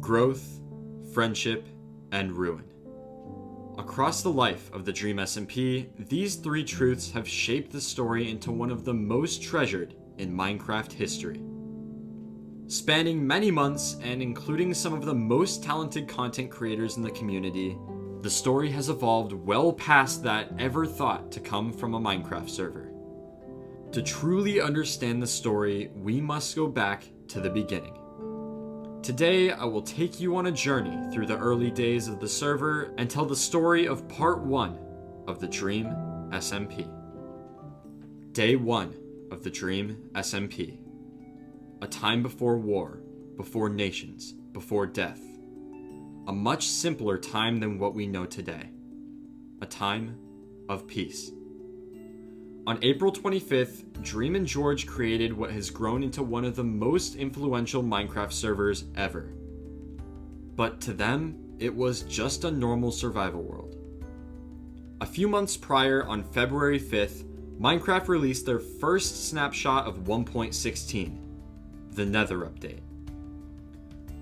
growth, friendship, and ruin. Across the life of the Dream SMP, these three truths have shaped the story into one of the most treasured in Minecraft history. Spanning many months and including some of the most talented content creators in the community, the story has evolved well past that ever thought to come from a Minecraft server. To truly understand the story, we must go back to the beginning. Today, I will take you on a journey through the early days of the server and tell the story of part 1 of the Dream SMP. Day 1 of the Dream SMP. A time before war, before nations, before death. A much simpler time than what we know today. A time of peace. On April 25th, Dream and George created what has grown into one of the most influential Minecraft servers ever. But to them, it was just a normal survival world. A few months prior, on February 5th, Minecraft released their first snapshot of 1.16, the Nether update.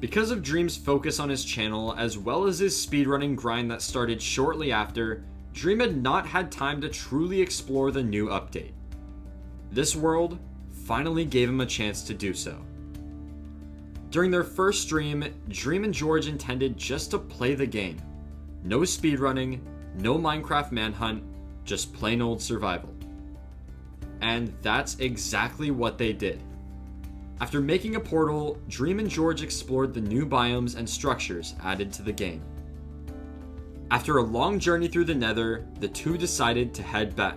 Because of Dream's focus on his channel, as well as his speedrunning grind that started shortly after, Dream had not had time to truly explore the new update. This world finally gave him a chance to do so. During their first stream, Dream and George intended just to play the game. No speedrunning, no Minecraft manhunt, just plain old survival. And that's exactly what they did. After making a portal, Dream and George explored the new biomes and structures added to the game. After a long journey through the Nether, the two decided to head back.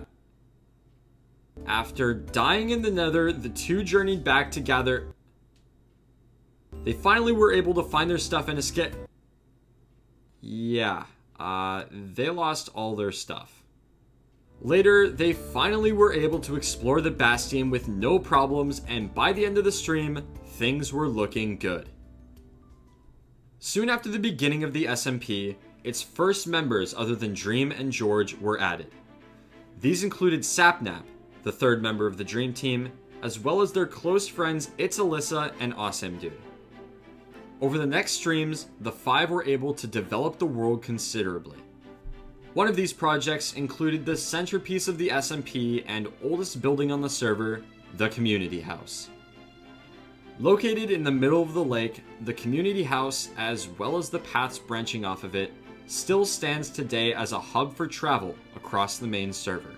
After dying in the Nether, the two journeyed back to gather. They finally were able to find their stuff and escape. Yeah, they lost all their stuff. Later, they finally were able to explore the Bastion with no problems, and by the end of the stream, things were looking good. Soon after the beginning of the SMP, its first members other than Dream and George were added. These included Sapnap, the third member of the Dream team, as well as their close friends It's Alyssa and Awesome Dude. Over the next streams, the five were able to develop the world considerably. One of these projects included the centerpiece of the SMP and oldest building on the server, the Community House. Located in the middle of the lake, the Community House, as well as the paths branching off of it, still stands today as a hub for travel across the main server.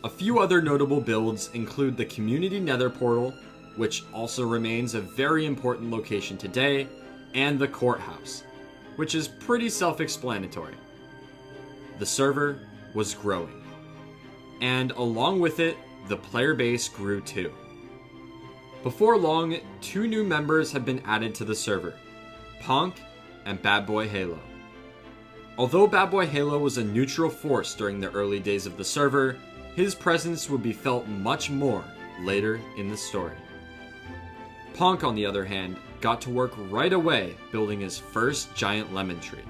A few other notable builds include the Community Nether Portal, which also remains a very important location today, and the Courthouse, which is pretty self-explanatory. The server was growing, and along with it, the player base grew too. Before long, two new members had been added to the server, Ponk and Bad Boy Halo. Although Bad Boy Halo was a neutral force during the early days of the server, his presence would be felt much more later in the story. Ponk, on the other hand, got to work right away building his first giant lemon tree.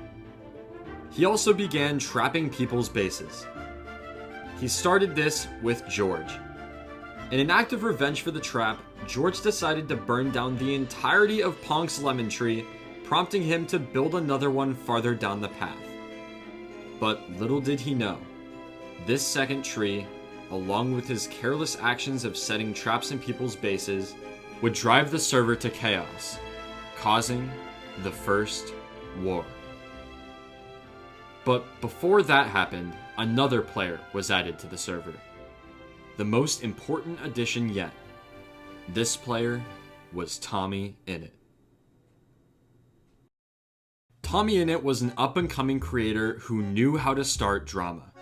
He also began trapping people's bases. He started this with George. In an act of revenge for the trap, George decided to burn down the entirety of Ponk's lemon tree, prompting him to build another one farther down the path. But little did he know, this second tree, along with his careless actions of setting traps in people's bases, would drive the server to chaos, causing the first war. But before that happened, another player was added to the server. The most important addition yet. This player was Tommy Innit. Tommy Innit was an up-and-coming creator who knew how to start drama.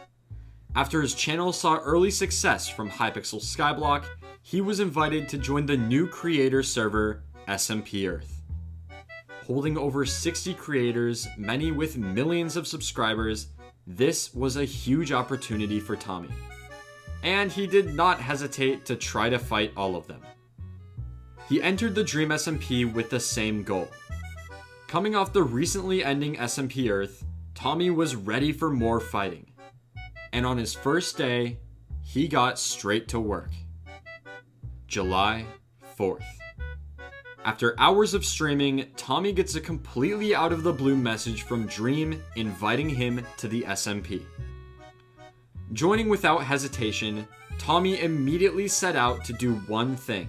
After his channel saw early success from Hypixel Skyblock, he was invited to join the new creator server, SMP Earth. Holding over 60 creators, many with millions of subscribers, this was a huge opportunity for Tommy. And he did not hesitate to try to fight all of them. He entered the Dream SMP with the same goal. Coming off the recently ending SMP Earth, Tommy was ready for more fighting. And on his first day, he got straight to work. July 4th. After hours of streaming, Tommy gets a completely out of the blue message from Dream inviting him to the SMP. Joining without hesitation, Tommy immediately set out to do one thing: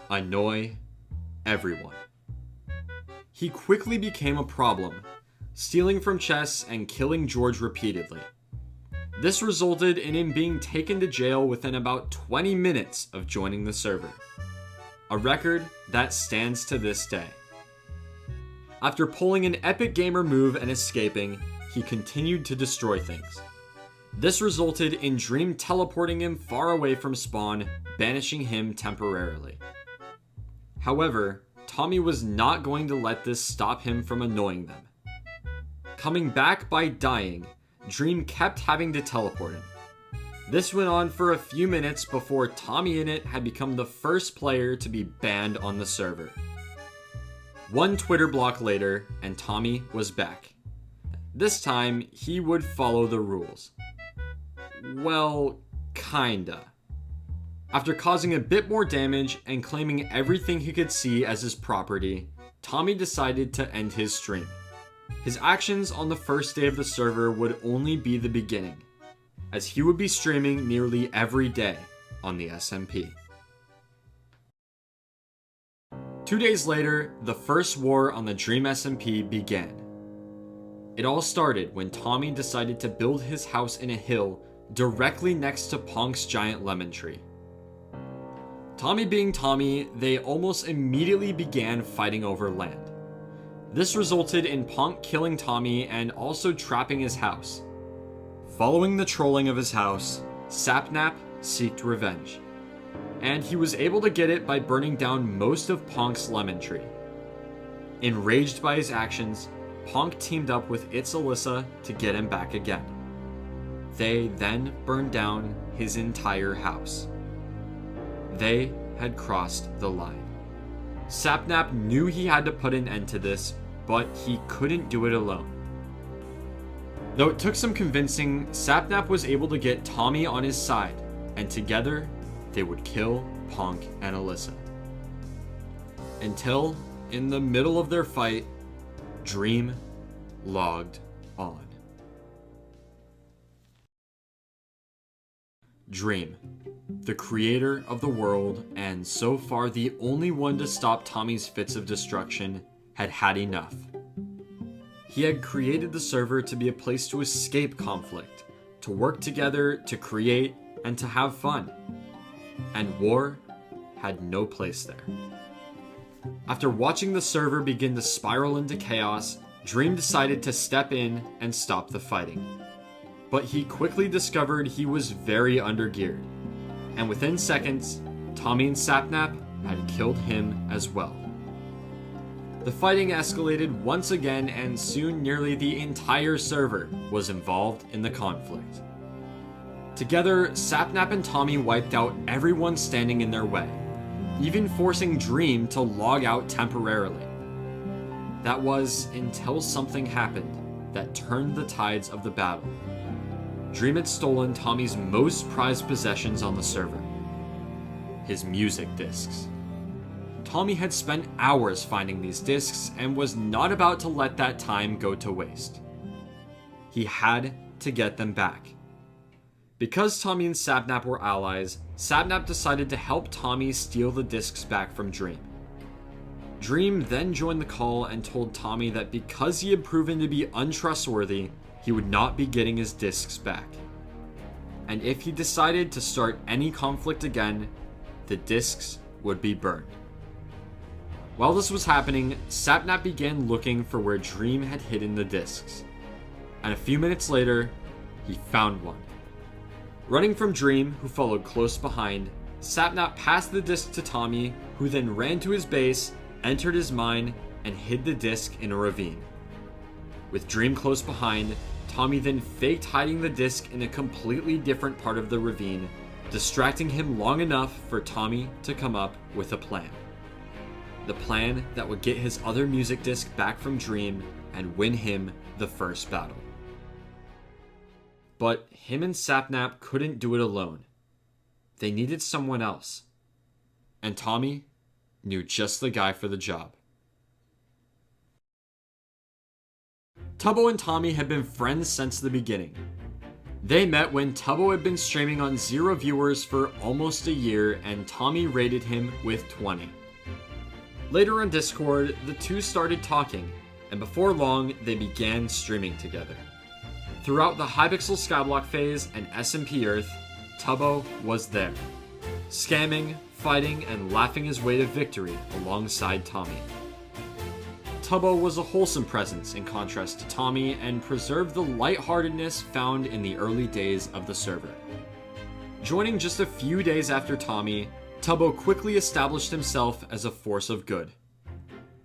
annoy everyone. He quickly became a problem, stealing from Chess and killing George repeatedly. This resulted in him being taken to jail within about 20 minutes of joining the server. A record that stands to this day. After pulling an epic gamer move and escaping, he continued to destroy things. This resulted in Dream teleporting him far away from spawn, banishing him temporarily. However, Tommy was not going to let this stop him from annoying them. Coming back by dying, Dream kept having to teleport him. This went on for a few minutes before Tommy Innit had become the first player to be banned on the server. One Twitter block later, and Tommy was back. This time, he would follow the rules. Well, kinda. After causing a bit more damage and claiming everything he could see as his property, Tommy decided to end his stream. His actions on the first day of the server would only be the beginning, as he would be streaming nearly every day on the SMP. 2 days later, the first war on the Dream SMP began. It all started when Tommy decided to build his house in a hill directly next to Punk's giant lemon tree. Tommy being Tommy, they almost immediately began fighting over land. This resulted in Punk killing Tommy and also trapping his house. Following the trolling of his house, Sapnap sought revenge, and he was able to get it by burning down most of Punk's lemon tree. Enraged by his actions, Punk teamed up with its Alyssa to get him back again. They then burned down his entire house. They had crossed the line. Sapnap knew he had to put an end to this, but he couldn't do it alone. Though it took some convincing, Sapnap was able to get Tommy on his side, and together, they would kill Punk and Alyssa. Until, in the middle of their fight, Dream logged on. Dream, the creator of the world and so far the only one to stop Tommy's fits of destruction, had had enough. He had created the server to be a place to escape conflict, to work together, to create, and to have fun. And war had no place there. After watching the server begin to spiral into chaos, Dream decided to step in and stop the fighting. But he quickly discovered he was very undergeared, and within seconds, Tommy and Sapnap had killed him as well. The fighting escalated once again, and soon nearly the entire server was involved in the conflict. Together, Sapnap and Tommy wiped out everyone standing in their way, even forcing Dream to log out temporarily. That was until something happened that turned the tides of the battle. Dream had stolen Tommy's most prized possessions on the server: his music discs. Tommy had spent hours finding these discs and was not about to let that time go to waste. He had to get them back. Because Tommy and Sapnap were allies, Sapnap decided to help Tommy steal the discs back from Dream. Dream then joined the call and told Tommy that because he had proven to be untrustworthy, he would not be getting his discs back. And if he decided to start any conflict again, the discs would be burned. While this was happening, Sapnap began looking for where Dream had hidden the discs. And a few minutes later, he found one. Running from Dream, who followed close behind, Sapnap passed the disc to Tommy, who then ran to his base, entered his mine, and hid the disc in a ravine. With Dream close behind, Tommy then faked hiding the disc in a completely different part of the ravine, distracting him long enough for Tommy to come up with a plan. The plan that would get his other music disc back from Dream and win him the first battle. But him and Sapnap couldn't do it alone. They needed someone else. And Tommy knew just the guy for the job. Tubbo and Tommy had been friends since the beginning. They met when Tubbo had been streaming on 0 viewers for almost a year and Tommy rated him with 20. Later on Discord, the two started talking, and before long, they began streaming together. Throughout the Hypixel Skyblock phase and SMP Earth, Tubbo was there, scamming, fighting, and laughing his way to victory alongside Tommy. Tubbo was a wholesome presence in contrast to Tommy and preserved the lightheartedness found in the early days of the server. Joining just a few days after Tommy, Tubbo quickly established himself as a force of good.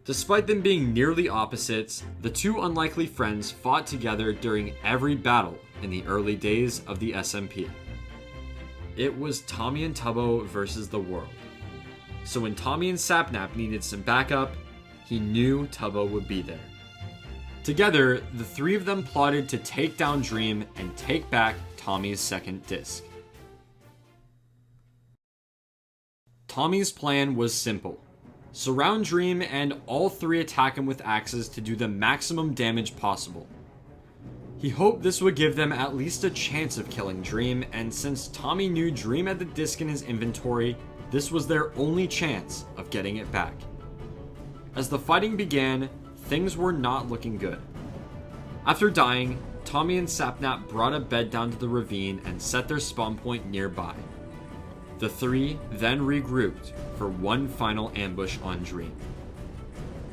Despite them being nearly opposites, the two unlikely friends fought together during every battle in the early days of the SMP. It was Tommy and Tubbo versus the world. So when Tommy and Sapnap needed some backup, he knew Tubbo would be there. Together, the three of them plotted to take down Dream and take back Tommy's second disc. Tommy's plan was simple. Surround Dream and all three attack him with axes to do the maximum damage possible. He hoped this would give them at least a chance of killing Dream, and since Tommy knew Dream had the disc in his inventory, this was their only chance of getting it back. As the fighting began, things were not looking good. After dying, Tommy and Sapnap brought a bed down to the ravine and set their spawn point nearby. The three then regrouped for one final ambush on Dream.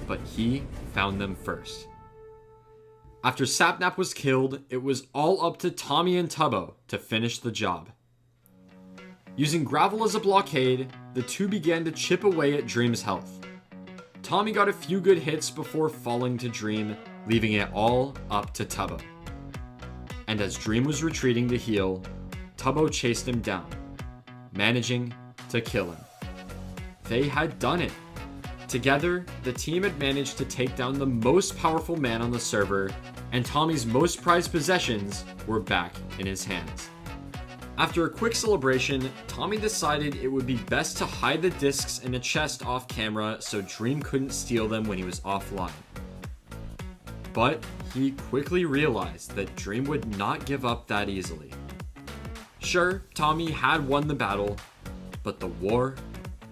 But he found them first. After Sapnap was killed, it was all up to Tommy and Tubbo to finish the job. Using gravel as a blockade, the two began to chip away at Dream's health. Tommy got a few good hits before falling to Dream, leaving it all up to Tubbo. And as Dream was retreating to heal, Tubbo chased him down, managing to kill him. They had done it. Together, the team had managed to take down the most powerful man on the server, and Tommy's most prized possessions were back in his hands. After a quick celebration, Tommy decided it would be best to hide the discs in a chest off camera so Dream couldn't steal them when he was offline. But he quickly realized that Dream would not give up that easily. Sure, Tommy had won the battle, but the war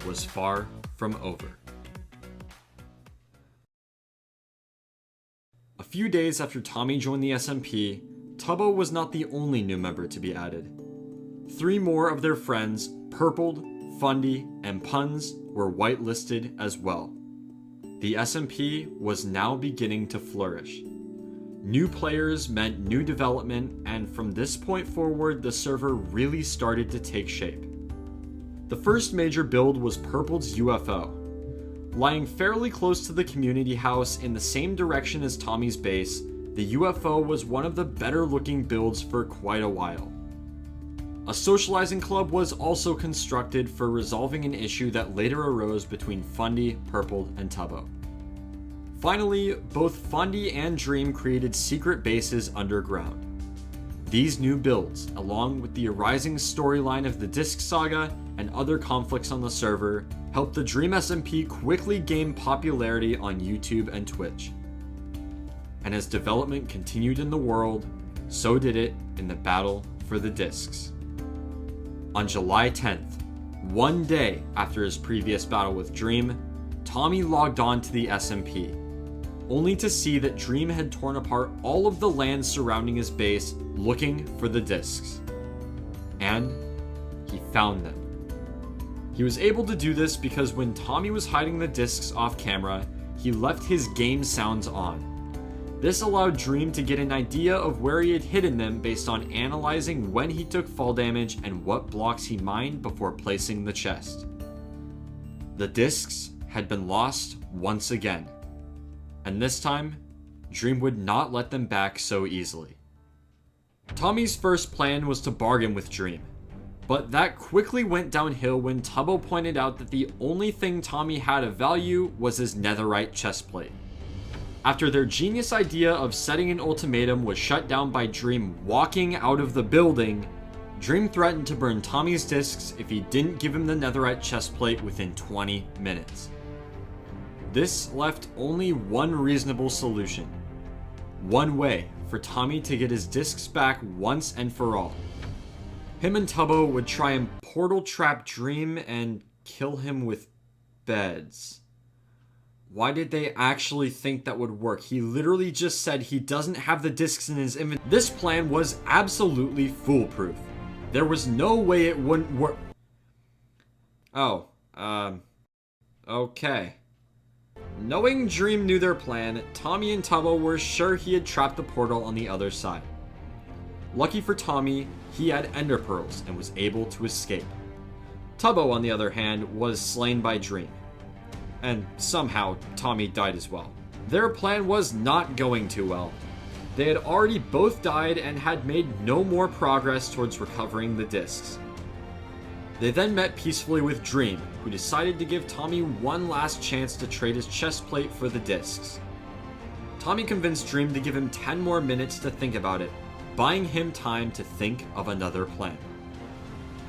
was far from over. A few days after Tommy joined the SMP, Tubbo was not the only new member to be added. 3 more of their friends, Purpled, Fundy, and Puns, were whitelisted as well. The SMP was now beginning to flourish. New players meant new development, and from this point forward, the server really started to take shape. The first major build was Purpled's UFO. Lying fairly close to the community house in the same direction as Tommy's base, the UFO was one of the better looking builds for quite a while. A socializing club was also constructed for resolving an issue that later arose between Fundy, Purpled, and Tubbo. Finally, both Fundy and Dream created secret bases underground. These new builds, along with the arising storyline of the Disc Saga and other conflicts on the server, helped the Dream SMP quickly gain popularity on YouTube and Twitch. And as development continued in the world, so did it in the battle for the discs. On July 10th, one day after his previous battle with Dream, Tommy logged on to the SMP, only to see that Dream had torn apart all of the land surrounding his base looking for the discs. And he found them. He was able to do this because when Tommy was hiding the discs off camera, he left his game sounds on. This allowed Dream to get an idea of where he had hidden them based on analyzing when he took fall damage and what blocks he mined before placing the chest. The discs had been lost once again, and this time, Dream would not let them back so easily. Tommy's first plan was to bargain with Dream, but that quickly went downhill when Tubbo pointed out that the only thing Tommy had of value was his netherite chestplate. After their genius idea of setting an ultimatum was shut down by Dream walking out of the building, Dream threatened to burn Tommy's discs if he didn't give him the netherite chestplate within 20 minutes. This left only one reasonable solution. One way for Tommy to get his discs back once and for all. Him and Tubbo would try and portal trap Dream and kill him with beds. Why did they actually think that would work? He literally just said he doesn't have the discs in his inventory. This plan was absolutely foolproof. There was no way it wouldn't work. Okay. Knowing Dream knew their plan, Tommy and Tubbo were sure he had trapped the portal on the other side. Lucky for Tommy, he had ender pearls and was able to escape. Tubbo, on the other hand, was slain by Dream. And somehow, Tommy died as well. Their plan was not going too well. They had already both died and had made no more progress towards recovering the discs. They then met peacefully with Dream, who decided to give Tommy one last chance to trade his chest plate for the discs. Tommy convinced Dream to give him 10 more minutes to think about it, buying him time to think of another plan.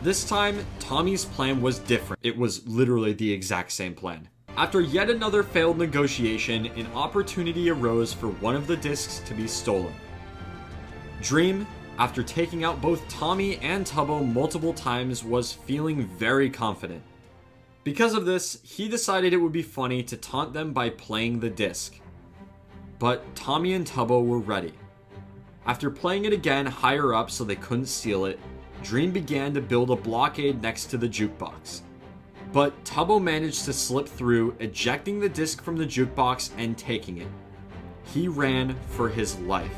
This time, Tommy's plan was different. It was literally the exact same plan. After yet another failed negotiation, an opportunity arose for one of the discs to be stolen. Dream, after taking out both Tommy and Tubbo multiple times, was feeling very confident. Because of this, he decided it would be funny to taunt them by playing the disc. But Tommy and Tubbo were ready. After playing it again higher up so they couldn't steal it, Dream began to build a blockade next to the jukebox. But Tubbo managed to slip through, ejecting the disc from the jukebox and taking it. He ran for his life.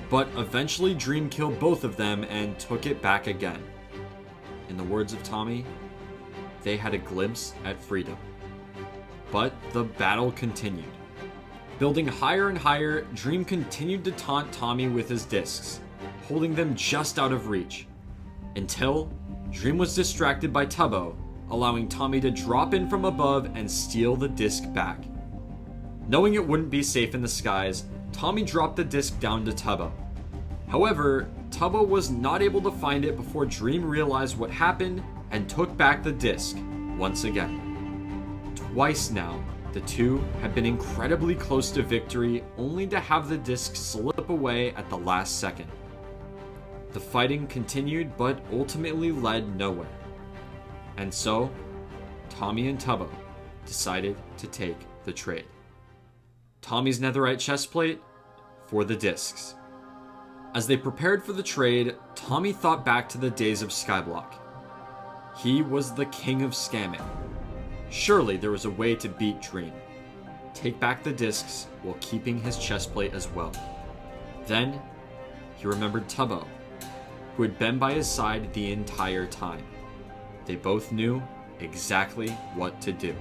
But eventually Dream killed both of them and took it back again. In the words of Tommy, they had a glimpse at freedom. But the battle continued. Building higher and higher, Dream continued to taunt Tommy with his discs, holding them just out of reach. Until Dream was distracted by Tubbo, allowing Tommy to drop in from above and steal the disc back. Knowing it wouldn't be safe in the skies, Tommy dropped the disc down to Tubbo. However, Tubbo was not able to find it before Dream realized what happened and took back the disc once again. Twice now, the two had been incredibly close to victory, only to have the disc slip away at the last second. The fighting continued, but ultimately led nowhere. And so, Tommy and Tubbo decided to take the trade. Tommy's netherite chestplate for the discs. As they prepared for the trade, Tommy thought back to the days of Skyblock. He was the king of scamming. Surely there was a way to beat Dream. Take back the discs while keeping his chestplate as well. Then, he remembered Tubbo, who had been by his side the entire time. They both knew exactly what to do.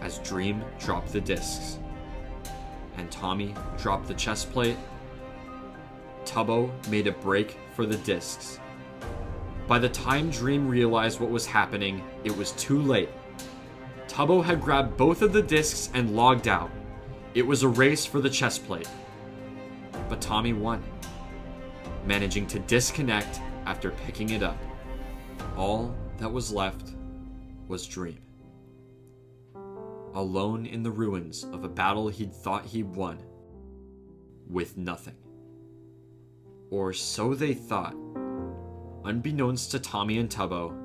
As Dream dropped the discs, and Tommy dropped the chestplate, Tubbo made a break for the discs. By the time Dream realized what was happening, it was too late. Tubbo had grabbed both of the discs and logged out. It was a race for the chestplate. But Tommy won, managing to disconnect after picking it up. All that was left was Dream. Alone in the ruins of a battle he'd thought he'd won, with nothing. Or so they thought. Unbeknownst to Tommy and Tubbo,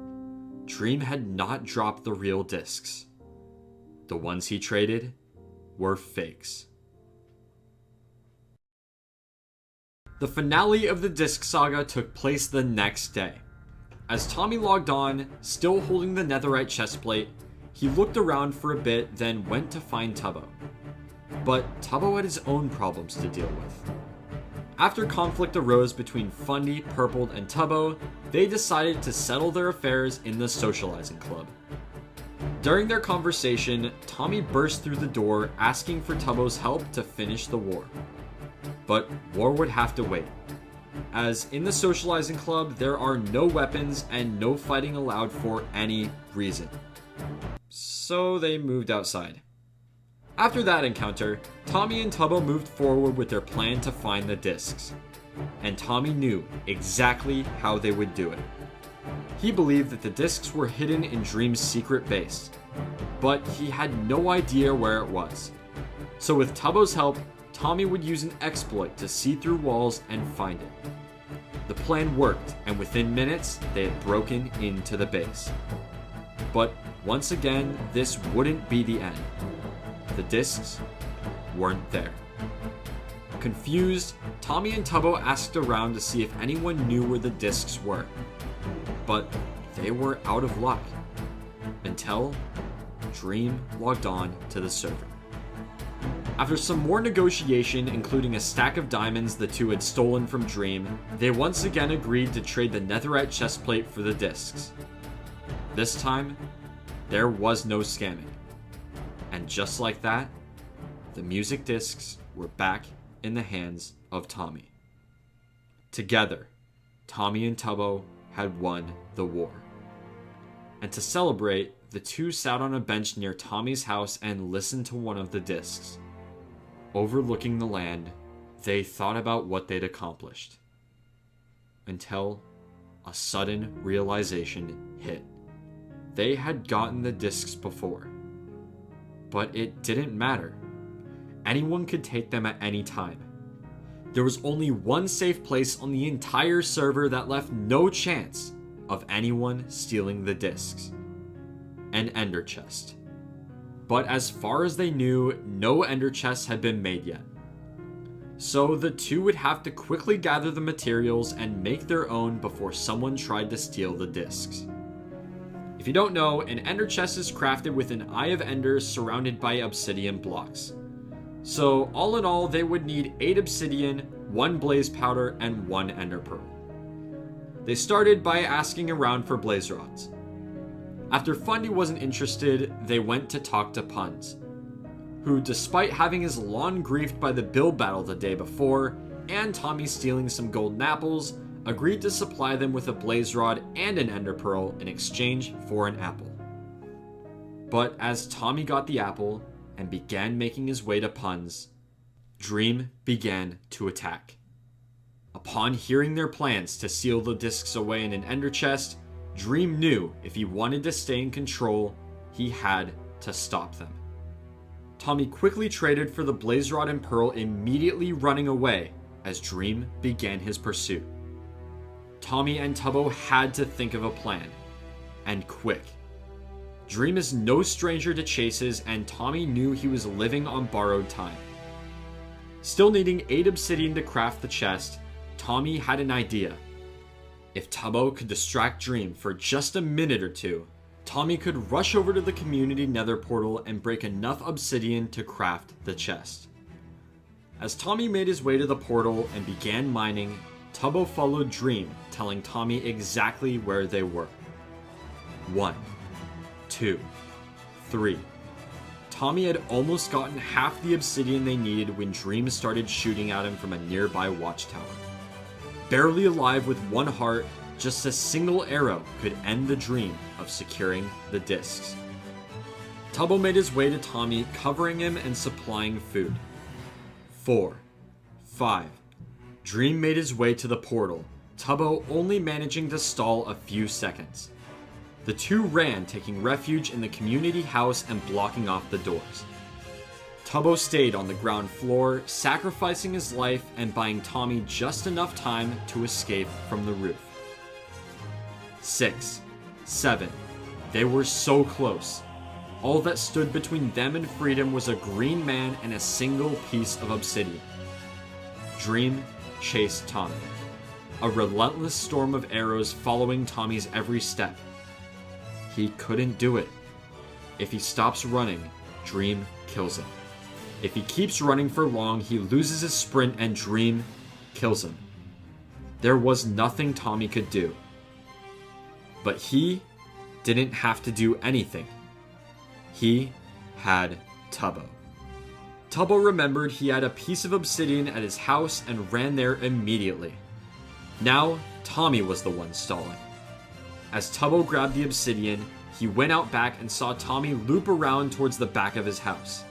Dream had not dropped the real discs. The ones he traded were fakes. The finale of the disc saga took place the next day. As Tommy logged on, still holding the netherite chestplate, he looked around for a bit, then went to find Tubbo. But Tubbo had his own problems to deal with. After conflict arose between Fundy, Purpled, and Tubbo, they decided to settle their affairs in the socializing club. During their conversation, Tommy burst through the door asking for Tubbo's help to finish the war. But war would have to wait, as in the socializing club there are no weapons and no fighting allowed for any reason. So they moved outside. After that encounter, Tommy and Tubbo moved forward with their plan to find the discs. And Tommy knew exactly how they would do it. He believed that the discs were hidden in Dream's secret base, but he had no idea where it was. So with Tubbo's help, Tommy would use an exploit to see through walls and find it. The plan worked, and within minutes, they had broken into the base. But once again, this wouldn't be the end. The discs weren't there. Confused, Tommy and Tubbo asked around to see if anyone knew where the discs were. But they were out of luck. Until Dream logged on to the server. After some more negotiation, including a stack of diamonds the two had stolen from Dream, they once again agreed to trade the netherite chestplate for the discs. This time, there was no scamming. And just like that, the music discs were back in the hands of Tommy. Together, Tommy and Tubbo had won the war. And to celebrate, the two sat on a bench near Tommy's house and listened to one of the discs. Overlooking the land, they thought about what they'd accomplished. Until a sudden realization hit. They had gotten the discs before. But it didn't matter. Anyone could take them at any time. There was only one safe place on the entire server that left no chance of anyone stealing the discs. An ender chest. But as far as they knew, no ender chests had been made yet. So the two would have to quickly gather the materials and make their own before someone tried to steal the discs. If you don't know, an ender chest is crafted with an eye of ender surrounded by obsidian blocks. So all in all, they would need 8 obsidian, 1 blaze powder, and 1 ender pearl. They started by asking around for blaze rods. After Fundy wasn't interested, they went to talk to Puns, who, despite having his lawn griefed by the build battle the day before, and Tommy stealing some golden apples, agreed to supply them with a blaze rod and an ender pearl in exchange for an apple. But as Tommy got the apple and began making his way to Puns, Dream began to attack. Upon hearing their plans to seal the discs away in an ender chest, Dream knew if he wanted to stay in control, he had to stop them. Tommy quickly traded for the blaze rod and pearl, immediately running away as Dream began his pursuit. Tommy and Tubbo had to think of a plan, and quick. Dream is no stranger to chases, and Tommy knew he was living on borrowed time. Still needing 8 obsidian to craft the chest, Tommy had an idea. If Tubbo could distract Dream for just a minute or two, Tommy could rush over to the community nether portal and break enough obsidian to craft the chest. As Tommy made his way to the portal and began mining, Tubbo followed Dream, telling Tommy exactly where they were. 1, 2, 3. Tommy had almost gotten half the obsidian they needed when Dream started shooting at him from a nearby watchtower. Barely alive with 1 heart, just a single arrow could end the dream of securing the discs. Tubbo made his way to Tommy, covering him and supplying food. 4, 5. Dream made his way to the portal, Tubbo only managing to stall a few seconds. The two ran, taking refuge in the community house and blocking off the doors. Tubbo stayed on the ground floor, sacrificing his life and buying Tommy just enough time to escape from the roof. 6, 7. They were so close. All that stood between them and freedom was a green man and a single piece of obsidian. Dream chased Tommy, a relentless storm of arrows following Tommy's every step. He couldn't do it. If he stops running, Dream kills him. If he keeps running for long, he loses his sprint and Dream kills him. There was nothing Tommy could do. But he didn't have to do anything. He had Tubbo. Tubbo remembered he had a piece of obsidian at his house and ran there immediately. Now, Tommy was the one stalling. As Tubbo grabbed the obsidian, he went out back and saw Tommy loop around towards the back of his house.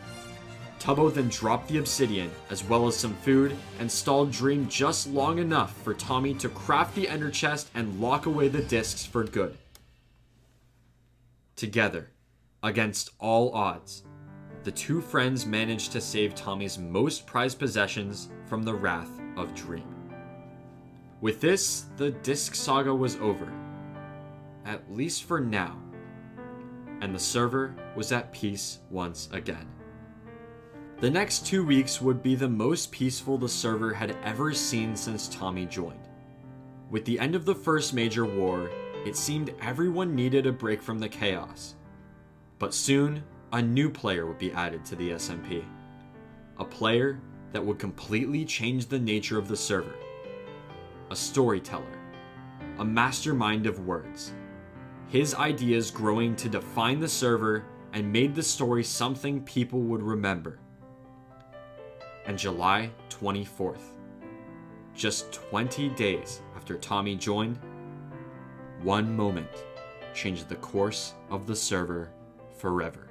Tubbo then dropped the obsidian, as well as some food, and stalled Dream just long enough for Tommy to craft the ender chest and lock away the discs for good. Together, Against all odds, the two friends managed to save Tommy's most prized possessions from the wrath of Dream. With this, the Disc Saga was over, at least for now, and the server was at peace once again. The next 2 weeks would be the most peaceful the server had ever seen since Tommy joined. With the end of the first major war, it seemed everyone needed a break from the chaos. But soon, a new player would be added to the SMP. A player that would completely change the nature of the server. A storyteller. A mastermind of words. His ideas growing to define the server and made the story something people would remember. And July 24th, just 20 days after Tommy joined, one moment changed the course of the server forever.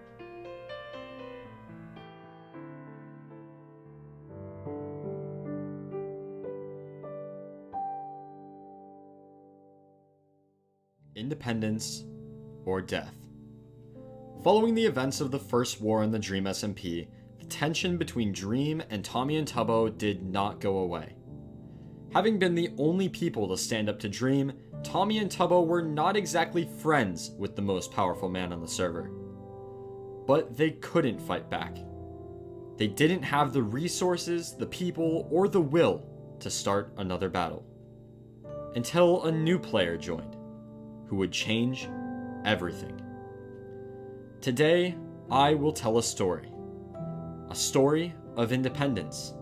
Independence or death. Following the events of the first war in the Dream SMP, the tension between Dream and Tommy and Tubbo did not go away. Having been the only people to stand up to Dream, Tommy and Tubbo were not exactly friends with the most powerful man on the server. But they couldn't fight back. They didn't have the resources, the people, or the will to start another battle. Until a new player joined, who would change everything. Today, I will tell a story. A story of independence.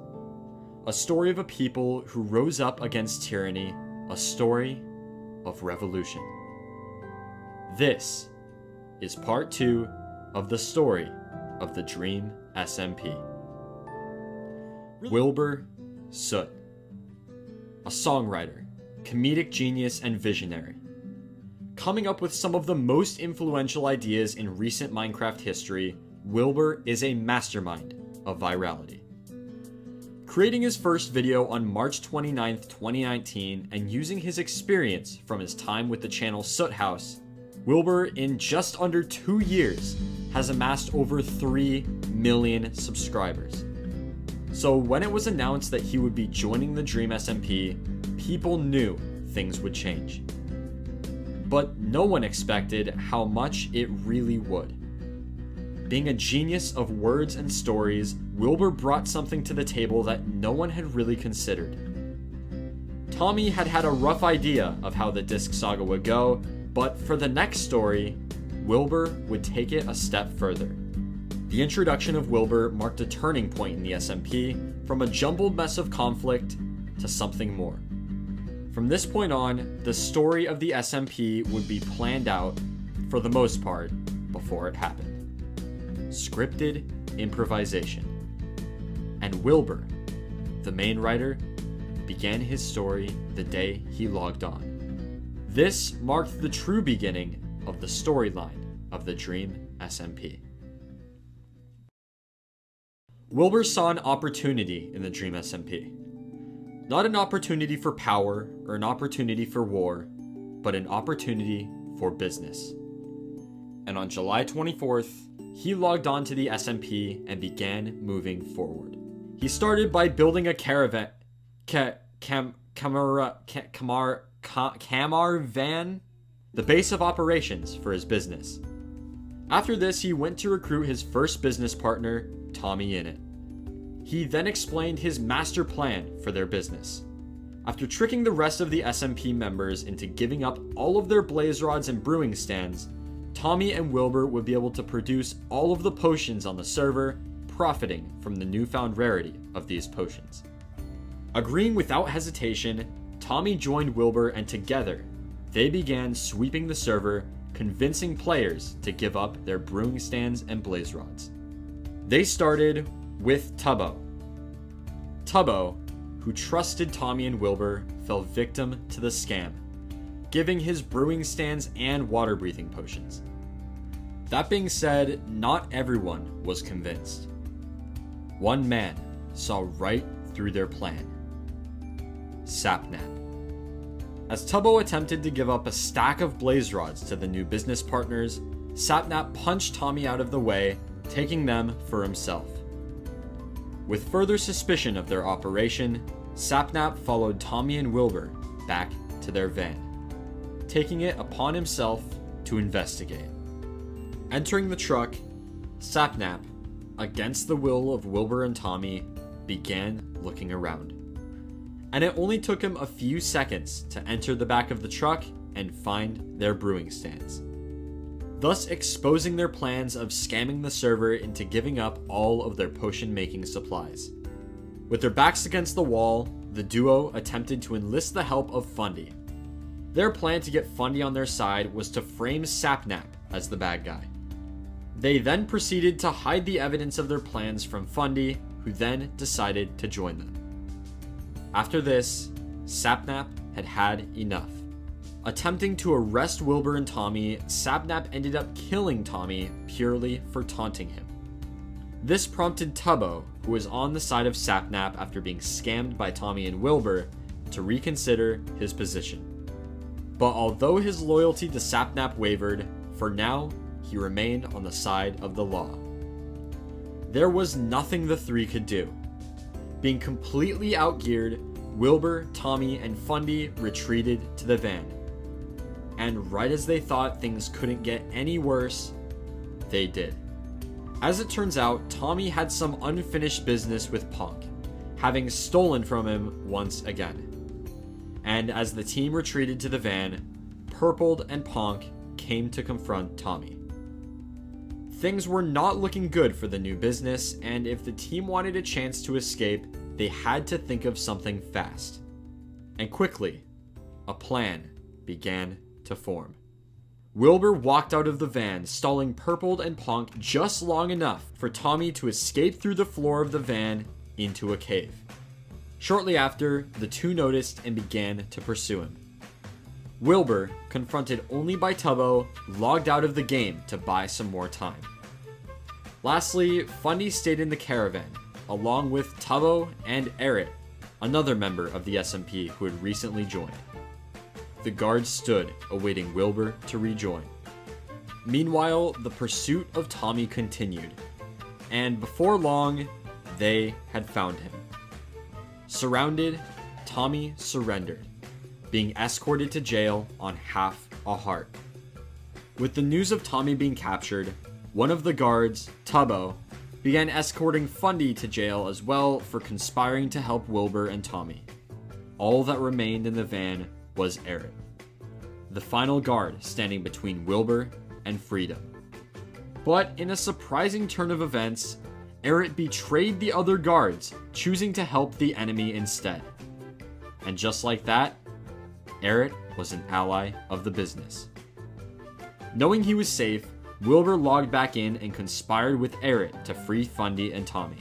A story of a people who rose up against tyranny. A story of revolution. This is part 2 of the story of the Dream SMP. Wilbur Soot. A songwriter, comedic genius, and visionary. Coming up with some of the most influential ideas in recent Minecraft history, Wilbur is a mastermind of virality. Creating his first video on March 29th, 2019, and using his experience from his time with the channel Soot House, Wilbur, in just under 2 years, has amassed over 3 million subscribers. So when it was announced that he would be joining the Dream SMP, people knew things would change. But no one expected how much it really would. Being a genius of words and stories, Wilbur brought something to the table that no one had really considered. Tommy had had a rough idea of how the Disc Saga would go, but for the next story, Wilbur would take it a step further. The introduction of Wilbur marked a turning point in the SMP, from a jumbled mess of conflict to something more. From this point on, the story of the SMP would be planned out, for the most part, before it happened. Scripted improvisation. And Wilbur, the main writer, began his story the day he logged on. This marked the true beginning of the storyline of the Dream SMP. Wilbur saw an opportunity in the Dream SMP. Not an opportunity for power or an opportunity for war, but an opportunity for business. And on July 24th, he logged on to the SMP and began moving forward. He started by building a caravan, van, the base of operations for his business. After this, he went to recruit his first business partner, Tommy in it. He then explained his master plan for their business. After tricking the rest of the SMP members into giving up all of their blaze rods and brewing stands, Tommy and Wilbur would be able to produce all of the potions on the server, profiting from the newfound rarity of these potions. Agreeing without hesitation, Tommy joined Wilbur, and together, they began sweeping the server, convincing players to give up their brewing stands and blaze rods. They started with Tubbo. Tubbo, who trusted Tommy and Wilbur, fell victim to the scam, giving his brewing stands and water breathing potions. That being said, not everyone was convinced. One man saw right through their plan. Sapnap. As Tubbo attempted to give up a stack of blaze rods to the new business partners, Sapnap punched Tommy out of the way, taking them for himself. With further suspicion of their operation, Sapnap followed Tommy and Wilbur back to their van, taking it upon himself to investigate. Entering the truck, Sapnap, against the will of Wilbur and Tommy, began looking around. And it only took him a few seconds to enter the back of the truck and find their brewing stands, thus exposing their plans of scamming the server into giving up all of their potion-making supplies. With their backs against the wall, the duo attempted to enlist the help of Fundy. Their plan to get Fundy on their side was to frame Sapnap as the bad guy. They then proceeded to hide the evidence of their plans from Fundy, who then decided to join them. After this, Sapnap had had enough. Attempting to arrest Wilbur and Tommy, Sapnap ended up killing Tommy purely for taunting him. This prompted Tubbo, who was on the side of Sapnap after being scammed by Tommy and Wilbur, to reconsider his position. But although his loyalty to Sapnap wavered, for now, he remained on the side of the law. There was nothing the three could do. Being completely outgeared, Wilbur, Tommy, and Fundy retreated to the van. And right as they thought things couldn't get any worse, they did. As it turns out, Tommy had some unfinished business with Punk, having stolen from him once again. And as the team retreated to the van, Purpled and Punk came to confront Tommy. Things were not looking good for the new business, and if the team wanted a chance to escape, they had to think of something fast. And quickly, a plan began to form. Wilbur walked out of the van, stalling Purpled and Punk just long enough for Tommy to escape through the floor of the van into a cave. Shortly after, the two noticed and began to pursue him. Wilbur, confronted only by Tubbo, logged out of the game to buy some more time. Lastly, Fundy stayed in the caravan, along with Tubbo and Eric, another member of the SMP who had recently joined. The guards stood, awaiting Wilbur to rejoin. Meanwhile, the pursuit of Tommy continued, and before long, they had found him. Surrounded, Tommy surrendered, being escorted to jail on half a heart. With the news of Tommy being captured, one of the guards, Tubbo, began escorting Fundy to jail as well for conspiring to help Wilbur and Tommy. All that remained in the van was Eric, the final guard standing between Wilbur and freedom. But in a surprising turn of events, Eric betrayed the other guards, choosing to help the enemy instead. And just like that, Eric was an ally of the business. Knowing he was safe, Wilbur logged back in and conspired with Eric to free Fundy and Tommy.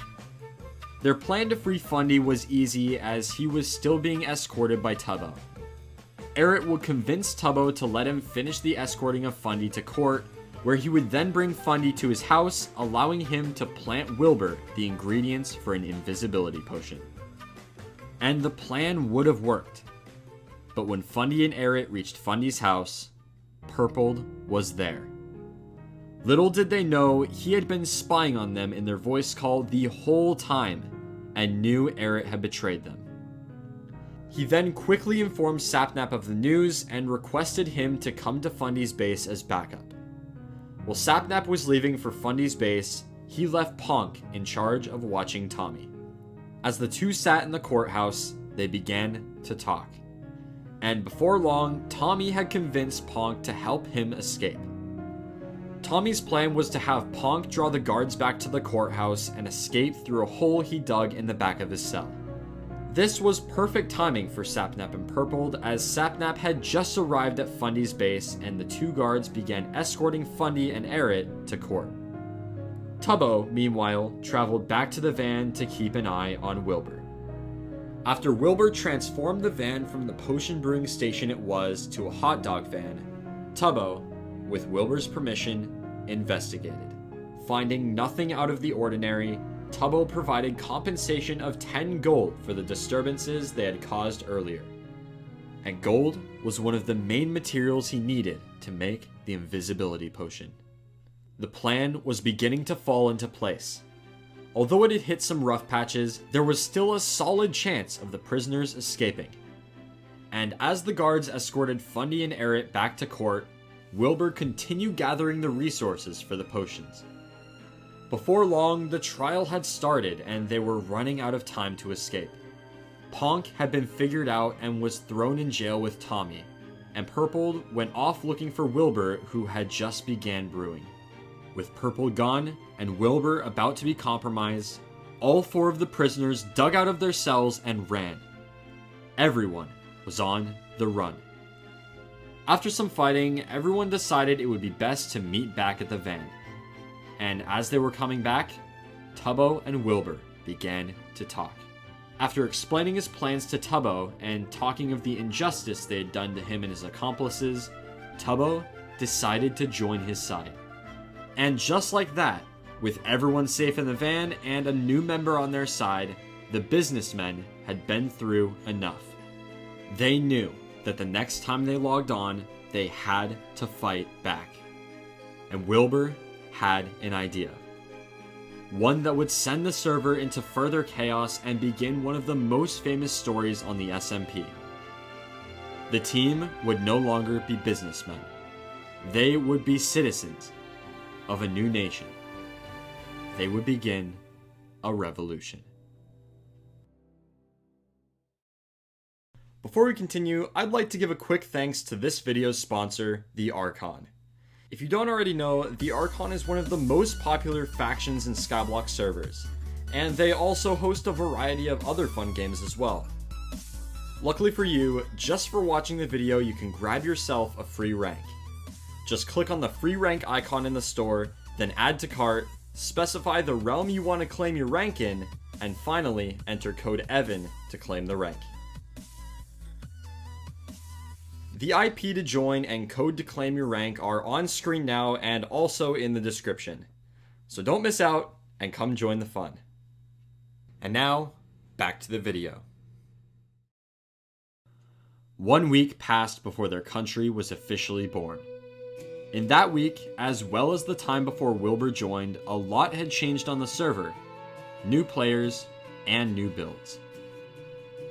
Their plan to free Fundy was easy as he was still being escorted by Tubbo. Eric would convince Tubbo to let him finish the escorting of Fundy to court, where he would then bring Fundy to his house, allowing him to plant Wilbur the ingredients for an invisibility potion. And the plan would have worked. But when Fundy and Eric reached Fundy's house, Purpled was there. Little did they know he had been spying on them in their voice call the whole time, and knew Eric had betrayed them. He then quickly informed Sapnap of the news and requested him to come to Fundy's base as backup. While Sapnap was leaving for Fundy's base, he left Punk in charge of watching Tommy. As the two sat in the courthouse, they began to talk. And before long, Tommy had convinced Punk to help him escape. Tommy's plan was to have Punk draw the guards back to the courthouse and escape through a hole he dug in the back of his cell. This was perfect timing for Sapnap and Purpled, as Sapnap had just arrived at Fundy's base and the two guards began escorting Fundy and Eric to court. Tubbo, meanwhile, traveled back to the van to keep an eye on Wilbur. After Wilbur transformed the van from the potion brewing station it was to a hot dog van, Tubbo, with Wilbur's permission, investigated. Finding nothing out of the ordinary, Tubbo provided compensation of 10 gold for the disturbances they had caused earlier. And gold was one of the main materials he needed to make the invisibility potion. The plan was beginning to fall into place. Although it had hit some rough patches, there was still a solid chance of the prisoners escaping. And as the guards escorted Fundy and Eric back to court, Wilbur continued gathering the resources for the potions. Before long, the trial had started and they were running out of time to escape. Ponk had been figured out and was thrown in jail with Tommy, and Purple went off looking for Wilbur, who had just began brewing. With Purple gone and Wilbur about to be compromised, all 4 of the prisoners dug out of their cells and ran. Everyone was on the run. After some fighting, everyone decided it would be best to meet back at the van. And as they were coming back, Tubbo and Wilbur began to talk. After explaining his plans to Tubbo and talking of the injustice they had done to him and his accomplices, Tubbo decided to join his side. And just like that, with everyone safe in the van and a new member on their side, the businessmen had been through enough. They knew that the next time they logged on, they had to fight back. And Wilbur had an idea. One that would send the server into further chaos and begin one of the most famous stories on the SMP. The team would no longer be businessmen. They would be citizens of a new nation. They would begin a revolution. Before we continue, I'd like to give a quick thanks to this video's sponsor, the Archon. If you don't already know, the Archon is one of the most popular factions in Skyblock servers, and they also host a variety of other fun games as well. Luckily for you, just for watching the video, you can grab yourself a free rank. Just click on the free rank icon in the store, then add to cart, specify the realm you want to claim your rank in, and finally enter code EVAN to claim the rank. The IP to join and code to claim your rank are on screen now and also in the description. So don't miss out and come join the fun. And now, back to the video. 1 week passed before their country was officially born. In that week, as well as the time before Wilbur joined, a lot had changed on the server. New players and new builds.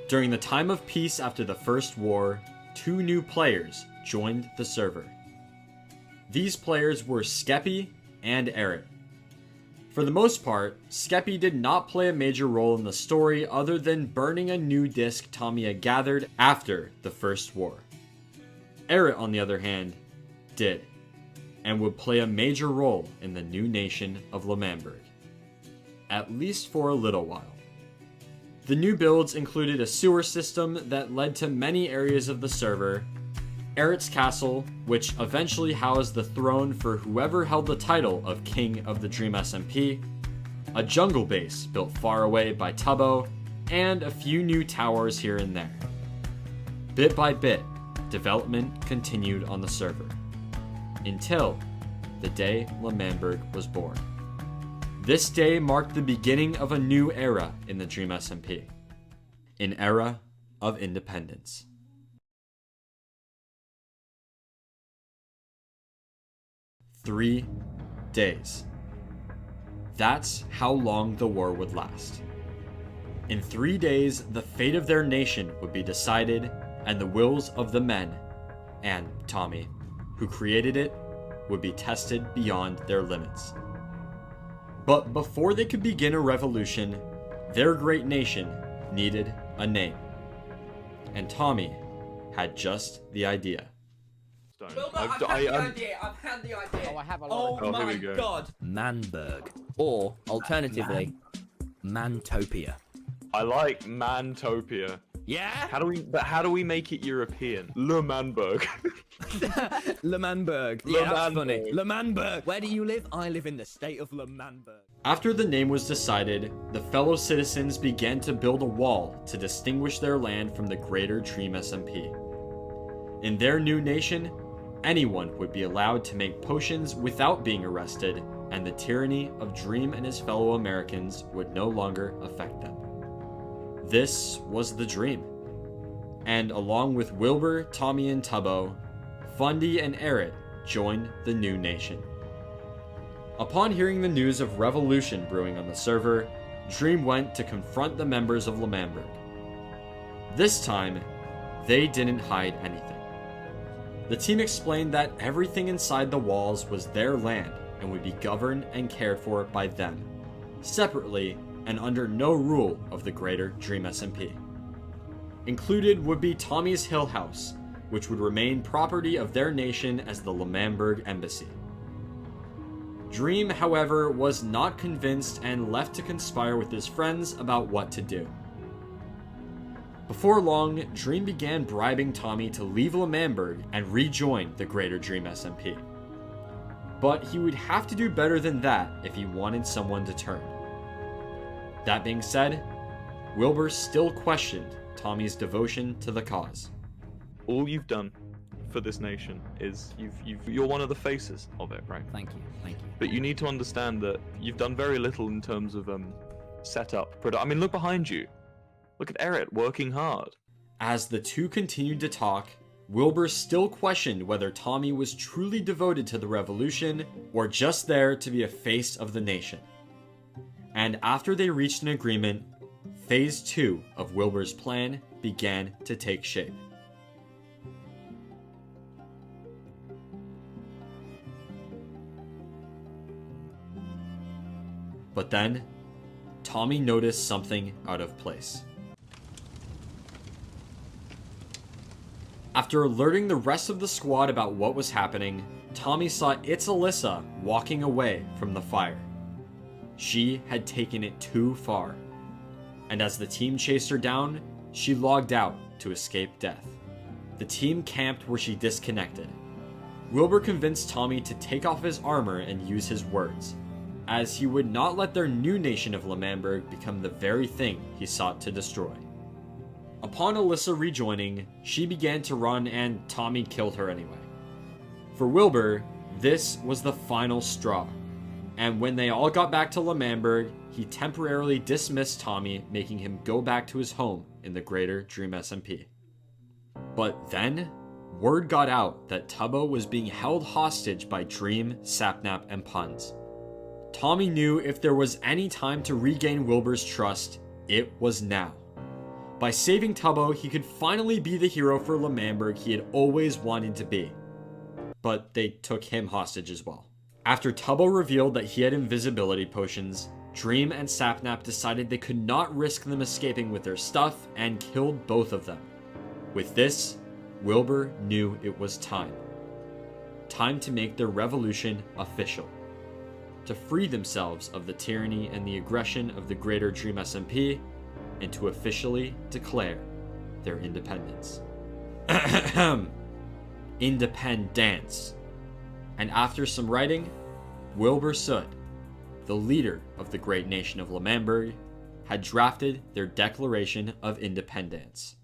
During the time of peace after the first war, 2 new players joined the server. These players were Skeppy and Eric. For the most part, Skeppy did not play a major role in the story other than burning a new disc Tommy had gathered after the first war. Eric, on the other hand, did, and would play a major role in the new nation of L'Manberg, at least for a little while. The new builds included a sewer system that led to many areas of the server, Eric's castle, which eventually housed the throne for whoever held the title of King of the Dream SMP, a jungle base built far away by Tubbo, and a few new towers here and there. Bit by bit, development continued on the server, until the day L'Manberg was born. This day marked the beginning of a new era in the Dream SMP, an era of independence. "3 days. That's how long the war would last. In 3 days, the fate of their nation would be decided, and the wills of the men, and Tommy, who created it, would be tested beyond their limits. But before they could begin a revolution, their great nation needed a name. And Tommy had just the idea. I've had the idea. Oh, I have a Oh lot of my god. Manberg, or alternatively, Mantopia. I like Mantopia. Yeah? How do we make it European? L'Manberg. L'Manberg. Yeah, that's funny. L'Manberg. L'Manberg. Where do you live? I live in the state of L'Manberg. After the name was decided, the fellow citizens began to build a wall to distinguish their land from the greater Dream SMP. In their new nation, anyone would be allowed to make potions without being arrested, and the tyranny of Dream and his fellow Americans would no longer affect them. This was the dream. And along with Wilbur, Tommy, and Tubbo, Fundy and Eric joined the new nation. Upon hearing the news of revolution brewing on the server, Dream went to confront the members of L'Manberg. This time, they didn't hide anything. The team explained that everything inside the walls was their land and would be governed and cared for by them, separately and under no rule of the greater Dream SMP. Included would be Tommy's Hill House, which would remain property of their nation as the L'Manberg Embassy. Dream, however, was not convinced and left to conspire with his friends about what to do. Before long, Dream began bribing Tommy to leave L'Manberg and rejoin the greater Dream SMP. But he would have to do better than that if he wanted someone to turn. That being said, Wilbur still questioned Tommy's devotion to the cause. All you've done for this nation is you're one of the faces of it, right? Thank you. But you need to understand that you've done very little in terms of setup. I mean, look behind you. Look at Eric working hard. As the two continued to talk, Wilbur still questioned whether Tommy was truly devoted to the revolution or just there to be a face of the nation. And after they reached an agreement, Phase 2 of Wilbur's plan began to take shape. But then, Tommy noticed something out of place. After alerting the rest of the squad about what was happening, Tommy saw it's Alyssa walking away from the fire. She had taken it too far, and as the team chased her down, she logged out to escape death. The team camped where she disconnected. Wilbur convinced Tommy to take off his armor and use his words, as he would not let their new nation of L'Manberg become the very thing he sought to destroy. Upon Alyssa rejoining, she began to run and Tommy killed her anyway. For Wilbur, this was the final straw, and when they all got back to L'Manberg, he temporarily dismissed Tommy, making him go back to his home in the greater Dream SMP. But then, word got out that Tubbo was being held hostage by Dream, Sapnap, and Puns. Tommy knew if there was any time to regain Wilbur's trust, it was now. By saving Tubbo, he could finally be the hero for L'Manberg he had always wanted to be. But they took him hostage as well. After Tubbo revealed that he had invisibility potions, Dream and Sapnap decided they could not risk them escaping with their stuff and killed both of them. With this, Wilbur knew it was time. Time to make their revolution official. To free themselves of the tyranny and the aggression of the greater Dream SMP, and to officially declare their independence. Independence. And after some writing, Wilbur Sood, the leader of the great nation of L'Manberg, had drafted their Declaration of Independence.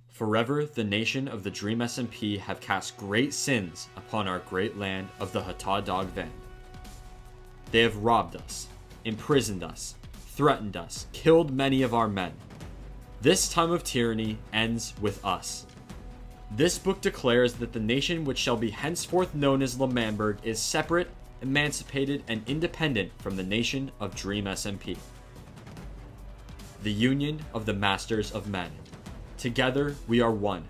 Forever the nation of the Dream SMP have cast great sins upon our great land of the Hata Dog Van. They have robbed us, imprisoned us, threatened us, killed many of our men. This time of tyranny ends with us. This book declares that the nation which shall be henceforth known as L'Manberg is separate, emancipated, and independent from the nation of Dream SMP. The union of the masters of men. Together we are one.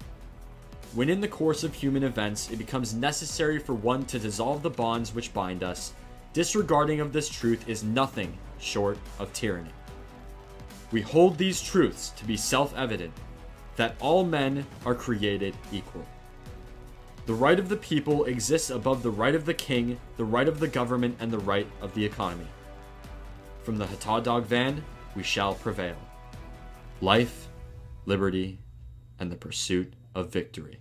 When in the course of human events it becomes necessary for one to dissolve the bonds which bind us, disregarding of this truth is nothing short of tyranny. We hold these truths to be self-evident, that all men are created equal. The right of the people exists above the right of the king, the right of the government, and the right of the economy. From the Hata Dog Van, we shall prevail. Life, liberty, and the pursuit of victory.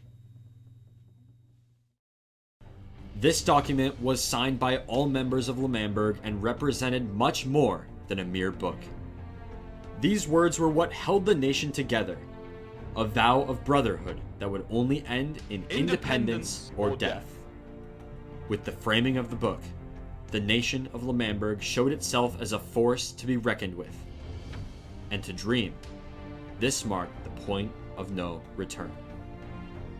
This document was signed by all members of L'Manberg and represented much more than a mere book. These words were what held the nation together, a vow of brotherhood that would only end in independence or death. With the framing of the book, the nation of L'Manberg showed itself as a force to be reckoned with. And to Dream, this marked the point of no return.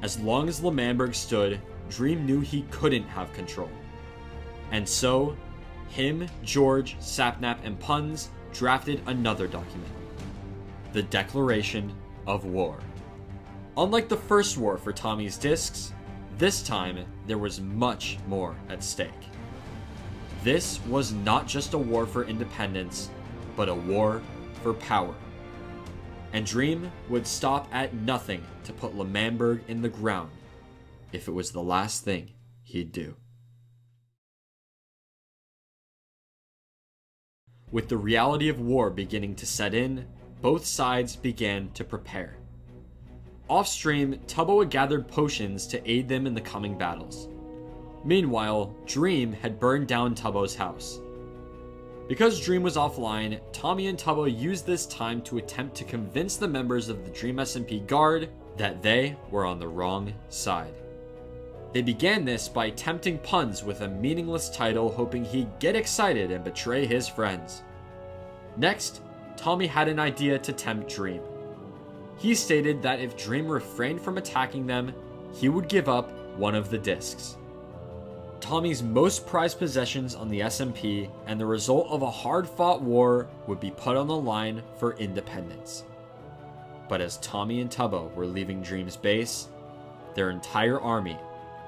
As long as L'Manberg stood, Dream knew he couldn't have control. And so, him, George, Sapnap, and Puns drafted another document. The Declaration of War. Unlike the first war for Tommy's discs, this time there was much more at stake. This was not just a war for independence, but a war for power. And Dream would stop at nothing to put L'Manberg in the ground if it was the last thing he'd do. With the reality of war beginning to set in, both sides began to prepare. Off-stream, Tubbo had gathered potions to aid them in the coming battles. Meanwhile, Dream had burned down Tubbo's house. Because Dream was offline, Tommy and Tubbo used this time to attempt to convince the members of the Dream SMP Guard that they were on the wrong side. They began this by tempting Puns with a meaningless title, hoping he'd get excited and betray his friends. Next, Tommy had an idea to tempt Dream. He stated that if Dream refrained from attacking them, he would give up one of the discs. Tommy's most prized possessions on the SMP and the result of a hard-fought war would be put on the line for independence. But as Tommy and Tubbo were leaving Dream's base, their entire army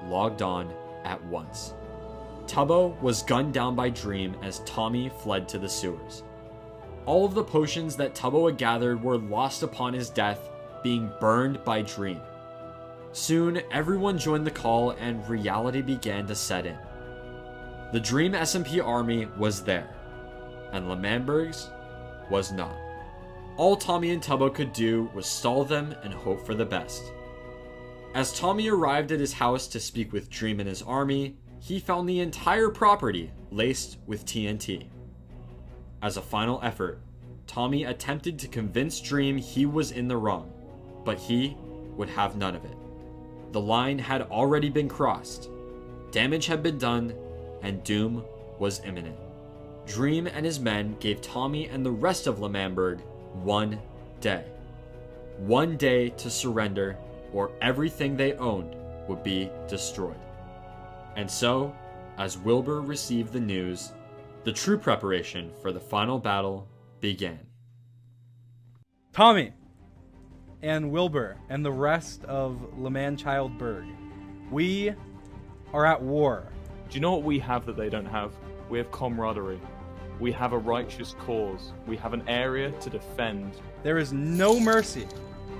logged on at once. Tubbo was gunned down by Dream as Tommy fled to the sewers. All of the potions that Tubbo had gathered were lost upon his death, being burned by Dream. Soon, everyone joined the call and reality began to set in. The Dream SMP army was there, and L'Manberg's was not. All Tommy and Tubbo could do was stall them and hope for the best. As Tommy arrived at his house to speak with Dream and his army, he found the entire property laced with TNT. As a final effort, Tommy attempted to convince Dream he was in the wrong, but he would have none of it. The line had already been crossed, damage had been done, and doom was imminent. Dream and his men gave Tommy and the rest of L'Manberg 1 day. 1 day to surrender, or everything they owned would be destroyed. And so, as Wilbur received the news, the true preparation for the final battle began. Tommy and Wilbur and the rest of L'Manchildberg, we are at war. Do you know what we have that they don't have? We have camaraderie. We have a righteous cause. We have an area to defend. There is no mercy.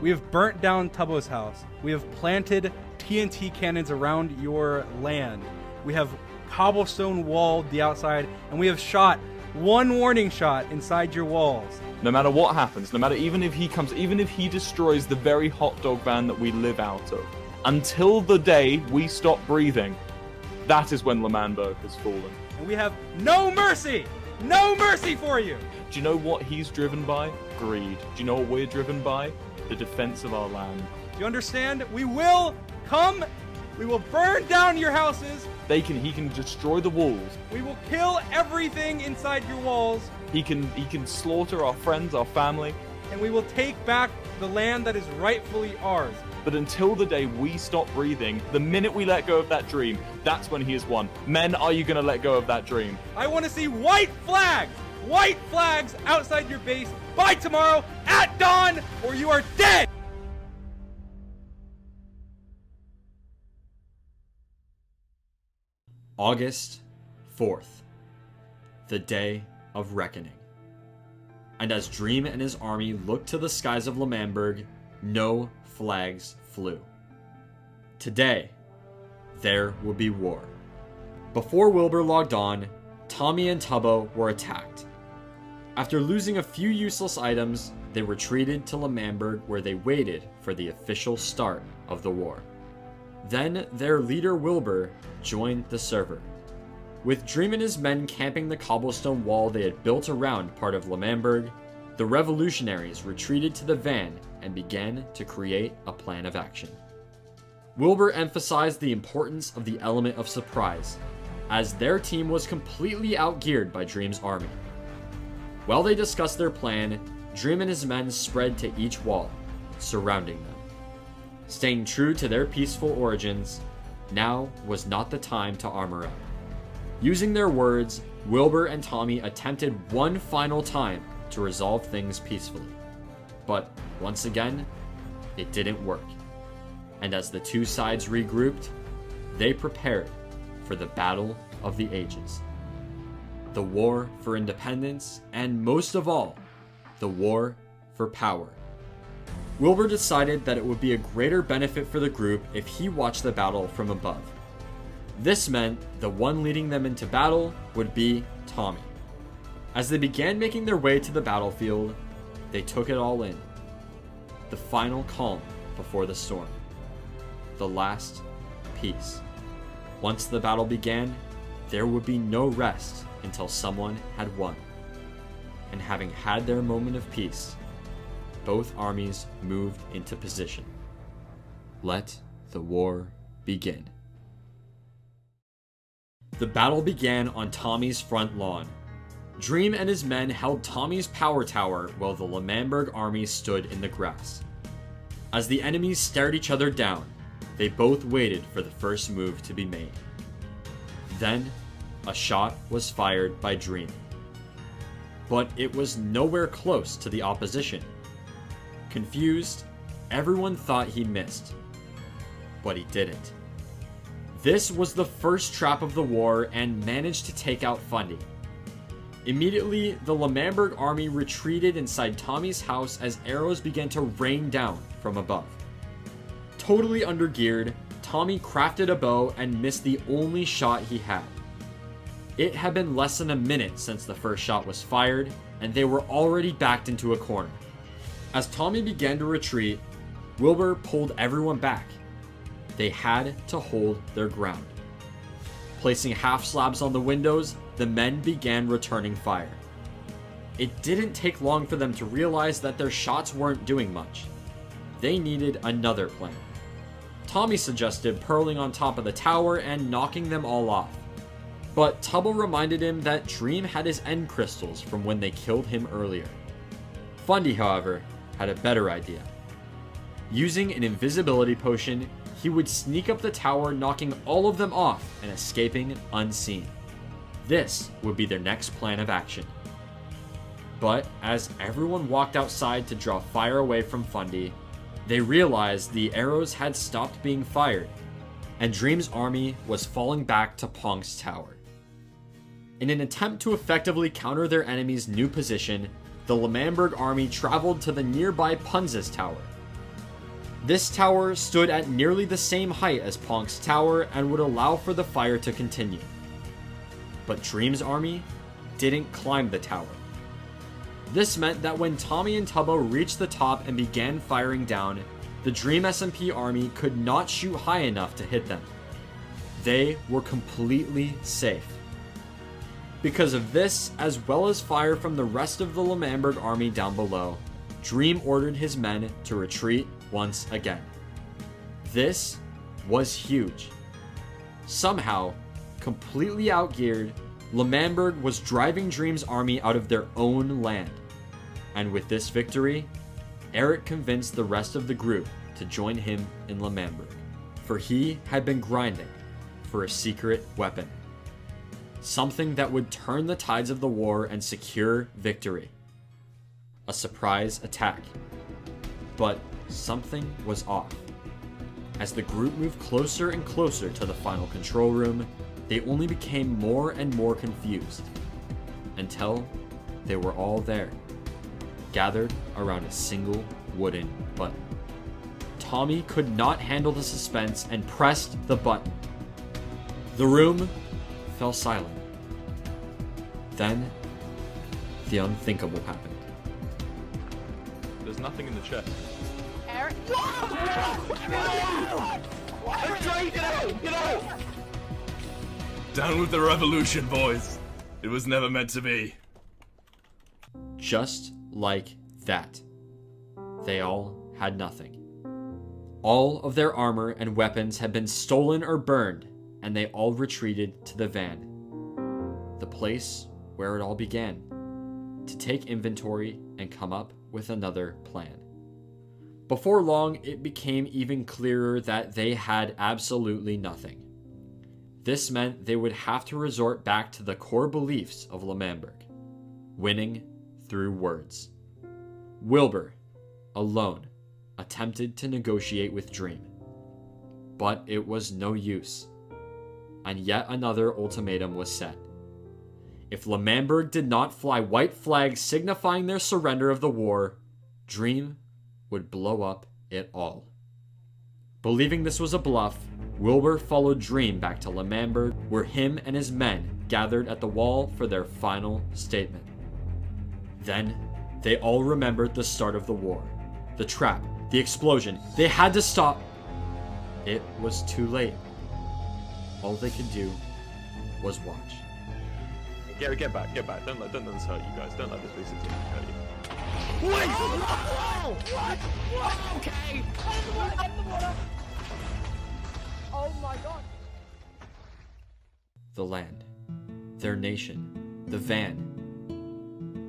We have burnt down Tubbo's house. We have planted TNT cannons around your land. We have cobblestone walled the outside, and we have shot one warning shot inside your walls. No matter what happens, no matter even if he destroys the very hot dog van that we live out of, until the day we stop breathing, that is when L'Manberg has fallen. And we have no mercy! No mercy for you! Do you know what he's driven by? Greed. Do you know what we're driven by? The defense of our land. Do you understand? We will come, we will burn down your houses. He can destroy the walls. We will kill everything inside your walls. He can slaughter our friends, our family. And we will take back the land that is rightfully ours. But until the day we stop breathing, the minute we let go of that dream, that's when he has won. Men, are you going to let go of that dream? I want to see white flags! White flags outside your base by tomorrow at dawn, or you are dead! August 4th, the day of reckoning. And as Dream and his army looked to the skies of L'Manberg, no flags flew. Today, there would be war. Before Wilbur logged on, Tommy and Tubbo were attacked. After losing a few useless items, they retreated to L'Manberg, where they waited for the official start of the war. Then their leader Wilbur joined the server. With Dream and his men camping the cobblestone wall they had built around part of L'Manberg, the revolutionaries retreated to the van and began to create a plan of action. Wilbur emphasized the importance of the element of surprise, as their team was completely outgeared by Dream's army. While they discussed their plan, Dream and his men spread to each wall, surrounding them. Staying true to their peaceful origins, now was not the time to armor up. Using their words, Wilbur and Tommy attempted one final time to resolve things peacefully. But once again, it didn't work. And as the two sides regrouped, they prepared for the Battle of the Ages. The war for independence, and most of all, the war for power. Wilbur decided that it would be a greater benefit for the group if he watched the battle from above. This meant the one leading them into battle would be Tommy. As they began making their way to the battlefield, they took it all in. The final calm before the storm. The last peace. Once the battle began, there would be no rest until someone had won. And having had their moment of peace, both armies moved into position. Let the war begin. The battle began on Tommy's front lawn. Dream and his men held Tommy's power tower while the L'Manberg army stood in the grass. As the enemies stared each other down, they both waited for the first move to be made. Then, a shot was fired by Dream. But it was nowhere close to the opposition. Confused, everyone thought he missed. But he didn't. This was the first trap of the war and managed to take out Fundy. Immediately, the L'Manberg army retreated inside Tommy's house as arrows began to rain down from above. Totally undergeared, Tommy crafted a bow and missed the only shot he had. It had been less than a minute since the first shot was fired, and they were already backed into a corner. As Tommy began to retreat, Wilbur pulled everyone back. They had to hold their ground. Placing half slabs on the windows, the men began returning fire. It didn't take long for them to realize that their shots weren't doing much. They needed another plan. Tommy suggested purling on top of the tower and knocking them all off. But Tubbo reminded him that Dream had his end crystals from when they killed him earlier. Fundy, however, had a better idea. Using an invisibility potion, he would sneak up the tower, knocking all of them off and escaping unseen. This would be their next plan of action. But as everyone walked outside to draw fire away from Fundy, they realized the arrows had stopped being fired, and Dream's army was falling back to Ponk's tower. In an attempt to effectively counter their enemy's new position, the L'Manberg army traveled to the nearby Punza's tower. This tower stood at nearly the same height as Ponk's tower and would allow for the fire to continue. But Dream's army didn't climb the tower. This meant that when Tommy and Tubbo reached the top and began firing down, the Dream SMP army could not shoot high enough to hit them. They were completely safe. Because of this, as well as fire from the rest of the L'Manberg army down below, Dream ordered his men to retreat once again. This was huge. Somehow, completely outgeared, L'Manberg was driving Dream's army out of their own land. And with this victory, Eric convinced the rest of the group to join him in L'Manberg, for he had been grinding for a secret weapon. Something that would turn the tides of the war and secure victory. A surprise attack. But something was off. As the group moved closer and closer to the final control room, they only became more and more confused. Until they were all there, gathered around a single wooden button. Tommy could not handle the suspense and pressed the button. The room fell silent. Then, the unthinkable happened. There's nothing in the chest. Eric? Down with the revolution, boys. It was never meant to be. Just like that, they all had nothing. All of their armor and weapons had been stolen or burned, and they all retreated to the van. The place where it all began, to take inventory and come up with another plan. Before long, it became even clearer that they had absolutely nothing. This meant they would have to resort back to the core beliefs of L'Manberg, winning through words. Wilbur, alone, attempted to negotiate with Dream, but it was no use, and yet another ultimatum was set. If L'Manberg did not fly white flags signifying their surrender of the war, Dream would blow up it all. Believing this was a bluff, Wilbur followed Dream back to L'Manberg, where him and his men gathered at the wall for their final statement. Then, they all remembered the start of the war. The trap, the explosion. They had to stop. It was too late. All they could do was watch. Get back. Don't let this hurt you guys. Don't let this be situation hurt you. Wait! What? Okay! Oh my god! The land, their nation, the van.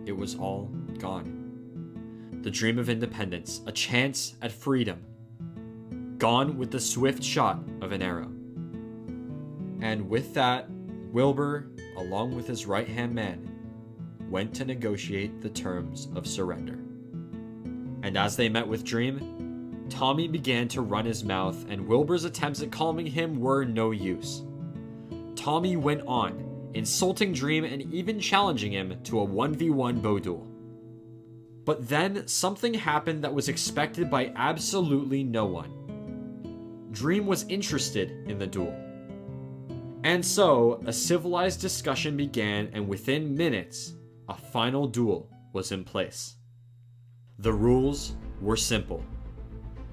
It was all gone. The dream of independence, a chance at freedom, gone with the swift shot of an arrow. And with that, Wilbur, along with his right-hand man, went to negotiate the terms of surrender. And as they met with Dream, Tommy began to run his mouth, and Wilbur's attempts at calming him were no use. Tommy went on, insulting Dream and even challenging him to a 1v1 bow duel. But then something happened that was expected by absolutely no one. Dream was interested in the duel. And so, a civilized discussion began, and within minutes, a final duel was in place. The rules were simple.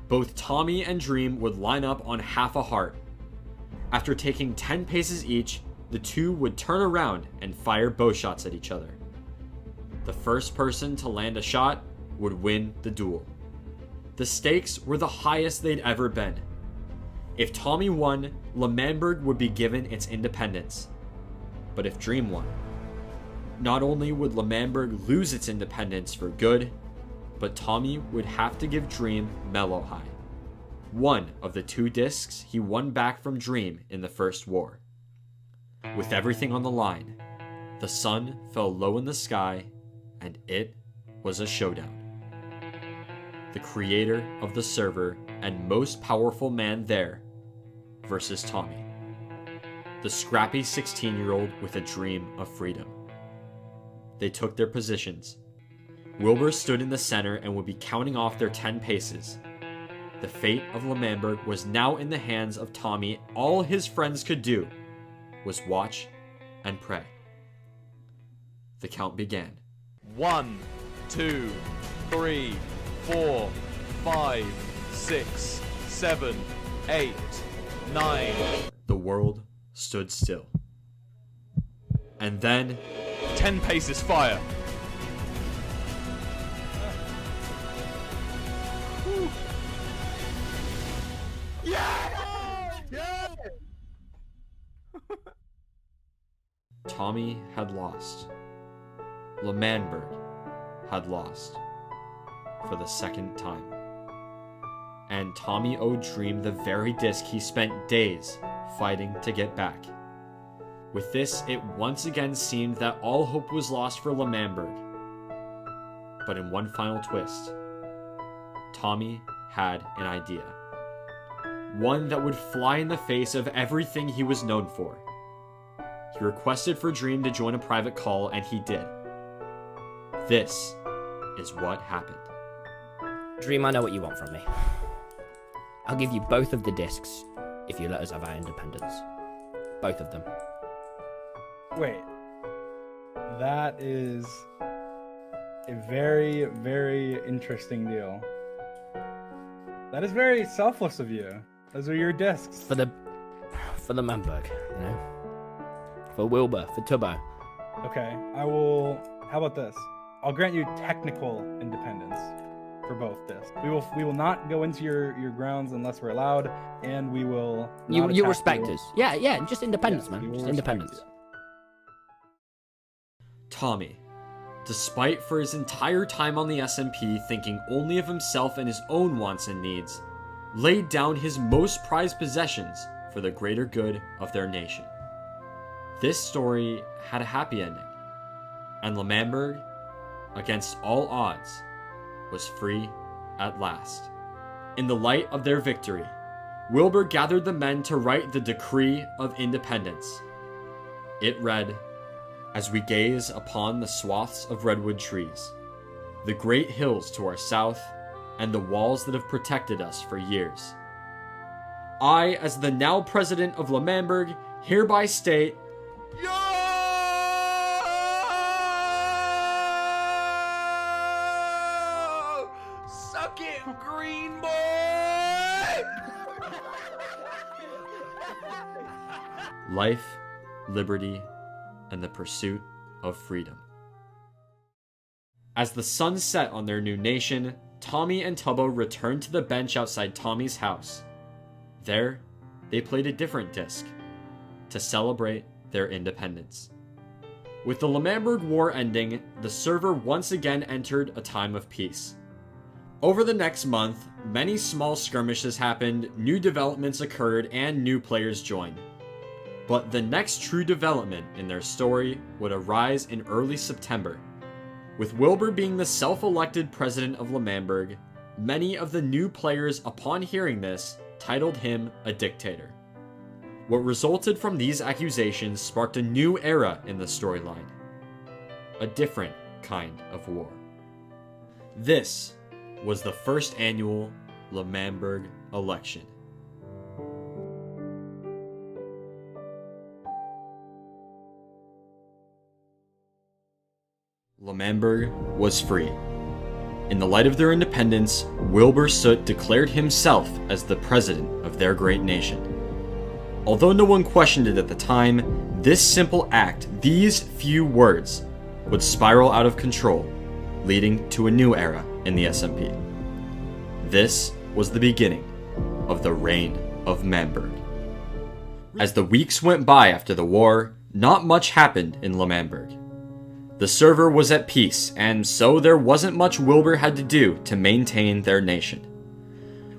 Both Tommy and Dream would line up on half a heart. After taking 10 paces each, the two would turn around and fire bow shots at each other. The first person to land a shot would win the duel. The stakes were the highest they'd ever been. If Tommy won, L'Manberg would be given its independence. But if Dream won, not only would L'Manberg lose its independence for good, but Tommy would have to give Dream Mellow High, one of the 2 discs he won back from Dream in the First War. With everything on the line, the sun fell low in the sky, and it was a showdown. The creator of the server and most powerful man there versus Tommy, the scrappy 16-year-old with a dream of freedom. They took their positions. Wilbur stood in the center and would be counting off their 10 paces. The fate of L'Manberg was now in the hands of Tommy. All his friends could do was watch and pray. The count began. 1, 2, 3, 4, 5, 6, 7, 8, 9. The world stood still. And then 10 paces fire. Tommy had lost. L'Manberg had lost for the second time. And Tommy owed Dream the very disc he spent days fighting to get back. With this, it once again seemed that all hope was lost for L'Manberg. But in one final twist, Tommy had an idea. One that would fly in the face of everything he was known for. He requested for Dream to join a private call, and he did. This is what happened. Dream, I know what you want from me. I'll give you both of the discs if you let us have our independence. Both of them. Wait. That is a very, very interesting deal. That is very selfless of you. Those are your discs. For the Manberg, you know? For Wilbur, for Tubbo. Okay, I will... How about this? I'll grant you technical independence for both discs. We will not go into your grounds unless we're allowed, and we will not You attack respect you. us. Yeah, just independence, Yes, we man. will Just respect independence. you. Tommy, despite for his entire time on the SMP thinking only of himself and his own wants and needs, laid down his most prized possessions for the greater good of their nation. This story had a happy ending, and L'Manberg, against all odds, was free at last. In the light of their victory, Wilbur gathered the men to write the Decree of Independence. It read, "As we gaze upon the swaths of redwood trees, the great hills to our south, and the walls that have protected us for years, I, as the now president of L'Manberg, hereby state, Yo! Suck it, green boy! life, liberty, and the pursuit of freedom." As the sun set on their new nation, Tommy and Tubbo returned to the bench outside Tommy's house. There, they played a different disc to celebrate their independence. With the L'Manberg War ending, the server once again entered a time of peace. Over the next month, many small skirmishes happened, new developments occurred, and new players joined. But the next true development in their story would arise in early September. With Wilbur being the self-elected president of L'Manberg, many of the new players, upon hearing this, titled him a dictator. What resulted from these accusations sparked a new era in the storyline. A different kind of war. This was the first annual L'Manberg election. L'Manberg was free. In the light of their independence, Wilbur Soot declared himself as the president of their great nation. Although no one questioned it at the time, this simple act, these few words, would spiral out of control, leading to a new era in the SMP. This was the beginning of the reign of Manberg. As the weeks went by after the war, not much happened in L'Manberg. The server was at peace, and so there wasn't much Wilbur had to do to maintain their nation.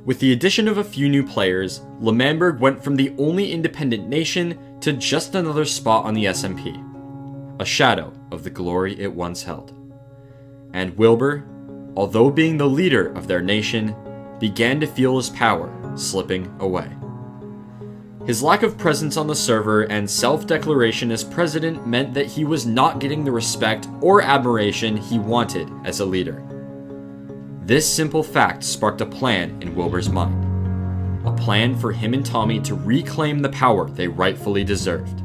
With the addition of a few new players, L'Manberg went from the only independent nation to just another spot on the SMP, a shadow of the glory it once held. And Wilbur, although being the leader of their nation, began to feel his power slipping away. His lack of presence on the server and self-declaration as president meant that he was not getting the respect or admiration he wanted as a leader. This simple fact sparked a plan in Wilbur's mind. A plan for him and Tommy to reclaim the power they rightfully deserved.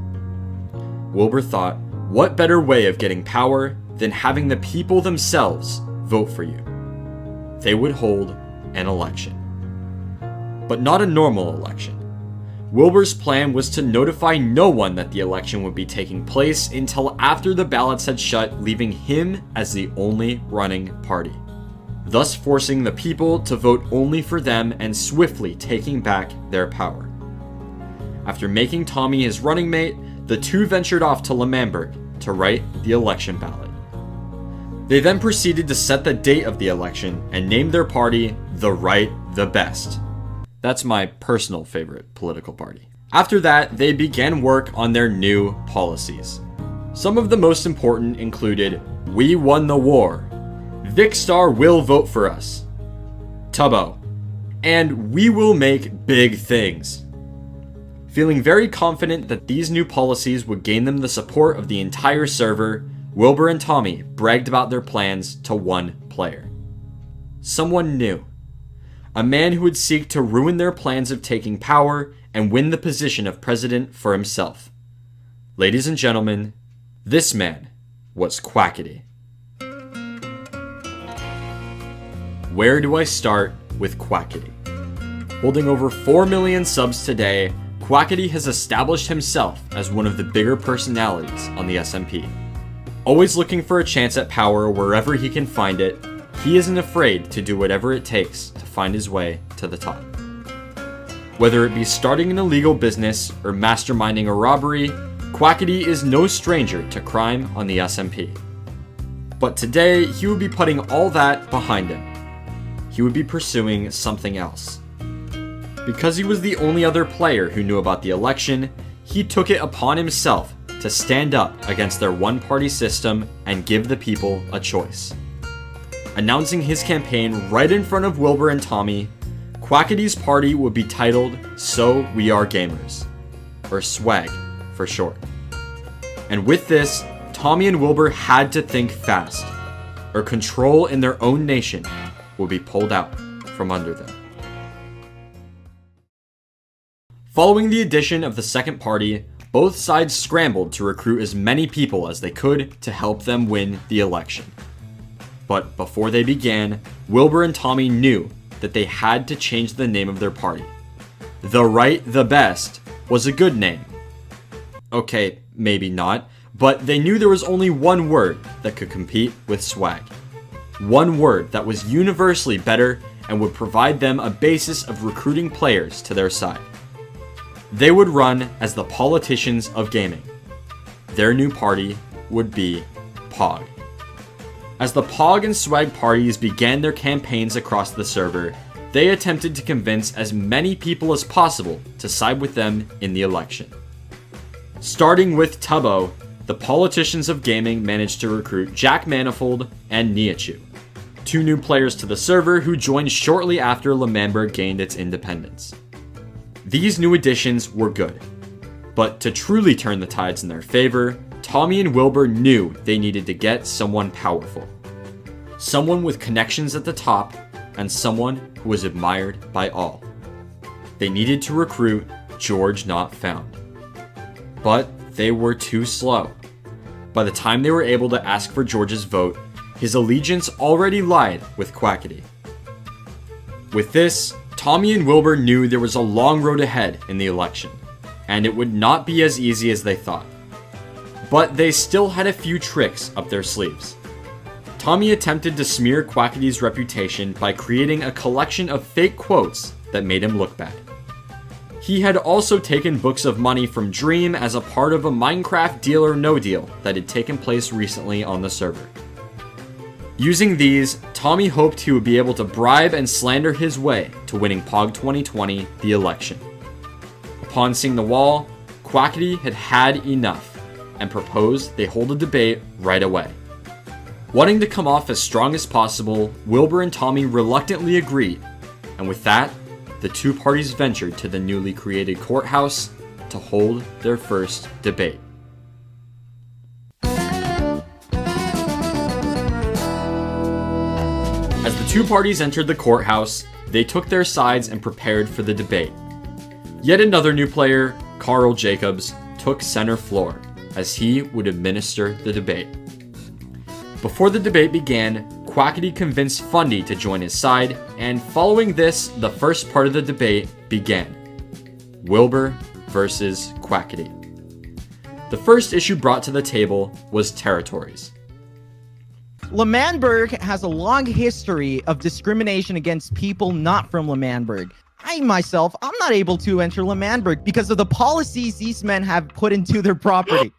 Wilbur thought, what better way of getting power than having the people themselves vote for you? They would hold an election. But not a normal election. Wilbur's plan was to notify no one that the election would be taking place until after the ballots had shut, leaving him as the only running party, thus forcing the people to vote only for them and swiftly taking back their power. After making Tommy his running mate, the two ventured off to L'Manberg to write the election ballot. They then proceeded to set the date of the election and named their party The Right the Best. That's my personal favorite political party. After that, they began work on their new policies. Some of the most important included, "We won the war," "Vicstar will vote for us," Tubbo, and "We will make big things." Feeling very confident that these new policies would gain them the support of the entire server, Wilbur and Tommy bragged about their plans to one player. Someone new. A man who would seek to ruin their plans of taking power and win the position of president for himself. Ladies and gentlemen, this man was Quackity. Where do I start with Quackity? Holding over 4 million subs today, Quackity has established himself as one of the bigger personalities on the SMP. Always looking for a chance at power wherever he can find it, he isn't afraid to do whatever it takes to find his way to the top. Whether it be starting an illegal business or masterminding a robbery, Quackity is no stranger to crime on the SMP. But today, he would be putting all that behind him. He would be pursuing something else. Because he was the only other player who knew about the election, he took it upon himself to stand up against their one-party system and give the people a choice. Announcing his campaign right in front of Wilbur and Tommy, Quackity's party would be titled So We Are Gamers, or SWAG for short. And with this, Tommy and Wilbur had to think fast, or control in their own nation would be pulled out from under them. Following the addition of the second party, both sides scrambled to recruit as many people as they could to help them win the election. But before they began, Wilbur and Tommy knew that they had to change the name of their party. The Right the Best was a good name. Okay, maybe not, but they knew there was only one word that could compete with swag. One word that was universally better and would provide them a basis of recruiting players to their side. They would run as the politicians of gaming. Their new party would be POG. As the POG and swag parties began their campaigns across the server, they attempted to convince as many people as possible to side with them in the election. Starting with Tubbo, the politicians of gaming managed to recruit Jack Manifold and Niachu, two new players to the server who joined shortly after L'Manberg gained its independence. These new additions were good, but to truly turn the tides in their favor, Tommy and Wilbur knew they needed to get someone powerful. Someone with connections at the top, and someone who was admired by all. They needed to recruit George Not Found. But they were too slow. By the time they were able to ask for George's vote, his allegiance already lied with Quackity. With this, Tommy and Wilbur knew there was a long road ahead in the election, and it would not be as easy as they thought. But they still had a few tricks up their sleeves. Tommy attempted to smear Quackity's reputation by creating a collection of fake quotes that made him look bad. He had also taken books of money from Dream as a part of a Minecraft Deal or No Deal that had taken place recently on the server. Using these, Tommy hoped he would be able to bribe and slander his way to winning POG 2020, the election. Upon seeing the wall, Quackity had had enough and proposed they hold a debate right away. Wanting to come off as strong as possible, Wilbur and Tommy reluctantly agreed, and with that, the two parties ventured to the newly created courthouse to hold their first debate. As the two parties entered the courthouse, they took their sides and prepared for the debate. Yet another new player, Carl Jacobs, took center floor as he would administer the debate. Before the debate began, Quackity convinced Fundy to join his side, and following this, the first part of the debate began. Wilbur versus Quackity. The first issue brought to the table was territories. L'Manberg has a long history of discrimination against people not from L'Manberg. I myself, I'm not able to enter L'Manberg because of the policies these men have put into their property.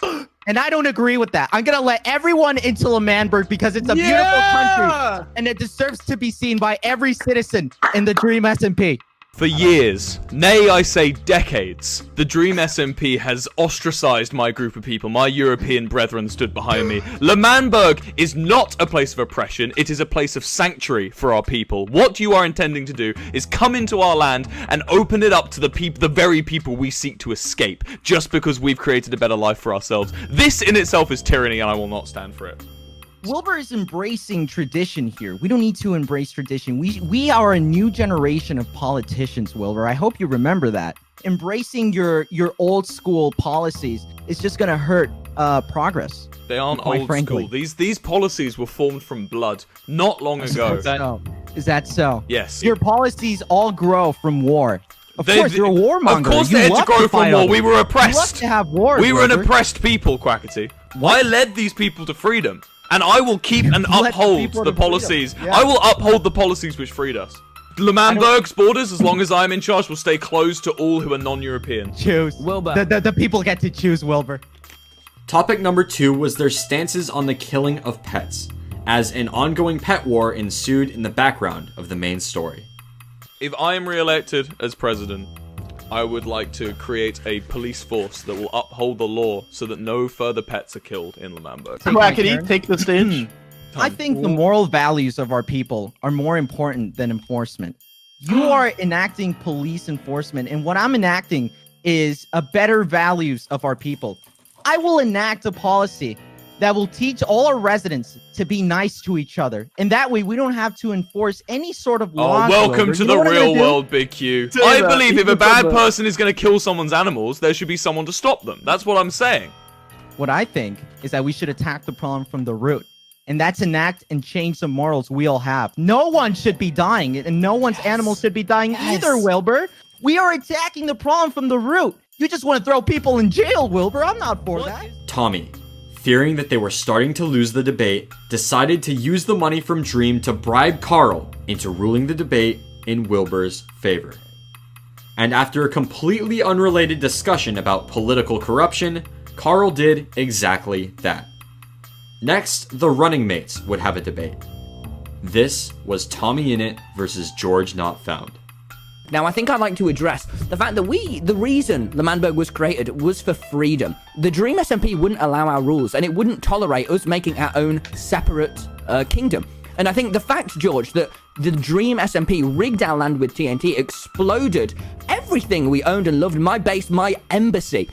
And I don't agree with that. I'm going to let everyone into L'Manberg because it's a beautiful country and it deserves to be seen by every citizen in the Dream SMP. For years, nay I say decades, the Dream SMP has ostracized my group of people. My European brethren stood behind me. L'Manberg is not a place of oppression, it is a place of sanctuary for our people. What you are intending to do is come into our land and open it up to the very people we seek to escape, just because we've created a better life for ourselves. This in itself is tyranny and I will not stand for it. Wilbur is embracing tradition here. We don't need to embrace tradition. We are a new generation of politicians, Wilbur. I hope you remember that. Embracing your old school policies is just going to hurt progress. They aren't old school. These policies were formed from blood not long ago. Is that so? Yes. Your policies all grow from war. Of course, you're a warmonger. Of course they had to grow from war. We were oppressed. You love to have wars, we were an Wilbur. oppressed people, Quackity. I led these people to freedom. And I will keep and uphold the policies. Yeah. I will uphold the policies which freed us. L'Manberg's borders, as long as I'm in charge, will stay closed to all who are non-European. Choose. Wilbur. The people get to choose, Wilbur. Topic number 2 was their stances on the killing of pets, as an ongoing pet war ensued in the background of the main story. If I am re-elected as president, I would like to create a police force that will uphold the law so that no further pets are killed in L'Manberg. Quackity, take the stage. I think the moral values of our people are more important than enforcement. You are enacting police enforcement, and what I'm enacting is a better values of our people. I will enact a policy that will teach all our residents to be nice to each other. And that way, we don't have to enforce any sort of law. Oh, welcome to the real world, Big Q. I believe if a bad person is going to kill someone's animals, there should be someone to stop them. That's what I'm saying. What I think is that we should attack the problem from the root. And that's enact and change the morals we all have. No one should be dying, and no one's animals should be dying either, Wilbur. We are attacking the problem from the root. You just want to throw people in jail, Wilbur. I'm not for that. Tommy, fearing that they were starting to lose the debate, decided to use the money from Dream to bribe Carl into ruling the debate in Wilbur's favor. And after a completely unrelated discussion about political corruption, Carl did exactly that. Next, the running mates would have a debate. This was Tommy Innit versus George Not Found. Now, I think I'd like to address the fact that the reason L'Manberg was created was for freedom. The Dream SMP wouldn't allow our rules, and it wouldn't tolerate us making our own separate kingdom. And I think the fact, George, that the Dream SMP rigged our land with TNT, exploded everything we owned and loved, my base, my embassy.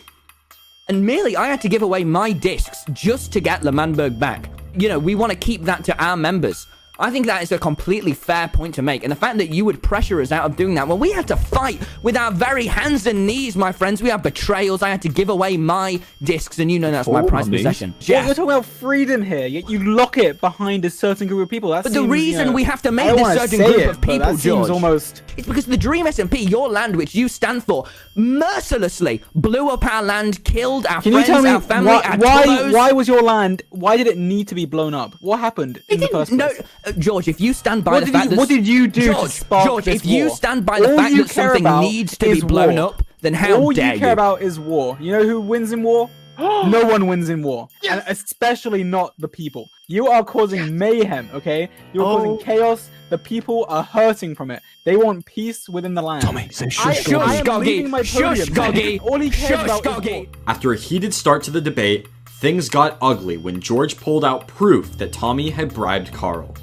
And merely I had to give away my discs just to get L'Manberg back. You know, we want to keep that to our members. I think that is a completely fair point to make. And the fact that you would pressure us out of doing that, well, we had to fight with our very hands and knees, my friends. We have betrayals. I had to give away my discs, and you know that's my prized possession. Well, we're talking about freedom here. You lock it behind a certain group of people. But the reason we have to make this certain group of people, George, it's because the Dream SMP, your land, which you stand for, mercilessly blew up our land, killed our friends, our family, our tubos. Why was your land? Why did it need to be blown up? What happened in the first place? George, if you stand by the fact that... What did you do to spark George, this if you war? stand by the fact that something needs to be blown up, then how dare you? All you care about is war. You know who wins in war? No one wins in war. Yes. And especially not the people. You are causing mayhem, okay? You're causing chaos. The people are hurting from it. They want peace within the land. Tommy, say shush, Goggy. Shush, Goggy. All he cares about is war. After a heated start to the debate, things got ugly when George pulled out proof that Tommy had bribed Carl.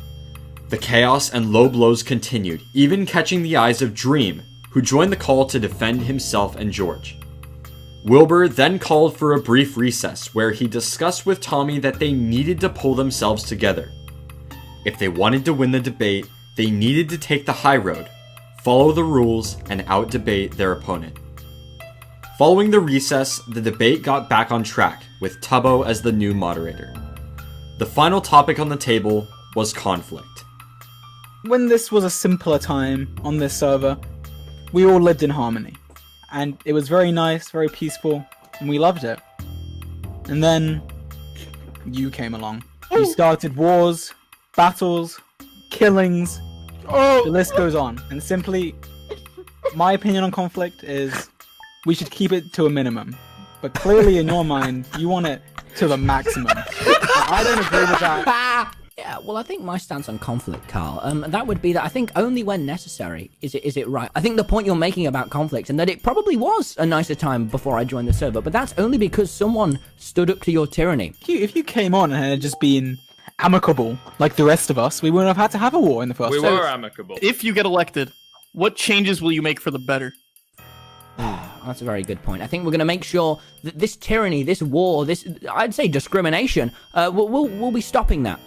The chaos and low blows continued, even catching the eyes of Dream, who joined the call to defend himself and George. Wilbur then called for a brief recess where he discussed with Tommy that they needed to pull themselves together. If they wanted to win the debate, they needed to take the high road, follow the rules, and out-debate their opponent. Following the recess, the debate got back on track, with Tubbo as the new moderator. The final topic on the table was conflict. When this was a simpler time on this server, we all lived in harmony. And it was very nice, very peaceful, and we loved it. And then you came along. You started wars, battles, killings. The list goes on. And simply, my opinion on conflict is we should keep it to a minimum. But clearly in your mind, you want it to the maximum. I don't agree with that. Yeah, well, I think my stance on conflict, Carl, that would be that I think only when necessary is it right. I think the point you're making about conflict, and that it probably was a nicer time before I joined the server, but that's only because someone stood up to your tyranny. If you came on and had just been amicable like the rest of us, we wouldn't have had to have a war in the first place. We were amicable. If you get elected, what changes will you make for the better? That's a very good point. I think we're going to make sure that this tyranny, this war, this, I'd say discrimination, we'll be stopping that.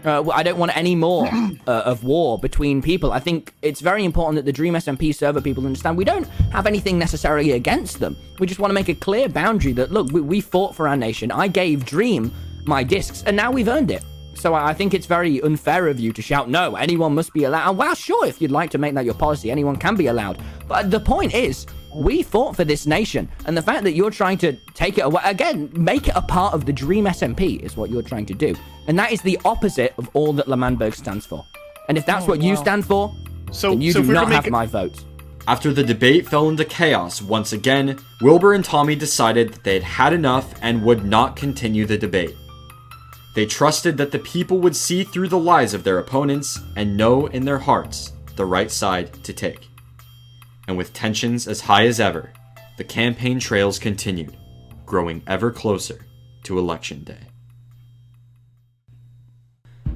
I don't want any more of war between people. I think it's very important that the Dream SMP server people understand we don't have anything necessarily against them. We just want to make a clear boundary that, look, we fought for our nation. I gave Dream my discs, and now we've earned it. So I think it's very unfair of you to shout, no, anyone must be allowed. Well, sure, if you'd like to make that your policy, anyone can be allowed. But the point is, we fought for this nation, and the fact that you're trying to take it away, again, make it a part of the Dream SMP is what you're trying to do. And that is the opposite of all that L'Manberg stands for. And if that's what you stand for, then you do not have my vote. After the debate fell into chaos once again, Wilbur and Tommy decided that they had had enough and would not continue the debate. They trusted that the people would see through the lies of their opponents and know in their hearts the right side to take. And with tensions as high as ever, the campaign trails continued, growing ever closer to Election Day.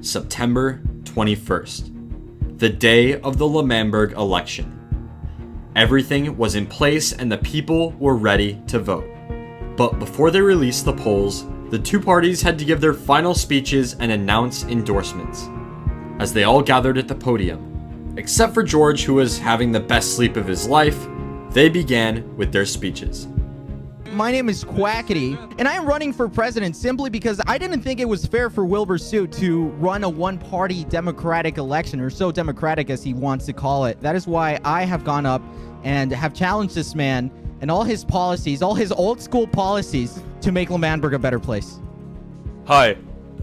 September 21st, the day of the L'Manberg election. Everything was in place and the people were ready to vote. But before they released the polls, the two parties had to give their final speeches and announce endorsements. As they all gathered at the podium, except for George, who was having the best sleep of his life, they began with their speeches. My name is Quackity, and I am running for president simply because I didn't think it was fair for Wilbur Soot to run a one-party democratic election, or so democratic as he wants to call it. That is why I have gone up and have challenged this man and all his policies, all his old-school policies, to make L'Manberg a better place. Hi,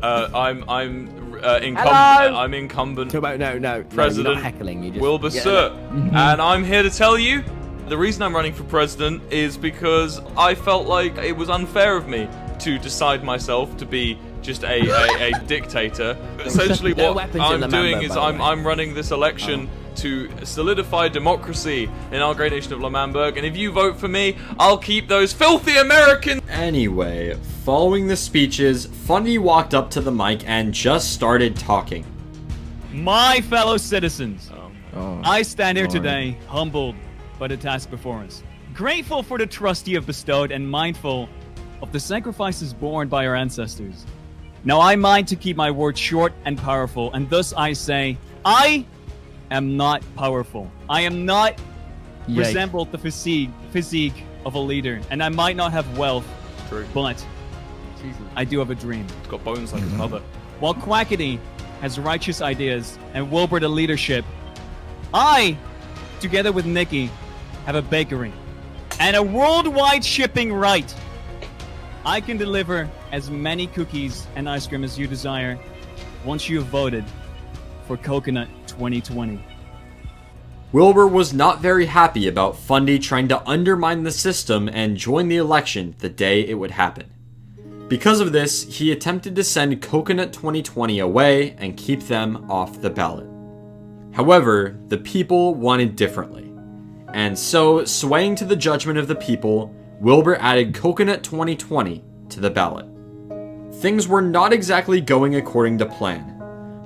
I'm incumbent No, President you're not heckling, you just... Wilbur Soot, and I'm here to tell you the reason I'm running for president is because I felt like it was unfair of me to decide myself to be just a dictator. Essentially, what I'm doing is I'm running this election to solidify democracy in our great nation of L'Manberg, and if you vote for me, I'll keep those filthy Americans. Anyway, following the speeches, Fundy walked up to the mic and just started talking. My fellow citizens, I stand here today humbled by the task before us, grateful for the trust you have bestowed and mindful of the sacrifices borne by our ancestors. Now I mind to keep my words short and powerful, and thus I say, I am not powerful. I am not resembled the physique of a leader, and I might not have wealth, but I do have a dream. He's got bones like his mother. While Quackity has righteous ideas and Wilbur the leadership, I, together with Nikki, have a bakery and a worldwide shipping right. I can deliver as many cookies and ice cream as you desire once you have voted for Coconut 2020. Wilbur was not very happy about Fundy trying to undermine the system and join the election the day it would happen. Because of this, he attempted to send Coconut 2020 away and keep them off the ballot. However, the people wanted differently. And so, swaying to the judgment of the people, Wilbur added Coconut 2020 to the ballot. Things were not exactly going according to plan.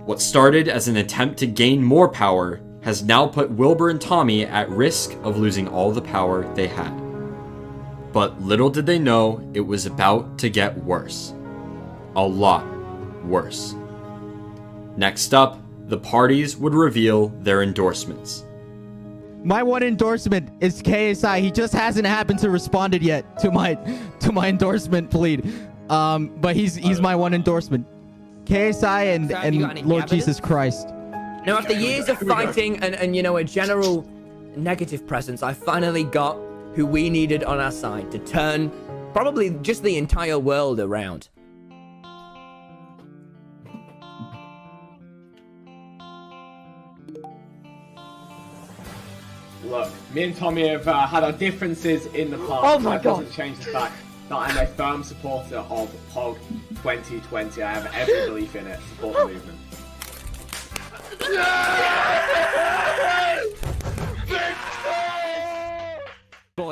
What started as an attempt to gain more power has now put Wilbur and Tommy at risk of losing all the power they had. But little did they know it was about to get worse. A lot worse. Next up, the parties would reveal their endorsements. My one endorsement is KSI. He just hasn't happened to responded yet to my endorsement plead. But he's my one endorsement. KSI and Lord Jesus Christ. Now, after years of fighting and you know, a general negative presence, I finally got who we needed on our side to turn probably just the entire world around. Look, me and Tommy have had our differences in the past. Oh my God. That doesn't change the fact that I'm a firm supporter of POG 2020. I have every belief in it. Support the movement.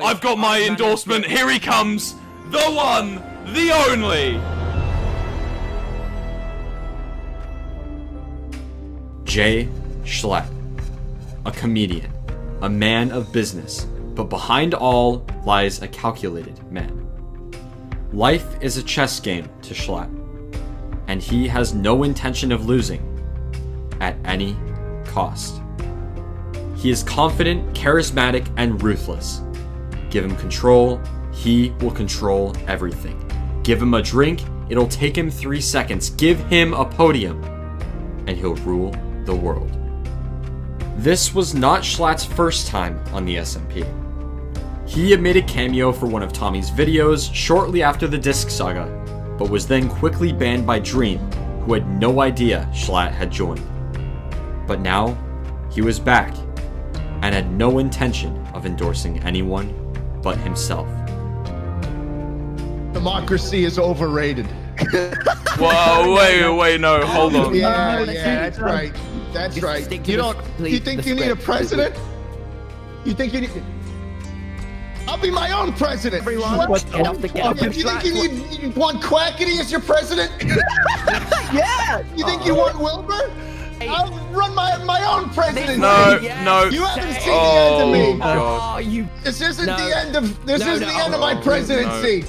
I've got my endorsement. Here he comes. The one, the only. Jay Schlatt, a comedian, a man of business, but behind all lies a calculated man. Life is a chess game to Schlatt, and he has no intention of losing at any cost. He is confident, charismatic, and ruthless. Give him control, he will control everything. Give him a drink, it'll take him 3 seconds. Give him a podium, and he'll rule the world. This was not Schlatt's first time on the SMP. He had made a cameo for one of Tommy's videos shortly after the Disc Saga, but was then quickly banned by Dream, who had no idea Schlatt had joined. But now, he was back, and had no intention of endorsing anyone but himself. Democracy is overrated. Whoa, wait, no, hold on. Yeah, that's right. That's right. You think you need a president? You think you need... I'll be my own president. Everyone, get off the You think you want Quackity as your president? Yeah. You think you want Wilbur? I'll run my own presidency. No. You haven't seen the end of me. God. This isn't the end of my presidency.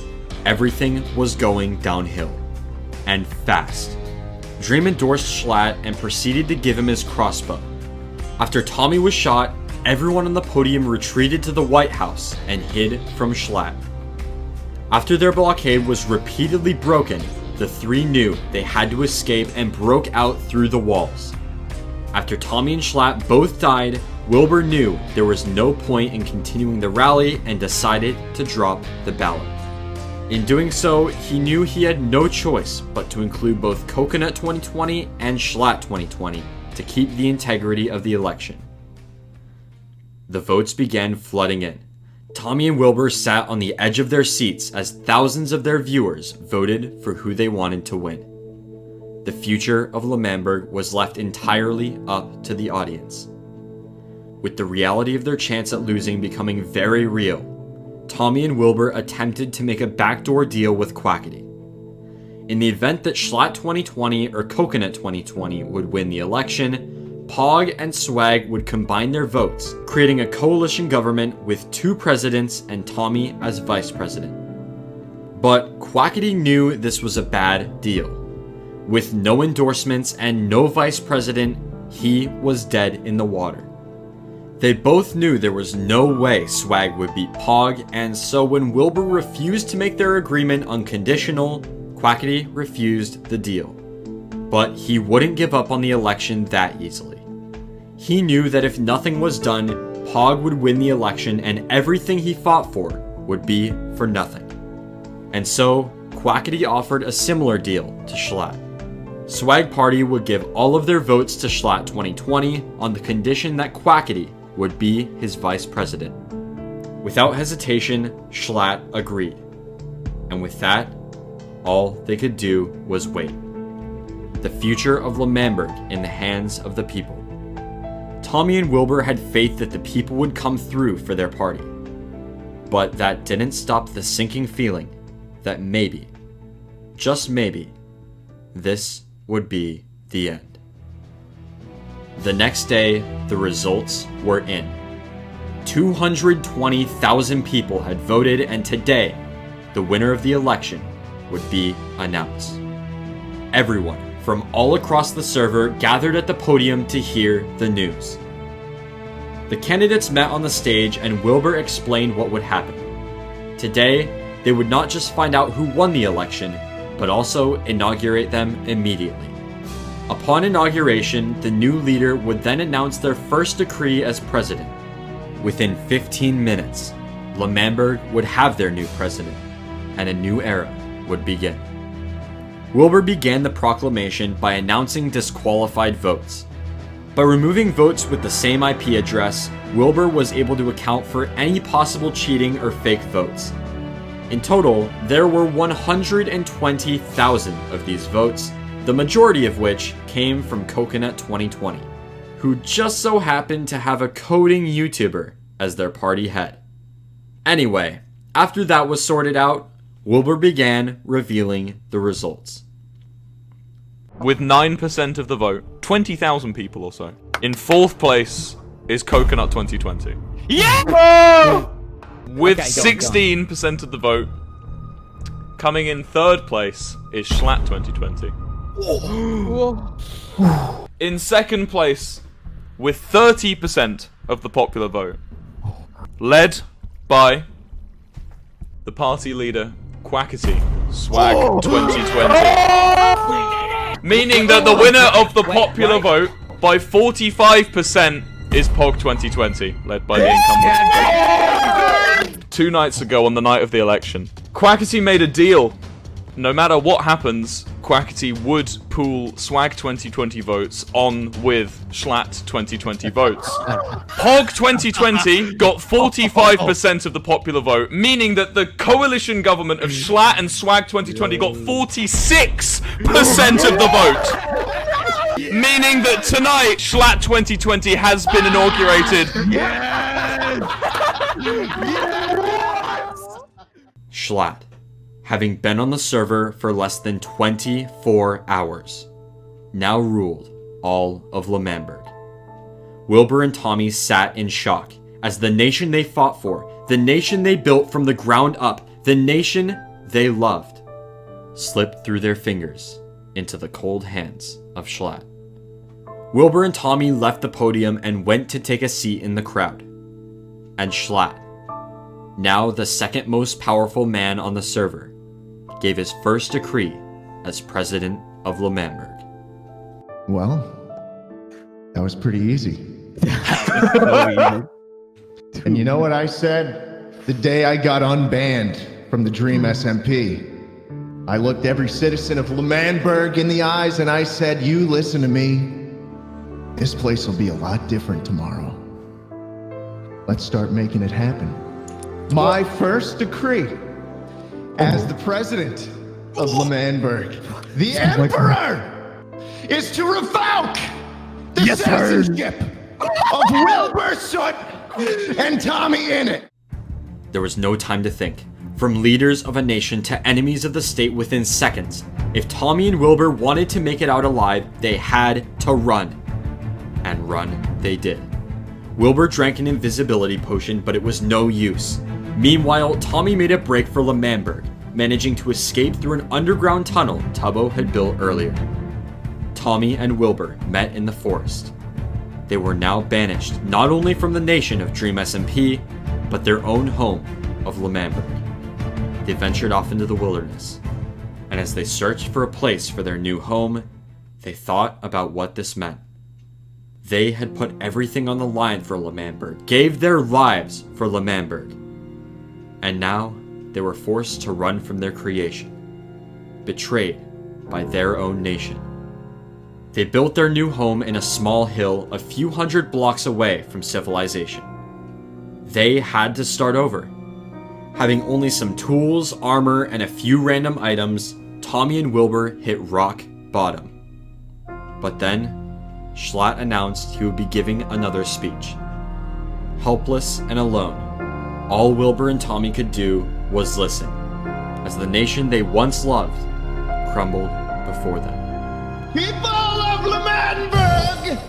Everything was going downhill. And fast. Dream endorsed Schlatt and proceeded to give him his crossbow. After Tommy was shot, everyone on the podium retreated to the White House and hid from Schlatt. After their blockade was repeatedly broken, the three knew they had to escape and broke out through the walls. After Tommy and Schlatt both died, Wilbur knew there was no point in continuing the rally and decided to drop the ballot. In doing so, he knew he had no choice but to include both Coconut 2020 and Schlatt 2020 to keep the integrity of the election. The votes began flooding in. Tommy and Wilbur sat on the edge of their seats as thousands of their viewers voted for who they wanted to win. The future of L'Manberg was left entirely up to the audience. With the reality of their chance at losing becoming very real, Tommy and Wilbur attempted to make a backdoor deal with Quackity. In the event that Schlatt 2020 or Coconut 2020 would win the election, Pog and Swag would combine their votes, creating a coalition government with 2 presidents and Tommy as vice president. But Quackity knew this was a bad deal. With no endorsements and no vice president, he was dead in the water. They both knew there was no way Swag would beat Pog, and so when Wilbur refused to make their agreement unconditional, Quackity refused the deal. But he wouldn't give up on the election that easily. He knew that if nothing was done, Pog would win the election and everything he fought for would be for nothing. And so, Quackity offered a similar deal to Schlatt. Swag Party would give all of their votes to Schlatt 2020 on the condition that Quackity would be his vice president. Without hesitation, Schlatt agreed. And with that, all they could do was wait. The future of L'Manberg in the hands of the people. Tommy and Wilbur had faith that the people would come through for their party. But that didn't stop the sinking feeling that maybe, just maybe, this would be the end. The next day, the results were in. 220,000 people had voted, and today, the winner of the election would be announced. Everyone from all across the server gathered at the podium to hear the news. The candidates met on the stage and Wilbur explained what would happen. Today, they would not just find out who won the election, but also inaugurate them immediately. Upon inauguration, the new leader would then announce their first decree as president. Within 15 minutes, L'Manberg would have their new president, and a new era would begin. Wilbur began the proclamation by announcing disqualified votes. By removing votes with the same IP address, Wilbur was able to account for any possible cheating or fake votes. In total, there were 120,000 of these votes, the majority of which came from Coconut 2020, who just so happened to have a coding YouTuber as their party head. Anyway, after that was sorted out, Wilbur began revealing the results. With 9% of the vote, 20,000 people or so. In 4th place is Coconut 2020. Yeah! With Okay, go on, 16% of the vote, coming in 3rd place is Schlatt 2020. In 2nd place, with 30% of the popular vote, led by the party leader, Quackity, Swag 2020. Meaning that the winner of the popular vote by 45% is Pog 2020, led by the incumbent. 2 nights ago on the night of the election, Quackity made a deal. No matter what happens, Quackity would pool Swag 2020 votes on with Schlatt 2020 votes. Pog 2020 got 45% of the popular vote, meaning that the coalition government of Schlatt and Swag 2020 got 46% of the vote. Meaning that tonight, Schlatt 2020 has been inaugurated Schlatt, having been on the server for less than 24 hours, now ruled all of L'Manberg. Wilbur and Tommy sat in shock as the nation they fought for, the nation they built from the ground up, the nation they loved, slipped through their fingers into the cold hands of Schlatt. Wilbur and Tommy left the podium and went to take a seat in the crowd. And Schlatt, now the second most powerful man on the server, gave his first decree as president of L'Manberg. Well, that was pretty easy. And you know what I said the day I got unbanned from the Dream SMP? I looked every citizen of L'Manberg in the eyes and I said, you listen to me. This place will be a lot different tomorrow. Let's start making it happen. My first decree as the president of L'Manberg, the Emperor, is to revoke the citizenship of Wilbur Soot and Tommy Innit. There was no time to think. From leaders of a nation to enemies of the state within seconds, if Tommy and Wilbur wanted to make it out alive, they had to run. And run they did. Wilbur drank an invisibility potion, but it was no use. Meanwhile, Tommy made a break for L'Manberg, managing to escape through an underground tunnel Tubbo had built earlier. Tommy and Wilbur met in the forest. They were now banished not only from the nation of Dream SMP, but their own home of L'Manberg. They ventured off into the wilderness, and as they searched for a place for their new home, they thought about what this meant. They had put everything on the line for L'Manberg, gave their lives for L'Manberg, and now they were forced to run from their creation, betrayed by their own nation. They built their new home in a small hill a few hundred blocks away from civilization. They had to start over. Having only some tools, armor, and a few random items, Tommy and Wilbur hit rock bottom. But then, Schlatt announced he would be giving another speech. Helpless and alone, all Wilbur and Tommy could do was listen, as the nation they once loved crumbled before them. People of L'Manberg!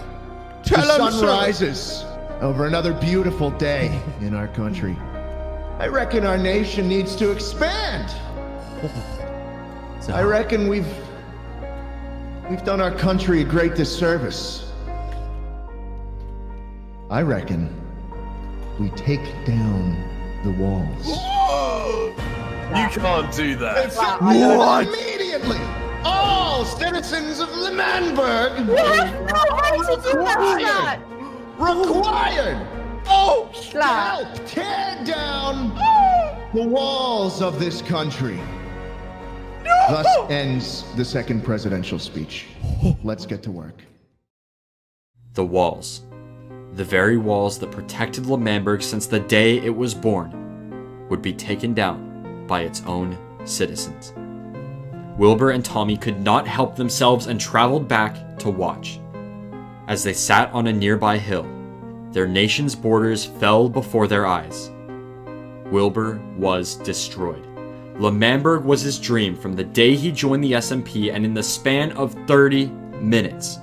The sun rises over another beautiful day in our country. I reckon our nation needs to expand. I reckon we've done our country a great disservice. I reckon we take down the walls. You can't do that. What? Immediately! All citizens of L'Manberg required to help tear down the walls of this country. Thus ends the second presidential speech. Let's get to work. The walls. The very walls that protected L'Manberg since the day it was born would be taken down by its own citizens. Wilbur and Tommy could not help themselves and traveled back to watch. As they sat on a nearby hill, their nation's borders fell before their eyes. Wilbur was destroyed. L'Manberg was his dream from the day he joined the SMP, and in the span of 30 minutes,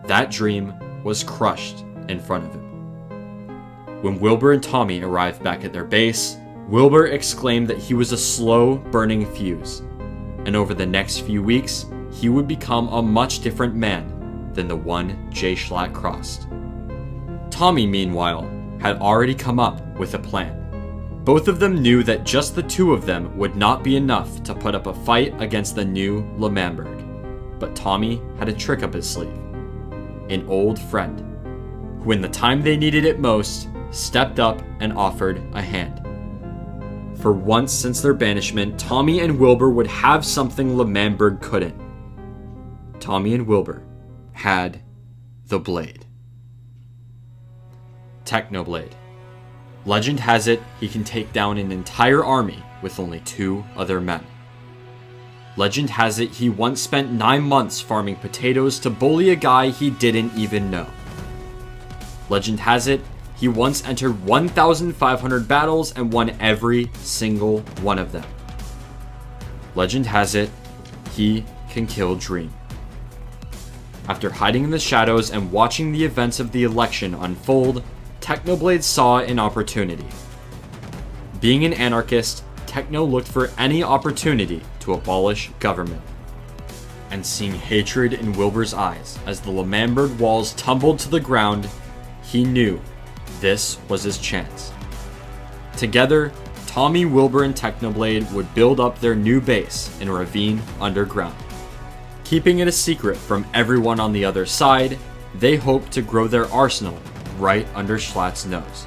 that dream was crushed in front of him. When Wilbur and Tommy arrived back at their base, Wilbur exclaimed that he was a slow burning fuse, and over the next few weeks, he would become a much different man than the one Jay Schlatt crossed. Tommy, meanwhile, had already come up with a plan. Both of them knew that just the two of them would not be enough to put up a fight against the new L'Manberg. But Tommy had a trick up his sleeve. An old friend, who in the time they needed it most, stepped up and offered a hand. For once since their banishment, Tommy and Wilbur would have something L'Manberg couldn't. Tommy and Wilbur had the blade. Technoblade. Legend has it he can take down an entire army with only 2 other men. Legend has it he once spent 9 months farming potatoes to bully a guy he didn't even know. Legend has it he once entered 1,500 battles and won every single one of them. Legend has it, he can kill Dream. After hiding in the shadows and watching the events of the election unfold, Technoblade saw an opportunity. Being an anarchist, Techno looked for any opportunity to abolish government. And seeing hatred in Wilbur's eyes as the L'Manberg walls tumbled to the ground, he knew this was his chance. Together, Tommy, Wilbur, and Technoblade would build up their new base in a ravine underground. Keeping it a secret from everyone on the other side, they hoped to grow their arsenal right under Schlatt's nose.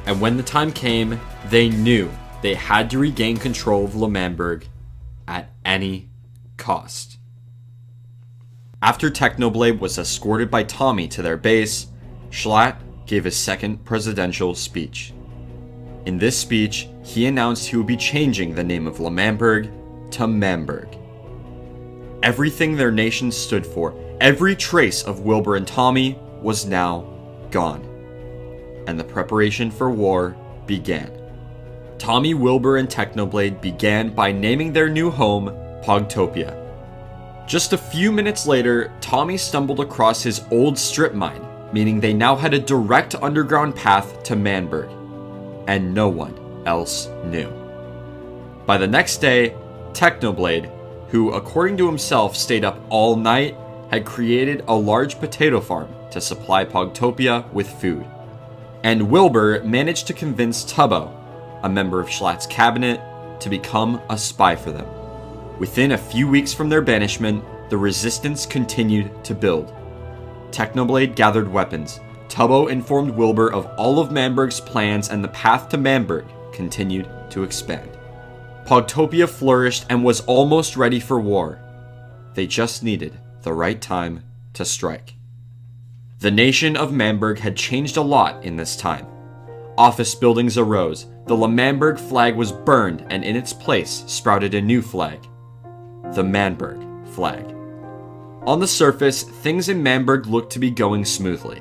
And when the time came, they knew they had to regain control of L'Manberg at any cost. After Technoblade was escorted by Tommy to their base, Schlatt gave his second presidential speech. In this speech, he announced he would be changing the name of L'Manberg to Manberg. Everything their nation stood for, every trace of Wilbur and Tommy, was now gone. And the preparation for war began. Tommy, Wilbur, and Technoblade began by naming their new home Pogtopia. Just a few minutes later, Tommy stumbled across his old strip mine, meaning they now had a direct underground path to Manberg, and no one else knew. By the next day, Technoblade, who according to himself stayed up all night, had created a large potato farm to supply Pogtopia with food. And Wilbur managed to convince Tubbo, a member of Schlatt's cabinet, to become a spy for them. Within a few weeks from their banishment, the resistance continued to build. Technoblade gathered weapons. Tubbo informed Wilbur of all of Manberg's plans, and the path to Manberg continued to expand. Pogtopia flourished and was almost ready for war. They just needed the right time to strike. The nation of Manberg had changed a lot in this time. Office buildings arose, the L'Manberg flag was burned, and in its place sprouted a new flag, the Manberg flag. On the surface, things in Manberg looked to be going smoothly.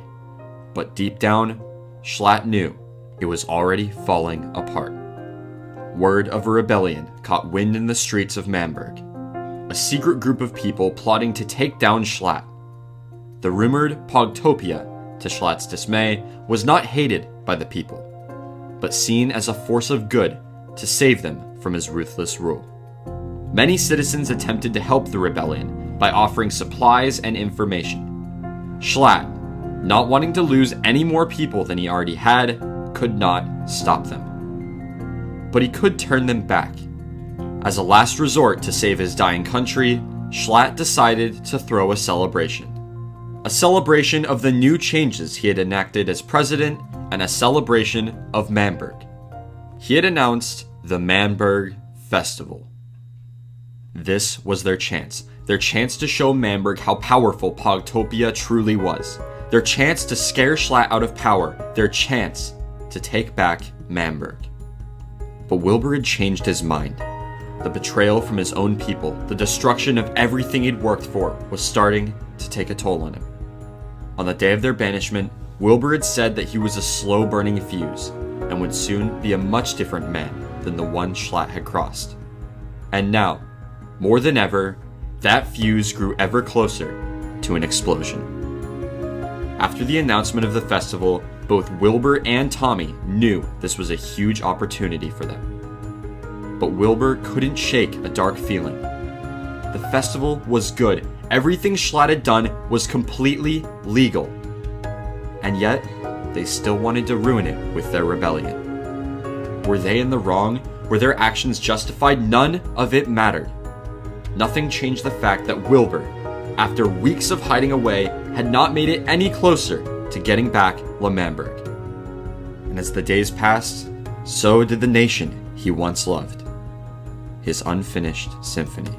But deep down, Schlatt knew it was already falling apart. Word of a rebellion caught wind in the streets of Manberg. A secret group of people plotting to take down Schlatt. The rumored Pogtopia, to Schlatt's dismay, was not hated by the people, but seen as a force of good to save them from his ruthless rule. Many citizens attempted to help the rebellion by offering supplies and information. Schlatt, not wanting to lose any more people than he already had, could not stop them. But he could turn them back. As a last resort to save his dying country, Schlatt decided to throw a celebration. A celebration of the new changes he had enacted as president, and a celebration of Manberg. He had announced the Manberg Festival. This was their chance to show Manberg how powerful Pogtopia truly was. Their chance to scare Schlatt out of power, their chance to take back Manberg. But Wilbur had changed his mind. The betrayal from his own people, the destruction of everything he'd worked for, was starting to take a toll on him. On the day of their banishment, Wilbur had said that he was a slow-burning fuse, and would soon be a much different man than the one Schlatt had crossed. And now, more than ever, that fuse grew ever closer to an explosion. After the announcement of the festival, both Wilbur and Tommy knew this was a huge opportunity for them. But Wilbur couldn't shake a dark feeling. The festival was good. Everything Schlatt had done was completely legal. And yet, they still wanted to ruin it with their rebellion. Were they in the wrong? Were their actions justified? None of it mattered. Nothing changed the fact that Wilbur, after weeks of hiding away, had not made it any closer to getting back L'Manberg. And as the days passed, so did the nation he once loved. His unfinished symphony.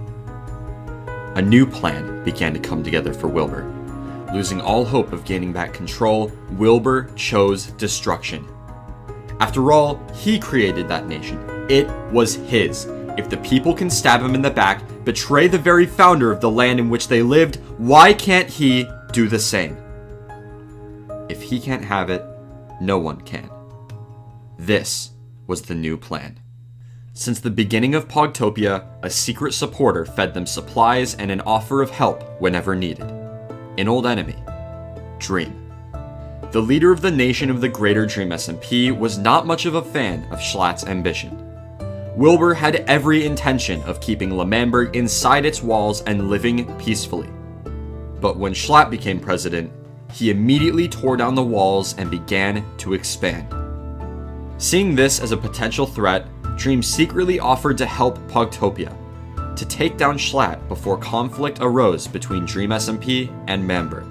A new plan began to come together for Wilbur. Losing all hope of gaining back control, Wilbur chose destruction. After all, he created that nation. It was his. If the people can stab him in the back, betray the very founder of the land in which they lived, why can't he do the same? If he can't have it, no one can. This was the new plan. Since the beginning of Pogtopia, a secret supporter fed them supplies and an offer of help whenever needed. An old enemy, Dream. The leader of the nation of the Greater Dream SMP was not much of a fan of Schlatt's ambition. Wilbur had every intention of keeping L'Manberg inside its walls and living peacefully. But when Schlatt became president, he immediately tore down the walls and began to expand. Seeing this as a potential threat, Dream secretly offered to help Pogtopia, to take down Schlatt before conflict arose between Dream SMP and Manberg.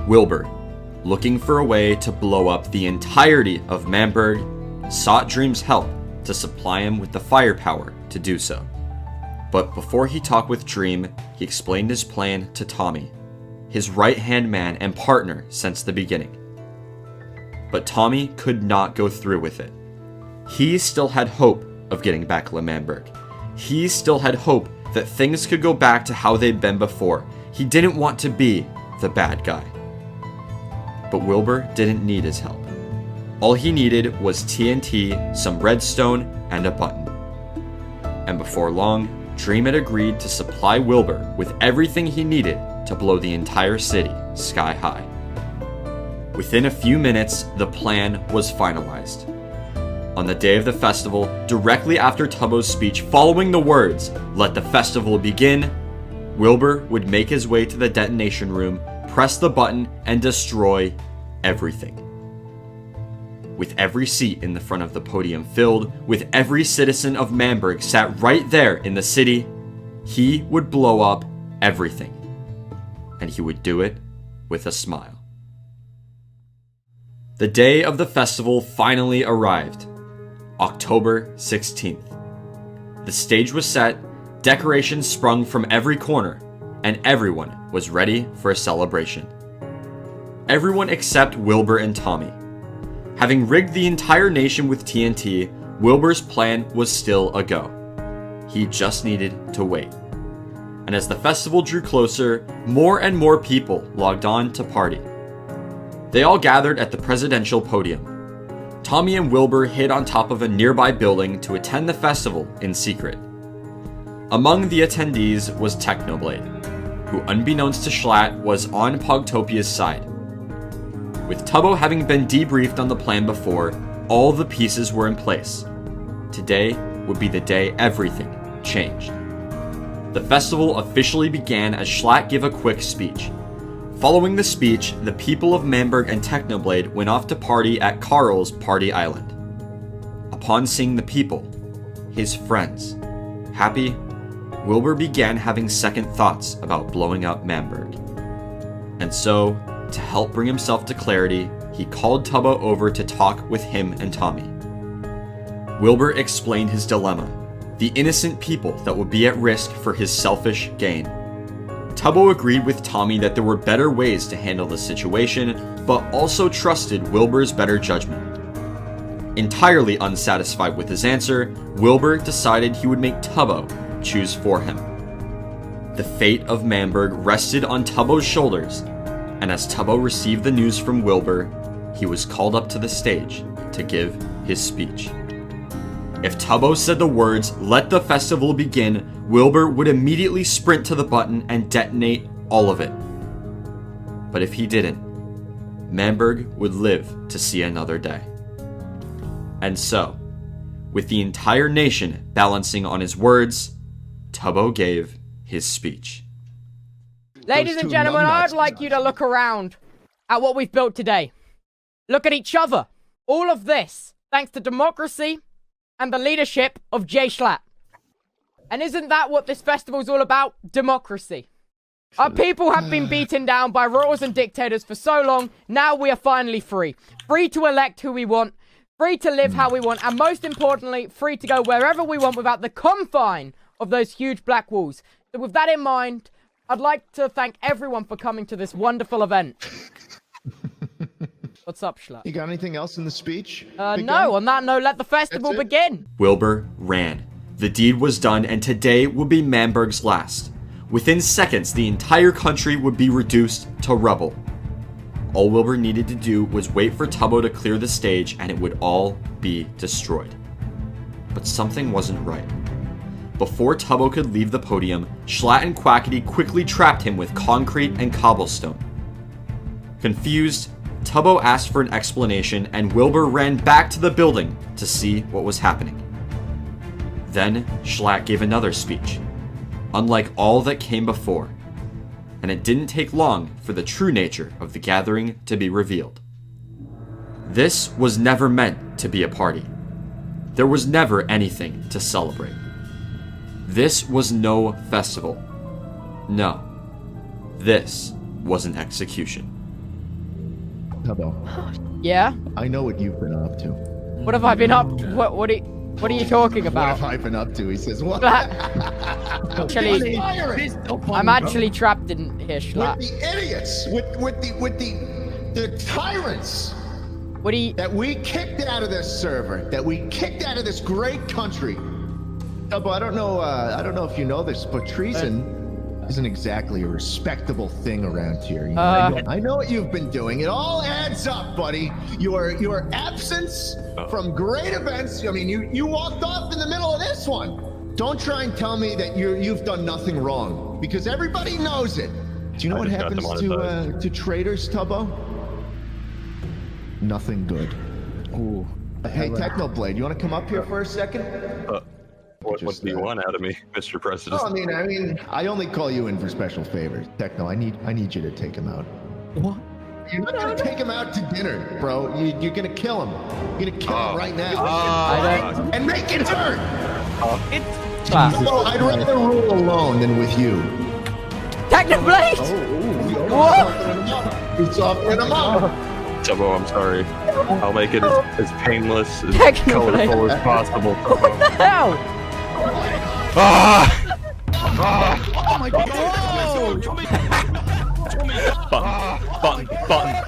Wilbur, looking for a way to blow up the entirety of Manberg, sought Dream's help to supply him with the firepower to do so. But before he talked with Dream, he explained his plan to Tommy, his right-hand man and partner since the beginning. But Tommy could not go through with it. He still had hope of getting back L'Manberg. He still had hope that things could go back to how they'd been before. He didn't want to be the bad guy. But Wilbur didn't need his help. All he needed was TNT, some redstone, and a button. And before long, Dream had agreed to supply Wilbur with everything he needed to blow the entire city sky high. Within a few minutes, the plan was finalized. On the day of the festival, directly after Tubbo's speech following the words, "Let the festival begin," Wilbur would make his way to the detonation room, press the button, and destroy everything. With every seat in the front of the podium filled, with every citizen of Manberg sat right there in the city, he would blow up everything. And he would do it with a smile. The day of the festival finally arrived, October 16th. The stage was set, decorations sprung from every corner, and everyone was ready for a celebration. Everyone except Wilbur and Tommy. Having rigged the entire nation with TNT, Wilbur's plan was still a go. He just needed to wait. And as the festival drew closer, more and more people logged on to party. They all gathered at the presidential podium. Tommy and Wilbur hid on top of a nearby building to attend the festival in secret. Among the attendees was Technoblade, who unbeknownst to Schlatt was on Pogtopia's side. With Tubbo having been debriefed on the plan before, all the pieces were in place. Today would be the day everything changed. The festival officially began as Schlatt gave a quick speech. Following the speech, the people of Manberg and Technoblade went off to party at Carl's Party Island. Upon seeing the people, his friends, happy, Wilbur began having second thoughts about blowing up Manberg. And so, to help bring himself to clarity, he called Tubbo over to talk with him and Tommy. Wilbur explained his dilemma, the innocent people that would be at risk for his selfish gain. Tubbo agreed with Tommy that there were better ways to handle the situation, but also trusted Wilbur's better judgment. Entirely unsatisfied with his answer, Wilbur decided he would make Tubbo choose for him. The fate of Manberg rested on Tubbo's shoulders, and as Tubbo received the news from Wilbur, he was called up to the stage to give his speech. If Tubbo said the words, "Let the festival begin," Wilbur would immediately sprint to the button and detonate all of it. But if he didn't, Manberg would live to see another day. And so, with the entire nation balancing on his words, Tubbo gave his speech. Ladies and gentlemen, I'd like you to look around at what we've built today. Look at each other. All of this, thanks to democracy and the leadership of Jay Schlatt. And isn't that what this festival's all about? Democracy. Our people have been beaten down by royals and dictators for so long, now we are finally free. Free to elect who we want, free to live how we want, and most importantly, free to go wherever we want without the confine of those huge black walls. So with that in mind, I'd like to thank everyone for coming to this wonderful event. What's up, Schlatt? You got anything else in the speech? No, on that note, let the festival begin. Wilbur ran. The deed was done, and today would be Manberg's last. Within seconds, the entire country would be reduced to rubble. all Wilbur needed to do was wait for Tubbo to clear the stage and it would all be destroyed. But something wasn't right. Before Tubbo could leave the podium, Schlatt and Quackity quickly trapped him with concrete and cobblestone. Confused, Tubbo asked for an explanation and Wilbur ran back to the building to see what was happening. Then Schlatt gave another speech, unlike all that came before, and it didn't take long for the true nature of the gathering to be revealed. This was never meant to be a party. There was never anything to celebrate. This was no festival. No, this was an execution. Tubbo, Yeah? I know what you've been up to. What have I been up to? What are you talking about? What have I been up to? He says, what? Actually, I'm actually trapped in here, Schlatt. With the idiots, with the tyrants. What do you... That we kicked out of this server, that we kicked out of this great country. Tubbo, I don't know if you know this, but treason isn't exactly a respectable thing around here. You know, I know what you've been doing. It all adds up, buddy. Your absence from great events. I mean, you walked off in the middle of this one. Don't try and tell me that you've done nothing wrong, because everybody knows it. Do you know what happens to traitors, Tubbo? Nothing good. Ooh. Hey, Technoblade, you want to come up here for a second? What do you want out of me, Mr. President? Oh, I mean, I only call you in for special favors. Techno, I need you to take him out. What? You're not gonna take him out to dinner, bro. You're gonna kill him. You're gonna kill him right now. And make it hurt. I'd rather rule alone than with you. Technoblade! He's softening him up. Tubbo, I'm sorry. I'll make it as painless, as colorful as possible. What the hell? Oh my god!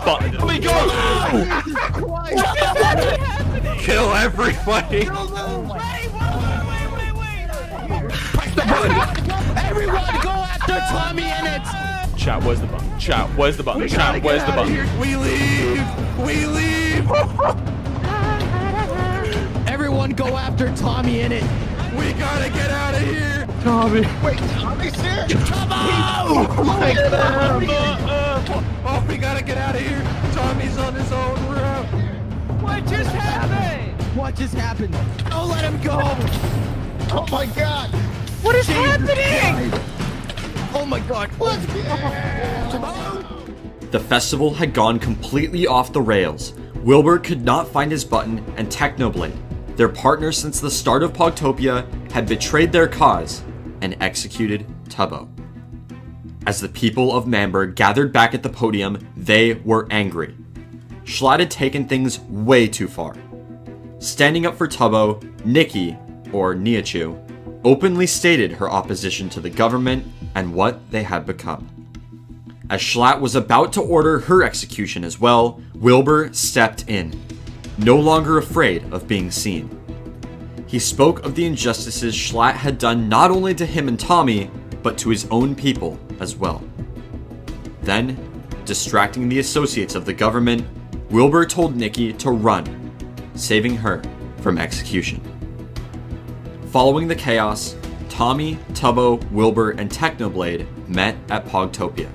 Button. Let me go! Kill everybody! Press the button! Everyone go after Tommy in it! Chat, where's the button? Chat, where's the button? Chat, where's the button? We leave! Everyone go after Tommy in it! We gotta get out of here! Tommy! Wait, Tommy's here? Oh my god! Oh, we gotta get out of here! Tommy's on his own route! What just happened? What just happened? Don't let him go! Oh my god! What is happening? Oh my god! Let's The festival had gone completely off the rails. Wilbur could not find his button, and Technoblade, their partner since the start of Pogtopia, had betrayed their cause and executed Tubbo. As the people of Manberg gathered back at the podium, they were angry. Schlatt had taken things way too far. Standing up for Tubbo, Nikki, or Niachu, openly stated her opposition to the government and what they had become. As Schlatt was about to order her execution as well, Wilbur stepped in, no longer afraid of being seen. He spoke of the injustices Schlatt had done not only to him and Tommy, but to his own people as well. Then, distracting the associates of the government, Wilbur told Nikki to run, saving her from execution. Following the chaos, Tommy, Tubbo, Wilbur, and Technoblade met at Pogtopia.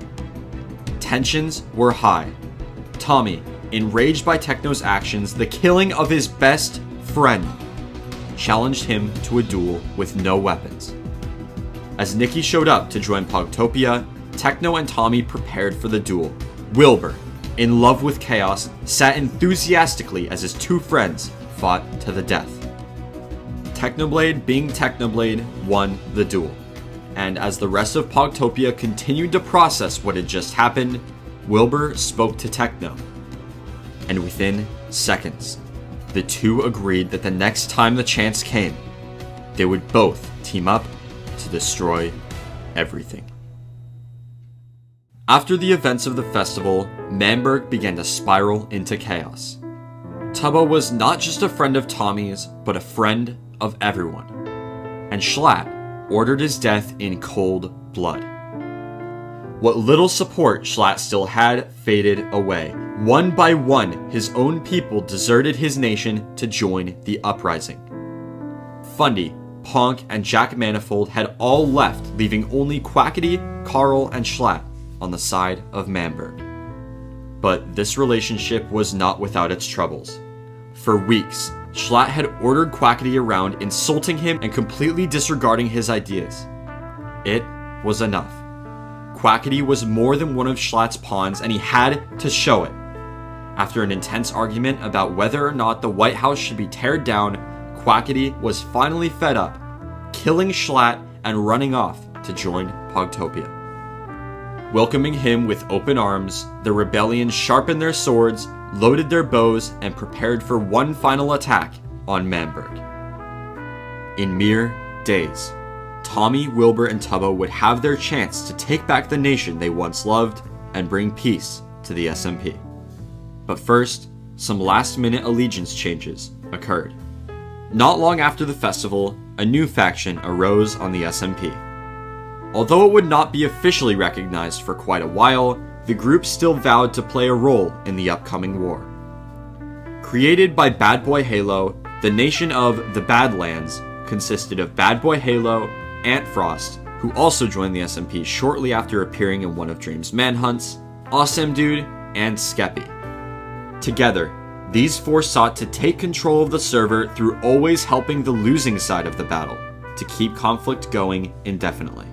Tensions were high. Tommy, enraged by Techno's actions, the killing of his best friend, challenged him to a duel with no weapons. As Nikki showed up to join Pogtopia, Techno and Tommy prepared for the duel. Wilbur, in love with chaos, sat enthusiastically as his two friends fought to the death. Technoblade, being Technoblade, won the duel. And as the rest of Pogtopia continued to process what had just happened, Wilbur spoke to Techno. And within seconds, the two agreed that the next time the chance came, they would both team up to destroy everything. After the events of the festival, Manberg began to spiral into chaos. Tubbo was not just a friend of Tommy's, but a friend of everyone. And Schlatt ordered his death in cold blood. What little support Schlatt still had faded away, One by one, his own people deserted his nation to join the uprising. Fundy, Ponk, and Jack Manifold had all left, leaving only Quackity, Carl, and Schlatt on the side of Manberg. But this relationship was not without its troubles. For weeks, Schlatt had ordered Quackity around, insulting him and completely disregarding his ideas. It was enough. Quackity was more than one of Schlatt's pawns, and he had to show it. After an intense argument about whether or not the White House should be teared down, Quackity was finally fed up, killing Schlatt and running off to join Pogtopia. Welcoming him with open arms, the rebellion sharpened their swords, loaded their bows, and prepared for one final attack on Manberg. In mere days, Tommy, Wilbur, and Tubbo would have their chance to take back the nation they once loved and bring peace to the SMP. But first, some last-minute allegiance changes occurred. Not long after the festival, a new faction arose on the SMP. Although it would not be officially recognized for quite a while, the group still vowed to play a role in the upcoming war. Created by Bad Boy Halo, the nation of the Badlands consisted of Bad Boy Halo, Ant Frost, who also joined the SMP shortly after appearing in one of Dream's manhunts, Awesome Dude, and Skeppy. Together, these four sought to take control of the server through always helping the losing side of the battle, to keep conflict going indefinitely.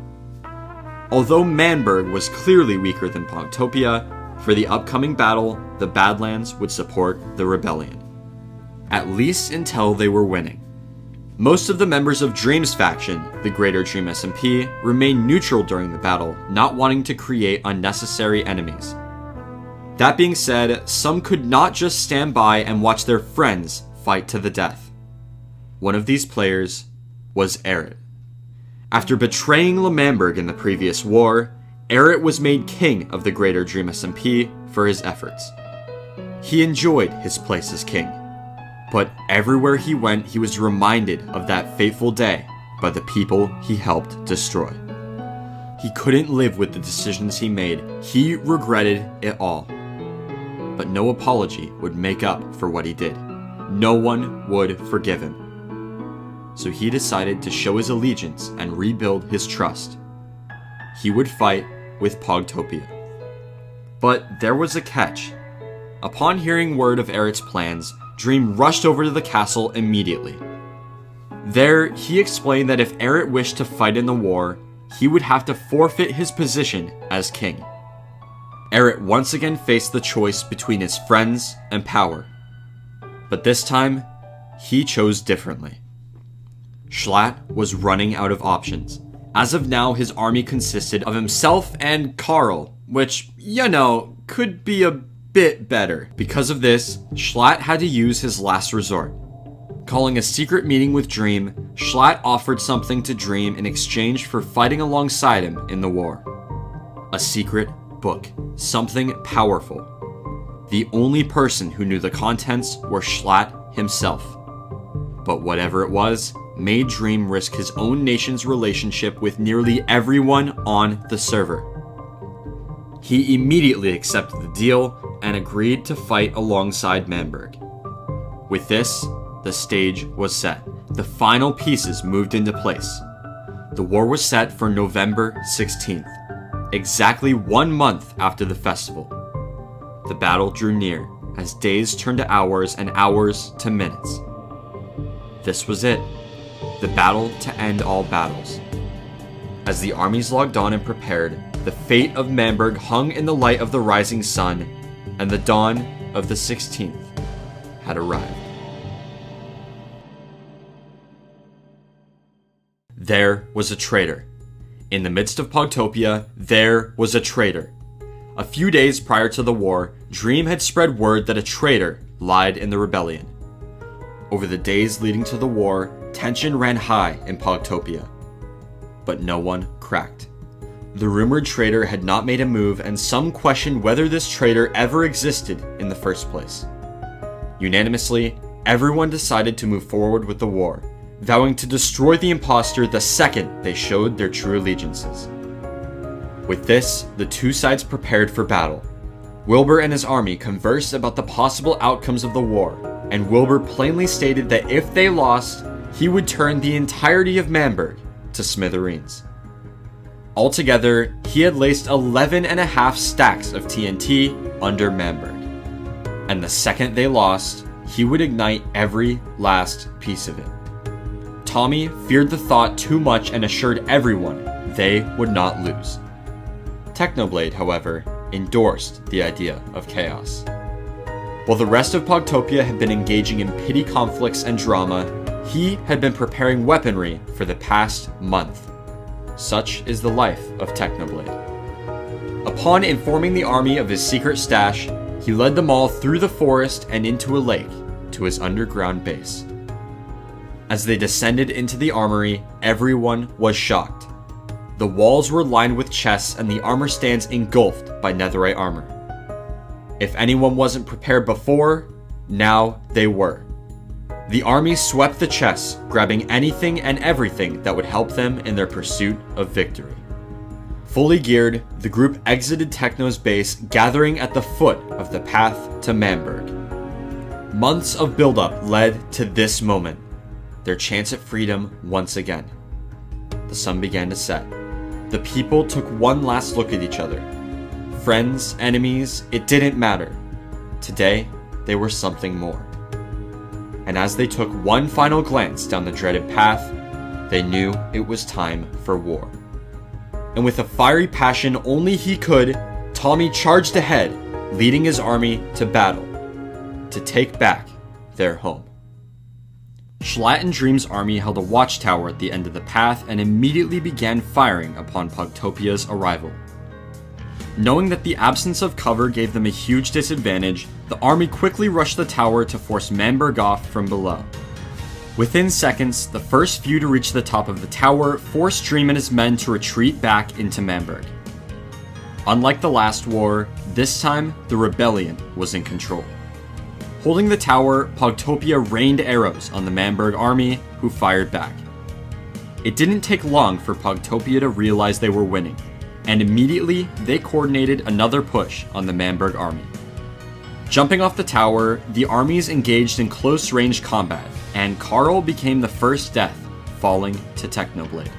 Although Manberg was clearly weaker than Pogtopia, for the upcoming battle, the Badlands would support the rebellion. At least until they were winning. Most of the members of Dream's faction, the Greater Dream SMP, remained neutral during the battle, not wanting to create unnecessary enemies. That being said, some could not just stand by and watch their friends fight to the death. One of these players was Eret. After betraying L'Manberg in the previous war, Eret was made king of the Greater Dream SMP for his efforts. He enjoyed his place as king, but everywhere he went he was reminded of that fateful day by the people he helped destroy. He couldn't live with the decisions he made, he regretted it all. But no apology would make up for what he did. No one would forgive him. So he decided to show his allegiance and rebuild his trust. He would fight with Pogtopia. But there was a catch. Upon hearing word of Eret's plans, Dream rushed over to the castle immediately. There, he explained that if Eret wished to fight in the war, he would have to forfeit his position as king. Eret once again faced the choice between his friends and power. But this time, he chose differently. Schlatt was running out of options. As of now, his army consisted of himself and Carl, which, could be a bit better. Because of this, Schlatt had to use his last resort. Calling a secret meeting with Dream, Schlatt offered something to Dream in exchange for fighting alongside him in the war. A secret book, something powerful. The only person who knew the contents were Schlatt himself. But whatever it was, made Dream risk his own nation's relationship with nearly everyone on the server. He immediately accepted the deal and agreed to fight alongside Manberg. With this, the stage was set. The final pieces moved into place. The war was set for November 16th, exactly 1 month after the festival. The battle drew near, as days turned to hours and hours to minutes. This was it. The battle to end all battles. As the armies logged on and prepared, the fate of Manberg hung in the light of the rising sun, and the dawn of the 16th had arrived. There was a traitor. In the midst of Pogtopia, there was a traitor. A few days prior to the war, Dream had spread word that a traitor lied in the rebellion. Over the days leading to the war, tension ran high in Pogtopia, but no one cracked. The rumored traitor had not made a move, and some questioned whether this traitor ever existed in the first place. Unanimously, everyone decided to move forward with the war, vowing to destroy the imposter the second they showed their true allegiances. With this, the two sides prepared for battle. Wilbur and his army conversed about the possible outcomes of the war, and Wilbur plainly stated that if they lost, he would turn the entirety of Manberg to smithereens. Altogether, he had laced 11.5 stacks of TNT under Manberg, and the second they lost, he would ignite every last piece of it. Tommy feared the thought too much and assured everyone they would not lose. Technoblade, however, endorsed the idea of chaos. While the rest of Pogtopia had been engaging in petty conflicts and drama, he had been preparing weaponry for the past month. Such is the life of Technoblade. Upon informing the army of his secret stash, he led them all through the forest and into a lake to his underground base. As they descended into the armory, everyone was shocked. The walls were lined with chests and the armor stands engulfed by netherite armor. If anyone wasn't prepared before, now they were. The army swept the chests, grabbing anything and everything that would help them in their pursuit of victory. Fully geared, the group exited Techno's base, gathering at the foot of the path to Manberg. Months of buildup led to this moment, their chance at freedom once again. The sun began to set. The people took one last look at each other. Friends, enemies, it didn't matter. Today, they were something more. And as they took one final glance down the dreaded path, they knew it was time for war. And with a fiery passion only he could, Tommy charged ahead, leading his army to battle, to take back their home. Schlatt and Dream's army held a watchtower at the end of the path and immediately began firing upon Pogtopia's arrival. Knowing that the absence of cover gave them a huge disadvantage, the army quickly rushed the tower to force Manberg off from below. Within seconds, the first few to reach the top of the tower forced Dream and his men to retreat back into Manberg. Unlike the last war, this time the rebellion was in control. Holding the tower, Pogtopia rained arrows on the Manberg army, who fired back. It didn't take long for Pogtopia to realize they were winning, and immediately they coordinated another push on the Manberg army. Jumping off the tower, the armies engaged in close-range combat, and Carl became the first death, falling to Technoblade.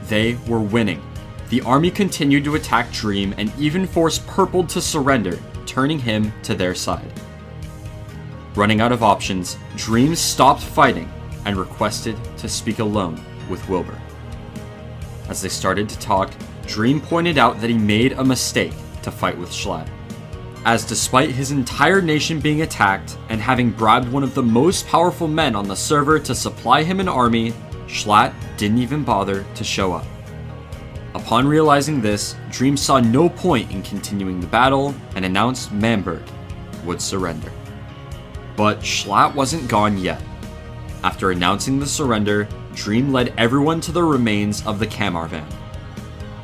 They were winning. The army continued to attack Dream and even forced Purple to surrender, turning him to their side. Running out of options, Dream stopped fighting and requested to speak alone with Wilbur. As they started to talk, Dream pointed out that he made a mistake to fight with Schlatt, as despite his entire nation being attacked and having bribed one of the most powerful men on the server to supply him an army, Schlatt didn't even bother to show up. Upon realizing this, Dream saw no point in continuing the battle and announced Manberg would surrender. But Schlatt wasn't gone yet. After announcing the surrender, Dream led everyone to the remains of the Kamar van.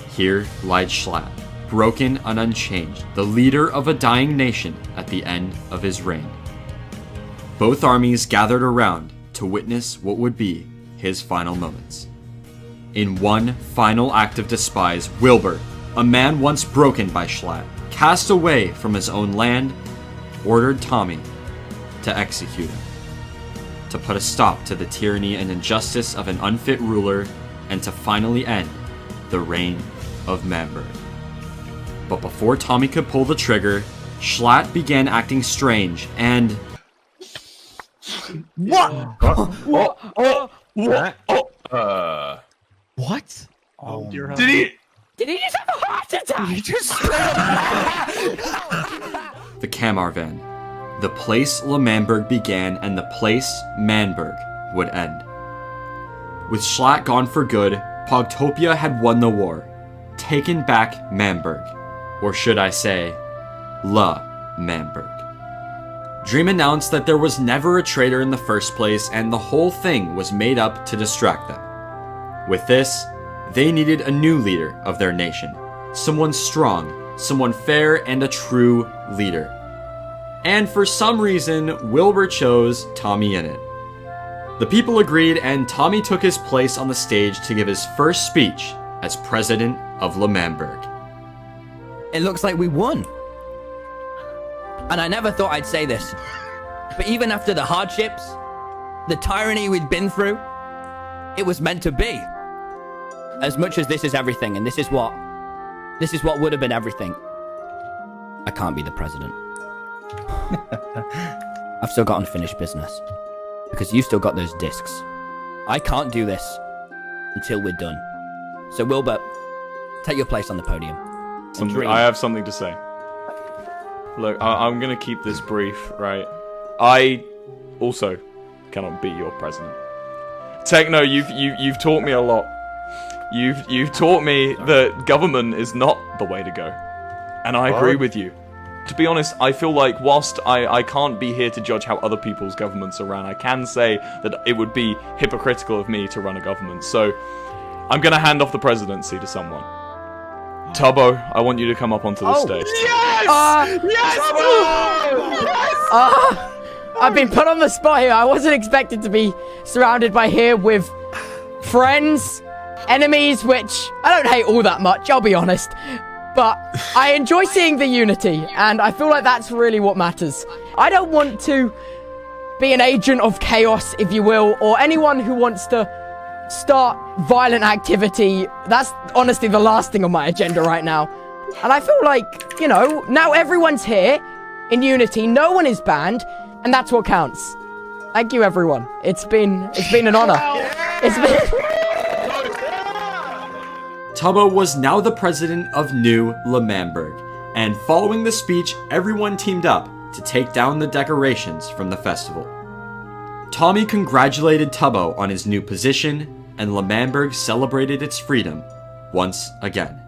Here lied Schlatt, broken and unchanged, the leader of a dying nation at the end of his reign. Both armies gathered around to witness what would be his final moments. In one final act of despise, Wilbur, a man once broken by Schlatt, cast away from his own land, ordered Tommy to execute him, to put a stop to the tyranny and injustice of an unfit ruler, and to finally end the reign of Manberg. But before Tommy could pull the trigger, Schlatt began acting strange and... What? What? Oh, dear. Did he just have a heart attack? He just The Kamar van. The place Manberg began and the place Manberg would end. With Schlatt gone for good, Pogtopia had won the war, taken back Manberg, or should I say, Manberg. Dream announced that there was never a traitor in the first place and the whole thing was made up to distract them. With this, they needed a new leader of their nation, someone strong, someone fair, and a true leader. And for some reason, Wilbur chose Tommy Innit. The people agreed, and Tommy took his place on the stage to give his first speech as president of Manberg. It looks like we won. And I never thought I'd say this, but even after the hardships, the tyranny we'd been through, it was meant to be. As much as this is everything, and this is what would have been everything, I can't be the president. I've still got unfinished business, because you've still got those discs. I can't do this until we're done. So Wilbur, take your place on the podium. I have something to say. Look, I'm gonna keep this brief, right? I also cannot be your president. Techno, you've taught me a lot. You've taught me that government is not the way to go, and I agree with you. To be honest, I feel like whilst I can't be here to judge how other people's governments are ran, I can say that it would be hypocritical of me to run a government. So I'm gonna hand off the presidency to someone. Tubbo, I want you to come up onto the stage. Yes! I've been put on the spot here. I wasn't expected to be surrounded by here with friends, enemies, which I don't hate all that much, I'll be honest. But I enjoy seeing the unity, and I feel like that's really what matters. I don't want to be an agent of chaos, if you will, or anyone who wants to start violent activity. That's honestly the last thing on my agenda right now. And I feel like, you know, now everyone's here in unity, no one is banned, and that's what counts. Thank you, everyone. It's been an honor. It's been... Tubbo was now the president of New L'Manberg, and following the speech, everyone teamed up to take down the decorations from the festival. Tommy congratulated Tubbo on his new position, and L'Manberg celebrated its freedom once again.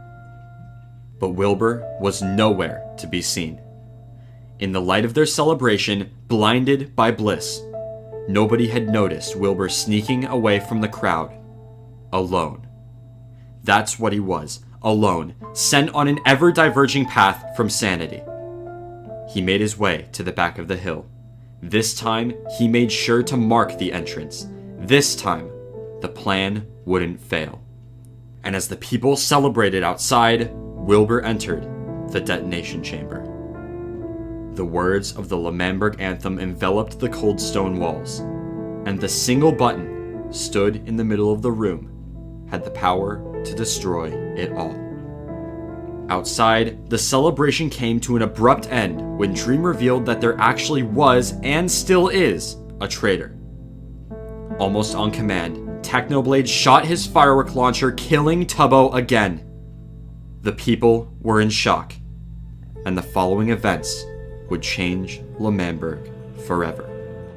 But Wilbur was nowhere to be seen. In the light of their celebration, blinded by bliss, nobody had noticed Wilbur sneaking away from the crowd, alone. That's what he was, alone, sent on an ever-diverging path from sanity. He made his way to the back of the hill. This time, he made sure to mark the entrance. This time, the plan wouldn't fail. And as the people celebrated outside, Wilbur entered the detonation chamber. The words of the L'Manberg anthem enveloped the cold stone walls, and the single button stood in the middle of the room had the power to destroy it all. Outside, the celebration came to an abrupt end when Dream revealed that there actually was, and still is, a traitor. Almost on command, Technoblade shot his firework launcher, killing Tubbo again. The people were in shock, and the following events would change L'Manberg forever.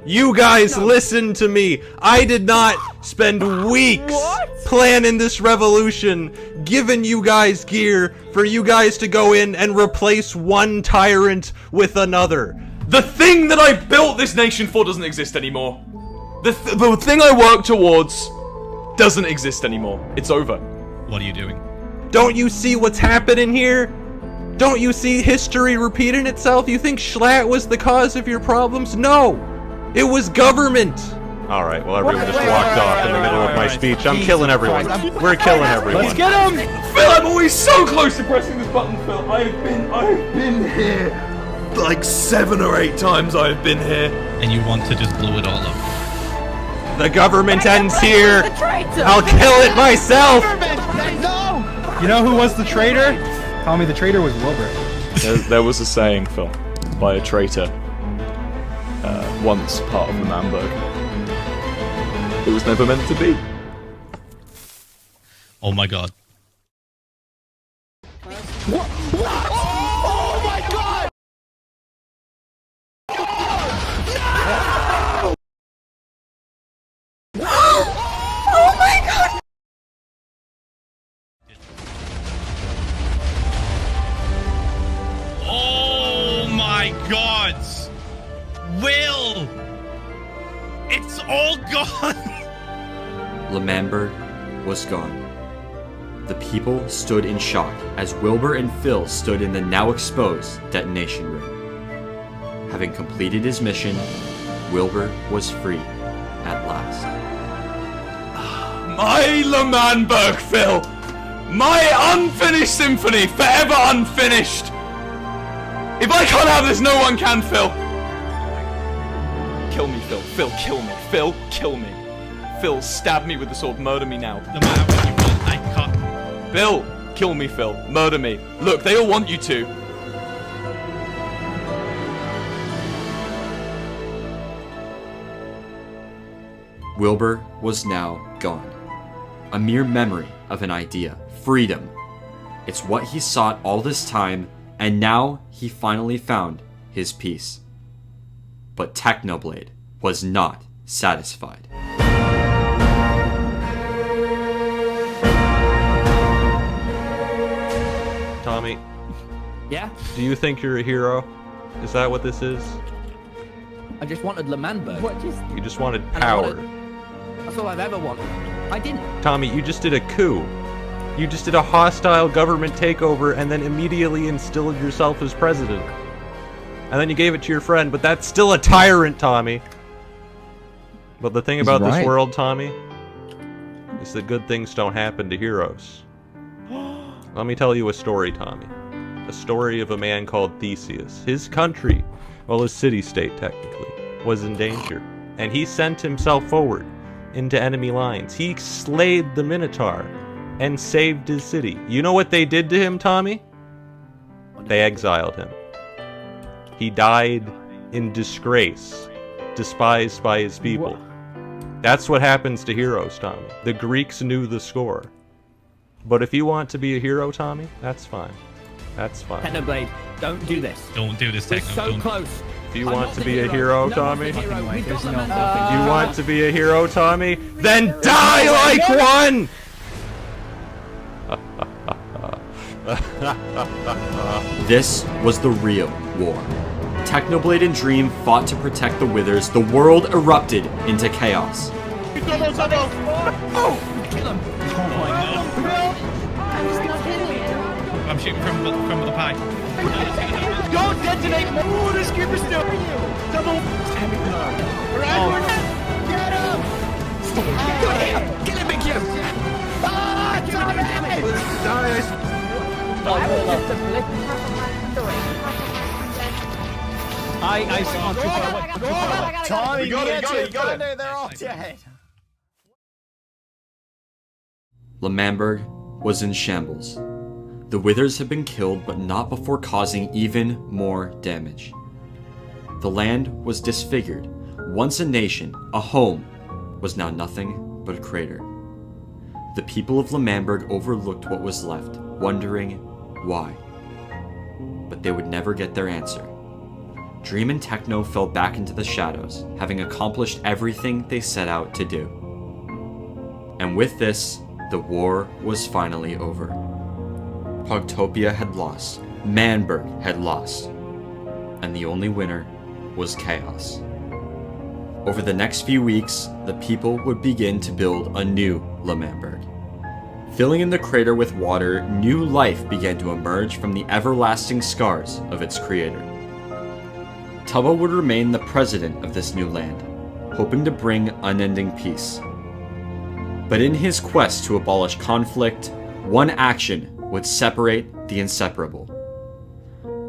You guys, listen to me. I did not spend weeks planning this revolution, giving you guys gear for you guys to go in and replace one tyrant with another. The thing that I built this nation for doesn't exist anymore. The thing I worked towards doesn't exist anymore. It's over. What are you doing? Don't you see what's happening here? Don't you see history repeating itself? You think Schlatt was the cause of your problems? No! It was government! Alright, well everyone just walked off in the middle of my speech. I'm killing everyone. We're killing everyone. Let's get him! Phil, I'm always so close to pressing this button, Phil. I've been here like 7 or 8 times I've been here. And you want to just blow it all up. The government ends here! I'll kill it myself! You know who was the traitor? Tommy, the traitor was Wilbur. There was a saying, Phil, by a traitor. Once part of L'Manberg. It was never meant to be. Oh my god. What? Oh my god! No! Oh my god! Oh my god! Will! It's all gone! L'Manberg was gone. The people stood in shock as Wilbur and Phil stood in the now exposed detonation room. Having completed his mission, Wilbur was free at last. My L'Manberg, Phil! My unfinished symphony, forever unfinished! If I can't have this, no one can, Phil! Kill me, Phil. Phil, kill me. Phil, kill me. Phil, stab me with the sword. Murder me now. No matter what you want, I can't. Phil, kill me, Phil. Murder me. Look, they all want you to. Wilbur was now gone. A mere memory of an idea. Freedom. It's what he sought all this time, and now he finally found his peace. But Technoblade was not satisfied. Tommy, Yeah? do you think you're a hero? Is that what this is? I just wanted Lemanberg. You just wanted And I power. That's all I've ever wanted. I didn't. Tommy, you just did a coup. You just did a hostile government takeover and then immediately instilled yourself as president. And then you gave it to your friend, but that's still a tyrant, Tommy. But the thing about this world, Tommy, is that good things don't happen to heroes. Let me tell you a story, Tommy. A story of a man called Theseus. His country, well, his city-state technically, was in danger. And he sent himself forward into enemy lines. He slayed the Minotaur and saved his city. You know what they did to him, Tommy? They exiled him. He died in disgrace, despised by his people. That's what happens to heroes, Tommy. The Greeks knew the score. But if you want to be a hero, Tommy, that's fine. That's fine. Technoblade, don't do this. Don't do this, We're Techno. so Don't. close. If you want to be a hero, Tommy, We've got if you want to be a hero, Tommy, then die like one! This was the real war. Technoblade and Dream fought to protect the Withers. The world erupted into chaos. Oh! Kill him! I'm shooting from the pie. Don't detonate more! Ooh, this creeper's still double! Get him! Kill him, Big Kim! Ah, Tommy! I saw too far away. Tommy, You got it. They're all dead. Lemanberg was in shambles. The Withers had been killed, but not before causing even more damage. The land was disfigured. Once a nation, a home, was now nothing but a crater. The people of Lemanberg overlooked what was left, wondering why. But they would never get their answer. Dream and Techno fell back into the shadows, having accomplished everything they set out to do. And with this, the war was finally over. Pogtopia had lost, Manberg had lost, and the only winner was chaos. Over the next few weeks, the people would begin to build a new Lemanberg. Filling in the crater with water, new life began to emerge from the everlasting scars of its creator. Tubbo would remain the president of this new land, hoping to bring unending peace. But in his quest to abolish conflict, one action would separate the inseparable.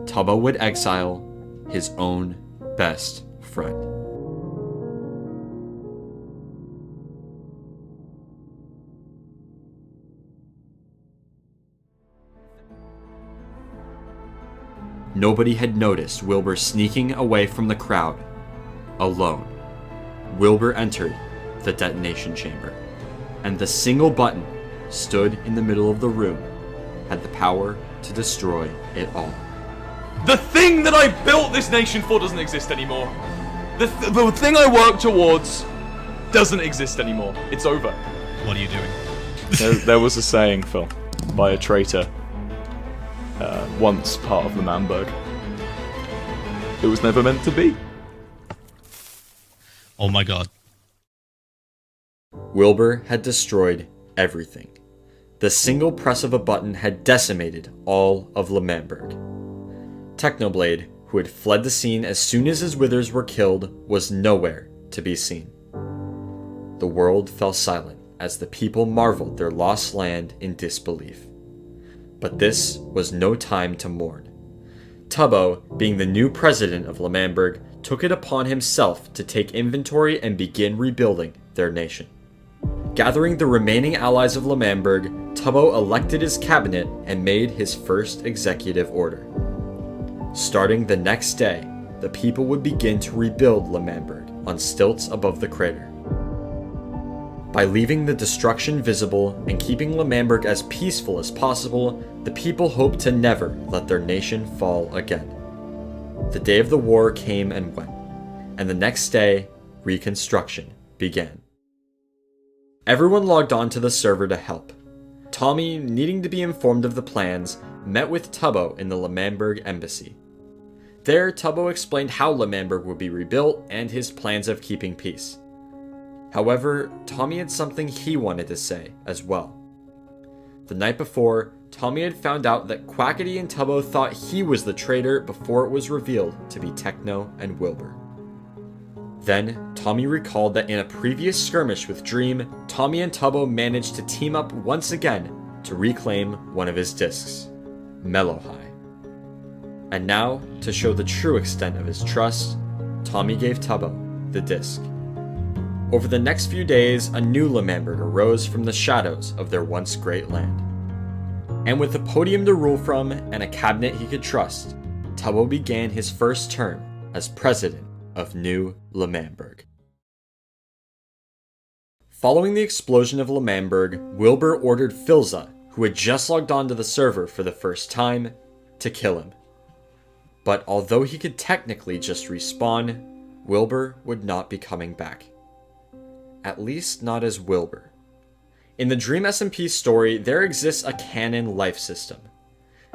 Tubbo would exile his own best friend. Nobody had noticed Wilbur sneaking away from the crowd, alone. Wilbur entered the detonation chamber, and the single button stood in the middle of the room had the power to destroy it all. The thing that I built this nation for doesn't exist anymore. The thing I worked towards doesn't exist anymore. It's over. What are you doing? There was a saying, Phil, by a traitor, once part of the Manberg. It was never meant to be. Oh my god. Wilbur had destroyed everything. The single press of a button had decimated all of Lemanberg. Technoblade, who had fled the scene as soon as his Withers were killed, was nowhere to be seen. The world fell silent as the people marveled their lost land in disbelief. But this was no time to mourn. Tubbo, being the new president of L'Manberg, took it upon himself to take inventory and begin rebuilding their nation. Gathering the remaining allies of L'Manberg, Tubbo elected his cabinet and made his first executive order. Starting the next day, the people would begin to rebuild L'Manberg on stilts above the crater. By leaving the destruction visible and keeping L'Manberg as peaceful as possible, the people hoped to never let their nation fall again. The day of the war came and went, and the next day, reconstruction began. Everyone logged on to the server to help. Tommy, needing to be informed of the plans, met with Tubbo in the L'Manberg embassy. There, Tubbo explained how L'Manberg would be rebuilt and his plans of keeping peace. However, Tommy had something he wanted to say as well. The night before, Tommy had found out that Quackity and Tubbo thought he was the traitor before it was revealed to be Techno and Wilbur. Then, Tommy recalled that in a previous skirmish with Dream, Tommy and Tubbo managed to team up once again to reclaim one of his discs, Mellow High. And now, to show the true extent of his trust, Tommy gave Tubbo the disc. Over the next few days, a new L'Manberg arose from the shadows of their once great land. And with a podium to rule from and a cabinet he could trust, Tubbo began his first term as president of New L'Manberg. Following the explosion of L'Manberg, Wilbur ordered Filza, who had just logged onto the server for the first time, to kill him. But although he could technically just respawn, Wilbur would not be coming back. At least not as Wilbur. In the Dream SMP story, there exists a canon life system.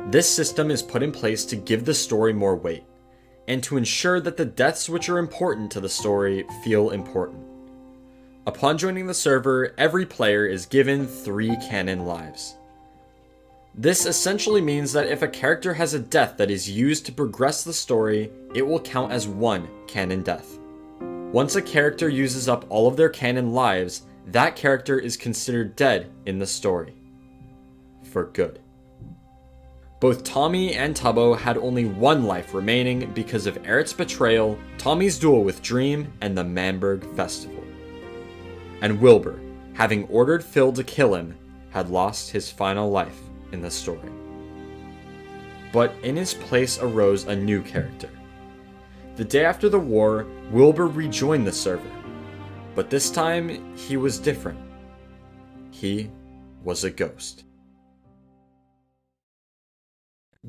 This system is put in place to give the story more weight, and to ensure that the deaths which are important to the story feel important. Upon joining the server, every player is given 3 canon lives. This essentially means that if a character has a death that is used to progress the story, it will count as 1 canon death. Once a character uses up all of their canon lives, that character is considered dead in the story. For good. Both Tommy and Tubbo had only 1 life remaining because of Eric's betrayal, Tommy's duel with Dream, and the Manberg Festival. And Wilbur, having ordered Phil to kill him, had lost his final life in the story. But in his place arose a new character. The day after the war, Wilbur rejoined the server. But this time, he was different. He was a ghost.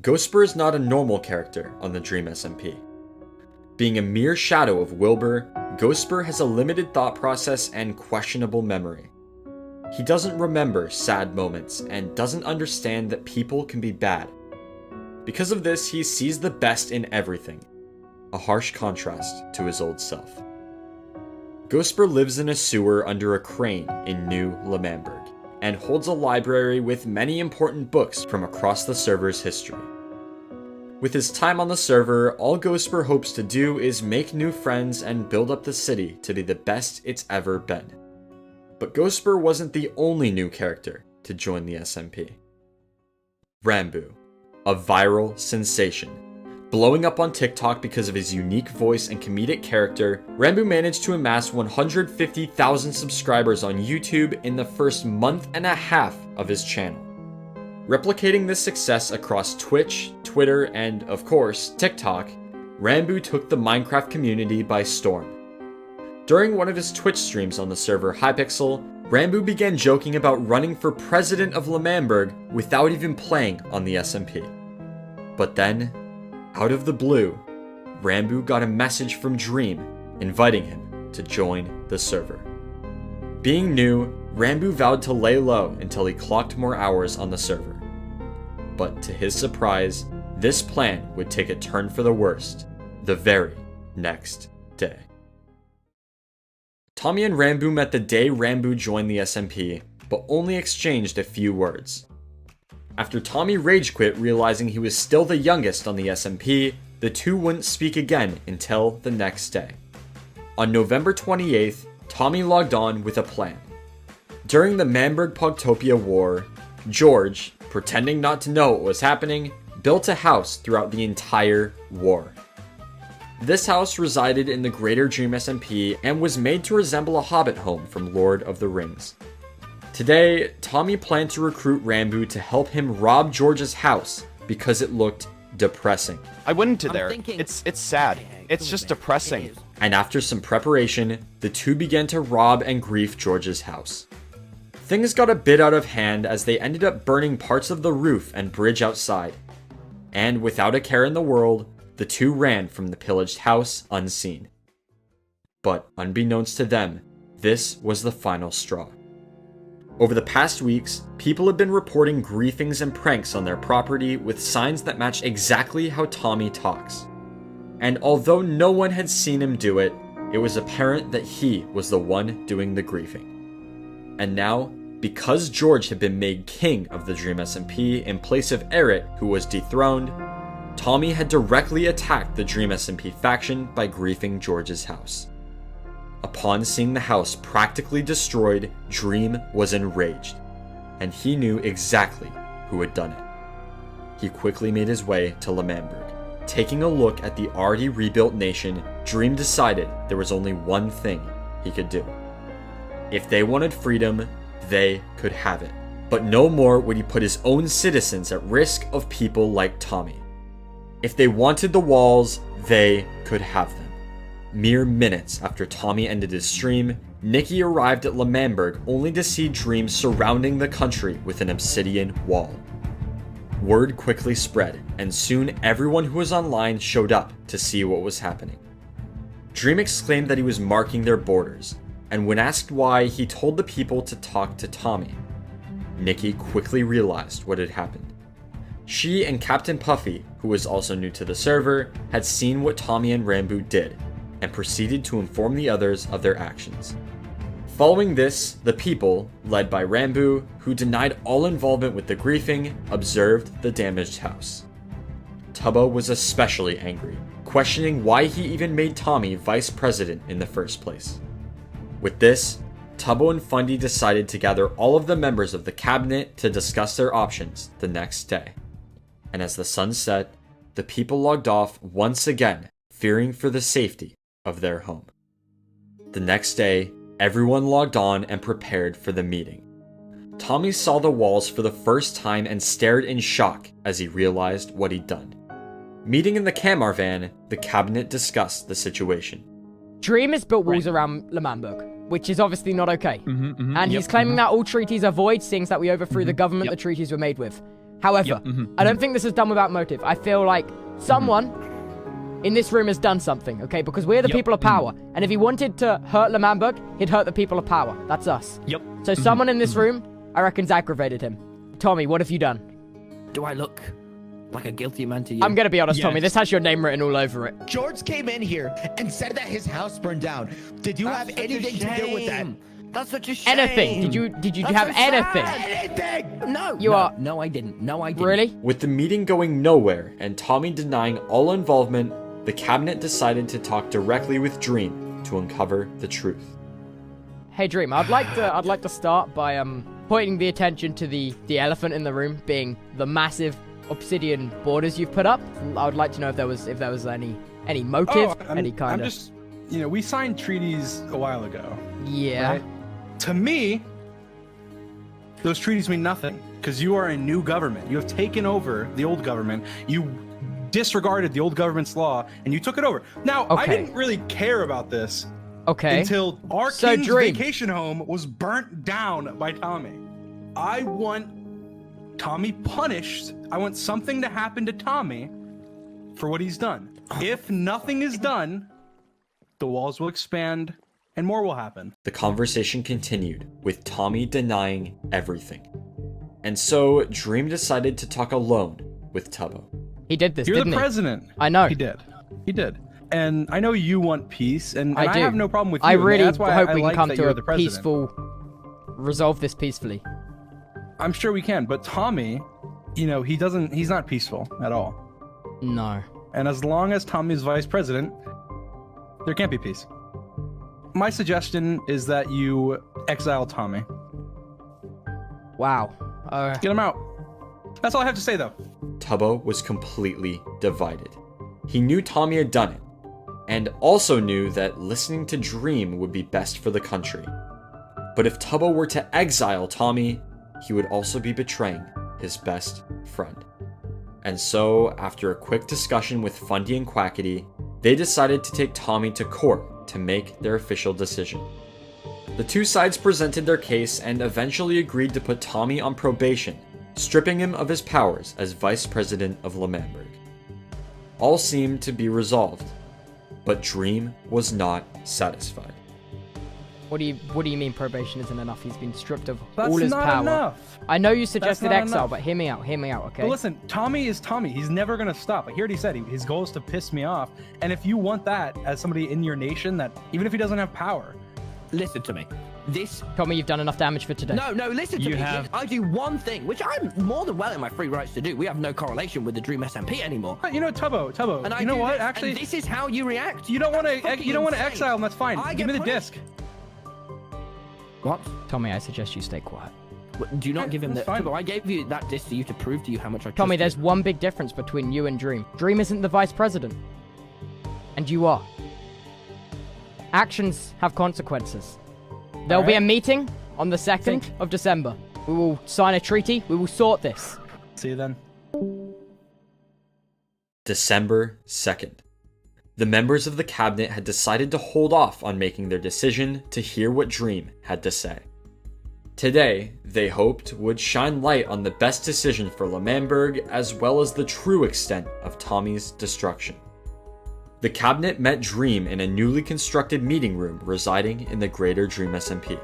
Ghostspur is not a normal character on the Dream SMP. Being a mere shadow of Wilbur, Ghostspur has a limited thought process and questionable memory. He doesn't remember sad moments and doesn't understand that people can be bad. Because of this, he sees the best in everything, a harsh contrast to his old self. Ghostspur lives in a sewer under a crane in New L'Manberg, and holds a library with many important books from across the server's history. With his time on the server, all Ghostspur hopes to do is make new friends and build up the city to be the best it's ever been. But Ghostspur wasn't the only new character to join the SMP. Rambu, a viral sensation. Blowing up on TikTok because of his unique voice and comedic character, Rambu managed to amass 150,000 subscribers on YouTube in the first month and a half of his channel. Replicating this success across Twitch, Twitter, and, of course, TikTok, Rambu took the Minecraft community by storm. During one of his Twitch streams on the server Hypixel, Rambu began joking about running for president of L'Manberg without even playing on the SMP. But then, out of the blue, Rambu got a message from Dream inviting him to join the server. Being new, Rambu vowed to lay low until he clocked more hours on the server. But to his surprise, this plan would take a turn for the worst the very next day. Tommy and Rambu met the day Rambu joined the SMP, but only exchanged a few words. After Tommy rage quit realizing he was still the youngest on the SMP, the two wouldn't speak again until the next day. On November 28th, Tommy logged on with a plan. During the Manberg-Pogtopia War, George, pretending not to know what was happening, built a house throughout the entire war. This house resided in the Greater Dream SMP and was made to resemble a hobbit home from Lord of the Rings. Today, Tommy planned to recruit Rambo to help him rob George's house because it looked depressing. I went into there. It's sad. It's just depressing. And after some preparation, the two began to rob and grief George's house. Things got a bit out of hand as they ended up burning parts of the roof and bridge outside. And without a care in the world, the two ran from the pillaged house unseen. But unbeknownst to them, this was the final straw. Over the past weeks, people have been reporting griefings and pranks on their property with signs that match exactly how Tommy talks. And although no one had seen him do it, it was apparent that he was the one doing the griefing. And now, because George had been made king of the Dream SMP in place of Eric, who was dethroned, Tommy had directly attacked the Dream SMP faction by griefing George's house. Upon seeing the house practically destroyed, Dream was enraged, and he knew exactly who had done it. He quickly made his way to L'Manberg. Taking a look at the already rebuilt nation, Dream decided there was only one thing he could do. If they wanted freedom, they could have it. But no more would he put his own citizens at risk of people like Tommy. If they wanted the walls, they could have them. Mere minutes after Tommy ended his stream, Nikki arrived at L'Manberg only to see Dream surrounding the country with an obsidian wall. Word quickly spread, and soon everyone who was online showed up to see what was happening. Dream exclaimed that he was marking their borders, and when asked why, he told the people to talk to Tommy. Nikki quickly realized what had happened. She and Captain Puffy, who was also new to the server, had seen what Tommy and Rambo did, and proceeded to inform the others of their actions. Following this, the people, led by Rambo, who denied all involvement with the griefing, observed the damaged house. Tubbo was especially angry, questioning why he even made Tommy vice president in the first place. With this, Tubbo and Fundy decided to gather all of the members of the cabinet to discuss their options the next day. And as the sun set, the people logged off once again, fearing for the safety of their home. The next day, everyone logged on and prepared for the meeting. Tommy saw the walls for the first time and stared in shock as he realized what he'd done. Meeting in the Kamar van, the cabinet discussed the situation. Dream has built walls around L'Manberg, which is obviously not okay. And he's claiming that all treaties are void, seeing that we overthrew the government the treaties were made with. However, I don't think this is done without motive. I feel like someone in this room has done something, okay? Because we're the people of power. And if he wanted to hurt L'Manberg, he'd hurt the people of power. That's us. So someone in this room, I reckon's aggravated him. Tommy, what have you done? Do I look like a guilty man to you? I'm gonna be honest, Tommy. This has your name written all over it. George came in here and said that his house burned down. Did you have anything to do with that? That's such a shame. Anything? Did you have anything? Anything? No. No, I didn't. No, I didn't. Really? With the meeting going nowhere and Tommy denying all involvement, the cabinet decided to talk directly with Dream to uncover the truth. Hey Dream, I'd like to start by pointing the attention to the elephant in the room, being the massive obsidian borders you've put up. I would like to know if there was any motive, any kind of. We signed treaties a while ago. Yeah. Right? To me, those treaties mean nothing because you are a new government. You have taken over the old government. You disregarded the old government's law and you took it over. Now, I didn't really care about this until our king's vacation home was burnt down by Tommy. I want Tommy punished. I want something to happen to Tommy for what he's done. If nothing is done, the walls will expand and more will happen. The conversation continued, with Tommy denying everything. And so, Dream decided to talk alone with Tubbo. He did this, You're didn't the president. I know. He did. And I know you want peace, and I do. have no problem with you. I really That's why hope we like can come that to you're a the president. peaceful, resolve this peacefully. I'm sure we can, but Tommy, he's not peaceful at all. No. And as long as Tommy's vice president, there can't be peace. My suggestion is that you exile Tommy. Wow. Get him out. That's all I have to say, though. Tubbo was completely divided. He knew Tommy had done it, and also knew that listening to Dream would be best for the country. But if Tubbo were to exile Tommy, he would also be betraying his best friend. And so, after a quick discussion with Fundy and Quackity, they decided to take Tommy to court to make their official decision. The two sides presented their case and eventually agreed to put Tommy on probation, stripping him of his powers as vice president of L'Manberg. All seemed to be resolved, but Dream was not satisfied. What do you mean probation isn't enough? He's been stripped of That's all his not power. enough. I know you suggested not exile, enough. but hear me out, okay? But listen, Tommy is Tommy. He's never gonna stop. Like he already said, his goal is to piss me off. And if you want that as somebody in your nation, that even if he doesn't have power, Listen to me. This. Tommy, you've done enough damage for today. No, listen to You me. have- I do one thing, which I'm more than well in my free rights to do. We have no correlation with the Dream SMP anymore. you know, Tubbo. And I you know do what? this, Actually, and this is how you react. you don't want Fucking to insane. exile him. That's fine. I Give me get the punished. disc. What? Tommy, I suggest you stay quiet. Do you not Yeah, give him that's that? fine. Tubbo, I gave you that disc to you to prove to you how much I Tommy, trust there's one big difference between you and Dream. Dream isn't the vice president. And you are. Actions have consequences. There'll be a meeting on the 2nd of December. We will sign a treaty. We will sort this. See you then. December 2nd. The members of the cabinet had decided to hold off on making their decision to hear what Dream had to say. Today, they hoped would shine light on the best decision for L'Manberg as well as the true extent of Tommy's destruction. The cabinet met Dream in a newly constructed meeting room residing in the greater Dream SMP.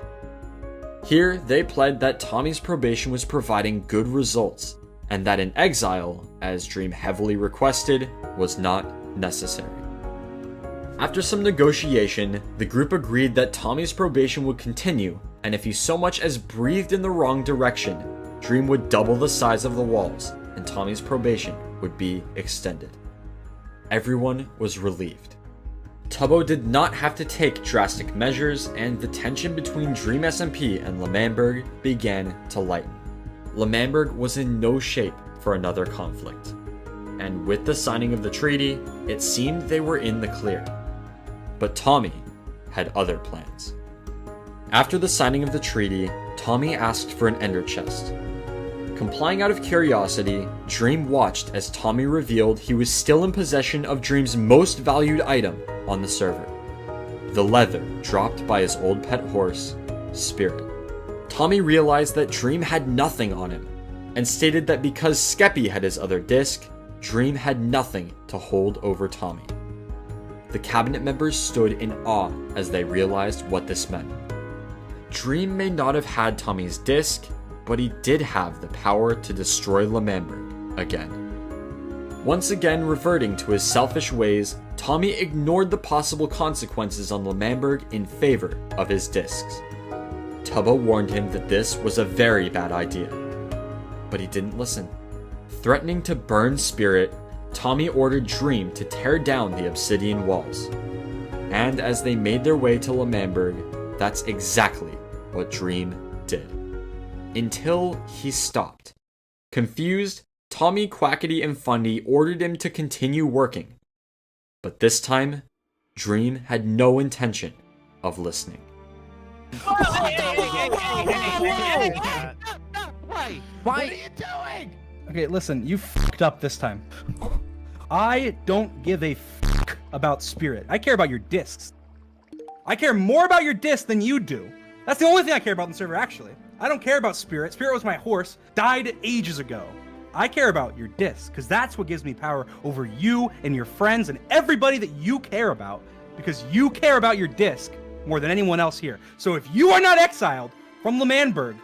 Here, they pled that Tommy's probation was providing good results, and that an exile, as Dream heavily requested, was not necessary. After some negotiation, the group agreed that Tommy's probation would continue, and if he so much as breathed in the wrong direction, Dream would double the size of the walls, and Tommy's probation would be extended. Everyone was relieved. Tubbo did not have to take drastic measures, and the tension between Dream SMP and L'Manberg began to lighten. L'Manberg was in no shape for another conflict, and with the signing of the treaty, it seemed they were in the clear. But Tommy had other plans. After the signing of the treaty, Tommy asked for an ender chest. Complying out of curiosity, Dream watched as Tommy revealed he was still in possession of Dream's most valued item on the server. The leather dropped by his old pet horse, Spirit. Tommy realized that Dream had nothing on him, and stated that because Skeppy had his other disc, Dream had nothing to hold over Tommy. The cabinet members stood in awe as they realized what this meant. Dream may not have had Tommy's disc, but he did have the power to destroy L'Manberg again. Once again reverting to his selfish ways, Tommy ignored the possible consequences on L'Manberg in favor of his discs. Tubbo warned him that this was a very bad idea, but he didn't listen. Threatening to burn Spirit, Tommy ordered Dream to tear down the obsidian walls. And as they made their way to L'Manberg, that's exactly what Dream did. Until he stopped. Confused, Tommy, Quackity, and Fundy ordered him to continue working. But this time, Dream had no intention of listening. Why? What are you doing? Okay, listen, you fucked up this time. I don't give a fuck about Spirit. I care about your discs. I care more about your disc than you do. That's the only thing I care about in the server, actually. I don't care about Spirit. Spirit was my horse, died ages ago. I care about your disc, because that's what gives me power over you and your friends and everybody that you care about, because you care about your disc more than anyone else here. So if you are not exiled from L'Manberg,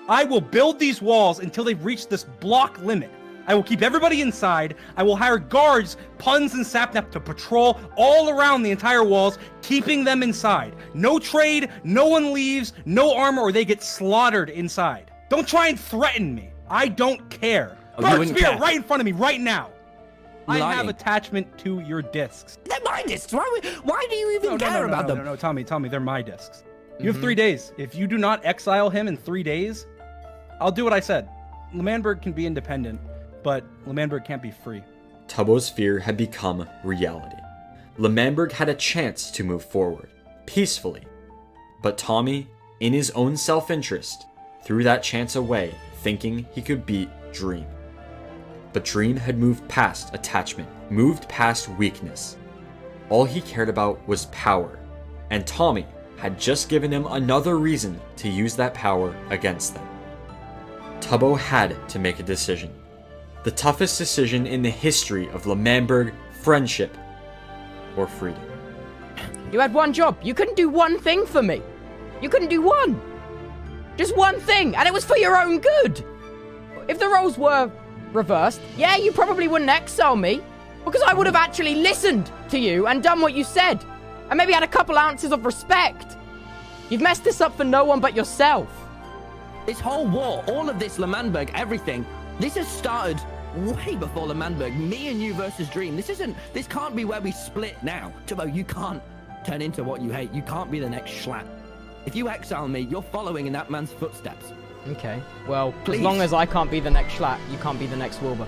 I will build these walls until they've reached this block limit. I will keep everybody inside. I will hire guards, puns, and sapnap to patrol all around the entire walls, keeping them inside. No trade, no one leaves, no armor, or they get slaughtered inside. Don't try and threaten me. I don't care. Guard Spirit right in front of me right now. I have attachment to your discs. They're my discs. Why do you even care about them? No, Tommy, they're my discs. You have 3 days. If you do not exile him in 3 days, I'll do what I said. L'Manberg can be independent, but L'Manberg can't be free. Tubbo's fear had become reality. L'Manberg had a chance to move forward, peacefully. But Tommy, in his own self-interest, threw that chance away, thinking he could beat Dream. But Dream had moved past attachment, moved past weakness. All he cared about was power, and Tommy had just given him another reason to use that power against them. Tubbo had to make a decision. The toughest decision in the history of L'Manberg friendship or freedom. You had one job. You couldn't do one thing for me. You couldn't do one. Just one thing, and it was for your own good. If the roles were reversed, yeah, you probably wouldn't exile me, because I would have actually listened to you and done what you said, and maybe had a couple ounces of respect. You've messed this up for no one but yourself. This whole war, all of this L'Manberg, everything, this has started way before L'Manberg. Me and you versus Dream. This can't be where we split now. Tubbo, you can't turn into what you hate. You can't be the next Schlatt. If you exile me, you're following in that man's footsteps. Okay, well, Please. As long as I can't be the next Schlatt, you can't be the next Wilbur.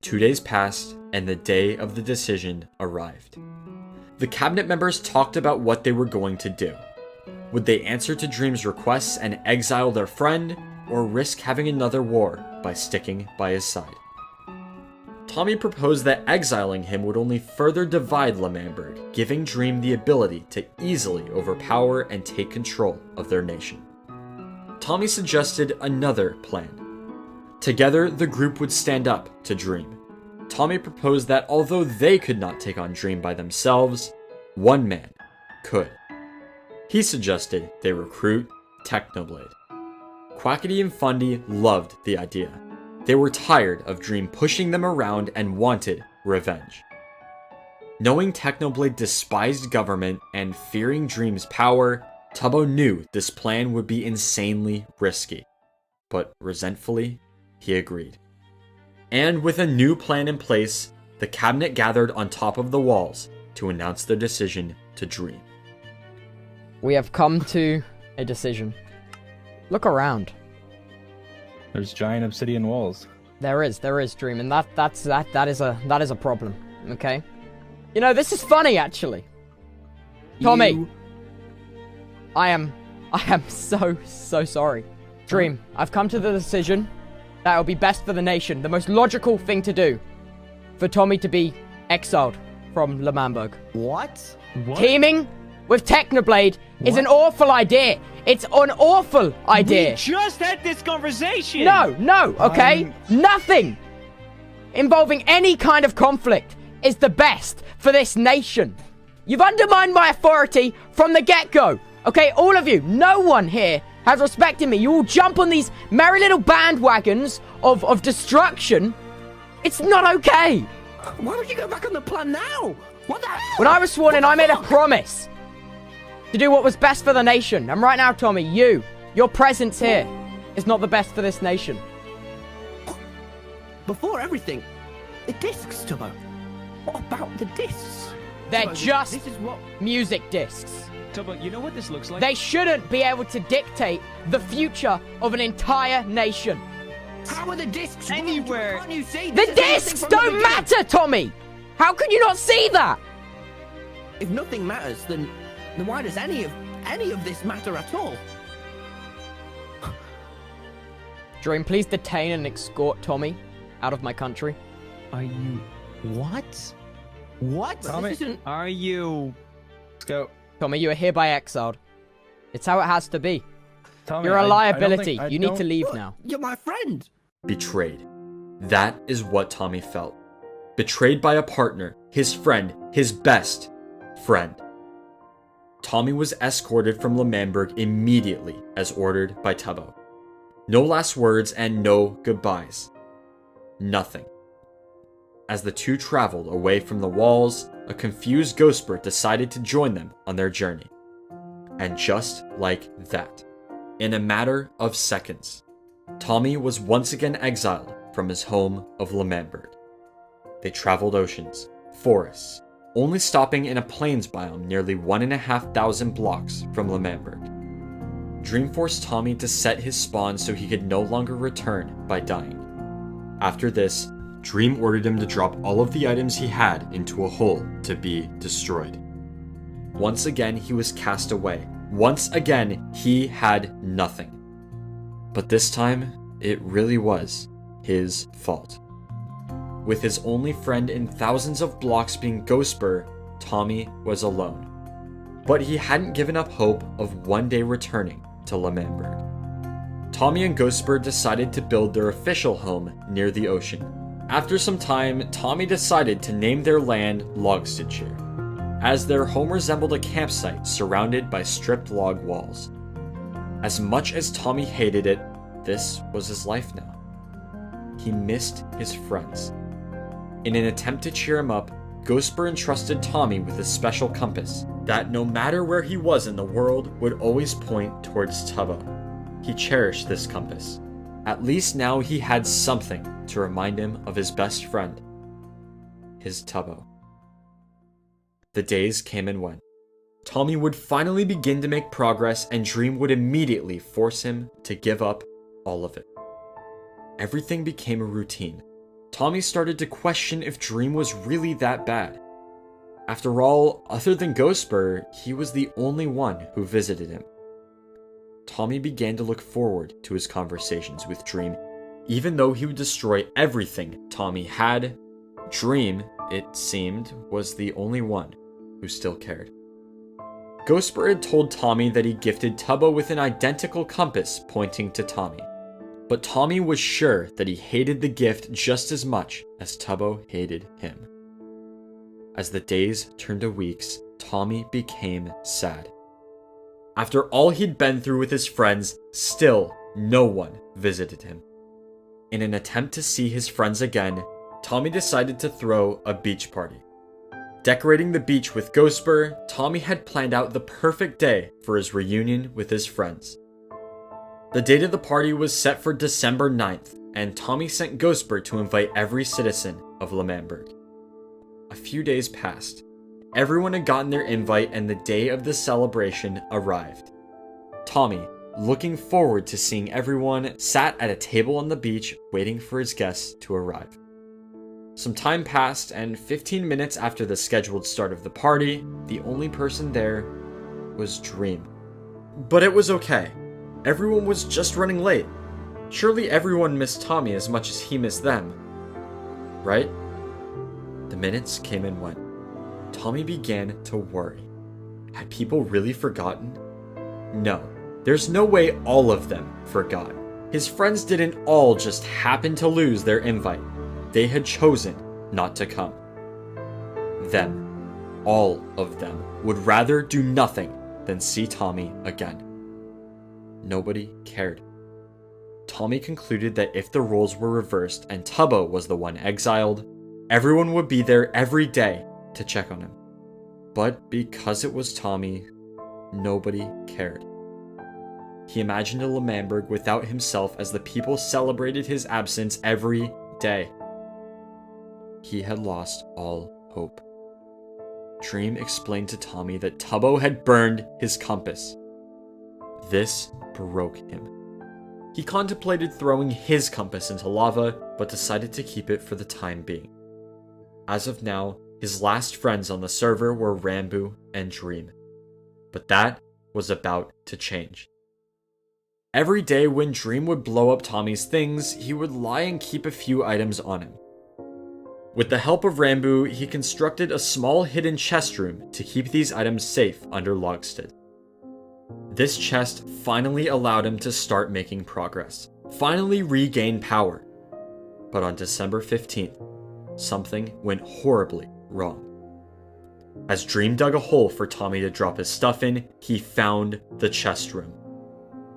2 days passed, and the day of the decision arrived. The cabinet members talked about what they were going to do. Would they answer to Dream's requests and exile their friend, or risk having another war by sticking by his side? Tommy proposed that exiling him would only further divide L'Manberg, giving Dream the ability to easily overpower and take control of their nation. Tommy suggested another plan. Together, the group would stand up to Dream. Tommy proposed that although they could not take on Dream by themselves, one man could. He suggested they recruit Technoblade. Quackity and Fundy loved the idea. They were tired of Dream pushing them around and wanted revenge. Knowing Technoblade despised government and fearing Dream's power, Tubbo knew this plan would be insanely risky. But resentfully, he agreed. And with a new plan in place, the cabinet gathered on top of the walls to announce their decision to Dream. We have come to a decision. Look around. There's giant obsidian walls. There is, Dream, and that is a problem. Okay? You know, this is funny actually. Tommy! I am so sorry. Dream, I've come to the decision that it will be best for the nation, the most logical thing to do, for Tommy to be exiled from L'Manberg. What? Teaming with Technoblade is an awful idea. It's an awful idea. We just had this conversation. No, okay? Nothing involving any kind of conflict is the best for this nation. You've undermined my authority from the get-go. Okay, all of you, no one here has respected me. You all jump on these merry little bandwagons of destruction. It's not okay. Why would you go back on the plan now? What the hell? When I was sworn in, I made a promise to do what was best for the nation. And right now, Tommy, your presence here is not the best for this nation. Before everything, the discs, Tubbo. What about the discs? They're Tubbo, just this is what music discs. Tubbo, you know what this looks like? They shouldn't be able to dictate the future of an entire nation. How are the discs anywhere? Can't you see? The discs don't matter, Tommy! How can you not see that? If nothing matters, then why does any of this matter at all? Dream, please detain and escort Tommy out of my country. Are you... What? What? Tommy, are you... Let's go. Tommy, you are hereby exiled. It's how it has to be. Tommy, You're a liability. I You need to leave now. You're my friend. Betrayed. That is what Tommy felt. Betrayed by a partner, his friend, his best friend. Tommy was escorted from L'Manberg immediately as ordered by Tubbo. No last words and no goodbyes. Nothing. As the two traveled away from the walls, a confused Ghostbird decided to join them on their journey. And just like that, in a matter of seconds, Tommy was once again exiled from his home of L'Manberg. They traveled oceans, forests, only stopping in a plains biome nearly 1,500 blocks from L'Manberg. Dream forced Tommy to set his spawn so he could no longer return by dying. After this, Dream ordered him to drop all of the items he had into a hole to be destroyed. Once again, he was cast away. Once again, he had nothing. But this time, it really was his fault. With his only friend in thousands of blocks being Ghostbur, Tommy was alone. But he hadn't given up hope of one day returning to L'Manberg. Tommy and Ghostbur decided to build their official home near the ocean. After some time, Tommy decided to name their land Logstedshire, as their home resembled a campsite surrounded by stripped log walls. As much as Tommy hated it, this was his life now. He missed his friends. In an attempt to cheer him up, Ghostbur entrusted Tommy with a special compass that, no matter where he was in the world, would always point towards Tubbo. He cherished this compass. At least now he had something to remind him of his best friend, his Tubbo. The days came and went. Tommy would finally begin to make progress, and Dream would immediately force him to give up all of it. Everything became a routine. Tommy started to question if Dream was really that bad. After all, other than Ghostbur, he was the only one who visited him. Tommy began to look forward to his conversations with Dream. Even though he would destroy everything Tommy had, Dream, it seemed, was the only one who still cared. Ghostbur had told Tommy that he gifted Tubbo with an identical compass pointing to Tommy. But Tommy was sure that he hated the gift just as much as Tubbo hated him. As the days turned to weeks, Tommy became sad. After all he'd been through with his friends, still no one visited him. In an attempt to see his friends again, Tommy decided to throw a beach party. Decorating the beach with Ghostbur, Tommy had planned out the perfect day for his reunion with his friends. The date of the party was set for December 9th, and Tommy sent Ghostbur to invite every citizen of L'Manberg. A few days passed. Everyone had gotten their invite, and the day of the celebration arrived. Tommy, looking forward to seeing everyone, sat at a table on the beach waiting for his guests to arrive. Some time passed, and 15 minutes after the scheduled start of the party, the only person there was Dream. But it was okay. Everyone was just running late. Surely everyone missed Tommy as much as he missed them. Right? The minutes came and went. Tommy began to worry. Had people really forgotten? No, there's no way all of them forgot. His friends didn't all just happen to lose their invite. They had chosen not to come. Them, all of them, would rather do nothing than see Tommy again. Nobody cared. Tommy concluded that if the roles were reversed and Tubbo was the one exiled, everyone would be there every day to check on him. But because it was Tommy, nobody cared. He imagined a L'Manberg without himself as the people celebrated his absence every day. He had lost all hope. Dream explained to Tommy that Tubbo had burned his compass. This broke him. He contemplated throwing his compass into lava, but decided to keep it for the time being. As of now, his last friends on the server were Rambo and Dream. But that was about to change. Every day when Dream would blow up Tommy's things, he would lie and keep a few items on him. With the help of Rambo, he constructed a small hidden chest room to keep these items safe under Logsted. This chest finally allowed him to start making progress, finally regain power. But on December 15th, something went horribly wrong. As Dream dug a hole for Tommy to drop his stuff in, he found the chest room.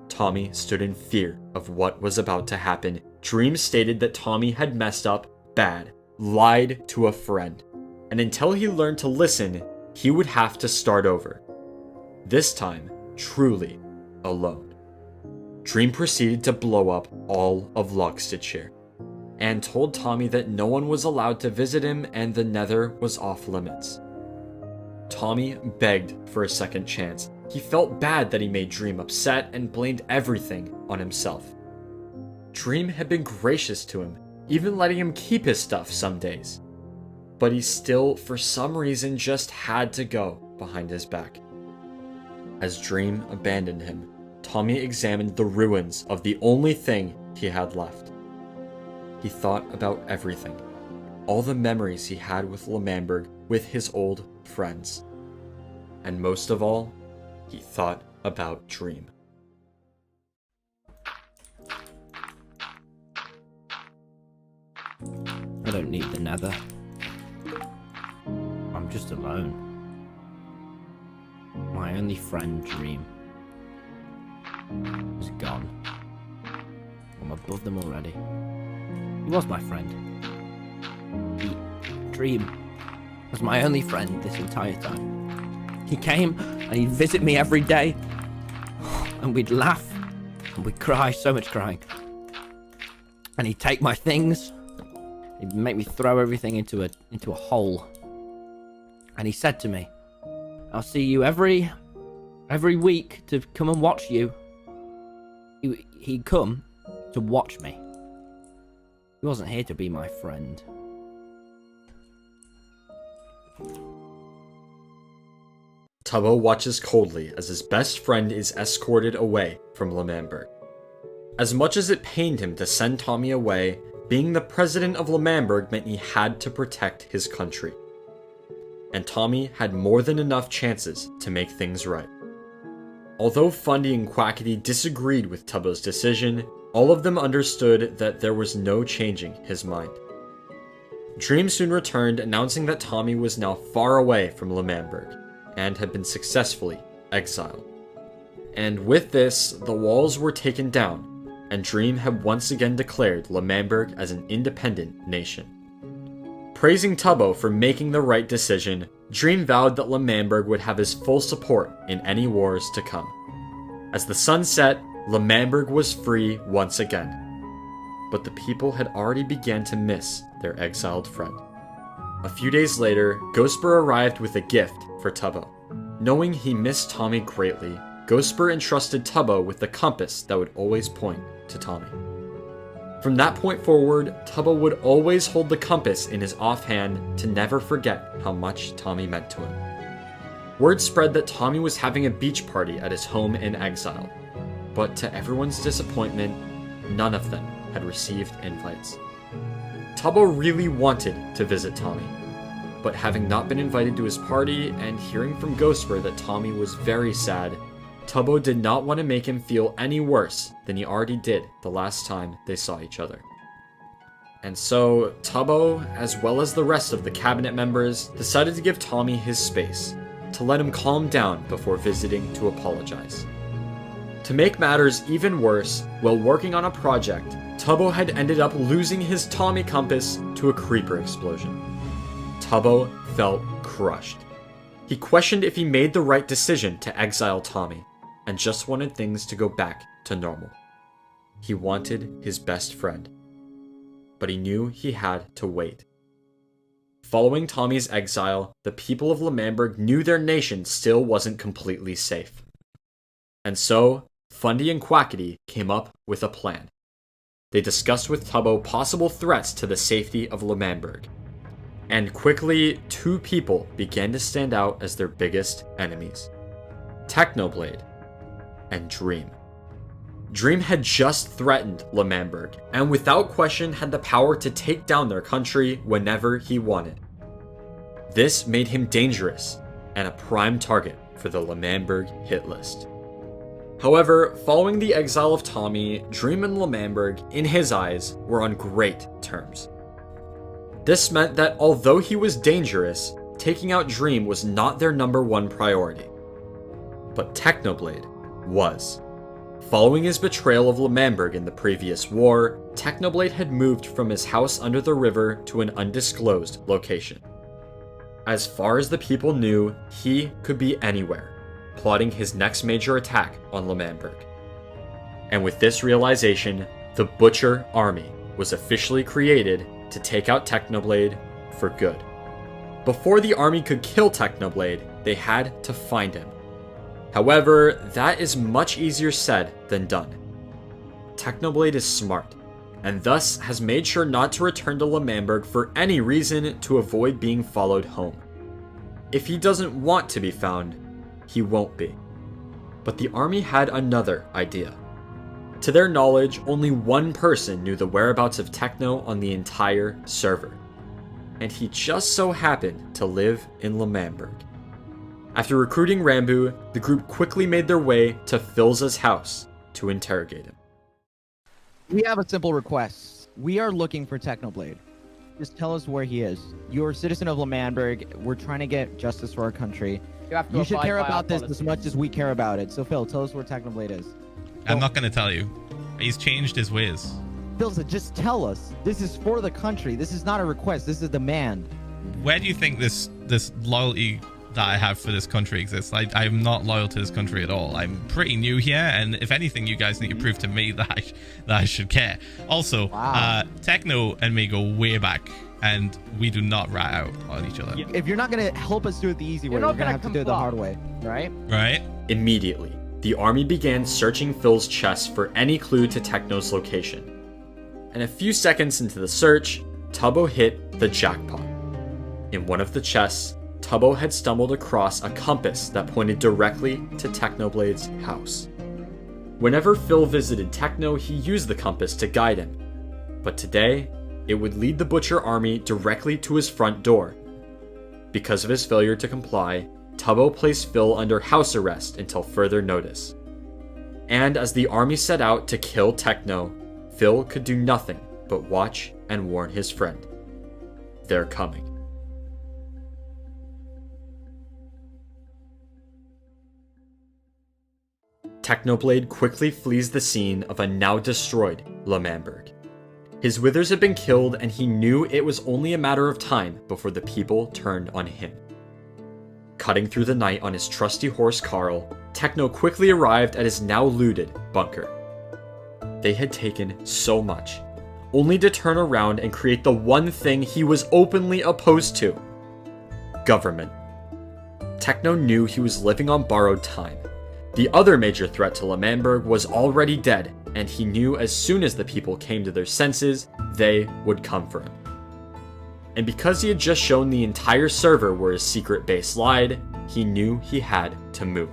Tommy stood in fear of what was about to happen. Dream stated that Tommy had messed up bad, lied to a friend, and until he learned to listen, he would have to start over. This time, truly alone. Dream proceeded to blow up all of Logstedshire, and told Tommy that no one was allowed to visit him and the Nether was off limits. Tommy begged for a second chance, he felt bad that he made Dream upset and blamed everything on himself. Dream had been gracious to him, even letting him keep his stuff some days. But he still, for some reason, just had to go behind his back. As Dream abandoned him, Tommy examined the ruins of the only thing he had left. He thought about everything, all the memories he had with L'Manberg, with his old friends. And most of all, he thought about Dream. I don't need the nether. I'm just alone. My only friend, Dream, is gone. I'm above them already. He was my friend. Dream was my only friend this entire time. He came and he'd visit me every day. And we'd laugh and we'd cry, so much crying. And he'd take my things. He'd make me throw everything into a hole. And he said to me, I'll see you every week to come and watch you. He'd come to watch me. He wasn't here to be my friend. Tubbo watches coldly as his best friend is escorted away from L'Manberg. As much as it pained him to send Tommy away, being the president of L'Manberg meant he had to protect his country. And Tommy had more than enough chances to make things right. Although Fundy and Quackity disagreed with Tubbo's decision, all of them understood that there was no changing his mind. Dream soon returned, announcing that Tommy was now far away from L'Manberg and had been successfully exiled. And with this, the walls were taken down, and Dream had once again declared L'Manberg as an independent nation. Praising Tubbo for making the right decision, Dream vowed that L'Manberg would have his full support in any wars to come. As the sun set, L'Manberg was free once again. But the people had already begun to miss their exiled friend. A few days later, Ghostbur arrived with a gift for Tubbo. Knowing he missed Tommy greatly, Ghostbur entrusted Tubbo with the compass that would always point to Tommy. From that point forward, Tubbo would always hold the compass in his offhand to never forget how much Tommy meant to him. Word spread that Tommy was having a beach party at his home in exile, but to everyone's disappointment, none of them had received invites. Tubbo really wanted to visit Tommy, but having not been invited to his party and hearing from Ghostbur that Tommy was very sad, Tubbo did not want to make him feel any worse than he already did the last time they saw each other. And so, Tubbo, as well as the rest of the cabinet members, decided to give Tommy his space, to let him calm down before visiting to apologize. To make matters even worse, while working on a project, Tubbo had ended up losing his Tommy compass to a creeper explosion. Tubbo felt crushed. He questioned if he made the right decision to exile Tommy, and just wanted things to go back to normal. He wanted his best friend, but he knew he had to wait. Following Tommy's exile, the people of L'Manberg knew their nation still wasn't completely safe. And so, Fundy and Quackity came up with a plan. They discussed with Tubbo possible threats to the safety of L'Manberg. And quickly, two people began to stand out as their biggest enemies: Technoblade and Dream. Dream had just threatened L'Manberg, and without question had the power to take down their country whenever he wanted. This made him dangerous, and a prime target for the L'Manberg hit list. However, following the exile of Tommy, Dream and L'Manberg, in his eyes, were on great terms. This meant that although he was dangerous, taking out Dream was not their #1 priority. But Technoblade was. Following his betrayal of L'Manberg in the previous war, Technoblade had moved from his house under the river to an undisclosed location. As far as the people knew, he could be anywhere, plotting his next major attack on L'Manberg. And with this realization, the Butcher Army was officially created to take out Technoblade for good. Before the army could kill Technoblade, they had to find him. However, that is much easier said than done. Technoblade is smart, and thus has made sure not to return to L'Manberg for any reason to avoid being followed home. If he doesn't want to be found, he won't be. But the army had another idea. To their knowledge, only one person knew the whereabouts of Techno on the entire server, and he just so happened to live in L'Manberg. After recruiting Rambu, the group quickly made their way to Philza's house to interrogate him. We have a simple request. We are looking for Technoblade. Just tell us where he is. You're a citizen of L'Manberg. We're trying to get justice for our country. You should care about this as much as we care about it. So Phil, tell us where Technoblade is. I'm not going to tell you. He's changed his ways. Philza, just tell us. This is for the country. This is not a request. This is a demand. Where do you think this loyalty that I have for this country exists? I'm not loyal to this country at all. I'm pretty new here, and if anything, you guys need to prove to me that I should care. Also, Techno and me go way back, and we do not rat out on each other. If you're not going to help us do it the easy way, we're going to have to do it the hard way, right? Right. Immediately, the army began searching Phil's chest for any clue to Techno's location. And a few seconds into the search, Tubbo hit the jackpot. In one of the chests, Tubbo had stumbled across a compass that pointed directly to Technoblade's house. Whenever Phil visited Techno, he used the compass to guide him. But today, it would lead the Butcher army directly to his front door. Because of his failure to comply, Tubbo placed Phil under house arrest until further notice. And as the army set out to kill Techno, Phil could do nothing but watch and warn his friend. They're coming. Technoblade quickly flees the scene of a now destroyed L'Manberg. His withers had been killed, and he knew it was only a matter of time before the people turned on him. Cutting through the night on his trusty horse Carl, Techno quickly arrived at his now looted bunker. They had taken so much, only to turn around and create the one thing he was openly opposed to: government. Techno knew he was living on borrowed time. The other major threat to L'Manberg was already dead, and he knew as soon as the people came to their senses, they would come for him. And because he had just shown the entire server where his secret base lied, he knew he had to move.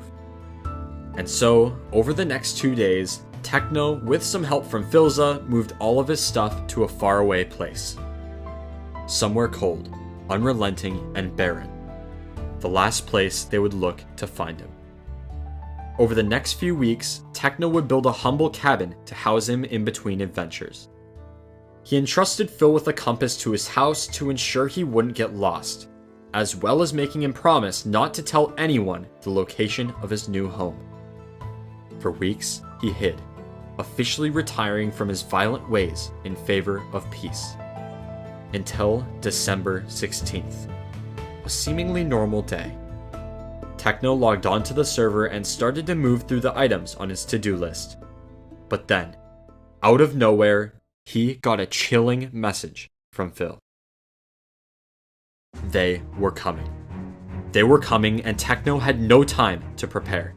And so, over the next 2 days, Techno, with some help from Philza, moved all of his stuff to a faraway place. Somewhere cold, unrelenting, and barren. The last place they would look to find him. Over the next few weeks, Techno would build a humble cabin to house him in between adventures. He entrusted Phil with a compass to his house to ensure he wouldn't get lost, as well as making him promise not to tell anyone the location of his new home. For weeks, he hid, officially retiring from his violent ways in favor of peace. Until December 16th, a seemingly normal day. Techno logged onto the server and started to move through the items on his to-do list. But then, out of nowhere, he got a chilling message from Phil. They were coming. They were coming, and Techno had no time to prepare.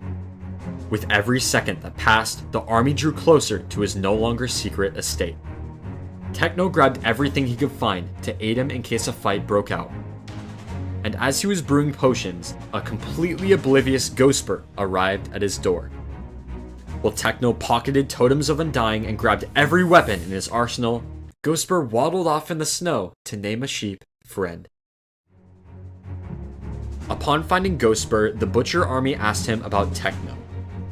With every second that passed, the army drew closer to his no longer secret estate. Techno grabbed everything he could find to aid him in case a fight broke out. And as he was brewing potions, a completely oblivious Ghostbur arrived at his door. While Techno pocketed Totems of Undying and grabbed every weapon in his arsenal, Ghostbur waddled off in the snow to name a sheep friend. Upon finding Ghostbur, the Butcher army asked him about Techno,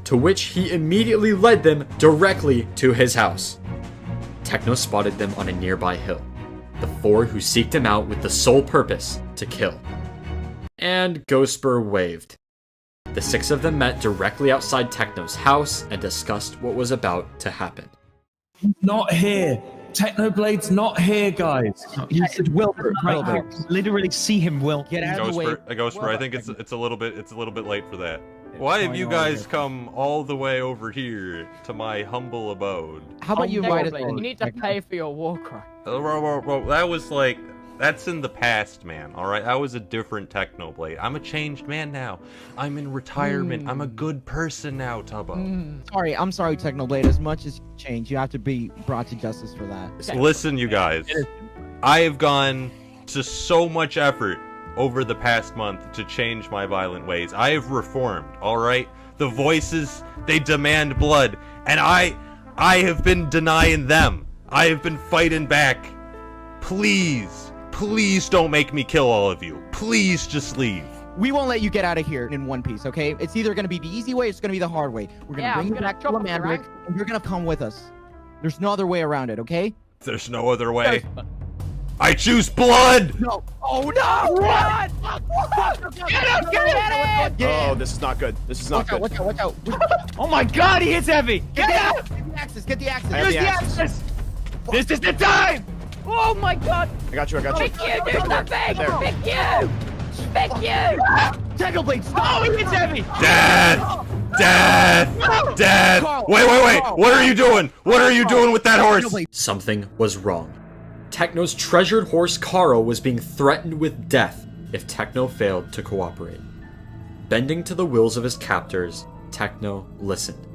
to which he immediately led them directly to his house. Techno spotted them on a nearby hill, the four who seeked him out with the sole purpose to kill. And Ghostbur waved. The six of them met directly outside Techno's house and discussed what was about to happen. Not here. Technoblade's not here, guys. You said Wilbur. I literally see him, Will. Get out of the way. Ghostbur, I think it's a little bit late for that. Why have you guys come all the way over here to my humble abode? How about you invite us? You need to pay for your war crime. That was like That's in the past, man. All right, that was a different Technoblade. I'm a changed man now. I'm in retirement. I'm a good person now, Tubbo. I'm sorry, Technoblade. As much as you change, you have to be brought to justice for that. Listen, you guys. I have gone to so much effort over the past month to change my violent ways. I have reformed, all right? The voices, they demand blood, and I have been denying them. I have been fighting back. Please don't make me kill all of you. Please just leave. We won't let you get out of here in one piece, okay? It's either going to be the easy way or it's going to be the hard way. We're going to bring you back to Lamandrick, and you're going to come with us. There's no other way around it, okay? There's no other way. I choose blood! No. Oh, no! What? Get him! Oh, this is not good. This is not good. Watch out. Oh my god, he hits heavy! Get the axes. I have the axes. This is the time! Oh my god! I got you. Pick you, do something! Pick you! Technoblade, stop! Oh, he hits heavy! Dad! Wait! What are you doing? What are you doing with that horse? Something was wrong. Techno's treasured horse Carl was being threatened with death if Techno failed to cooperate. Bending to the wills of his captors, Techno listened.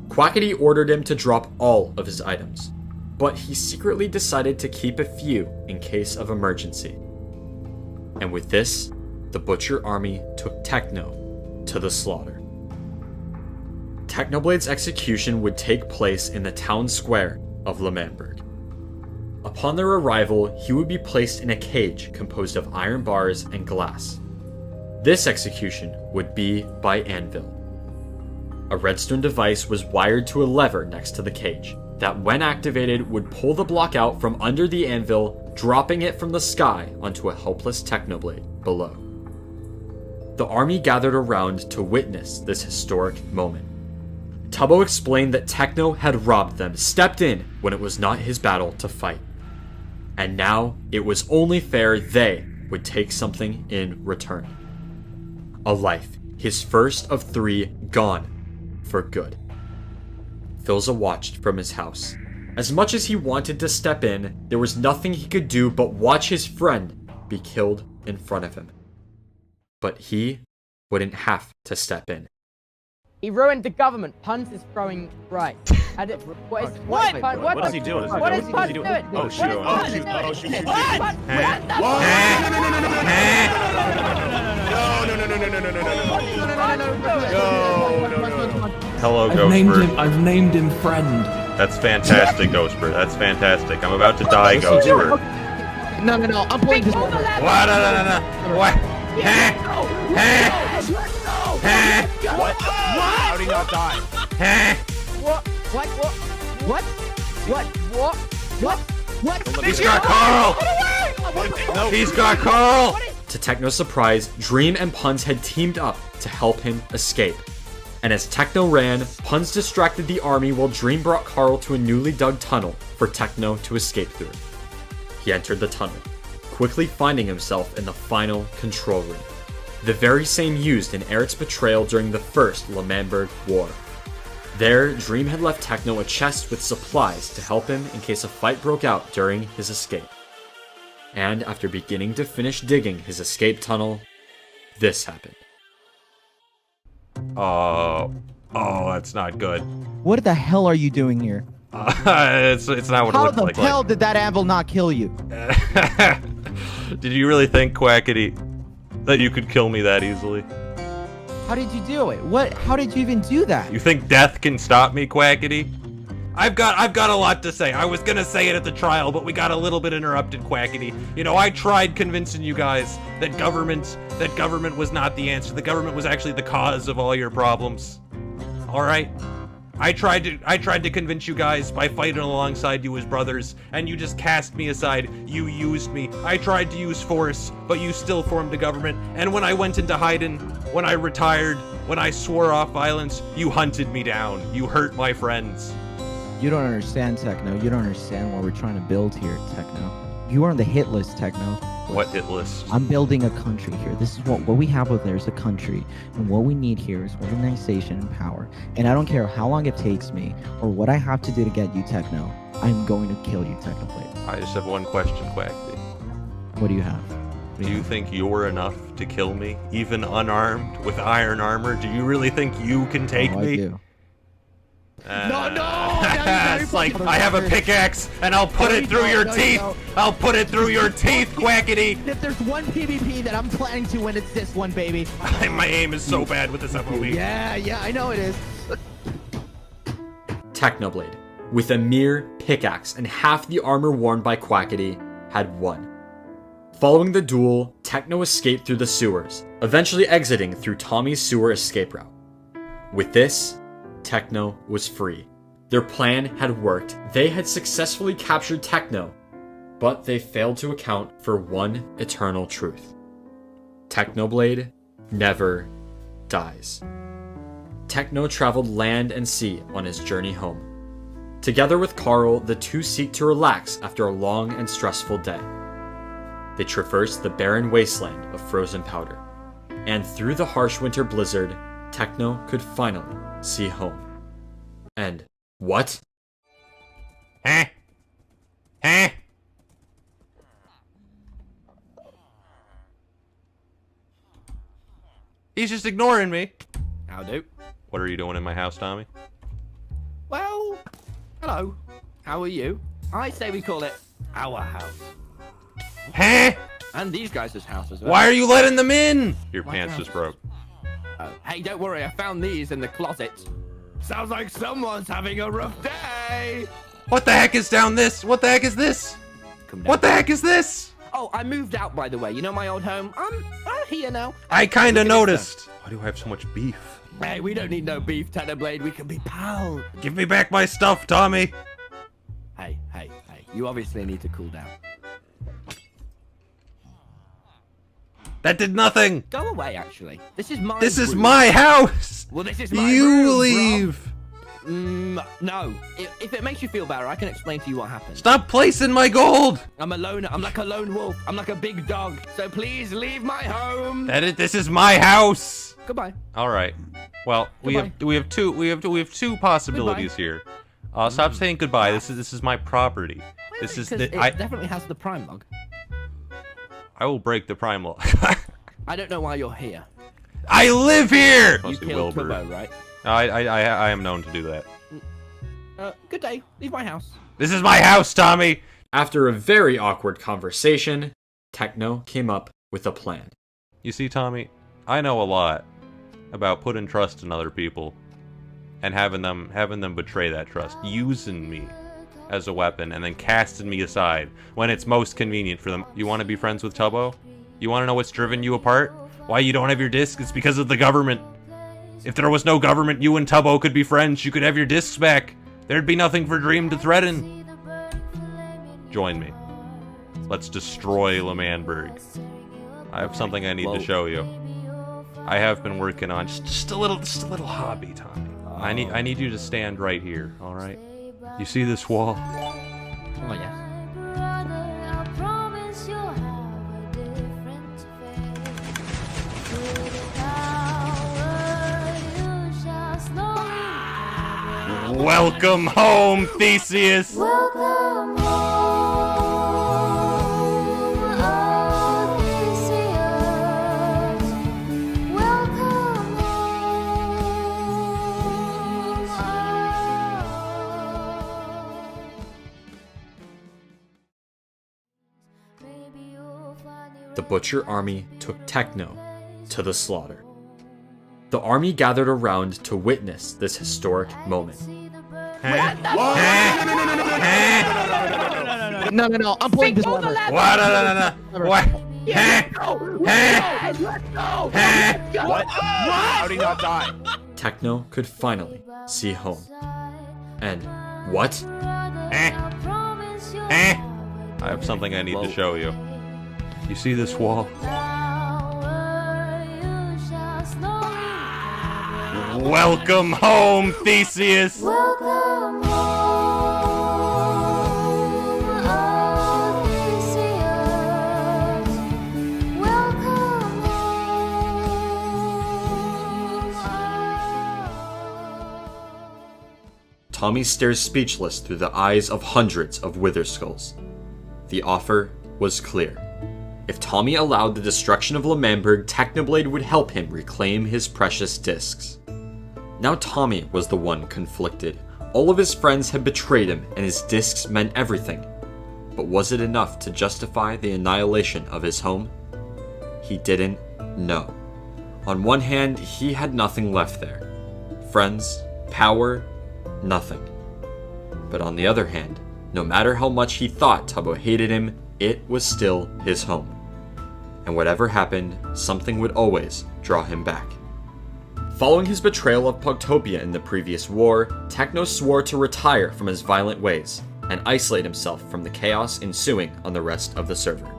Quackity ordered him to drop all of his items, but he secretly decided to keep a few in case of emergency. And with this, the Butcher Army took Techno to the slaughter. Technoblade's execution would take place in the town square of Lamandrick. Upon their arrival, he would be placed in a cage composed of iron bars and glass. This execution would be by anvil. A redstone device was wired to a lever next to the cage that, when activated, would pull the block out from under the anvil, dropping it from the sky onto a helpless Technoblade below. The army gathered around to witness this historic moment. Tubbo explained that Techno had robbed them, stepped in when it was not his battle to fight. And now it was only fair they would take something in return. A life, his first of 3, gone for good. Philza watched from his house. As much as he wanted to step in, there was nothing he could do but watch his friend be killed in front of him. But he wouldn't have to step in. He ruined the government. Puns is throwing right. What is he doing? What is Puns doing? Oh shoot! Hello, Ghostbird. I've named him friend. That's fantastic, Ghostbird. That's fantastic. I'm about to die, Ghostbird. No. I'm playing this one. What? What? What? How did he not die? What? He's got Carl! He's got Carl! To Techno's surprise, Dream and Puns had teamed up to help him escape. And as Techno ran, Puns distracted the army while Dream brought Carl to a newly dug tunnel for Techno to escape through. He entered the tunnel, quickly finding himself in the final control room, the very same used in Eric's betrayal during the first Lamandrick War. There, Dream had left Techno a chest with supplies to help him in case a fight broke out during his escape. And after beginning to finish digging his escape tunnel, this happened. Oh, that's not good. What the hell are you doing here? It's not what it looks like. How the hell did that anvil not kill you? Did you really think, Quackity, that you could kill me that easily? How did you do it? How did you even do that? You think death can stop me, Quackity? I've got a lot to say. I was gonna say it at the trial, but we got a little bit interrupted, Quackity. You know, I tried convincing you guys that government was not the answer. The government was actually the cause of all your problems. All right? I tried to convince you guys by fighting alongside you as brothers, and you just cast me aside. You used me. I tried to use force, but you still formed a government. And when I went into hiding, when I retired, when I swore off violence, you hunted me down. You hurt my friends. You don't understand, Techno. You don't understand what we're trying to build here, Techno. You are on the hit list, Techno. What hit list? I'm building a country here. This is what we have over there is a country. And what we need here is organization and power. And I don't care how long it takes me or what I have to do to get you, Techno. I'm going to kill you, Technoblade. I just have one question, Quackity. What do you have? Do you think you're enough to kill me, even unarmed with iron armor? Do you really think you can take me? I do. It's like, I have a pickaxe, and I'll put it through your teeth! I'll put it through your teeth, Quackity! If there's one PvP that I'm planning to win, it's this one, baby. My aim is so bad with this FOE. Yeah, I know it is. Technoblade, with a mere pickaxe and half the armor worn by Quackity, had won. Following the duel, Techno escaped through the sewers, eventually exiting through Tommy's sewer escape route. With this, Techno was free. Their plan had worked. They had successfully captured Techno, but they failed to account for one eternal truth. Technoblade never dies. Techno traveled land and sea on his journey home. Together with Carl, the two seek to relax after a long and stressful day. They traverse the barren wasteland of frozen powder, and through the harsh winter blizzard, Techno could finally see home. And what? He's just ignoring me. How do? What are you doing in my house, Tommy? Well, hello. How are you? I say we call it our house. And these guys' house as well. Why are you letting them in? Your pants just broke. Oh, hey, don't worry. I found these in the closet. Sounds like someone's having a rough day. What the heck is down this? What the heck is this? What the heck is this? Oh, I moved out, by the way. You know my old home? I'm here now. I kinda noticed. Why do I have so much beef? Hey, we don't need no beef, Technoblade. We can be pals. Give me back my stuff, Tommy. Hey. You obviously need to cool down. That did nothing. Go away, actually. This is my This is room. my house. Well, this is my You room, leave. No. If it makes you feel better, I can explain to you what happened. Stop placing my gold. I'm a loner. I'm like a lone wolf. I'm like a big dog. So please leave my home. This is my house. Goodbye. All right. Well, we have two possibilities here. Stop saying goodbye. This is my property. It definitely has the prime log. I will break the prime log. I don't know why you're here. I live here. You killed Kubo, right? I am known to do that. Good day. Leave my house. This is my house, Tommy. After a very awkward conversation, Techno came up with a plan. You see, Tommy, I know a lot about putting trust in other people and having them betray that trust, using me as a weapon and then casting me aside when it's most convenient for them. You want to be friends with Tubbo? You want to know what's driven you apart? Why you don't have your disc? It's because of the government. If there was no government, you and Tubbo could be friends. You could have your discs back. There'd be nothing for Dream to threaten. Join me. Let's destroy L'Manberg. I have something I need to show you. I have been working on just a little hobby, Tommy. I need you to stand right here, all right? You see this wall? Oh yes. Welcome home, Theseus! Welcome home, Theseus. Welcome The Butcher army took Techno to the slaughter. The army gathered around to witness this historic moment. No, I'm pulling this lever. What? What? How did he not die? Techno could finally see home. And what? I have something I need to show you. You see this wall? Welcome home, Theseus! Welcome home, Theseus. Welcome Tommy stares speechless through the eyes of hundreds of Wither Skulls. The offer was clear. If Tommy allowed the destruction of L'Manberg, Technoblade would help him reclaim his precious discs. Now Tommy was the one conflicted. All of his friends had betrayed him, and his discs meant everything. But was it enough to justify the annihilation of his home? He didn't know. On one hand, he had nothing left there. Friends, power, nothing. But on the other hand, no matter how much he thought Tubbo hated him, it was still his home. And whatever happened, something would always draw him back. Following his betrayal of Pugtopia in the previous war, Techno swore to retire from his violent ways and isolate himself from the chaos ensuing on the rest of the server.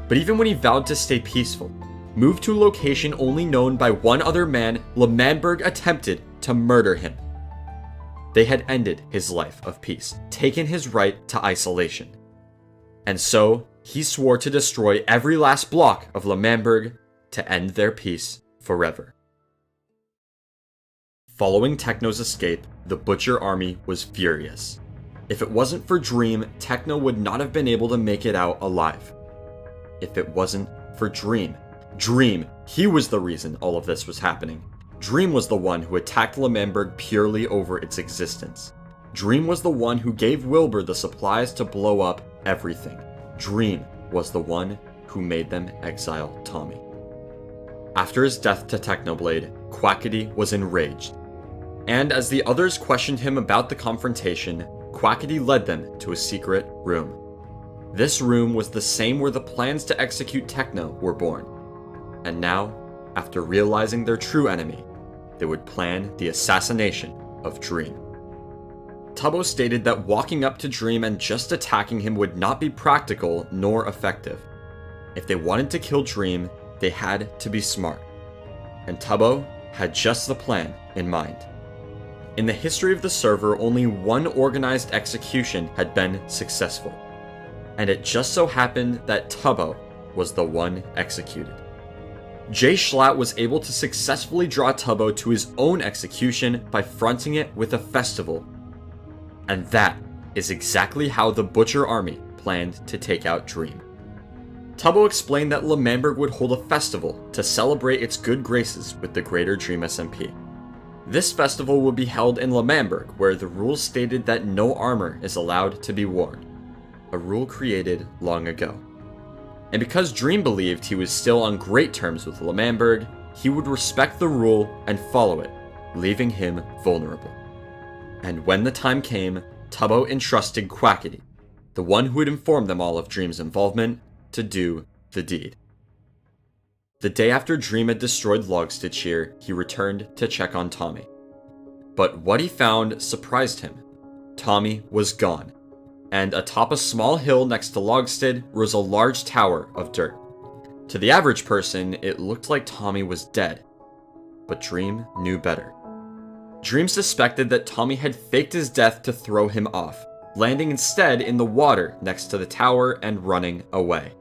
But even when he vowed to stay peaceful, moved to a location only known by one other man, L'Manberg attempted to murder him. They had ended his life of peace, taken his right to isolation. And so, he swore to destroy every last block of L'Manberg to end their peace forever. Following Techno's escape, the Butcher Army was furious. If it wasn't for Dream, Techno would not have been able to make it out alive. If it wasn't for Dream, he was the reason all of this was happening. Dream was the one who attacked L'Manberg purely over its existence. Dream was the one who gave Wilbur the supplies to blow up everything. Dream was the one who made them exile Tommy. After his death to Technoblade, Quackity was enraged. And as the others questioned him about the confrontation, Quackity led them to a secret room. This room was the same where the plans to execute Techno were born. And now, after realizing their true enemy, they would plan the assassination of Dream. Tubbo stated that walking up to Dream and just attacking him would not be practical nor effective. If they wanted to kill Dream, they had to be smart. And Tubbo had just the plan in mind. In the history of the server, only one organized execution had been successful. And it just so happened that Tubbo was the one executed. Jay Schlatt was able to successfully draw Tubbo to his own execution by fronting it with a festival. And that is exactly how the Butcher Army planned to take out Dream. Tubbo explained that L'Manberg would hold a festival to celebrate its good graces with the greater Dream SMP. This festival would be held in L'Manberg, where the rules stated that no armor is allowed to be worn, a rule created long ago. And because Dream believed he was still on great terms with L'Manberg, he would respect the rule and follow it, leaving him vulnerable. And when the time came, Tubbo entrusted Quackity, the one who had informed them all of Dream's involvement, to do the deed. The day after Dream had destroyed Logstitch, he returned to check on Tommy. But what he found surprised him. Tommy was gone, and atop a small hill next to Logstid rose a large tower of dirt. To the average person, it looked like Tommy was dead, but Dream knew better. Dream suspected that Tommy had faked his death to throw him off, landing instead in the water next to the tower and running away.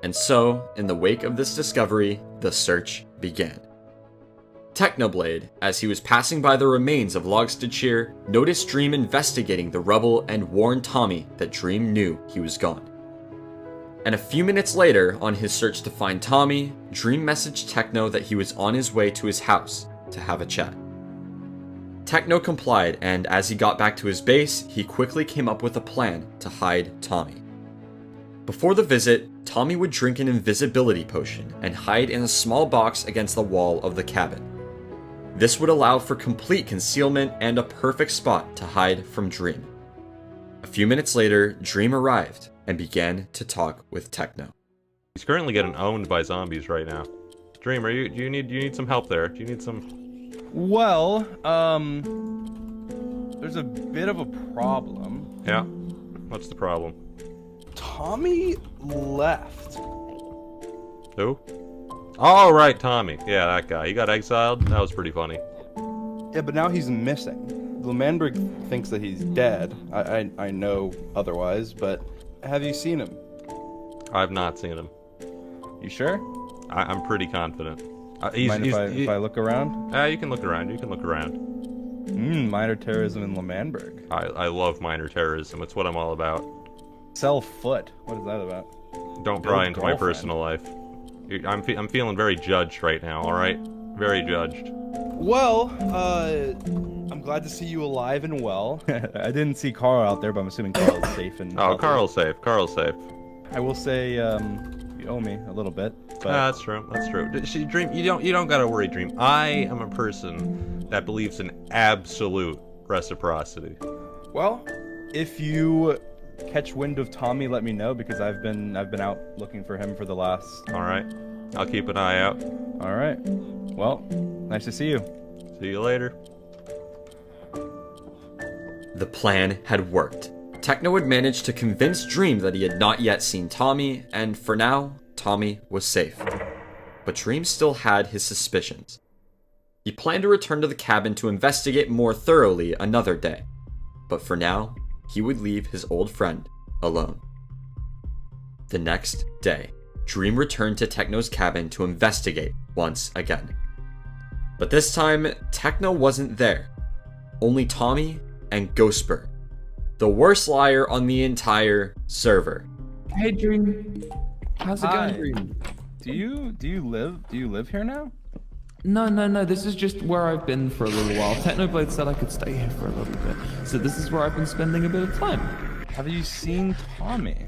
And so, in the wake of this discovery, the search began. Technoblade, as he was passing by the remains of Logstitch, noticed Dream investigating the rubble and warned Tommy that Dream knew he was gone. And a few minutes later, on his search to find Tommy, Dream messaged Techno that he was on his way to his house to have a chat. Techno complied, and as he got back to his base, he quickly came up with a plan to hide Tommy. Before the visit, Tommy would drink an invisibility potion and hide in a small box against the wall of the cabin. This would allow for complete concealment and a perfect spot to hide from Dream. A few minutes later, Dream arrived and began to talk with Techno. He's currently getting owned by zombies right now. Dream, do you need some help there? Do you need some... Well, there's a bit of a problem. Yeah? What's the problem? Tommy left. Who? Oh, right, Tommy. Yeah, that guy. He got exiled. That was pretty funny. Yeah, but now he's missing. L'Manberg thinks that he's dead. I know otherwise, but have you seen him? I've not seen him. You sure? I'm pretty confident. Mind if I look around? You can look around. You can look around. Minor terrorism in L'Manberg. I love minor terrorism. It's what I'm all about. Sell foot. What is that about? Don't pry Bill's into my girlfriend. personal life. I'm feeling very judged right now. All right, very judged. Well, I'm glad to see you alive and well. I didn't see Carl out there, but I'm assuming Carl's safe and. Oh, healthy. Carl's safe. Carl's safe. I will say, you owe me a little bit. But That's true. That's true. See, Dream, you don't gotta worry, Dream. I am a person that believes in absolute reciprocity. well, if you catch wind of Tommy, let me know because I've been out looking for him for the last. All right, I'll keep an eye out. All right. Well, nice to see you. See you later. The plan had worked. Techno had managed to convince Dream that he had not yet seen Tommy, and for now, Tommy was safe. But Dream still had his suspicions. He planned to return to the cabin to investigate more thoroughly another day. But for now, he would leave his old friend alone. The next day, Dream returned to Techno's cabin to investigate once again. But this time, Techno wasn't there. Only Tommy and Ghostbird, the worst liar on the entire server. Hey, Dream. How's it Hi. going, Dream? Do you live here now? No. This is just where I've been for a little while. Technoblade said I could stay here for a little bit, so this is where I've been spending a bit of time. Have you seen Tommy?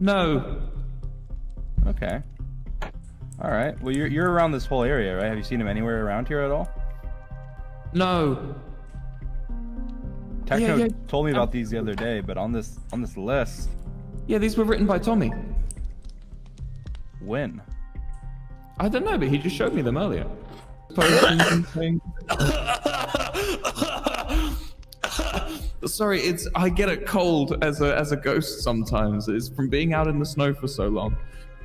No. Okay. All right. Well, you're around this whole area, right? Have you seen him anywhere around here at all? No. Techno Yeah. told me about these the other day, but on this list. Yeah, these were written by Tommy. When? I don't know, but he just showed me them earlier. Postings and things. Sorry, I get a cold as a ghost sometimes. It's from being out in the snow for so long.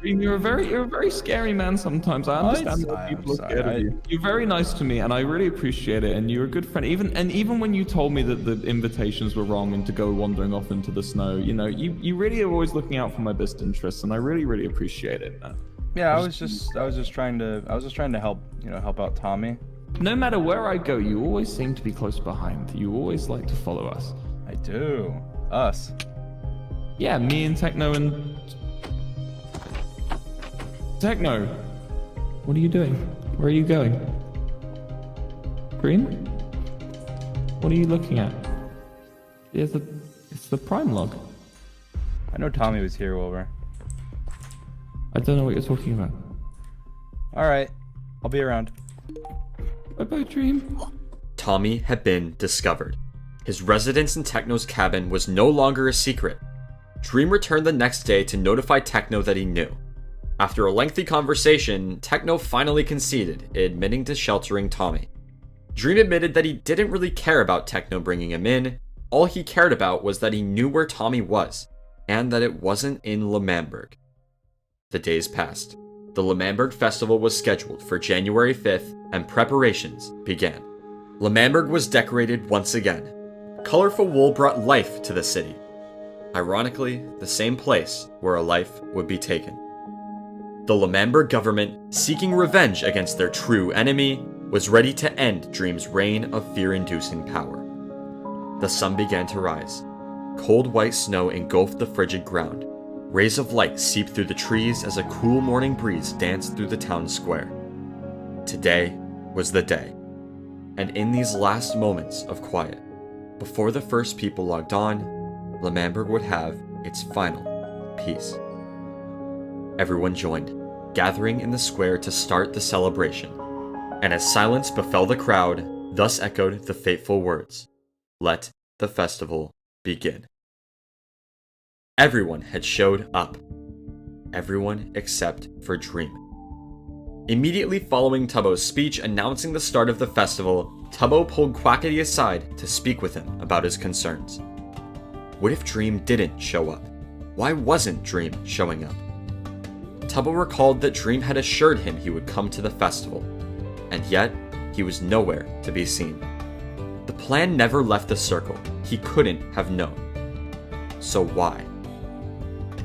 You're a very scary man sometimes. I understand that people are scared of you. You're very nice to me, and I really appreciate it. And you're a good friend. Even when you told me that the invitations were wrong and to go wandering off into the snow, you really are always looking out for my best interests, and I really appreciate it. Yeah, I was just trying to help out Tommy. No matter where I go, you always seem to be close behind. You always like to follow us. I do. Us. Yeah, me and Techno and... Techno! What are you doing? Where are you going? Green? What are you looking at? It's the Prime log. I know Tommy was here, Wilbur. I don't know what you're talking about. Alright. I'll be around. Bye-bye, Dream. Tommy had been discovered. His residence in Techno's cabin was no longer a secret. Dream returned the next day to notify Techno that he knew. After a lengthy conversation, Techno finally conceded, admitting to sheltering Tommy. Dream admitted that he didn't really care about Techno bringing him in. All he cared about was that he knew where Tommy was, and that it wasn't in L'Manberg. The days passed. The L'Manberg festival was scheduled for January 5th, and preparations began. L'Manberg was decorated once again. Colorful wool brought life to the city. Ironically, the same place where a life would be taken. The L'Manberg government, seeking revenge against their true enemy, was ready to end Dream's reign of fear-inducing power. The sun began to rise. Cold white snow engulfed the frigid ground. Rays of light seeped through the trees as a cool morning breeze danced through the town square. Today was the day. And in these last moments of quiet, before the first people logged on, L'Manberg would have its final peace. Everyone joined, gathering in the square to start the celebration. And as silence befell the crowd, thus echoed the fateful words, "Let the festival begin." Everyone had showed up. Everyone except for Dream. Immediately following Tubbo's speech announcing the start of the festival, Tubbo pulled Quackity aside to speak with him about his concerns. What if Dream didn't show up? Why wasn't Dream showing up? Tubbo recalled that Dream had assured him he would come to the festival, and yet he was nowhere to be seen. The plan never left the circle. He couldn't have known. So why?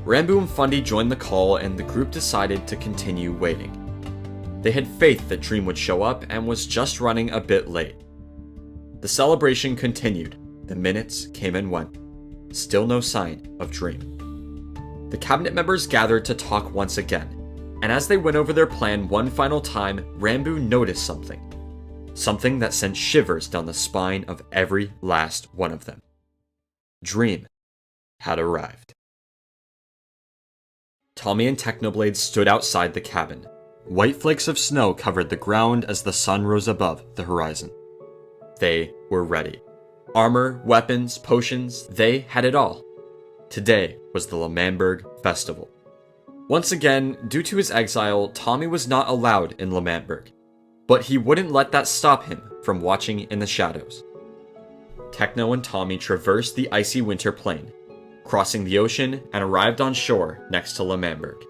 Rambo and Fundy joined the call, and the group decided to continue waiting. They had faith that Dream would show up and was just running a bit late. The celebration continued. The minutes came and went. Still no sign of Dream. The cabinet members gathered to talk once again, and as they went over their plan one final time, Rambo noticed something. Something that sent shivers down the spine of every last one of them. Dream had arrived. Tommy and Technoblade stood outside the cabin. White flakes of snow covered the ground as the sun rose above the horizon. They were ready. Armor, weapons, potions, they had it all. Today was the L'Manberg Festival. Once again, due to his exile, Tommy was not allowed in L'Manberg, but he wouldn't let that stop him from watching in the shadows. Techno and Tommy traversed the icy winter plain, crossing the ocean and arrived on shore next to L'Manberg.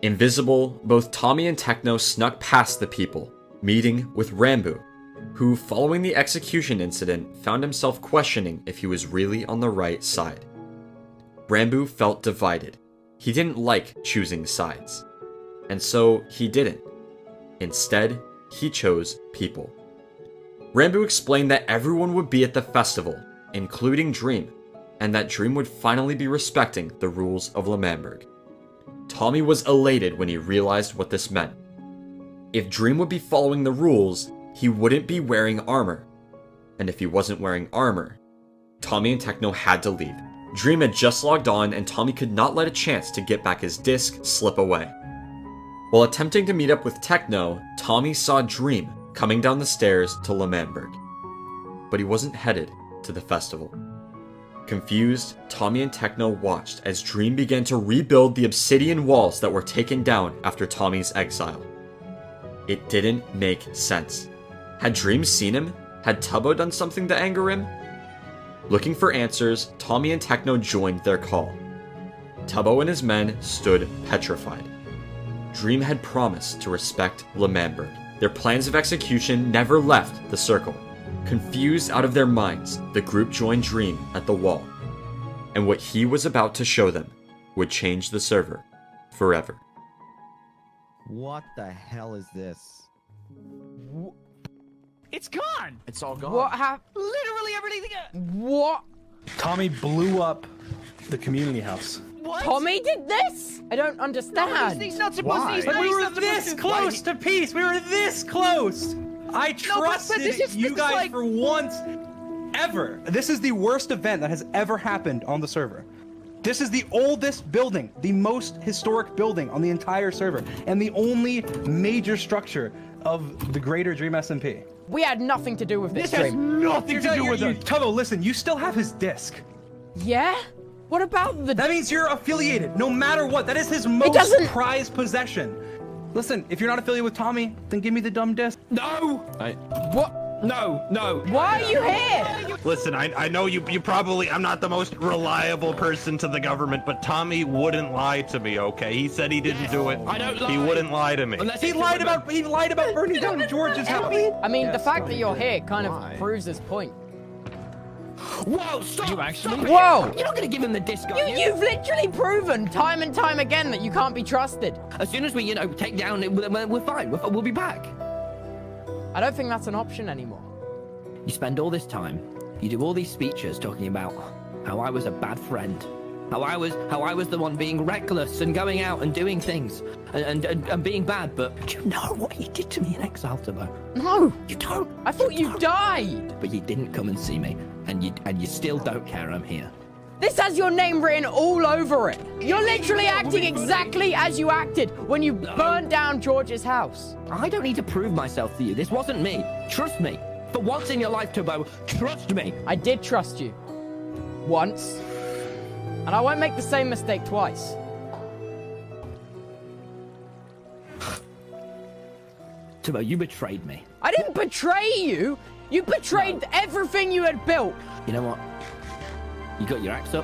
Invisible, both Tommy and Techno snuck past the people, meeting with Rambo, who, following the execution incident, found himself questioning if he was really on the right side. Rambo felt divided. He didn't like choosing sides. And so he didn't. Instead, he chose people. Rambo explained that everyone would be at the festival, including Dream, and that Dream would finally be respecting the rules of L'Manberg. Tommy was elated when he realized what this meant. If Dream would be following the rules, he wouldn't be wearing armor. And if he wasn't wearing armor, Tommy and Techno had to leave. Dream had just logged on and Tommy could not let a chance to get back his disc slip away. While attempting to meet up with Techno, Tommy saw Dream coming down the stairs to L'Manberg. But he wasn't headed to the festival. Confused, Tommy and Techno watched as Dream began to rebuild the obsidian walls that were taken down after Tommy's exile. It didn't make sense. Had Dream seen him? Had Tubbo done something to anger him? Looking for answers, Tommy and Techno joined their call. Tubbo and his men stood petrified. Dream had promised to respect L'Manberg. Their plans of execution never left the circle. Confused out of their minds, the group joined Dream at the wall. And what he was about to show them would change the server forever. What the hell is this? It's gone! It's all gone. What happened? Literally everything. What? Tommy blew up the community house. What? Tommy did this? I don't understand. He's not supposed to. He's But not, we he's were not supposed this to. close to peace. We were this close. I trusted you guys for once ever. This is the worst event that has ever happened on the server. This is the oldest building, the most historic building on the entire server, and the only major structure of the greater Dream SMP. We had nothing to do with this This has Dream. nothing to do with it. Tubbo, listen, you still have his disc. Yeah? What about the... That means you're affiliated, no matter what. That is his most prized possession. Listen, if you're not affiliated with Tommy, then give me the dumb disc. No! What? No, no. Why are you here? Listen, I know you probably, I'm not the most reliable person to the government, but Tommy wouldn't lie to me, okay? He said he didn't do it. I don't lie. He wouldn't lie to me. He lied about burning down George's house. I mean, the fact that you're here kind of proves his point. Whoa, stop! You actually? Stop it. Whoa! You're not gonna give him the disc, are you? You've literally proven time and time again that you can't be trusted. As soon as we, take down, we're fine. We'll be back. I don't think that's an option anymore. You spend all this time, you do all these speeches talking about how I was a bad friend, how I was the one being reckless and going out and doing things and being bad. But do you know what you did to me in exile, Tubbo? No, you don't. I thought you died. But you didn't come and see me, and you still don't care I'm here. This has your name written all over it. You're literally acting exactly as you acted when you burned down George's house. I don't need to prove myself to you. This wasn't me. Trust me. For once in your life, Tubbo, trust me. I did trust you. Once. And I won't make the same mistake twice. Tubbo, you betrayed me. I didn't betray you. You betrayed everything you had built. You know what? You got your axe up?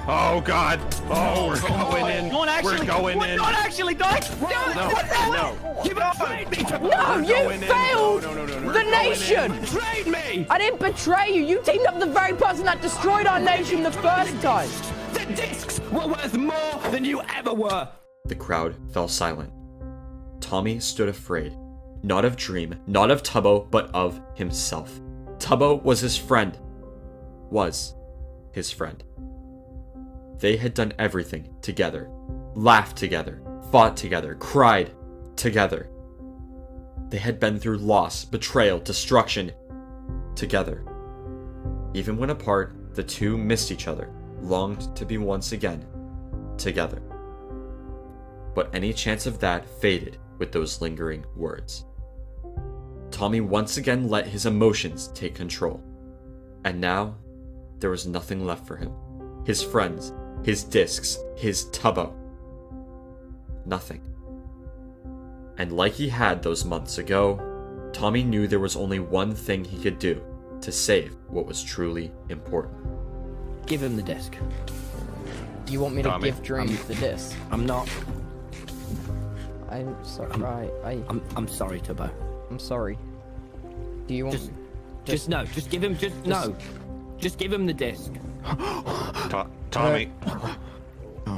Oh, God. Oh, we're going in. We're going in. Don't actually die. No. You betrayed me, Tubbo. No, you failed the nation. Betrayed me. I didn't betray you. You teamed up with the very person that destroyed our nation the first time. The discs were worth more than you ever were. The crowd fell silent. Tommy stood afraid. Not of Dream, not of Tubbo, but of himself. Tubbo was his friend. Was his friend. they had done everything together, laughed together, fought together, cried together. They had been through loss, betrayal, destruction together. Even when apart, the two missed each other, longed to be once again together. But any chance of that faded with those lingering words. Tommy once again let his emotions take control. And now, there was nothing left for him. His friends, his discs, his Tubbo. Nothing. And like he had those months ago, Tommy knew there was only one thing he could do to save what was truly important. Give him the disc. Do you want me to Tommy, give Dream the disc? I'm not. I'm sorry. I'm sorry, Tubbo. I'm sorry. Do you want just no, just give him just give him the disc. Tommy.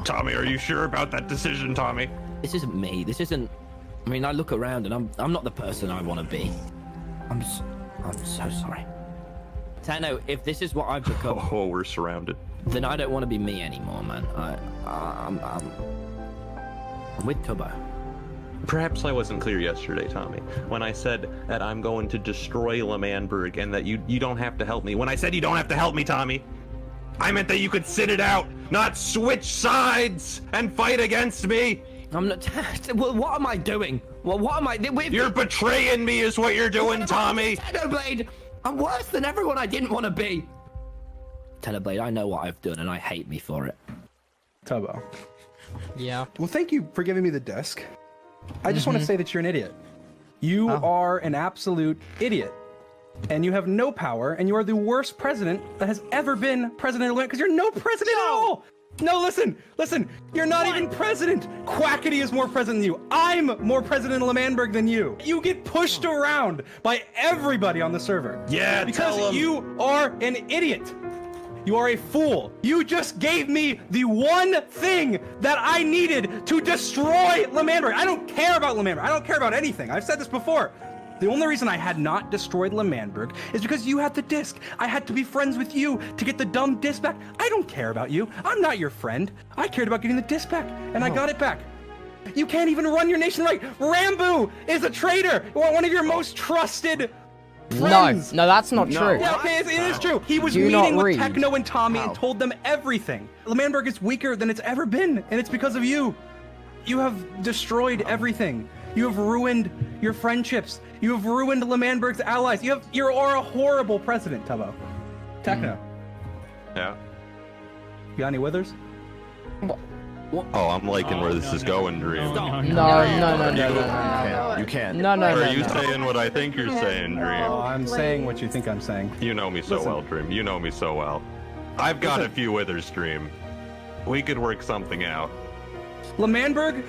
Tommy, are you sure about that decision, Tommy? This isn't me. This isn't. I mean, I look around and I'm not the person I want to be. I'm so sorry. Tano, if this is what I've become, Oh, we're surrounded. then I don't want to be me anymore, man. I'm with Tubbo. Perhaps I wasn't clear yesterday, Tommy, when I said that I'm going to destroy L'Manberg and that you don't have to help me. When I said you don't have to help me, Tommy, I meant that you could sit it out, not switch sides and fight against me. I'm not. What am I doing? Well, what am I? You're betraying me, is what you're doing, Tommy. Blade, I'm worse than everyone I didn't want to be. Blade, I know what I've done, and I hate me for it. Tubbo. Yeah. Well, thank you for giving me the disc. I just want to say that you're an idiot. You are an absolute idiot. And you have no power, and you are the worst president that has ever been president of because you're no president at all. No, listen, you're not even president. Quackity is more president than you. I'm more president of L'Manberg than you. You get pushed around by everybody on the server. Yeah, because tell 'em. you are an idiot. You are a fool. You just gave me the one thing that I needed to destroy L'Manberg. I don't care about L'Manberg. I don't care about anything. I've said this before. The only reason I had not destroyed L'Manberg is because you had the disc. I had to be friends with you to get the dumb disc back. I don't care about you. I'm not your friend. I cared about getting the disc back, and I got it back. You can't even run your nation right. Rambo is a traitor. One of your most trusted friends. No, that's not true. Yeah, okay, it is true. He was Do not meeting with read. Techno and Tommy and told them everything. L'Manberg is weaker than it's ever been, and it's because of you. You have destroyed everything. You have ruined your friendships. You have ruined L'Manberg's allies. You are a horrible president, Tubbo. Techno. Yeah. You got any withers? Oh, I'm liking where this is going, Dream. No. You can't. No. Are you saying what I think you're saying, Dream? Oh, I'm saying what you think I'm saying. You know me so well, Dream. You know me so well. I've got a few withers, Dream. We could work something out. L'Manberg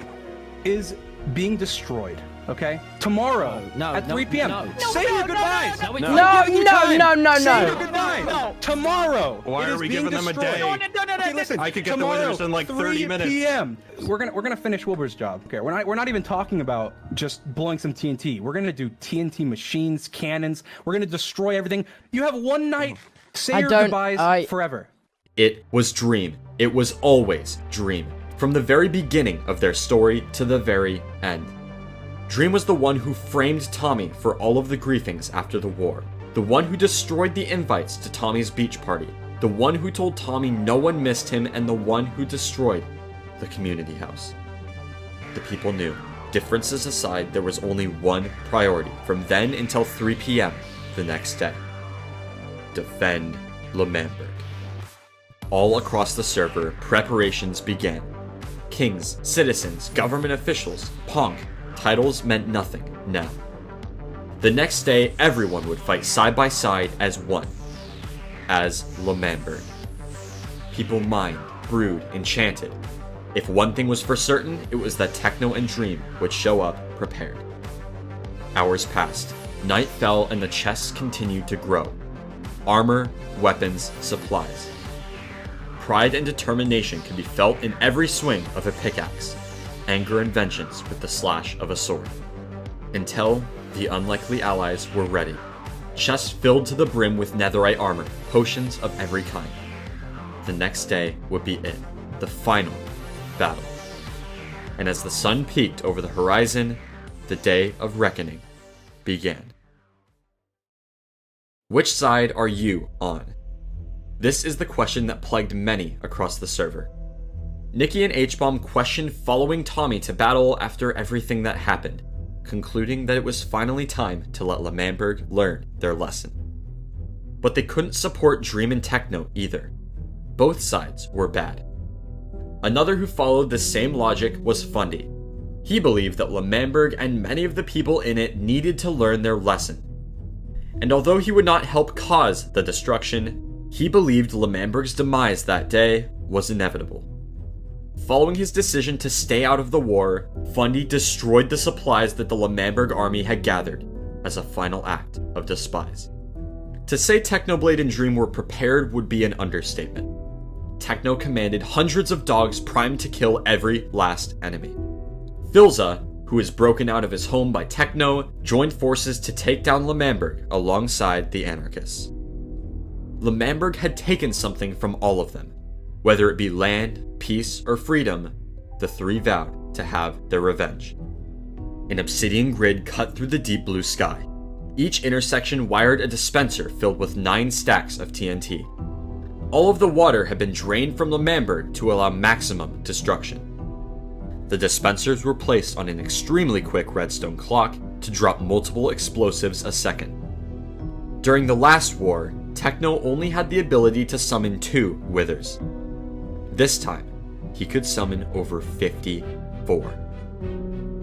is being destroyed. Okay? Tomorrow at 3 p.m. Say your goodbyes. No. Say your goodbyes. Tomorrow. Why it are is we being giving them a destroyed. day? Okay, listen. I could get the tomorrow, withers in like 30 minutes. 3 p.m. We're gonna finish Wilbur's job. Okay, we're not even talking about just blowing some TNT. We're gonna do TNT machines, cannons. We're gonna destroy everything. You have one night. Say your goodbyes forever. It was Dream. It was always Dream. From the very beginning of their story to the very end. Dream was the one who framed Tommy for all of the griefings after the war. The one who destroyed the invites to Tommy's beach party. The one who told Tommy no one missed him, and the one who destroyed the community house. The people knew. Differences aside, there was only one priority from then until 3 p.m. the next day. Defend L'Manberg. All across the server, preparations began. Kings, citizens, government officials, Punk. Titles meant nothing now. The next day, everyone would fight side by side as one. As L'Manberg. People mined, brewed, enchanted. If one thing was for certain, it was that Techno and Dream would show up prepared. Hours passed. Night fell and the chests continued to grow. Armor, weapons, supplies. Pride and determination could be felt in every swing of a pickaxe. Anger and vengeance with the slash of a sword. Until the unlikely allies were ready. Chests filled to the brim with netherite armor, potions of every kind. The next day would be it. the final battle. And as the sun peaked over the horizon, the day of reckoning began. Which side are you on? This is the question that plagued many across the server. Nikki and H-Bomb questioned following Tommy to battle after everything that happened, concluding that it was finally time to let L'Manberg learn their lesson. But they couldn't support Dream and Techno either. Both sides were bad. Another who followed the same logic was Fundy. He believed that L'Manberg and many of the people in it needed to learn their lesson. And although he would not help cause the destruction, he believed L'Manberg's demise that day was inevitable. Following his decision to stay out of the war, Fundy destroyed the supplies that the L'Manberg army had gathered as a final act of despise. To say Technoblade and Dream were prepared would be an understatement. Techno commanded hundreds of dogs primed to kill every last enemy. Filza, who was broken out of his home by Techno, joined forces to take down L'Manberg alongside the anarchists. L'Manberg had taken something from all of them. Whether it be land, peace, or freedom, the three vowed to have their revenge. An obsidian grid cut through the deep blue sky. Each intersection wired a dispenser filled with 9 stacks of TNT. All of the water had been drained from L'Manberg to allow maximum destruction. The dispensers were placed on an extremely quick redstone clock to drop multiple explosives a second. During the last war, Techno only had the ability to summon 2 withers. This time, he could summon over 54.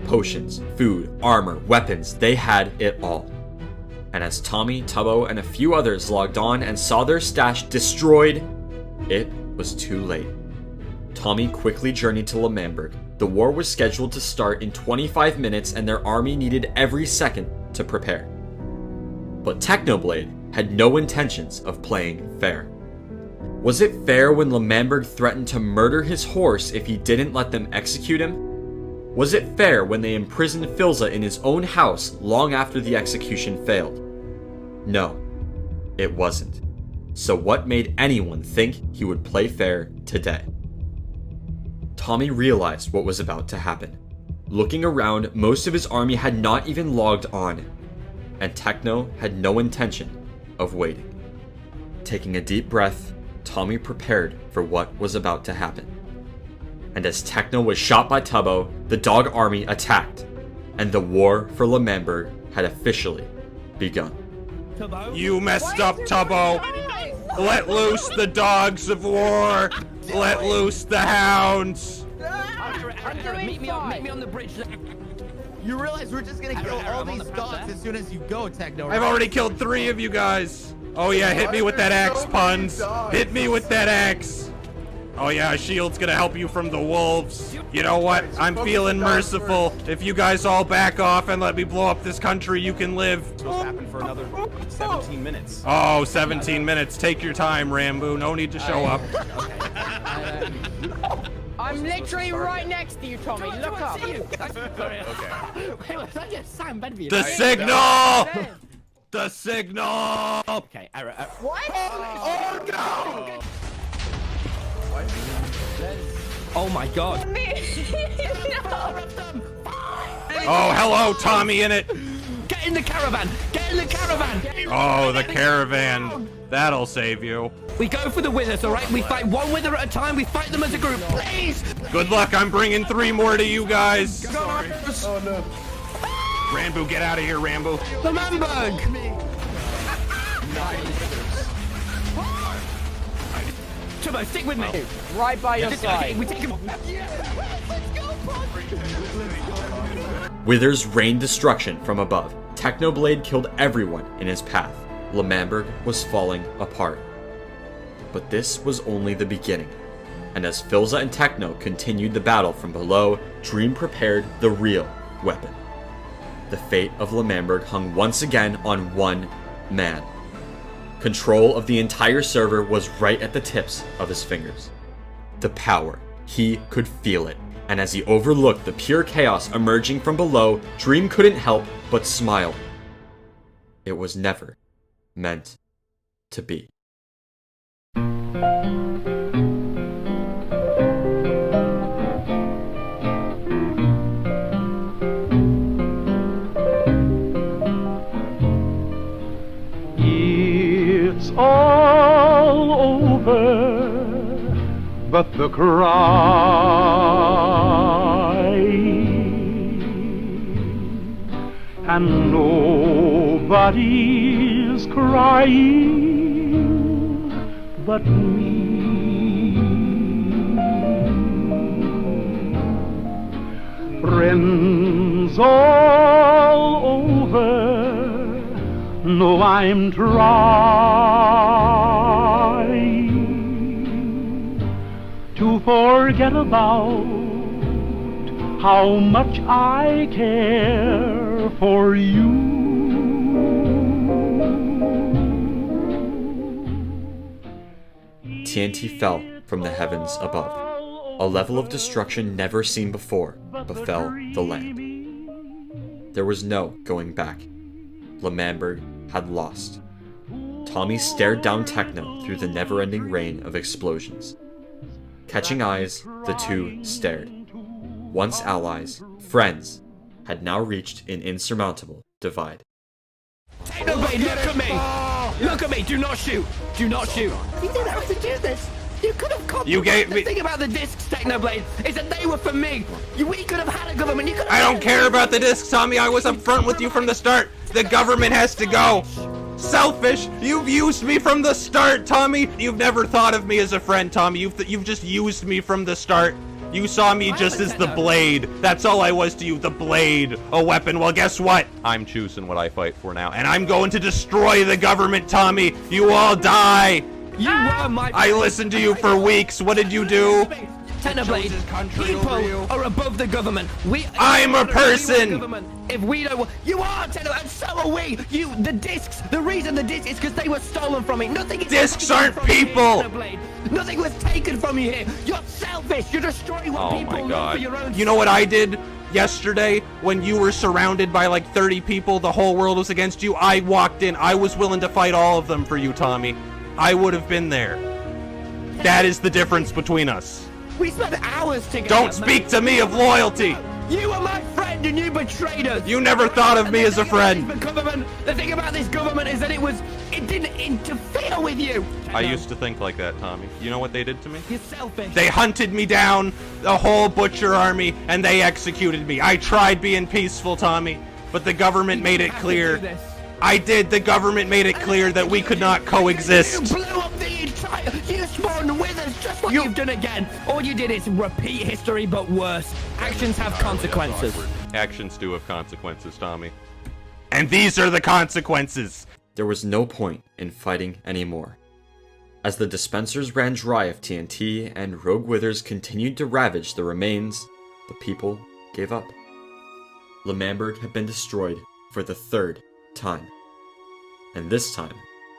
Potions, food, armor, weapons, they had it all. And as Tommy, Tubbo, and a few others logged on and saw their stash destroyed, it was too late. Tommy quickly journeyed to L'Manberg. The war was scheduled to start in 25 minutes and their army needed every second to prepare. But Technoblade had no intentions of playing fair. Was it fair when L'Manberg threatened to murder his horse if he didn't let them execute him? Was it fair when they imprisoned Filza in his own house long after the execution failed? No, it wasn't. So what made anyone think he would play fair today? Tommy realized what was about to happen. Looking around, most of his army had not even logged on, and Techno had no intention of waiting. Taking a deep breath, Tommy prepared for what was about to happen. And as Techno was shot by Tubbo, the dog army attacked, and the war for L'Manberg had officially begun. You messed up, Tubbo! Let loose the dogs of war! Let loose the hounds! Meet me on the bridge. You realize we're just gonna kill all these dogs as soon as you go, Techno, right? I've already killed 3 of you guys! Oh yeah, hit me with that axe, puns! Hit me with that axe! Oh yeah, a shield's gonna help you from the wolves. You know what? I'm feeling merciful. If you guys all back off and let me blow up this country, you can live. It's supposed to happen for another 17 minutes. Oh, 17 minutes. Take your time, Rambo. No need to show up. I'm literally right next to you, Tommy. Look up. The signal! The signal! Okay, what? Oh no! Oh my god. Oh, hello, Tommy in it. Get in the caravan! Get in the caravan! Oh, the caravan. That'll save you. We go for the withers, alright? We fight one wither at a time. We fight them as a group. Please! Good luck. I'm bringing 3 more to you guys. Oh no. Rambo, get out of here, Rambo. L'Manberg! Tubbo, stick with me. Right by your side. Okay, we take him. Withers rained destruction from above. Technoblade killed everyone in his path. L'Manberg was falling apart. But this was only the beginning. And as Filza and Techno continued the battle from below, Dream prepared the real weapon. The fate of L'Manberg hung once again on one man. Control of the entire server was right at the tips of his fingers. The power. He could feel it. And as he overlooked the pure chaos emerging from below, Dream couldn't help but smile. It was never meant to be. all over, but the cry, and nobody's crying but me. Friends all over know I'm trying to forget about how much I care for you. TNT fell from the heavens above. A level of destruction never seen before befell the land. There was no going back. L'Manberg had lost. Tommy stared down Techno through the never-ending rain of explosions. Catching eyes, the two stared. Once allies, friends, had now reached an insurmountable divide. Technoblade, look at me! Look at me! Do not shoot! Do not shoot! You didn't have to do this! You could have compromised. You gave me. The thing about the discs, Technoblade, is that they were for me. We could have had a government. You could have. I don't care about the discs, Tommy. I was up front with you from the start. The government has to go. Selfish. You've used me from the start, Tommy. You've never thought of me as a friend, Tommy. You've just used me from the start. You saw me just as the blade. That's all I was to you, the blade. A weapon. Well, guess what? I'm choosing what I fight for now. And I'm going to destroy the government, Tommy. You all die. You were my friend. I listened to you for weeks. What did you do? Technoblade, people are above the government. I'm a person. If we don't, you are Technoblade, and so are we. The discs. The reason the discs is because they were stolen from me. Nothing is discs aren't people. Nothing was taken from you here. You're selfish. You're destroying what people love for your own. You know what I did yesterday when you were surrounded by like 30 people? The whole world was against you. I walked in. I was willing to fight all of them for you, Tommy. I would have been there. That is the difference between us. We spent hours together. Don't speak to me of loyalty. You were my friend and you betrayed us. You never thought of me as a friend. The thing about this government is that it didn't interfere with you. I used to think like that, Tommy. You know what they did to me? You're selfish. They hunted me down, the whole butcher army, and they executed me. I tried being peaceful, Tommy, but the government made it clear. I did. The government made it clear that we could not coexist. You blew up the entire. You spawned with us, just like you've done again. All you did is repeat history, but worse. Actions have consequences. Actions do have consequences, Tommy. And these are the consequences. There was no point in fighting anymore. As the dispensers ran dry of TNT and rogue withers continued to ravage the remains, the people gave up. L'Manberg had been destroyed for the third time. And this time,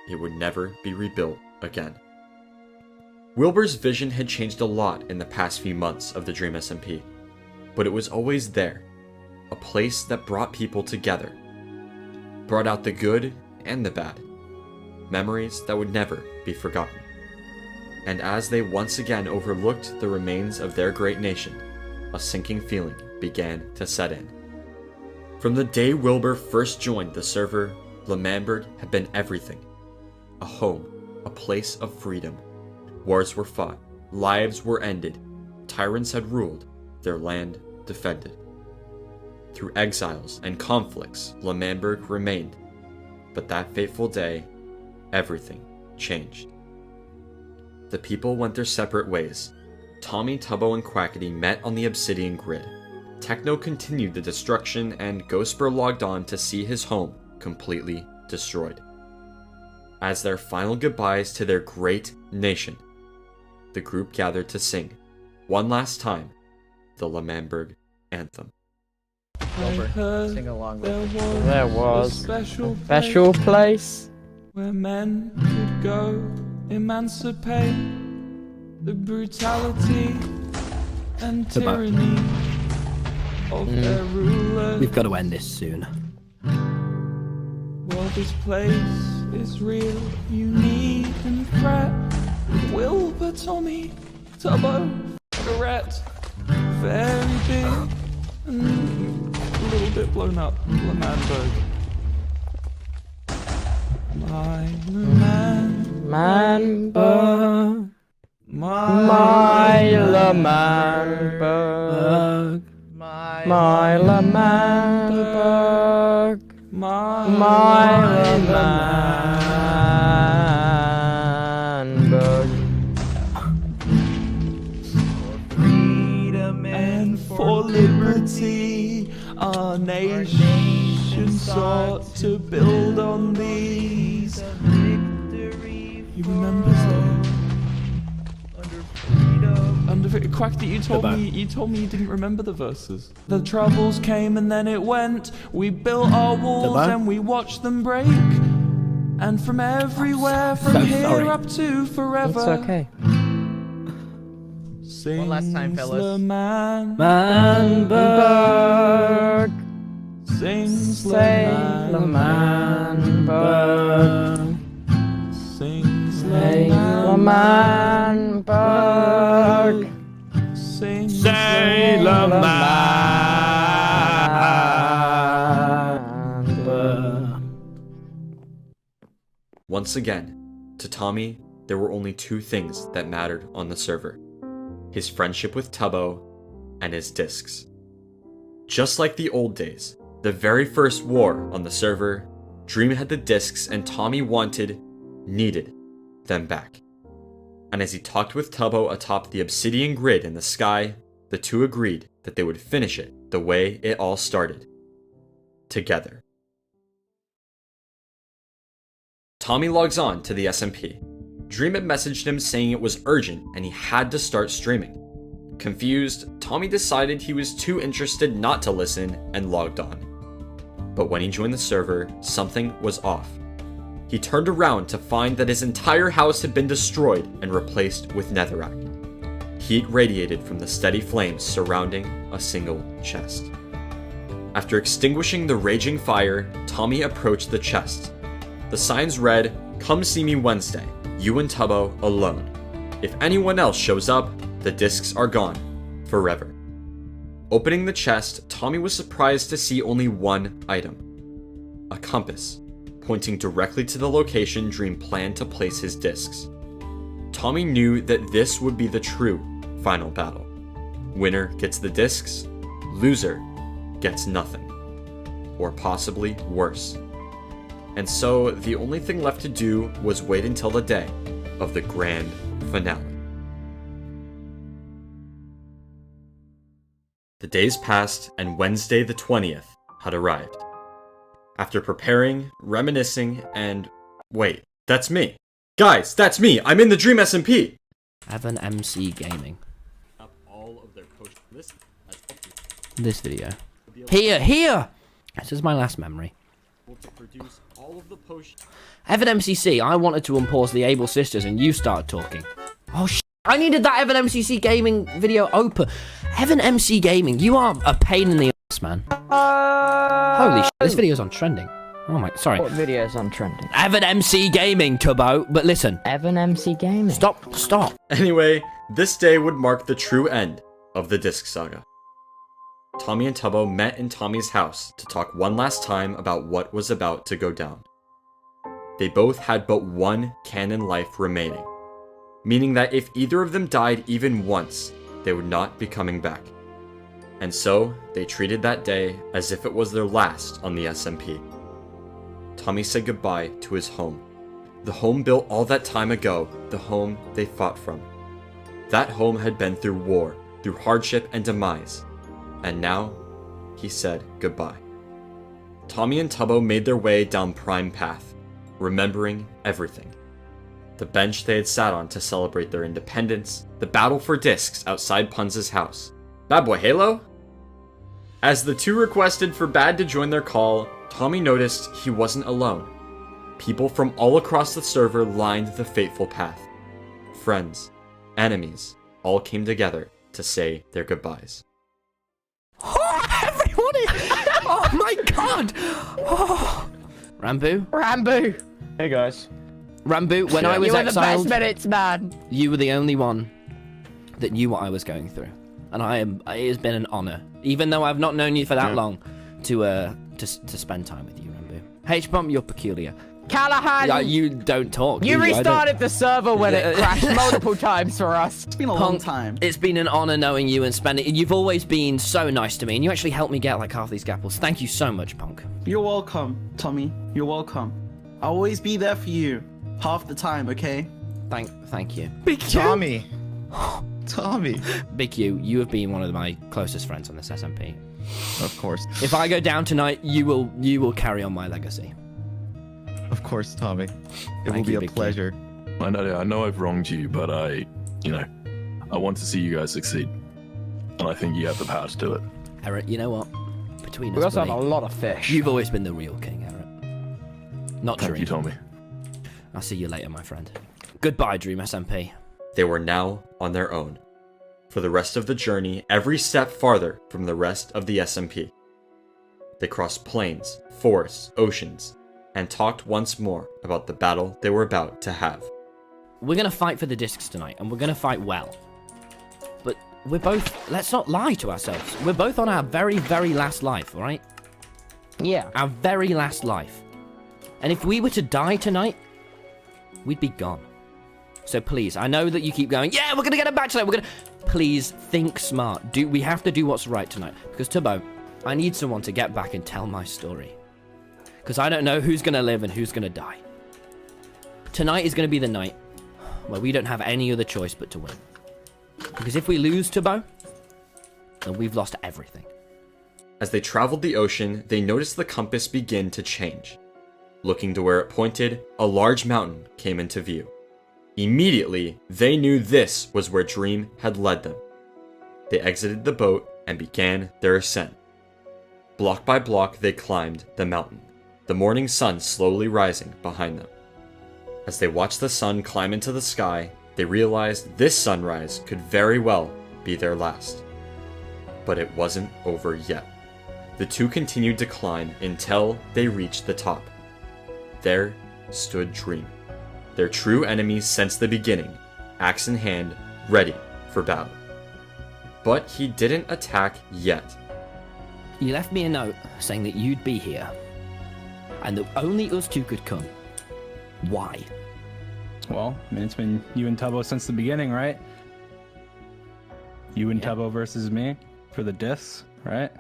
it would never be rebuilt again. Wilbur's vision had changed a lot in the past few months of the Dream SMP, but it was always there, a place that brought people together, brought out the good and the bad, memories that would never be forgotten. And as they once again overlooked the remains of their great nation, a sinking feeling began to set in. From the day Wilbur first joined the server, L'Manberg had been everything. A home, a place of freedom. Wars were fought, lives were ended, tyrants had ruled, their land defended. Through exiles and conflicts, L'Manberg remained. But that fateful day, everything changed. The people went their separate ways. Tommy, Tubbo, and Quackity met on the Obsidian Grid. Techno continued the destruction, and Ghostbur logged on to see his home completely destroyed. As their final goodbyes to their great nation, the group gathered to sing, one last time, the L'Manberg anthem. Sing along with it. There was a special place where men could go emancipate the brutality and tyranny of their rulers. We've got to end this soon. Well, this place is real, unique and fret. Wilbur, Tommy, Tubbo, Garrett, very big and a little bit blown up, L'Manberg. My L'Manberg. Lamanberg. My Lamanberg. My Lamanberg. My Lamanberg. Freedom and for liberty, our nation sought to build on these. You remember that? Quack, that you told me you didn't remember the verses. The troubles came and then it went. We built our walls and we watched them break. And from everywhere, from here up to forever. It's okay. One last time, fellas. Manberg. Sings Lamanberg. Sings Lamanberg. Sings Lamanberg. Once again, to Tommy, there were only two things that mattered on the server: his friendship with Tubbo and his discs. Just like the old days, the very first war on the server, Dream had the discs and Tommy needed them back. And as he talked with Tubbo atop the obsidian grid in the sky, the two agreed that they would finish it the way it all started. Together. Tommy logs on to the SMP. Dream had messaged him saying it was urgent and he had to start streaming. Confused, Tommy decided he was too interested not to listen and logged on. But when he joined the server, something was off. He turned around to find that his entire house had been destroyed and replaced with netherrack. Heat radiated from the steady flames surrounding a single chest. After extinguishing the raging fire, Tommy approached the chest. The signs read, "Come see me Wednesday, you and Tubbo alone. If anyone else shows up, the discs are gone, forever." Opening the chest, Tommy was surprised to see only one item: a compass, pointing directly to the location Dream planned to place his discs. Tommy knew that this would be the true final battle. Winner gets the discs, loser gets nothing. Or possibly worse. And so the only thing left to do was wait until the day of the grand finale. The days passed and Wednesday the 20th had arrived. After preparing, reminiscing, and... wait, that's me. Guys, that's me! I'm in the Dream SMP! EvanMCGaming. This video. Here! This is my last memory. EvanMCC, I wanted to unpause the Able Sisters and you started talking. Oh I needed that EvanMCGaming video open. EvanMCGaming, you are a pain in the ass, man. Holy shit, this video's on trending. Oh my, sorry. What video's on trending? EvanMCGaming, Tubbo, but listen. EvanMCGaming. Stop. Anyway, this day would mark the true end of the Disc Saga. Tommy and Tubbo met in Tommy's house to talk one last time about what was about to go down. They both had but one canon life remaining, meaning that if either of them died even once, they would not be coming back. And so, they treated that day as if it was their last on the SMP. Tommy said goodbye to his home. The home built all that time ago, the home they fought from. That home had been through war, through hardship and demise. And now, he said goodbye. Tommy and Tubbo made their way down Prime Path, remembering everything. The bench they had sat on to celebrate their independence, the battle for discs outside Punz's house. Bad boy Halo? As the two requested for Bad to join their call, Tommy noticed he wasn't alone. People from all across the server lined the fateful path. Friends, enemies, all came together to say their goodbyes. Oh my god! Oh. Rambo? Hey guys. Rambo, when I was you were exiled, the best minutes, man. you were the only one that knew what I was going through. And it has been an honor, even though I've not known you for that long, to spend time with you, Rambo. H-Bomb, you're peculiar. Callahan, Yeah, you don't talk. you do I don't- restarted the server when it crashed multiple times for us. It's been a long time. It's been an honor knowing you and spending. You've always been so nice to me, and you actually helped me get like half these gapples. Thank you so much, Punk. You're welcome, Tommy. You're welcome. I'll always be there for you. Half the time, okay? Thank you. Big Tommy. Tommy. Big Q, you have been one of my closest friends on this SMP. Of course. If I go down tonight, you will carry on my legacy. Of course, Tommy. It will Thank be you, a Big Q. pleasure. I know I've wronged you, but I want to see you guys succeed. And I think you have the power to do it. Eric, you know what? Between us, We also have buddy, a lot of fish. You've always been the real king, Eric. Not Thank Dream. you, Tommy. I'll see you later, my friend. Goodbye, Dream SMP. They were now on their own. For the rest of the journey, every step farther from the rest of the SMP. They crossed plains, forests, oceans, and talked once more about the battle they were about to have. We're gonna fight for the discs tonight, and we're gonna fight well. But we're both, let's not lie to ourselves. We're both on our very, very last life, right? Yeah. Our very last life. And if we were to die tonight, we'd be gone. So please, I know that you keep going, yeah, we're gonna get a back tonight, Please, think smart. We have to do what's right tonight. Because, Tubbo, I need someone to get back and tell my story. Because I don't know who's gonna live and who's gonna die. Tonight is gonna be the night where we don't have any other choice but to win. Because if we lose, Tubbo, then we've lost everything. As they traveled the ocean, they noticed the compass begin to change. Looking to where it pointed, a large mountain came into view. Immediately, they knew this was where Dream had led them. They exited the boat and began their ascent. Block by block, they climbed the mountain, the morning sun slowly rising behind them. As they watched the sun climb into the sky, they realized this sunrise could very well be their last. But it wasn't over yet. The two continued to climb until they reached the top. There stood Dream, their true enemy since the beginning, axe in hand, ready for battle. But he didn't attack yet. You left me a note saying that you'd be here. And that only us two could come. Why? Well, I mean, it's been you and Tubbo since the beginning, right? You and Tubbo versus me for the discs, right?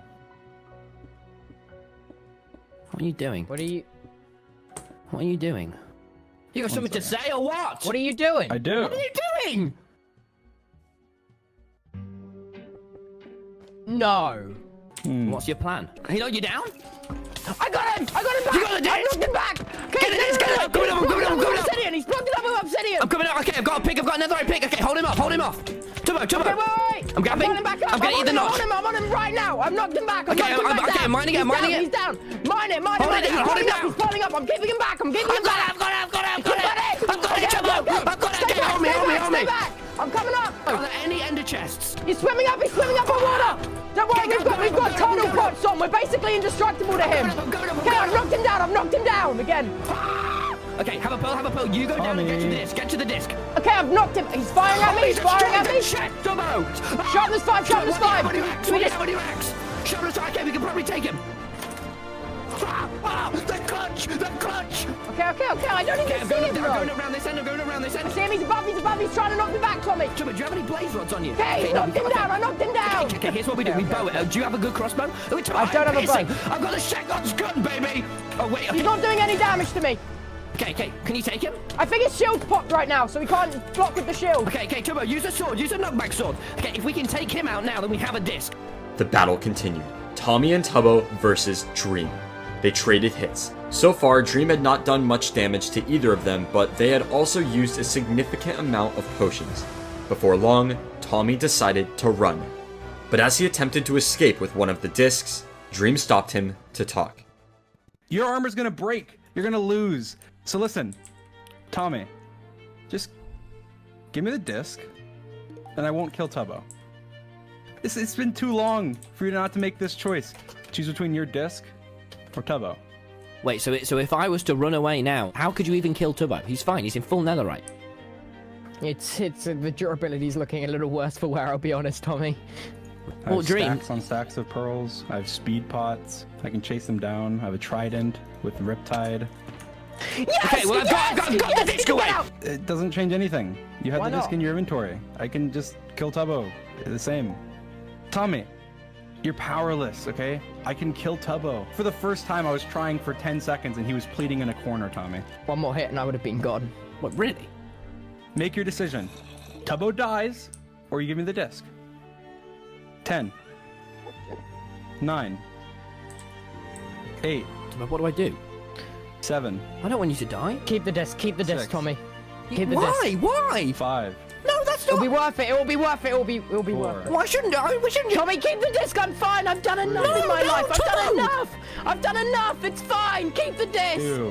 What are you doing? What are you doing? You got something to say or what? What are you doing? I do. What are you doing? No. What's your plan? You know, you down? I got him! I got him back! You got the disc? I knocked him back! Get it, get it up! Coming up, I'm coming up, I'm coming up! Obsidian! He's blocked it up with obsidian! I'm coming up, okay, I've got a pick, I've got another pick, okay, hold him off! Tubbo! Okay, wait! I'm grabbing, Him back up. I'm gonna eat the notch! I'm on him right now! I've knocked him back! Okay, I'm mining it, I'm mining it! He's down! Mine it! Hold him down! He's falling up! I'm keeping him back! I'm keeping him back! I've got it, Stay back! I'm coming up! Are there any ender chests? He's swimming up on water! Don't worry, we've got tunnel pots on. We're basically indestructible to him. Okay, I've knocked him down again. Okay, have a pearl. You go down and get to the disc. Okay, I've knocked him. He's firing at me. Tubbo! Sharpness 5. Sharpness 5, okay, we can probably take him. The clutch! Okay, I don't even see him, bro. I'm going around this end. I see him, he's above, he's trying to knock me back, Tommy. Tubbo, do you have any blaze rods on you? Okay, I knocked him down. Okay, here's what we do. We bow it. Do you have a good crossbow? I don't have a bow. I've got a shotgun's gun, baby! Oh, wait, okay. He's not doing any damage to me. Okay, can you take him? I think his shield's popped right now, so we can't block with the shield. Okay, Tubbo, use a sword. Use a knockback sword. Okay, if we can take him out now, then we have a disc. The battle continued. Tommy and Tubbo versus Dream. They traded hits. So far, Dream had not done much damage to either of them, but they had also used a significant amount of potions. Before long, Tommy decided to run. But as he attempted to escape with one of the discs, Dream stopped him to talk. Your armor's gonna break. You're gonna lose. So listen, Tommy, just give me the disc, and I won't kill Tubbo. It's been too long for you not to make this choice. Choose between your disc or Tubbo. Wait, so if I was to run away now, how could you even kill Tubbo? He's fine. He's in full netherite. It's the durability's looking a little worse for wear, I'll be honest, Tommy. I have stacks on stacks of pearls. I have speed pots. I can chase them down. I have a trident with Riptide. Yes! Okay, well, I've got the disc away! It doesn't change anything. You had Why the disc not? in your inventory. I can just kill Tubbo. The same. Tommy, you're powerless, okay? I can kill Tubbo. For the first time, I was trying for 10 seconds and he was pleading in a corner, Tommy. One more hit and I would have been gone. What, really? Make your decision. Tubbo dies, or you give me the disc. 10. 9. 8. What do I do? 7. I don't want you to die. Keep the disc, Six. Tommy. Keep the Why? disc. Why? 5. No, that's It'll not. be worth it. It'll be worth it. It'll be worth it. Why shouldn't I? We shouldn't. Tommy, keep the disc. I'm fine. I've done enough in my life. I've done enough. I've done enough. It's fine. Keep the disc. 2.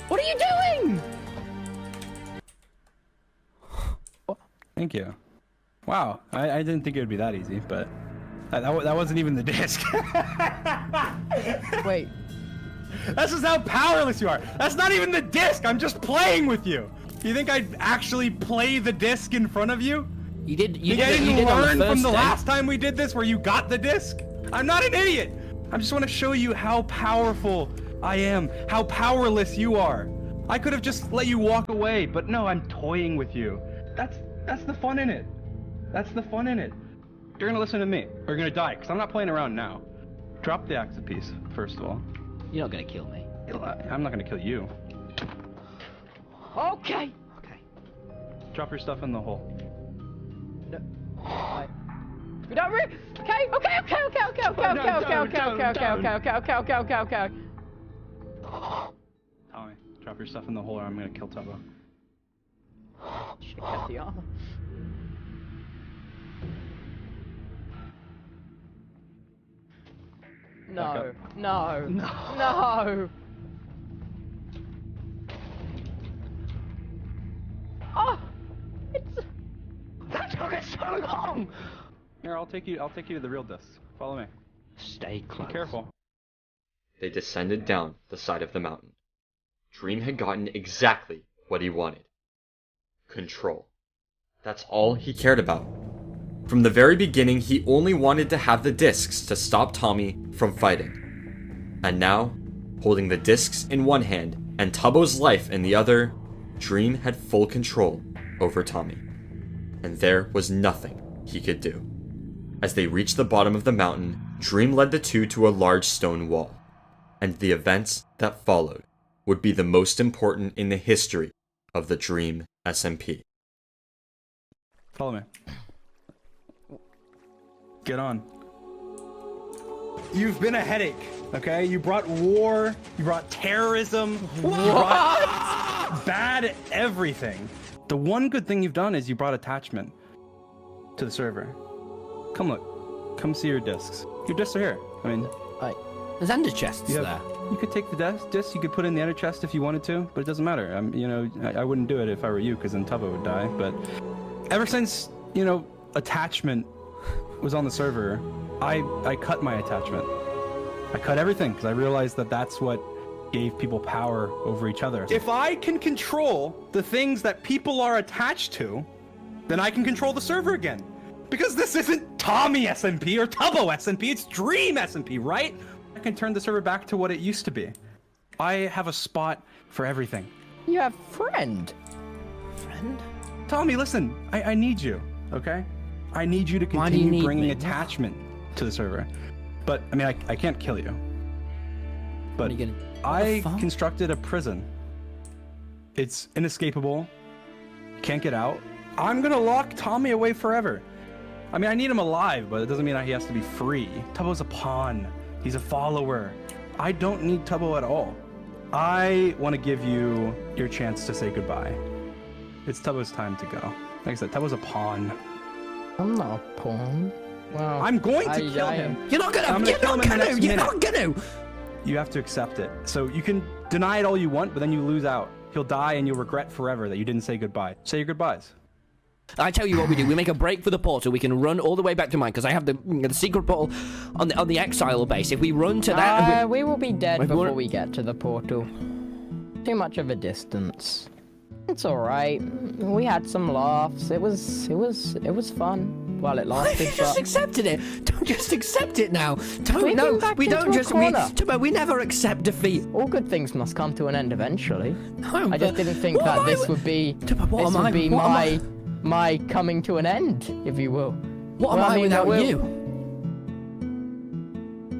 What are you doing? Thank you. Wow, I didn't think it would be that easy, but that wasn't even the disc. Wait. That's just how powerless you are. That's not even the disc. I'm just playing with you. You think I'd actually play the disc in front of you? You did. You didn't learn from the last time we did this where you got the disc? I'm not an idiot. I just want to show you how powerful I am, how powerless you are. I could have just let you walk away, but no, I'm toying with you. That's the fun in it. That's the fun in it. You're gonna listen to me, or you're gonna die, because I'm not playing around now. Drop the axe piece, first of all. You're not gonna kill me. I'm not gonna kill you. Okay. Drop your stuff in the hole. We don't really. Okay. Tommy, drop your stuff in the hole, or I'm gonna kill Tubbo. Should have kept the armor. No. Oh, That took us so long! Here, I'll take you to the real disc. Follow me. Stay close. Be careful. They descended down the side of the mountain. Dream had gotten exactly what he wanted. Control. That's all he cared about. From the very beginning, he only wanted to have the discs to stop Tommy from fighting. And now, holding the discs in one hand and Tubbo's life in the other, Dream had full control over Tommy. And there was nothing he could do. As they reached the bottom of the mountain, Dream led the two to a large stone wall. And the events that followed would be the most important in the history of the Dream SMP. Follow me. Get on. You've been a headache, okay? You brought war, you brought terrorism, you brought bad everything. The one good thing you've done is you brought attachment to the server. Come look. Come see your discs. Your discs are here. I mean, there's ender chests there. You could take the discs, you could put in the ender chest if you wanted to, but it doesn't matter. I wouldn't do it if I were you, because then Tubbo would die. But ever since, attachment was on the server, I cut my attachment. I cut everything, because I realized that that's what gave people power over each other. If I can control the things that people are attached to, then I can control the server again. Because this isn't Tommy SMP or Tubbo SMP, it's Dream SMP, right? I can turn the server back to what it used to be. I have a spot for everything. You have friend. Tommy, listen, I need you, okay? I need you to Why do you continue need bringing me? attachment to the server. But, I can't kill you. But I constructed a prison. It's inescapable. Can't get out. I'm gonna lock Tommy away forever. I need him alive, but it doesn't mean he has to be free. Tubbo's a pawn. He's a follower. I don't need Tubbo at all. I want to give you your chance to say goodbye. It's Tubbo's time to go. Like I said, Tubbo's a pawn. I'm not a pawn. Wow. I'm going to kill him. You're not gonna. I'm You're kill not him in the gonna. next You're minute. not gonna. You have to accept it. So you can deny it all you want, but then you lose out. He'll die and you'll regret forever that you didn't say goodbye. Say your goodbyes. I tell you what we do. We make a break for the portal. We can run all the way back to mine because I have the secret portal on the exile base. If we run to we will be dead before we get to the portal. Too much of a distance. It's all right. We had some laughs. It was fun while it lasted. You just accepted it. Don't just accept it now. We've been backed We into don't a just. corner. We never accept defeat. All good things must come to an end eventually. No, I just didn't think what am that I this would be. what This am would I- be what am my I- my coming to an end, if you will. What Well, am I mean, without will- you?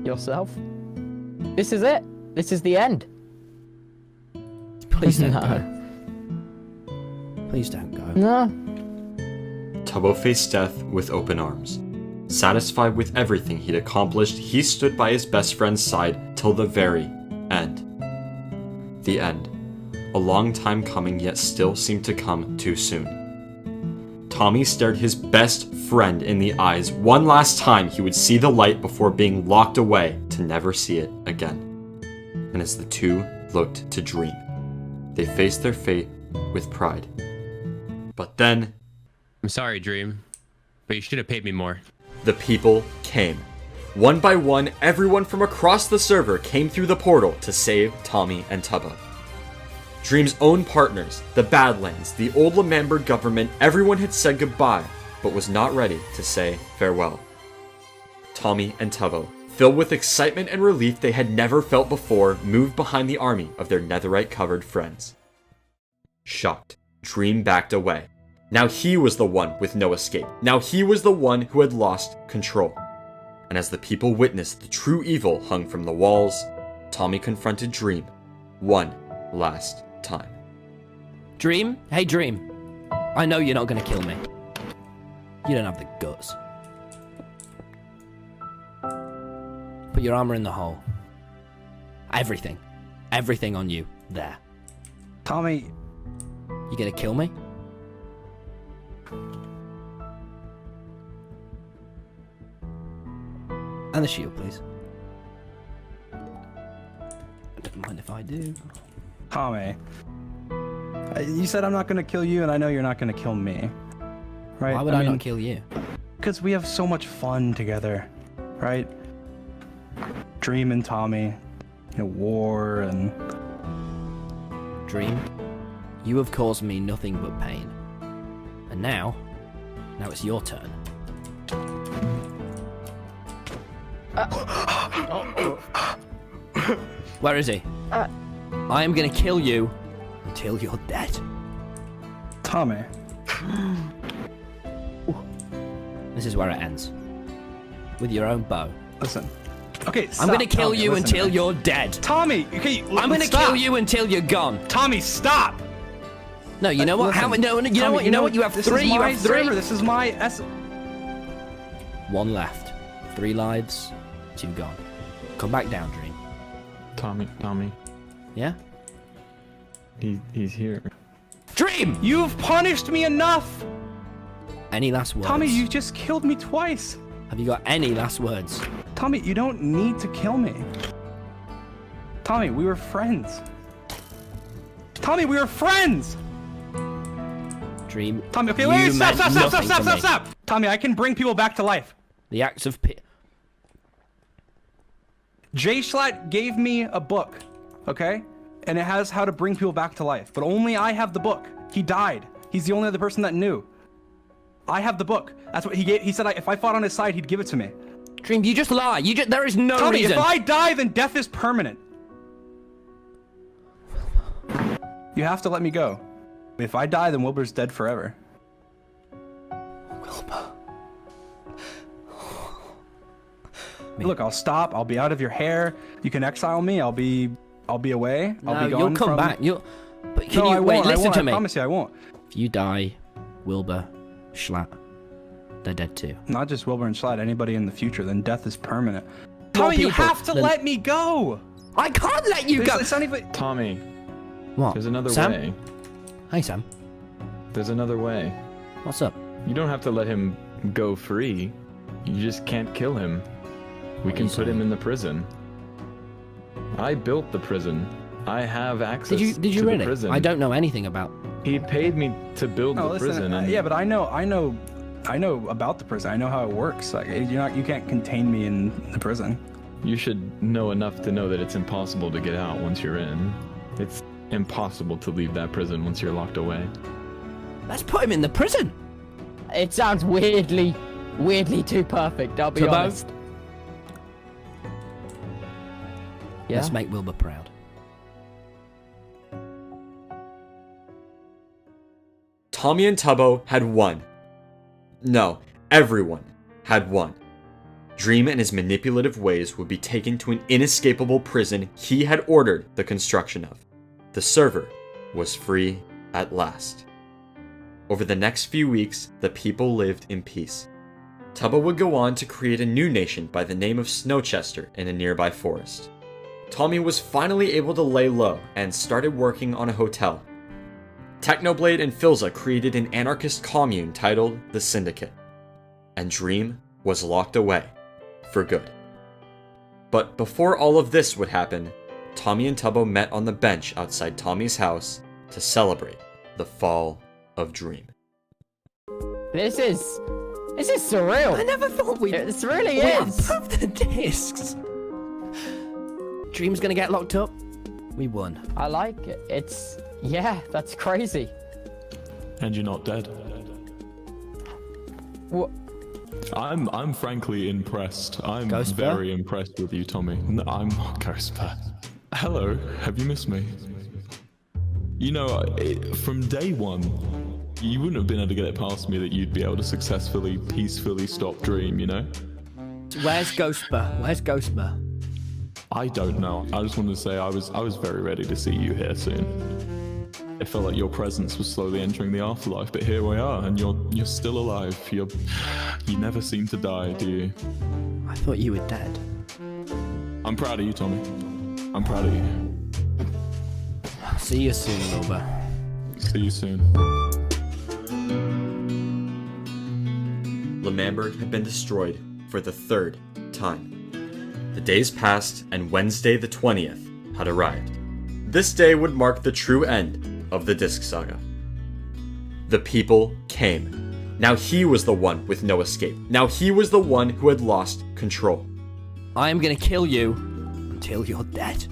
Yourself. This is it. This is the end. Please don't No. go. Please don't go. No. Tubbo faced death with open arms. Satisfied with everything he'd accomplished, he stood by his best friend's side till the very end. The end. A long time coming, yet still seemed to come too soon. Tommy stared his best friend in the eyes one last time he would see the light before being locked away to never see it again. And as the two looked to Dream, they faced their fate with pride. But then, I'm sorry, Dream, but you should have paid me more. the people came. One by one, everyone from across the server came through the portal to save Tommy and Tubbo. Dream's own partners, the Badlands, the old Lemamberg government, everyone had said goodbye, but was not ready to say farewell. Tommy and Tubbo, filled with excitement and relief they had never felt before, moved behind the army of their netherite-covered friends. Shocked, Dream backed away. Now he was the one with no escape. Now he was the one who had lost control. And as the people witnessed the true evil hung from the walls, Tommy confronted Dream one last time. Dream? Hey, Dream. I know you're not gonna kill me. You don't have the guts. Put your armor in the hole. Everything. Everything on you. There. Tommy. You gonna kill me? And the shield, please. I don't mind if I do. Tommy. You said I'm not gonna kill you, and I know you're not gonna kill me. Right? Why would I not kill you? Because we have so much fun together, right? Dream and Tommy, war and... Dream, you have caused me nothing but pain. And now it's your turn. Where is he? I am gonna kill you until you're dead. Tommy. This is where it ends. With your own bow. Listen. Okay, I'm gonna stop, kill Tommy, you listen until to me. you're dead. Tommy, okay, I'm gonna stop. kill you until you're gone. Tommy, stop! No, you know what? Listen, How? No, you know Tommy, what? You know what? You have this three. Is You my have three. server. This is my One left. 3 lives. 2 gone. Come back down, Dream. Tommy. Yeah? He's here. Dream! You've punished me enough! Any last words? Tommy, you just killed me twice. Have you got any last words? Tommy, you don't need to kill me. Tommy, we were friends. Tommy, we were friends! Dream. Tommy, okay, you wait, meant stop! nothing to me. Tommy, I can bring people back to life. The acts of pit. Jay Schlatt gave me a book, okay? And it has how to bring people back to life. But only I have the book. He died. He's the only other person that knew. I have the book. That's what he gave. He said if I fought on his side, he'd give it to me. Dream, you just lie. There is no Tommy, reason. if I die, then death is permanent. You have to let me go. If I die, then Wilbur's dead forever. Wilbur. Look, I'll stop. I'll be out of your hair. You can exile me. I'll be away. I'll be gone. You'll come from... back. But can No, you I wait? won't. Listen to I me. I promise you, I won't. If you die, Wilbur, Schlatt, they're dead too. Not just Wilbur and Schlatt. Anybody in the future. Then death is permanent. Tommy, you people, have to then- let me go. I can't let you go. It's not even... Tommy. What? There's another Sam? way. Hey, Sam. There's another way. What's up? You don't have to let him go free. You just can't kill him. We can put him in the prison. I built the prison. I have access Did you to really? the prison. I don't know anything about. He paid me to build No, the listen, prison. And yeah, but I know about the prison. I know how it works. Like, you can't contain me in the prison. You should know enough to know that it's impossible to get out once you're in. impossible to leave that prison once you're locked away. Let's put him in the prison. It sounds weirdly too perfect, I'll be Tubbo? honest. Yeah. Let's make Wilbur proud. Tommy and Tubbo had won. No, everyone had won. Dream and his manipulative ways would be taken to an inescapable prison he had ordered the construction of. The server was free at last. Over the next few weeks, the people lived in peace. Tubbo would go on to create a new nation by the name of Snowchester in a nearby forest. Tommy was finally able to lay low and started working on a hotel. Technoblade and Filza created an anarchist commune titled the Syndicate. And Dream was locked away for good. But before all of this would happen, Tommy and Tubbo met on the bench outside Tommy's house to celebrate the fall of Dream. This is surreal. I never thought we'd... It really we is. unproved the discs. Dream's gonna get locked up. We won. I like it. Yeah, that's crazy. And you're not dead. What? I'm frankly impressed. I'm Ghost very impressed with you, Tommy. No, I'm not Ghost Bear. Hello, have you missed me? You know, from day one, you wouldn't have been able to get it past me that you'd be able to successfully, peacefully stop Dream, you know? Where's Ghostbear? Where's Ghostbear? I don't know. I just wanted to say I was very ready to see you here soon. It felt like your presence was slowly entering the afterlife, but here we are, and you're still alive. You never seem to die, do you? I thought you were dead. I'm proud of you, Tommy. I'm proud of you. See you soon, Wilbur. See you soon. L'Manberg had been destroyed for the third time. The days passed, and Wednesday the 20th had arrived. This day would mark the true end of the Disc Saga. The people came. Now he was the one with no escape. Now he was the one who had lost control. I am gonna kill you until you're dead.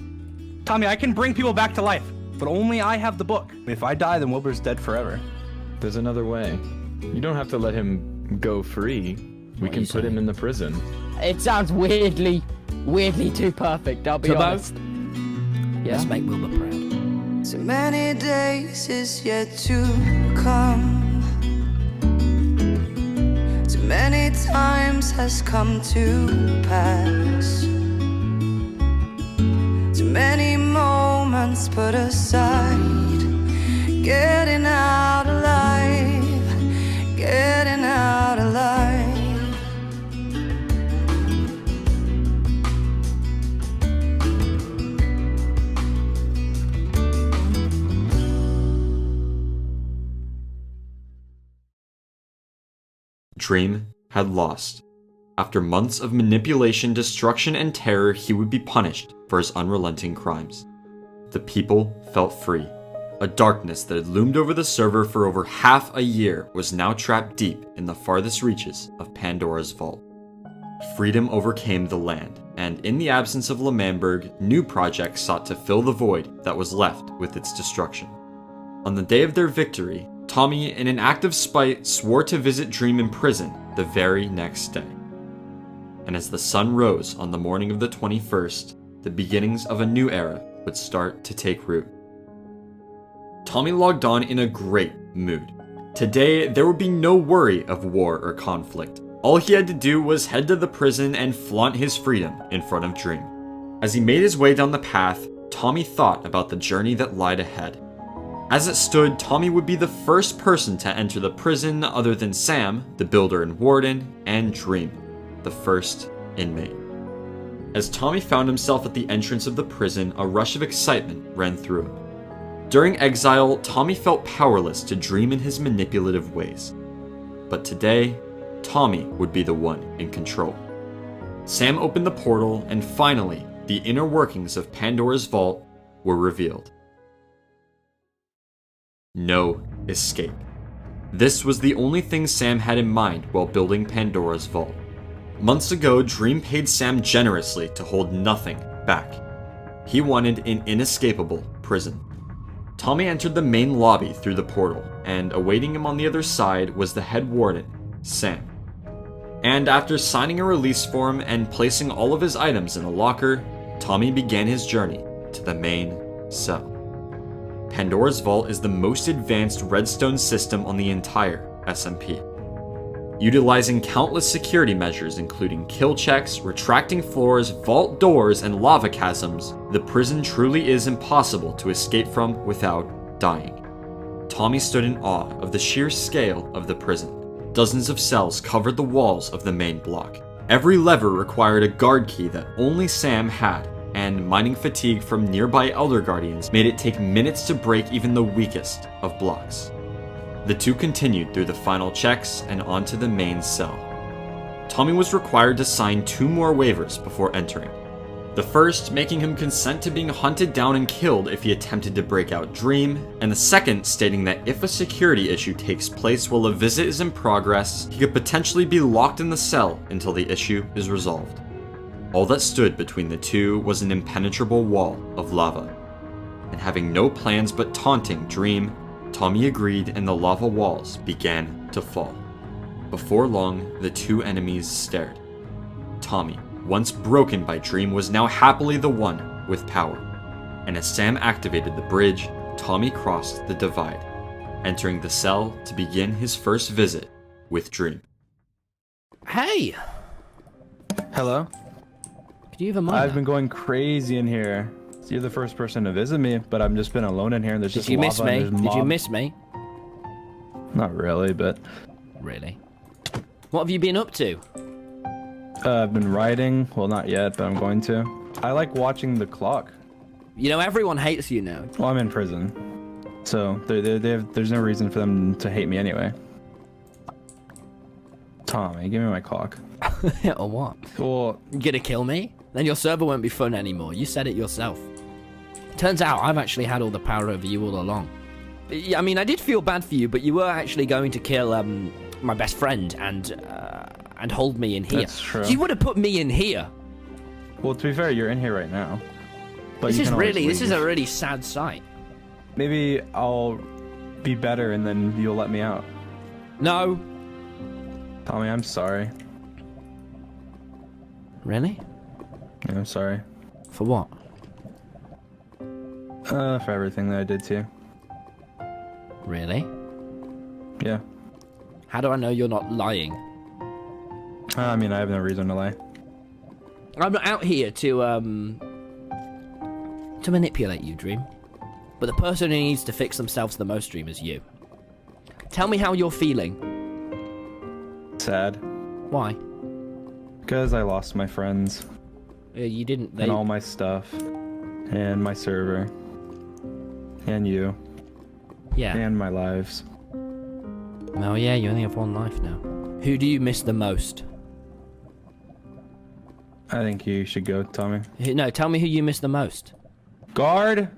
Tommy, I can bring people back to life, but only I have the book. If I die, then Wilbur's dead forever. There's another way. You don't have to let him go free. We can put him in the prison. It sounds weirdly too perfect, I'll be honest. Yeah. Let's make Wilbur proud. Too many days is yet to come. Too many times has come to pass. Too many moments put aside. Getting out alive. Getting out alive. Dream had lost. After months of manipulation, destruction, and terror, he would be punished for his unrelenting crimes. The people felt free. A darkness that had loomed over the server for over half a year was now trapped deep in the farthest reaches of Pandora's vault. Freedom overcame the land, and in the absence of L'Manberg, new projects sought to fill the void that was left with its destruction. On the day of their victory, Tommy, in an act of spite, swore to visit Dream in prison the very next day. And as the sun rose on the morning of the 21st, the beginnings of a new era would start to take root. Tommy logged on in a great mood. Today, there would be no worry of war or conflict. All he had to do was head to the prison and flaunt his freedom in front of Dream. As he made his way down the path, Tommy thought about the journey that lied ahead. As it stood, Tommy would be the first person to enter the prison other than Sam, the builder and warden, and Dream, the first inmate. As Tommy found himself at the entrance of the prison, a rush of excitement ran through him. During exile, Tommy felt powerless to Dream in his manipulative ways. But today, Tommy would be the one in control. Sam opened the portal, and finally, the inner workings of Pandora's vault were revealed. No escape. This was the only thing Sam had in mind while building Pandora's vault. Months ago, Dream paid Sam generously to hold nothing back. He wanted an inescapable prison. Tommy entered the main lobby through the portal, and awaiting him on the other side was the head warden, Sam. And after signing a release form and placing all of his items in a locker, Tommy began his journey to the main cell. Pandora's Vault is the most advanced redstone system on the entire SMP. Utilizing countless security measures including kill checks, retracting floors, vault doors, and lava chasms, the prison truly is impossible to escape from without dying. Tommy stood in awe of the sheer scale of the prison. Dozens of cells covered the walls of the main block. Every lever required a guard key that only Sam had, and mining fatigue from nearby Elder Guardians made it take minutes to break even the weakest of blocks. The two continued through the final checks and onto the main cell. Tommy was required to sign 2 more waivers before entering. The first making him consent to being hunted down and killed if he attempted to break out Dream, and the second stating that if a security issue takes place while a visit is in progress, he could potentially be locked in the cell until the issue is resolved. All that stood between the two was an impenetrable wall of lava. And having no plans but taunting Dream, Tommy agreed and the lava walls began to fall. Before long, the two enemies stared. Tommy, once broken by Dream, was now happily the one with power. And as Sam activated the bridge, Tommy crossed the divide, entering the cell to begin his first visit with Dream. Hey! Hello? Could you even mind I've that? been going crazy in here. So you're the first person to visit me, but I've just been alone in here and there's Did just you lava miss and me? there's Did you mob- miss me? Not really, but... Really? What have you been up to? I've been writing. Well, not yet, but I'm going to. I like watching the clock. You know, everyone hates you now. Well, I'm in prison. So there's no reason for them to hate me anyway. Tommy, give me my clock. Or what? Well, you gonna kill me? Then your server won't be fun anymore. You said it yourself. Turns out I've actually had all the power over you all along. I mean, I did feel bad for you, but you were actually going to kill my best friend and hold me in here. That's true. So you would have put me in here. Well, to be fair, you're in here right now. But This you is can always this is leave. a really sad sight. Maybe I'll be better and then you'll let me out. No. Tommy, I'm sorry. Really? Yeah, I'm sorry. For what? For everything that I did to you. Really? Yeah. How do I know you're not lying? I mean, I have no reason to lie. I'm not out here to manipulate you, Dream. But the person who needs to fix themselves the most, Dream, is you. Tell me how you're feeling. Sad. Why? Because I lost my friends. You didn't. And all my stuff. And my server. And you. Yeah. And my lives. Oh yeah, you only have one life now. Who do you miss the most? I think you should go, Tommy. No, tell me who you miss the most. Guard!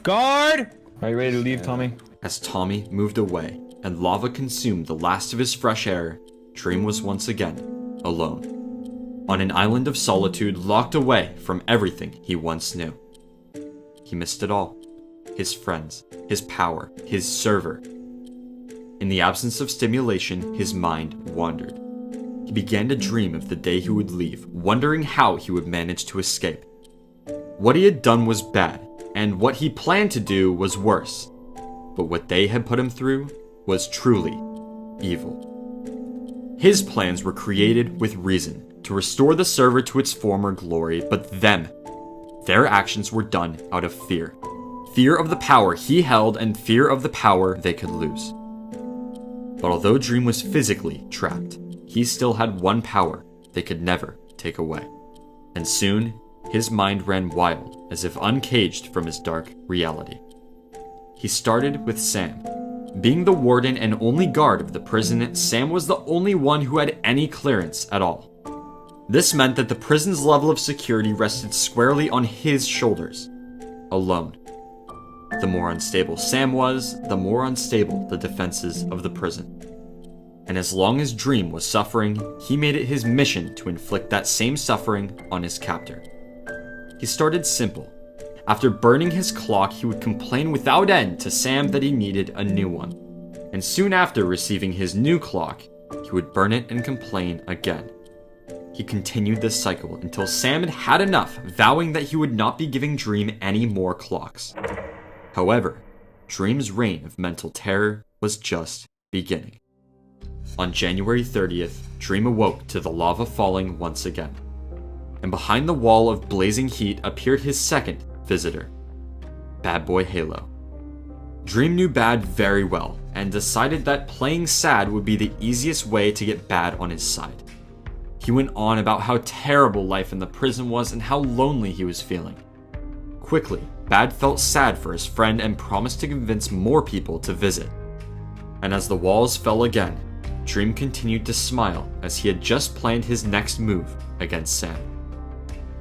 Guard! Are you ready to leave, Tommy? As Tommy moved away and lava consumed the last of his fresh air, Dream was once again alone. On an island of solitude, locked away from everything he once knew. He missed it all. His friends, his power, his server. In the absence of stimulation, his mind wandered. He began to dream of the day he would leave, wondering how he would manage to escape. What he had done was bad, and what he planned to do was worse. But what they had put him through was truly evil. His plans were created with reason, to restore the server to its former glory, but their actions were done out of fear. Fear of the power he held and fear of the power they could lose. But although Dream was physically trapped, he still had one power they could never take away. And soon, his mind ran wild, as if uncaged from his dark reality. He started with Sam. Being the warden and only guard of the prison, Sam was the only one who had any clearance at all. This meant that the prison's level of security rested squarely on his shoulders, alone. The more unstable Sam was, the more unstable the defenses of the prison. And as long as Dream was suffering, he made it his mission to inflict that same suffering on his captor. He started simple, After burning his clock, he would complain without end to Sam that he needed a new one. And soon after receiving his new clock, he would burn it and complain again. He continued this cycle until Sam had had enough, vowing that he would not be giving Dream any more clocks. However, Dream's reign of mental terror was just beginning. On January 30th, Dream awoke to the lava falling once again. And behind the wall of blazing heat appeared his second visitor, Bad Boy Halo. Dream knew Bad very well and decided that playing sad would be the easiest way to get Bad on his side. He went on about how terrible life in the prison was and how lonely he was feeling. Quickly, Bad felt sad for his friend and promised to convince more people to visit. And as the walls fell again, Dream continued to smile as he had just planned his next move against Sam.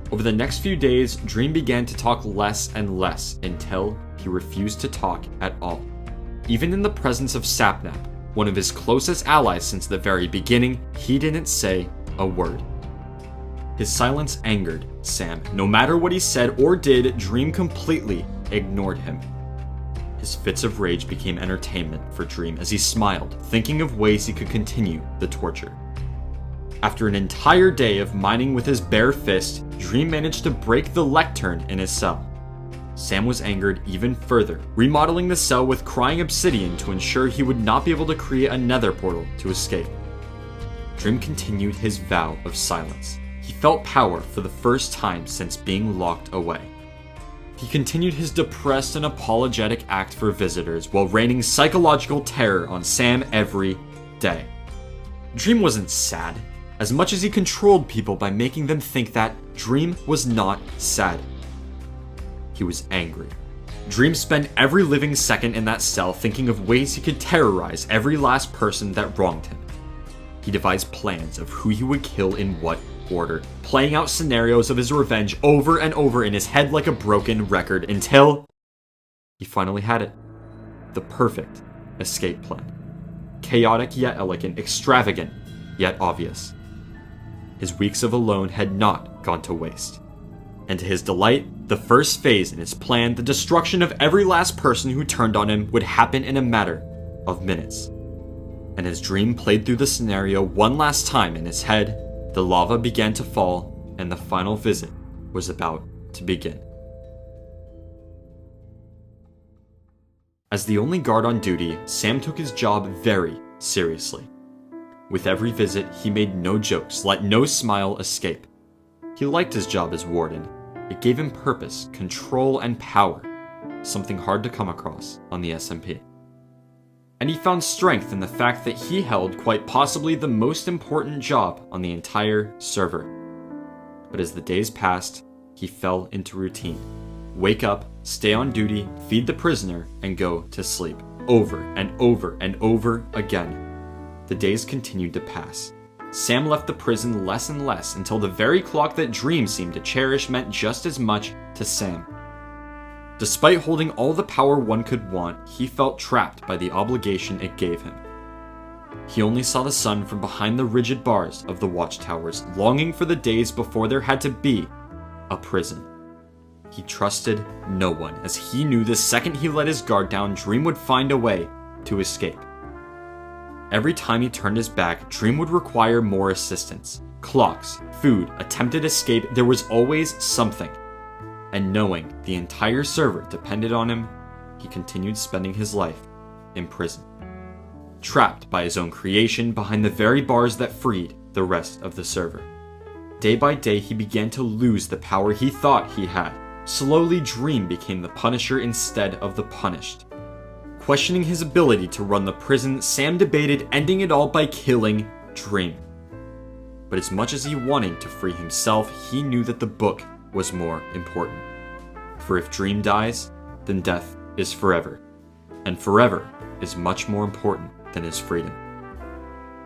Over the next few days, Dream began to talk less and less until he refused to talk at all. Even in the presence of Sapnap, one of his closest allies since the very beginning, he didn't say a word. His silence angered Sam. No matter what he said or did, Dream completely ignored him. His fits of rage became entertainment for Dream as he smiled, thinking of ways he could continue the torture. After an entire day of mining with his bare fist, Dream managed to break the lectern in his cell. Sam was angered even further, remodeling the cell with crying obsidian to ensure he would not be able to create a nether portal to escape. Dream continued his vow of silence. He felt power for the first time since being locked away. He continued his depressed and apologetic act for visitors while raining psychological terror on Sam every day. Dream wasn't sad, as much as he controlled people by making them think that Dream was not sad. He was angry. Dream spent every living second in that cell thinking of ways he could terrorize every last person that wronged him. He devised plans of who he would kill in what order, playing out scenarios of his revenge over and over in his head like a broken record until he finally had it. The perfect escape plan. Chaotic yet elegant, extravagant yet obvious. His weeks of alone had not gone to waste. And to his delight, the first phase in his plan, the destruction of every last person who turned on him, would happen in a matter of minutes. And as Dream played through the scenario one last time in his head, the lava began to fall and the final visit was about to begin. As the only guard on duty, Sam took his job very seriously. With every visit, he made no jokes, let no smile escape. He liked his job as warden. It gave him purpose, control, and power, something hard to come across on the SMP. And he found strength in the fact that he held quite possibly the most important job on the entire server. But as the days passed, he fell into routine. Wake up, stay on duty, feed the prisoner, and go to sleep. Over and over and over again. The days continued to pass. Sam left the prison less and less until the very clock that Dream seemed to cherish meant just as much to Sam. Despite holding all the power one could want, he felt trapped by the obligation it gave him. He only saw the sun from behind the rigid bars of the watchtowers, longing for the days before there had to be a prison. He trusted no one, as he knew the second he let his guard down, Dream would find a way to escape. Every time he turned his back, Dream would require more assistance. Clocks, food, attempted escape, there was always something. And knowing the entire server depended on him, he continued spending his life in prison. Trapped by his own creation behind the very bars that freed the rest of the server. Day by day, he began to lose the power he thought he had. Slowly, Dream became the punisher instead of the punished. Questioning his ability to run the prison, Sam debated ending it all by killing Dream. But as much as he wanted to free himself, he knew that the book was more important. For if Dream dies, then death is forever. And forever is much more important than his freedom.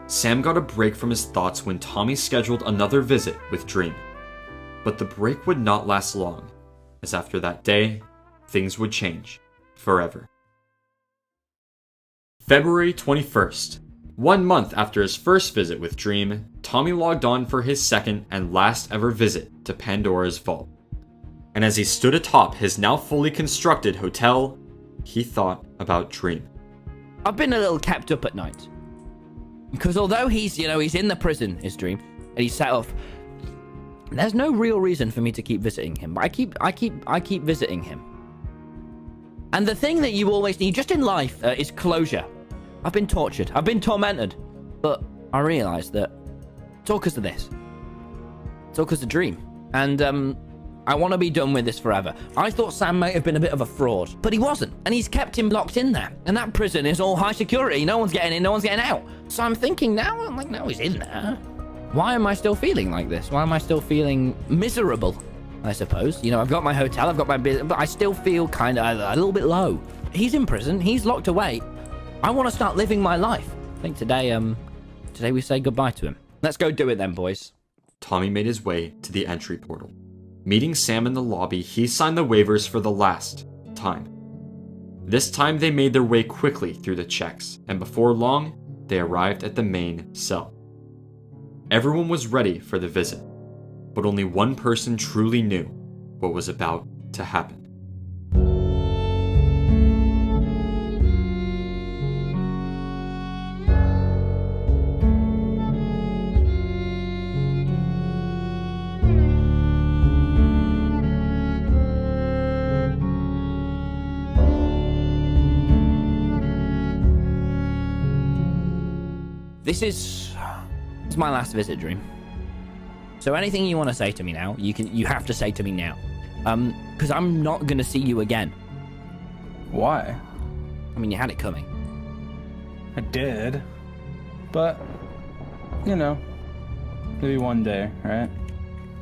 Sam got a break from his thoughts when Tommy scheduled another visit with Dream. But the break would not last long, as after that day, things would change forever. February 21st. 1 month after his first visit with Dream, Tommy logged on for his second and last ever visit to Pandora's Vault. And as he stood atop his now fully constructed hotel, he thought about Dream. I've been a little kept up at night. Because although he's in the prison, his Dream, and he's set off, there's no real reason for me to keep visiting him. But I keep visiting him. And the thing that you always need, just in life, is closure. I've been tortured. I've been tormented. But I realized that it's all because of this. It's all because of Dream. And, I want to be done with this forever. I thought Sam might have been a bit of a fraud, but he wasn't. And he's kept him locked in there. And that prison is all high security. No one's getting in, no one's getting out. So I'm thinking now, no, he's in there. Why am I still feeling like this? Why am I still feeling miserable, I suppose? I've got my hotel, I've got my business, but I still feel kind of a little bit low. He's in prison, he's locked away. I want to start living my life. I think today we say goodbye to him. Let's go do it then, boys. Tommy made his way to the entry portal. Meeting Sam in the lobby, he signed the waivers for the last time. This time they made their way quickly through the checks, and before long, they arrived at the main cell. Everyone was ready for the visit, but only one person truly knew what was about to happen. This is my last visit, Dream. So anything you want to say to me now, you have to say to me now. Because I'm not going to see you again. Why? I mean, you had it coming. I did. But, maybe one day, right?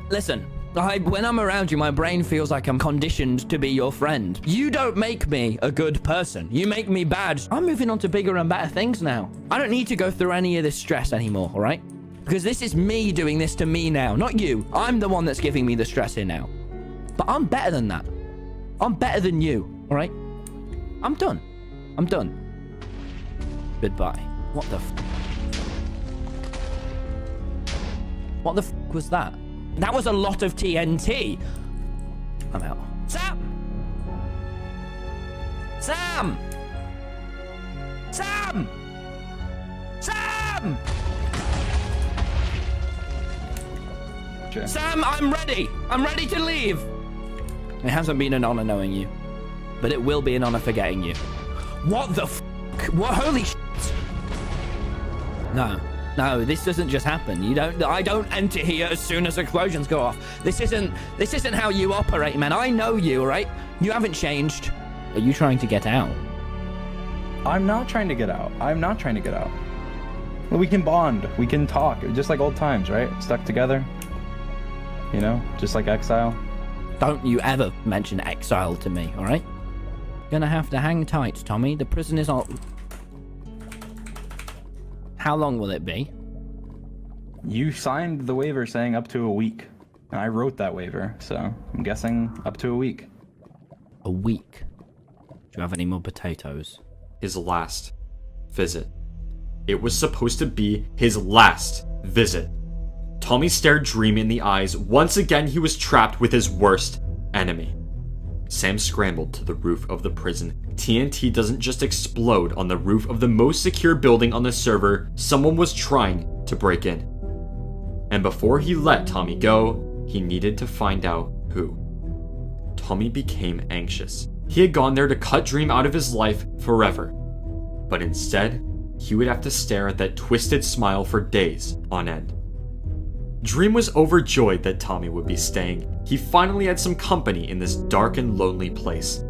Listen, when I'm around you, my brain feels like I'm conditioned to be your friend. You don't make me a good person. You make me bad. I'm moving on to bigger and better things now. I don't need to go through any of this stress anymore, all right? Because this is me doing this to me now, not you. I'm the one that's giving me the stress here now. But I'm better than that. I'm better than you, all right? I'm done. I'm done. Goodbye. What the What the was that? That was a lot of TNT. I'm out. Sam! Sam! Sam! Sam! Okay. Sam, I'm ready. I'm ready to leave. It hasn't been an honor knowing you, but it will be an honor forgetting you. What the What? Holy shit. No, this doesn't just happen. I don't enter here as soon as explosions go off. This isn't how you operate, man. I know you, right? You haven't changed. Are you trying to get out? I'm not trying to get out. I'm not trying to get out. Well, we can bond. We can talk. Just like old times, right? Stuck together. Just like exile. Don't you ever mention exile to me, all right? Gonna have to hang tight, Tommy. The prison is on... How long will it be? You signed the waiver saying up to a week. And I wrote that waiver, so I'm guessing up to a week. A week? Do you have any more potatoes? His last visit. It was supposed to be his last visit. Tommy stared Dream in the eyes. Once again, he was trapped with his worst enemy. Sam scrambled to the roof of the prison. TNT doesn't just explode on the roof of the most secure building on the server. Someone was trying to break in. And before he let Tommy go, he needed to find out who. Tommy became anxious. He had gone there to cut Dream out of his life forever. But instead, he would have to stare at that twisted smile for days on end. Dream was overjoyed that Tommy would be staying. He finally had some company in this dark and lonely place.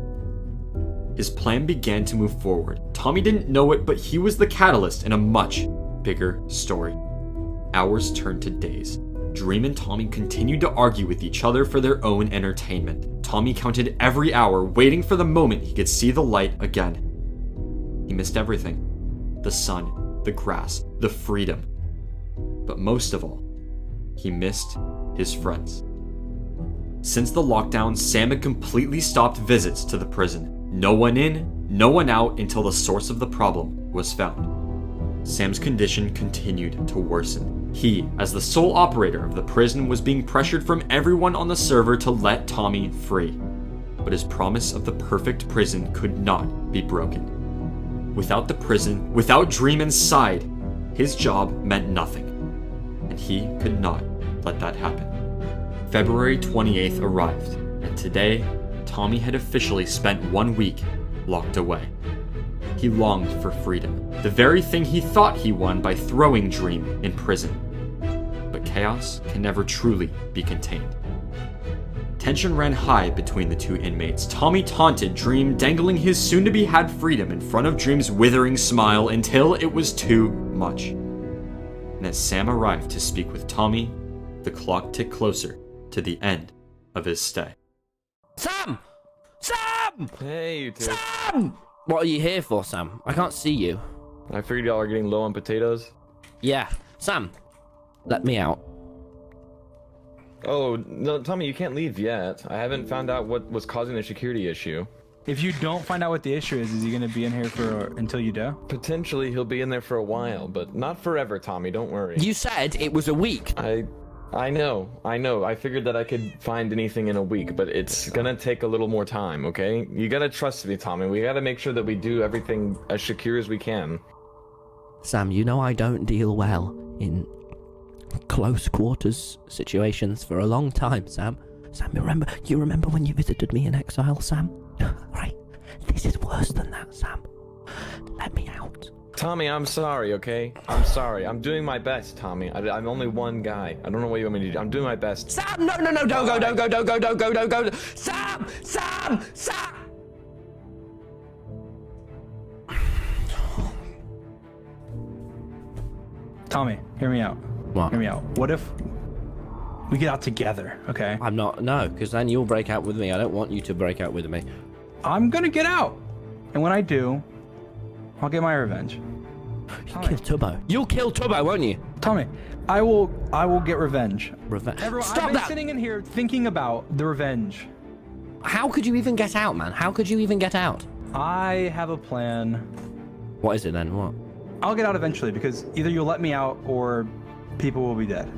His plan began to move forward. Tommy didn't know it, but he was the catalyst in a much bigger story. Hours turned to days. Dream and Tommy continued to argue with each other for their own entertainment. Tommy counted every hour, waiting for the moment he could see the light again. He missed everything. The sun, the grass, the freedom. But most of all, he missed his friends. Since the lockdown, Sam had completely stopped visits to the prison. No one in, no one out until the source of the problem was found. Sam's condition continued to worsen. He, as the sole operator of the prison, was being pressured from everyone on the server to let Tommy free. But his promise of the perfect prison could not be broken. Without the prison, without Dream inside, his job meant nothing. And he could not let that happen. February 28th arrived, and today, Tommy had officially spent 1 week locked away. He longed for freedom, the very thing he thought he won by throwing Dream in prison. But chaos can never truly be contained. Tension ran high between the two inmates. Tommy taunted Dream, dangling his soon-to-be-had freedom in front of Dream's withering smile until it was too much. And as Sam arrived to speak with Tommy, the clock ticked closer to the end of his stay. Sam! Sam! Hey, you two. Sam! What are you here for, Sam? I can't see you. I figured y'all are getting low on potatoes. Yeah. Sam, let me out. Oh, no, Tommy, you can't leave yet. I haven't found out what was causing the security issue. If you don't find out what the issue is he gonna be in here for until you do? Potentially, he'll be in there for a while, but not forever, Tommy. Don't worry. You said it was a week. I know. I figured that I could find anything in a week, but it's gonna take a little more time, okay? You gotta trust me, Tommy. We gotta make sure that we do everything as secure as we can. Sam, you know I don't deal well in close quarters situations for a long time, Sam. Sam, you remember when you visited me in exile, Sam? Right. This is worse than that, Sam. Let me out. Tommy, I'm sorry, okay? I'm sorry. I'm doing my best, Tommy. I'm only one guy. I don't know what you want me to do. I'm doing my best. Sam, no, don't go. Sam! Tommy, hear me out. What? Hear me out. What if we get out together, okay? I'm not, no, because then you'll break out with me. I don't want you to break out with me. I'm gonna get out. And when I do, I'll get my revenge. You kill Tubbo. You'll kill Tubbo, won't you? Tommy, I will get revenge. Revenge? Everyone, Stop I've been that! sitting in here thinking about the revenge. How could you even get out, man? How could you even get out? I have a plan. What is it then? What? I'll get out eventually because either you'll let me out or people will be dead.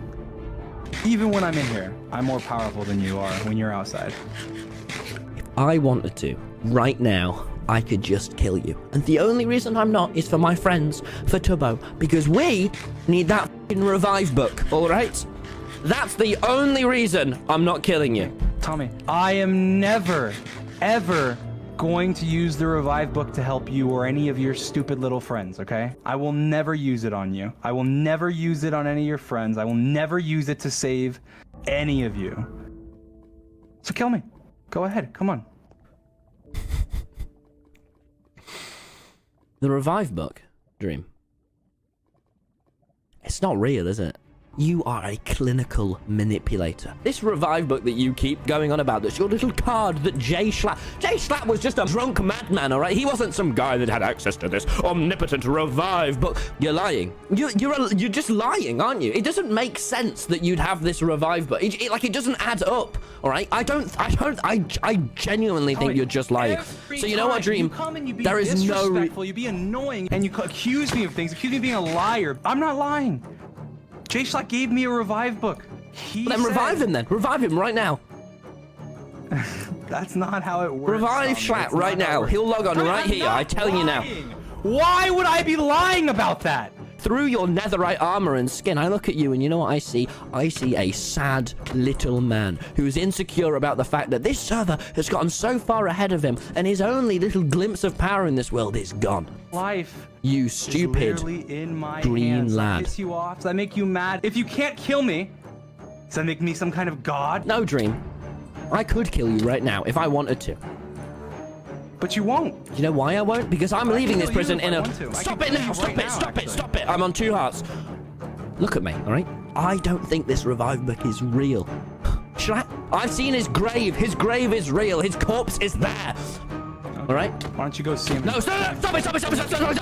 Even when I'm in here, I'm more powerful than you are when you're outside. If I wanted to, right now, I could just kill you. And the only reason I'm not is for my friends, for Tubbo, because we need that f***ing revive book, alright? That's the only reason I'm not killing you. Tommy, I am never, ever going to use the revive book to help you or any of your stupid little friends, okay? I will never use it on you. I will never use it on any of your friends. I will never use it to save any of you. So kill me. Go ahead, come on. The revive book, Dream. It's not real, is it? You are a clinical manipulator. This revive book that you keep going on about, that's your little card that Jay Schlatt was just a drunk madman, alright? He wasn't some guy that had access to this omnipotent revive book. You're lying. You're just lying, aren't you? It doesn't make sense that you'd have this revive book. It doesn't add up, alright? I genuinely think you're just lying. So you know what, Dream? You come and you be there is no disrespectful, you be annoying, and you accuse me of things, accuse me of being a liar. I'm not lying. Jay Schlatt gave me a revive book. Then revive him then. Revive him right now. That's not how it works. Revive Schlatt right now. He'll log on right here. I tell you now. Why would I be lying about that? Through your netherite armor and skin, I look at you and you know what I see? I see a sad little man who's insecure about the fact that this server has gotten so far ahead of him and his only little glimpse of power in this world is gone. Life. You stupid in my green hands. lad. Piss you off? Does that make you mad? If you can't kill me, does that make me some kind of god? No, Dream. I could kill you right now if I wanted to. But you won't. You know why I won't? Because I'm leaving this prison in a... Stop it now! Stop it! I'm on 2 hearts. Look at me, alright? I don't think this revive book is real. I've seen his grave. His grave is real. His corpse is there. Alright? Why don't you go see him? No, stop it!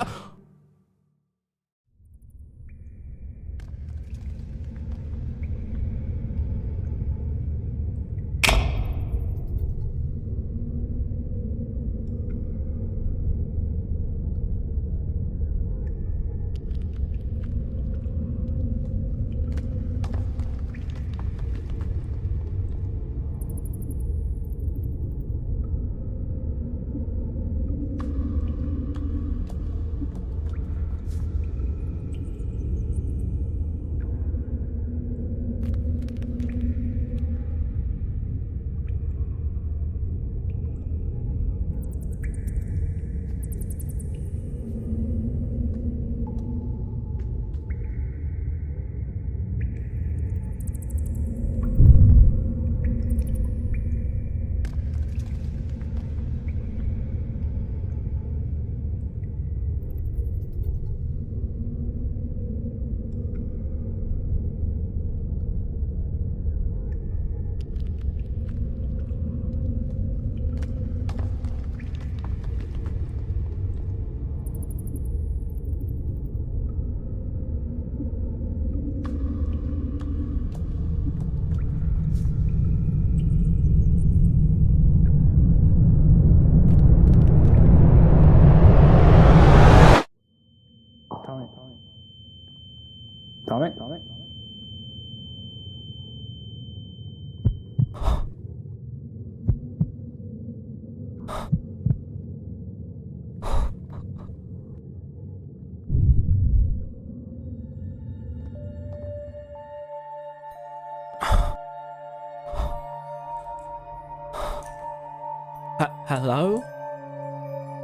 Hello?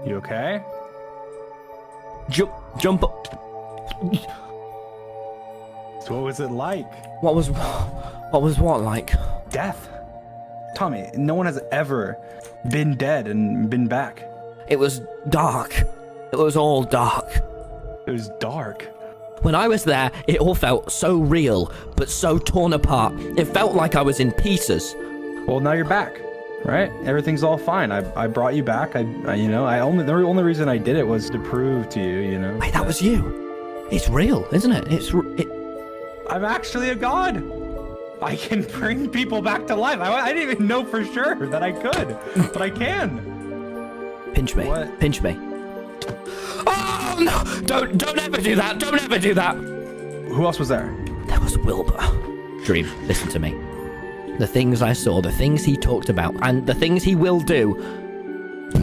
You okay? Jump up. So what was it like? What was what like? Death. Tommy, no one has ever been dead and been back. It was dark. It was all dark. It was dark. When I was there, it all felt so real, but so torn apart. It felt like I was in pieces. Well, now you're back, right? Everything's all fine. I brought you back. The only reason I did it was to prove to you, you know. Wait, that was you. It's real, isn't it? I'm actually a god. I can bring people back to life. I didn't even know for sure that I could, but I can. Pinch me. What? Pinch me. Oh no! Don't ever do that! Don't ever do that! Who else was there? There was Wilbur. Dream, listen to me. The things I saw, the things he talked about, and the things he will do.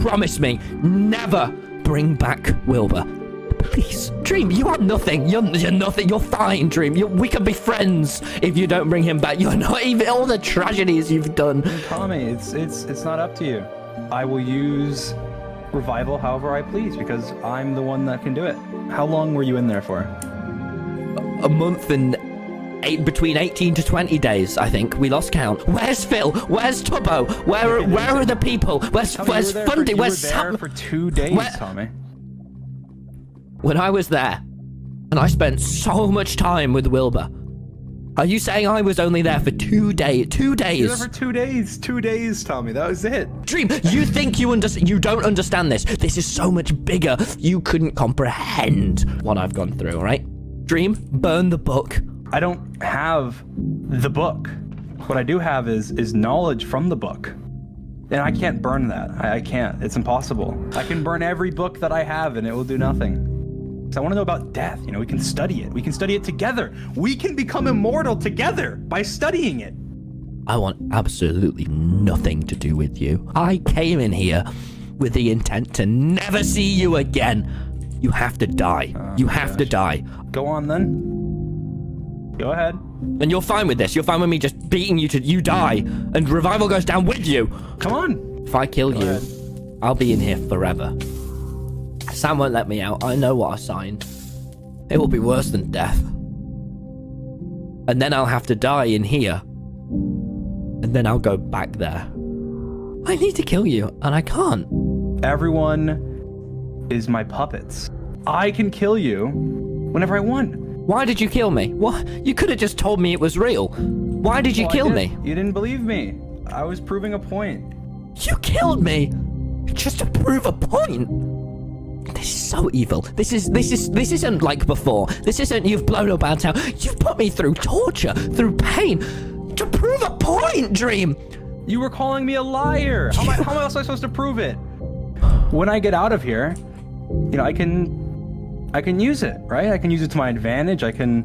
Promise me, never bring back Wilbur. Please, Dream, you are nothing. You're nothing. You're fine, Dream. We can be friends if you don't bring him back. You're not even all the tragedies you've done. Tommy, it's not up to you. I will use revival however I please because I'm the one that can do it. How long were you in there for? A month and between 18 to 20 days, I think. We lost count. Where's Phil? Where's Tubbo? Where are the people? Where's Fundy? Where's Sam? You were there for 2 days, Tommy. When I was there, and I spent so much time with Wilbur. Are you saying I was only there for 2 days? 2 days? You were there for 2 days. 2 days, Tommy. That was it. Dream, you think you don't understand this. This is so much bigger. You couldn't comprehend what I've gone through, all right? Dream, burn the book. I don't have the book. What I do have is knowledge from the book. And I can't burn that. I can't. It's impossible. I can burn every book that I have and it will do nothing. I want to know about death. You know, we can study it. We can study it together. We can become immortal together by studying it. I want absolutely nothing to do with you. I came in here with the intent to never see you again. You have to die. You have to die. Go on then. Go ahead. And you're fine with this. You're fine with me just beating you to you die and revival goes down with you. Come on. If I kill you, I'll be in here forever. Sam won't let me out. I know what I signed. It will be worse than death. And then I'll have to die in here. And then I'll go back there. I need to kill you, and I can't. Everyone is my puppets. I can kill you whenever I want. Why did you kill me? What? You could have just told me it was real. Why did you kill me? You didn't believe me. I was proving a point. You killed me just to prove a point. This is so evil. This isn't like before. This isn't you've blown up our town. You've put me through torture, through pain, to prove a point, Dream. You were calling me a liar. How else am I supposed to prove it? When I get out of here, you know, I can use it, right? I can use it to my advantage. I can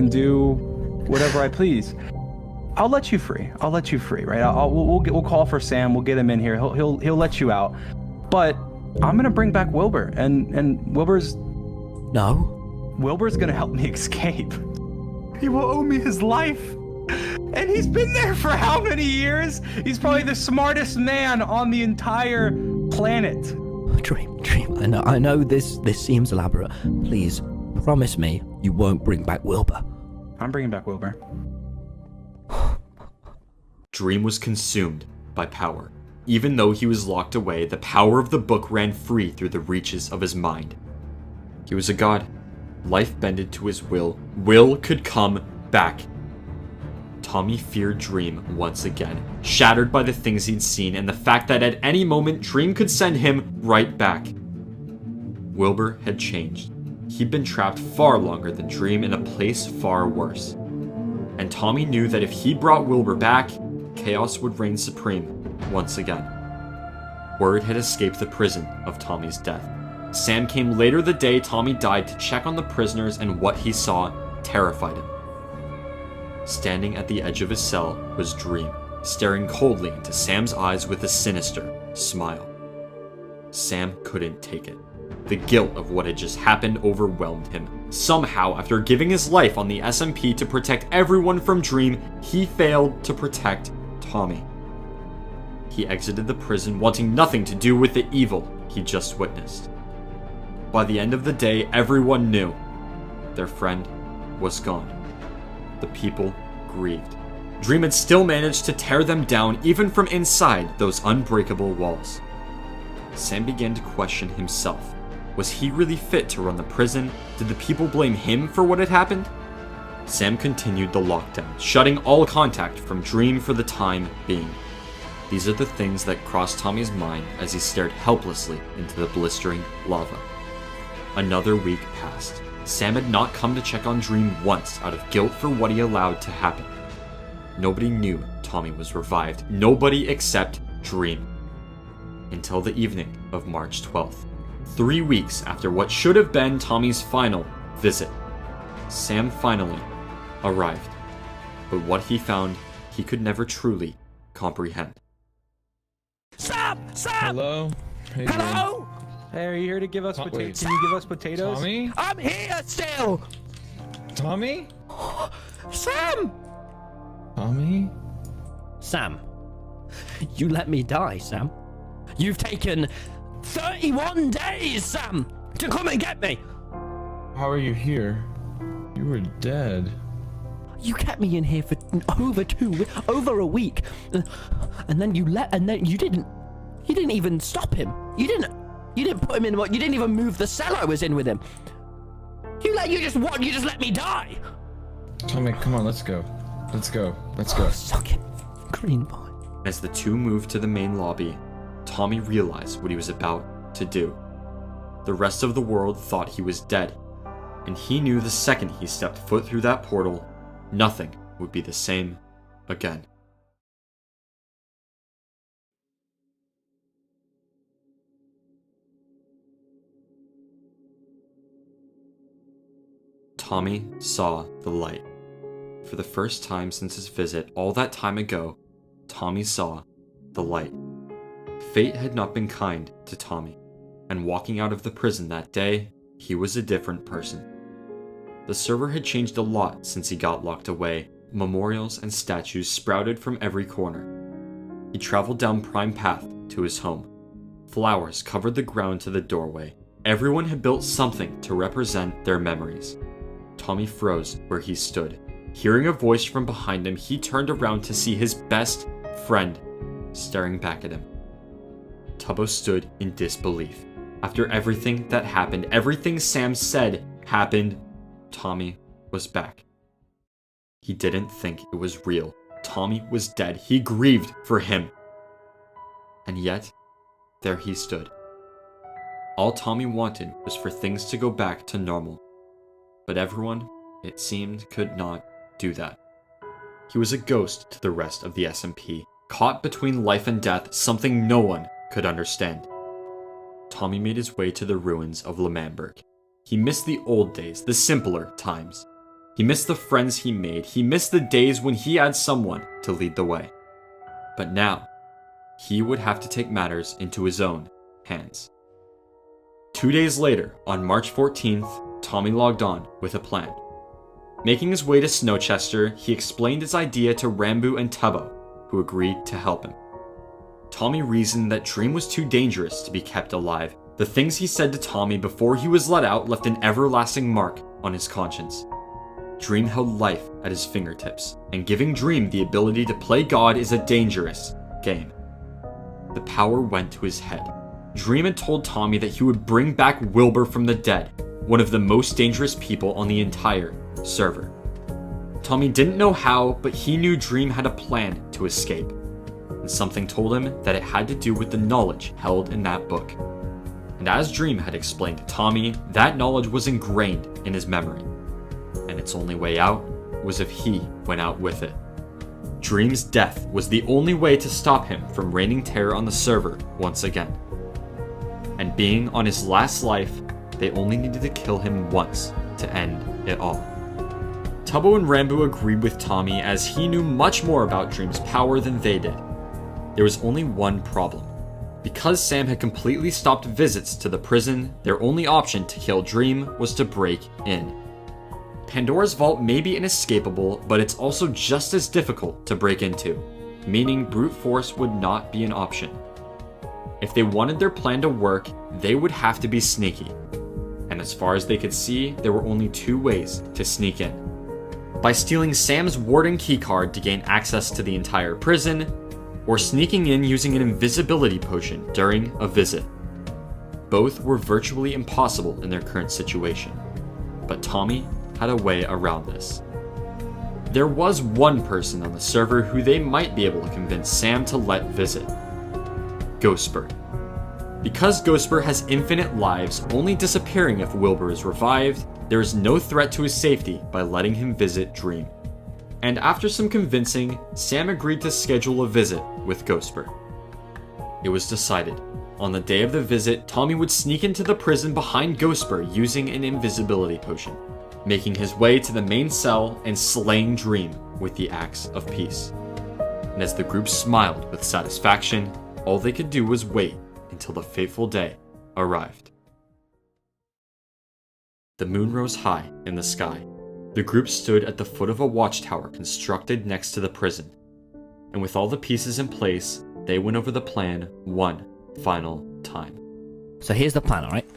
do whatever I please. I'll let you free. I'll let you free, right? We'll call for Sam. We'll get him in here. He'll let you out. But I'm gonna bring back Wilbur, and Wilbur's gonna help me escape. He will owe me his life, and he's been there for how many years? He's probably the smartest man on the entire planet. Dream. I know this seems elaborate. Please promise me you won't bring back Wilbur. I'm bringing back Wilbur. Dream was consumed by power. Even though he was locked away, the power of the book ran free through the reaches of his mind. He was a god. Life bended to his will. Will could come back. Tommy feared Dream once again, shattered by the things he'd seen and the fact that at any moment Dream could send him right back. Wilbur had changed. He'd been trapped far longer than Dream in a place far worse. And Tommy knew that if he brought Wilbur back, chaos would reign supreme once again. Word had escaped the prison of Tommy's death. Sam came later the day Tommy died to check on the prisoners, and what he saw terrified him. Standing at the edge of his cell was Dream, staring coldly into Sam's eyes with a sinister smile. Sam couldn't take it. The guilt of what had just happened overwhelmed him. Somehow, after giving his life on the SMP to protect everyone from Dream, he failed to protect Tommy. he exited the prison wanting nothing to do with the evil he just witnessed. By the end of the day, everyone knew their friend was gone. The people grieved. Dream had still managed to tear them down even from inside those unbreakable walls. Sam began to question himself. Was he really fit to run the prison? Did the people blame him for what had happened? Sam continued the lockdown, shutting all contact from Dream for the time being. These are the things that crossed Tommy's mind as he stared helplessly into the blistering lava. Another week passed. Sam had not come to check on Dream once out of guilt for what he allowed to happen. Nobody knew Tommy was revived. Nobody except Dream. Until the evening of March 12th. 3 weeks after what should have been Tommy's final visit, Sam finally arrived. But what he found, he could never truly comprehend. Sam! Hello? Hey, Hello? Hey, are you here to give us Wait. potatoes? Can you give us potatoes? Tommy? I'm here still! Tommy? Sam! Tommy? Sam, you let me die, Sam. You've taken 31 days, Sam, to come and get me. How are you here? You were dead. You kept me in here for over a week, and then you didn't even stop him. You didn't put him in what? You didn't even move the cell I was in with him. You just let me die. Tommy, come on, let's go. Let's go. Suck it, green boy. As the two moved to the main lobby, Tommy realized what he was about to do. The rest of the world thought he was dead, and he knew the second he stepped foot through that portal, nothing would be the same again. Tommy saw the light. For the first time since his visit all that time ago, Tommy saw the light. Fate had not been kind to Tommy, and walking out of the prison that day, he was a different person. The server had changed a lot since he got locked away. Memorials and statues sprouted from every corner. He traveled down Prime Path to his home. Flowers covered the ground to the doorway. Everyone had built something to represent their memories. Tommy froze where he stood. Hearing a voice from behind him, he turned around to see his best friend staring back at him. Tubbo stood in disbelief. After everything that happened, everything Sam said happened, Tommy was back. He didn't think it was real. Tommy was dead. He grieved for him. And yet, there he stood. All Tommy wanted was for things to go back to normal. But everyone, it seemed, could not do that. He was a ghost to the rest of the SMP, caught between life and death, something no one could understand. Tommy made his way to the ruins of L'Manberg. He missed the old days, the simpler times. He missed the friends he made. He missed the days when he had someone to lead the way. But now, he would have to take matters into his own hands. 2 days later, on March 14th, Tommy logged on with a plan. Making his way to Snowchester, he explained his idea to Rambo and Tubbo, who agreed to help him. Tommy reasoned that Dream was too dangerous to be kept alive. The things he said to Tommy before he was let out left an everlasting mark on his conscience. Dream held life at his fingertips, and giving Dream the ability to play God is a dangerous game. The power went to his head. Dream had told Tommy that he would bring back Wilbur from the dead, one of the most dangerous people on the entire server. Tommy didn't know how, but he knew Dream had a plan to escape, and something told him that it had to do with the knowledge held in that book. And as Dream had explained to Tommy, that knowledge was ingrained in his memory, and its only way out was if he went out with it. Dream's death was the only way to stop him from reigning terror on the server once again. And being on his last life, they only needed to kill him once to end it all. Tubbo and Rambo agreed with Tommy as he knew much more about Dream's power than they did. There was only one problem. Because Sam had completely stopped visits to the prison, their only option to kill Dream was to break in. Pandora's Vault may be inescapable, but it's also just as difficult to break into. meaning brute force would not be an option. If they wanted their plan to work, they would have to be sneaky. And as far as they could see, there were only two ways to sneak in. By stealing Sam's warden keycard to gain access to the entire prison, or sneaking in using an invisibility potion during a visit. Both were virtually impossible in their current situation, but Tommy had a way around this. There was one person on the server who they might be able to convince Sam to let visit. Ghostbird. Because Ghostbird has infinite lives, only disappearing if Wilbur is revived, there is no threat to his safety by letting him visit Dream. And after some convincing, Sam agreed to schedule a visit with Ghostbird. It was decided. On the day of the visit, Tommy would sneak into the prison behind Ghostbird using an invisibility potion, making his way to the main cell and slaying Dream with the Axe of Peace. And as the group smiled with satisfaction, all they could do was wait until the fateful day arrived. The moon rose high in the sky. The group stood at the foot of a watchtower constructed next to the prison. And with all the pieces in place, they went over the plan one final time. So here's the plan, alright?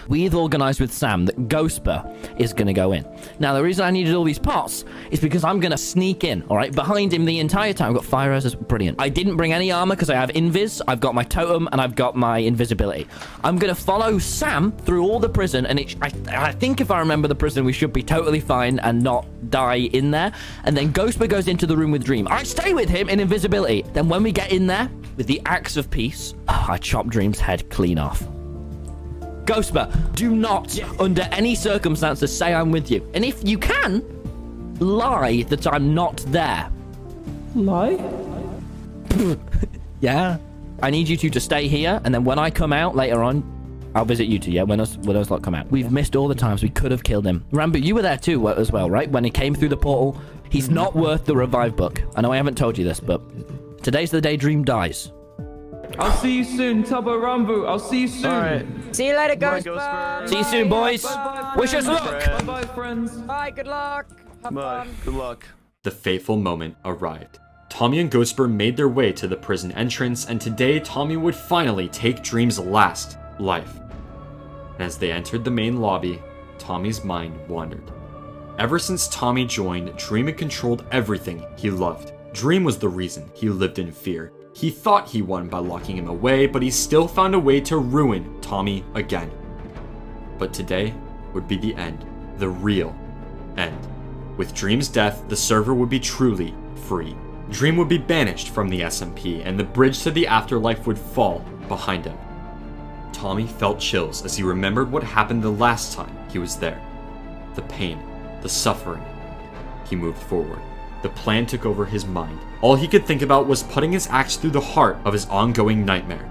We've organised with Sam that Ghostbird is going to go in. Now, the reason I needed all these pots is because I'm going to sneak in, alright? Behind him the entire time. I've got fire resist, brilliant. I didn't bring any armour because I have invis, I've got my totem, and I've got my invisibility. I'm going to follow Sam through all the prison, and I think if I remember the prison, we should be totally fine and not die in there. And then Ghostbird goes into the room with Dream. I stay with him in invisibility. Then when we get in there, with the Axe of Peace, I chop Dream's head clean off. Ghostbird, do not, under any circumstances, say I'm with you. And if you can, lie that I'm not there. Lie? Yeah. I need you two to stay here, and then when I come out later on, I'll visit you two, yeah? When us lot come out. We've missed all the times we could have killed him. Rambo, you were there too as well, right? When he came through the portal. He's not worth the revive book. I know I haven't told you this, but today's the day Dream dies. I'll see you soon, Tubbo Rambo. I'll see you soon. All right. See you later, Ghostbird. See you soon, boys. Wish us luck. Bye-bye, friends. Bye, good luck. Have fun. Good luck. The fateful moment arrived. Tommy and Ghostbird made their way to the prison entrance, and today Tommy would finally take Dream's last life. And as they entered the main lobby, Tommy's mind wandered. Ever since Tommy joined, Dream had controlled everything he loved. Dream was the reason he lived in fear. He thought he won by locking him away, but he still found a way to ruin Tommy again. But today would be the end, the real end. With Dream's death, the server would be truly free. Dream would be banished from the SMP, and the bridge to the afterlife would fall behind him. Tommy felt chills as he remembered what happened the last time he was there. The pain, the suffering. He moved forward. The plan took over his mind. All he could think about was putting his axe through the heart of his ongoing nightmare.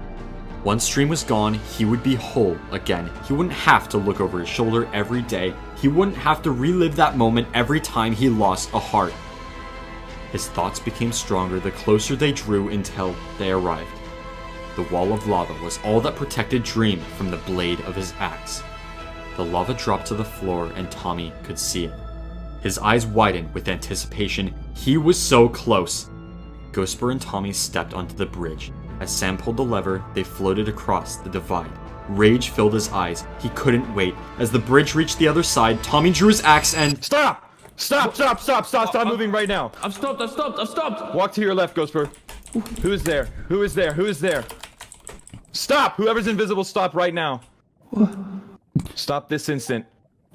Once Dream was gone, he would be whole again. He wouldn't have to look over his shoulder every day. He wouldn't have to relive that moment every time he lost a heart. His thoughts became stronger the closer they drew until they arrived. The wall of lava was all that protected Dream from the blade of his axe. The lava dropped to the floor and Tommy could see it. His eyes widened with anticipation. He was so close. Ghostbird and Tommy stepped onto the bridge. As Sam pulled the lever, they floated across the divide. Rage filled his eyes. He couldn't wait. As the bridge reached the other side, Tommy drew his axe and... Stop! Stop moving right now. I've stopped. Walk to your left, Ghostbird. Who is there? Who is there? Stop! Whoever's invisible, stop right now. Stop this instant.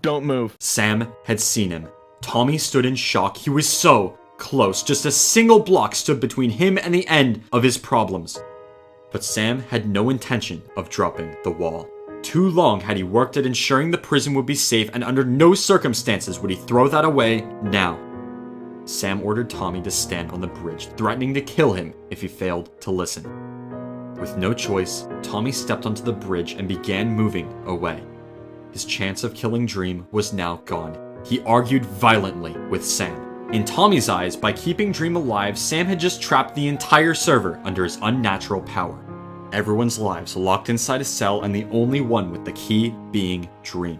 Don't move. Sam had seen him. Tommy stood in shock. He was so close. Just a single block stood between him and the end of his problems. But Sam had no intention of dropping the wall. Too long had he worked at ensuring the prison would be safe, and under no circumstances would he throw that away now. Sam ordered Tommy to stand on the bridge, threatening to kill him if he failed to listen. With no choice, Tommy stepped onto the bridge and began moving away. His chance of killing Dream was now gone. He argued violently with Sam. In Tommy's eyes, by keeping Dream alive, Sam had just trapped the entire server under his unnatural power. Everyone's lives locked inside a cell, and the only one with the key being Dream.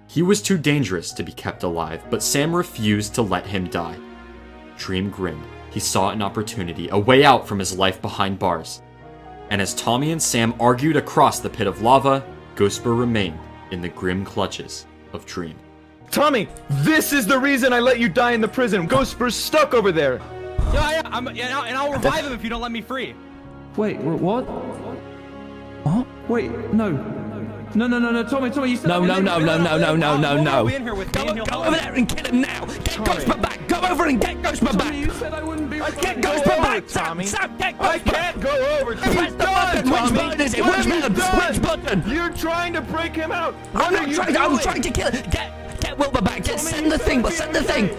He was too dangerous to be kept alive, but Sam refused to let him die. Dream grinned he saw an opportunity, a way out from his life behind bars. And as Tommy and Sam argued across the pit of lava, Ghostbur remained in the grim clutches of Dream. Tommy, this is the reason I let you die in the prison. Ghostbur's stuck over there. Yeah, and I'll revive him if you don't let me free. Wait, what? What? Wait, no, Tommy, you said No. Go Go over there and kill him now. Get Ghostbur back. Go over and get Ghostbur back. You said I wouldn't be. Get Ghostbur back, Tommy. Sam, get Ghostbur. I can't go over. Press the button. Which button is it? Which button? You're trying to break him out. I'm trying to kill him. Get Wilbur back. Send the thing. Send the thing.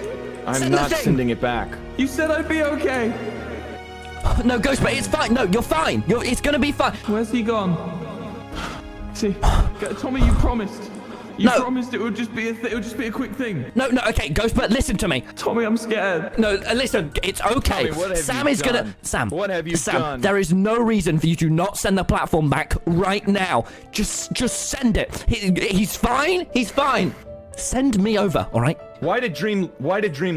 I'm not sending it back. You said I'd be okay. No, Ghostbur, it's fine. No, you're fine. It's gonna be fine. Where's he gone? See, Tommy, you promised. You promised it would just be a quick thing. No, okay, Ghostbur, listen to me. Tommy, I'm scared. No, listen, it's okay. Tommy, what have Sam you is done? gonna. Sam, what have you done? There is no reason for you to not send the platform back right now. Just send it. He's fine. He's fine. Send me over, all right? Why did Dream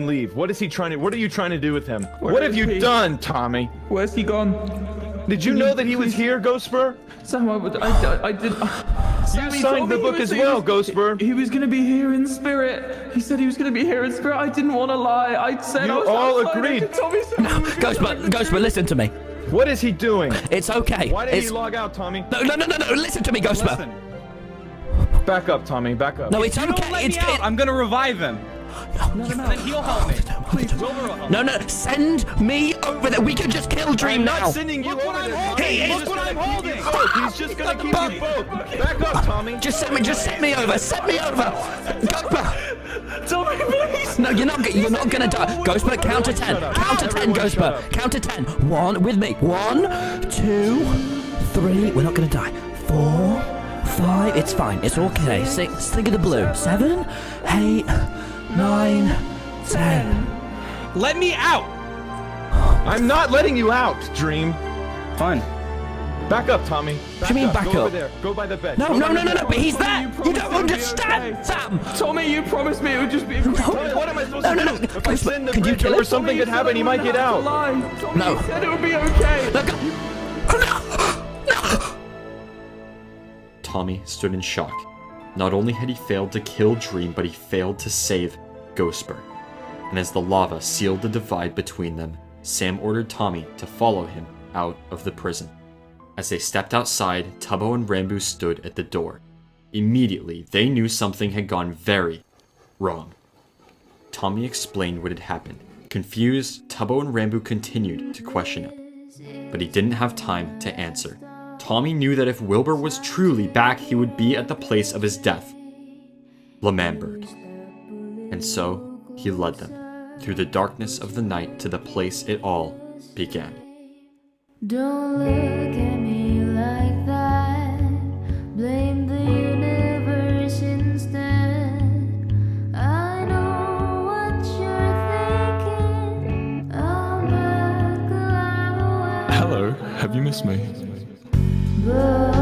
leave? What are you trying to do with him? Where what have is you he? done, Tommy? Where's he gone? Did you know that he was here, Ghostbur? Sam, I did. You signed the book as well, Ghostbur. He was gonna be here in spirit. He said he was gonna be here in spirit. I didn't want to lie. I said I was all outside. agreed. Tommy said No, Ghostbur, listen to me. What is he doing? It's okay. Why did he log out, Tommy? No, listen to me, Ghostbur. Listen. Back up, Tommy. Back up. No, it's You okay. don't let me out. I'm gonna revive him. No. Then he'll help me. Please, Wilbur will help me. No, send me over there. We can just kill Dream I'm now. not sending you over there. Look what I'm holding. He's just gonna keep you both. Back up, Tommy. Just send me over. Send me over. Ghostbur. Tommy, please. No, you're not gonna die. Ghostbur, count to 10. Count to 10, Ghostbur. Count to 10. 1 with me. 1, 2, 3. We're not gonna die. 4, 5. It's fine. It's okay. 6. Think of the blue. 7, 8, 9, 10. Let me out. I'm not letting you out, Dream. Fine. Back up, Tommy. What do you mean back Go up? over there. Go by the bed. No, but he's Tommy, there. You don't understand, Sam. Tommy, you promised me it would just be a quick Tommy, what am I supposed to do? If I send the Can you bridge kill over, him? something could happen. He might get out. No. He said it would be okay. Tommy stood in shock. Not only had he failed to kill Dream, but he failed to save Ghostbur. And as the lava sealed the divide between them, Sam ordered Tommy to follow him out of the prison. As they stepped outside, Tubbo and Rambo stood at the door. Immediately, they knew something had gone very wrong. Tommy explained what had happened. Confused, Tubbo and Rambo continued to question him, but he didn't have time to answer. Tommy knew that if Wilbur was truly back, he would be at the place of his death, L'Manberg. And so, he led them through the darkness of the night to the place it all began. Don't look at me like that. Blame the universe instead. I know what you're thinking. I'll look away. Hello, have you missed me? But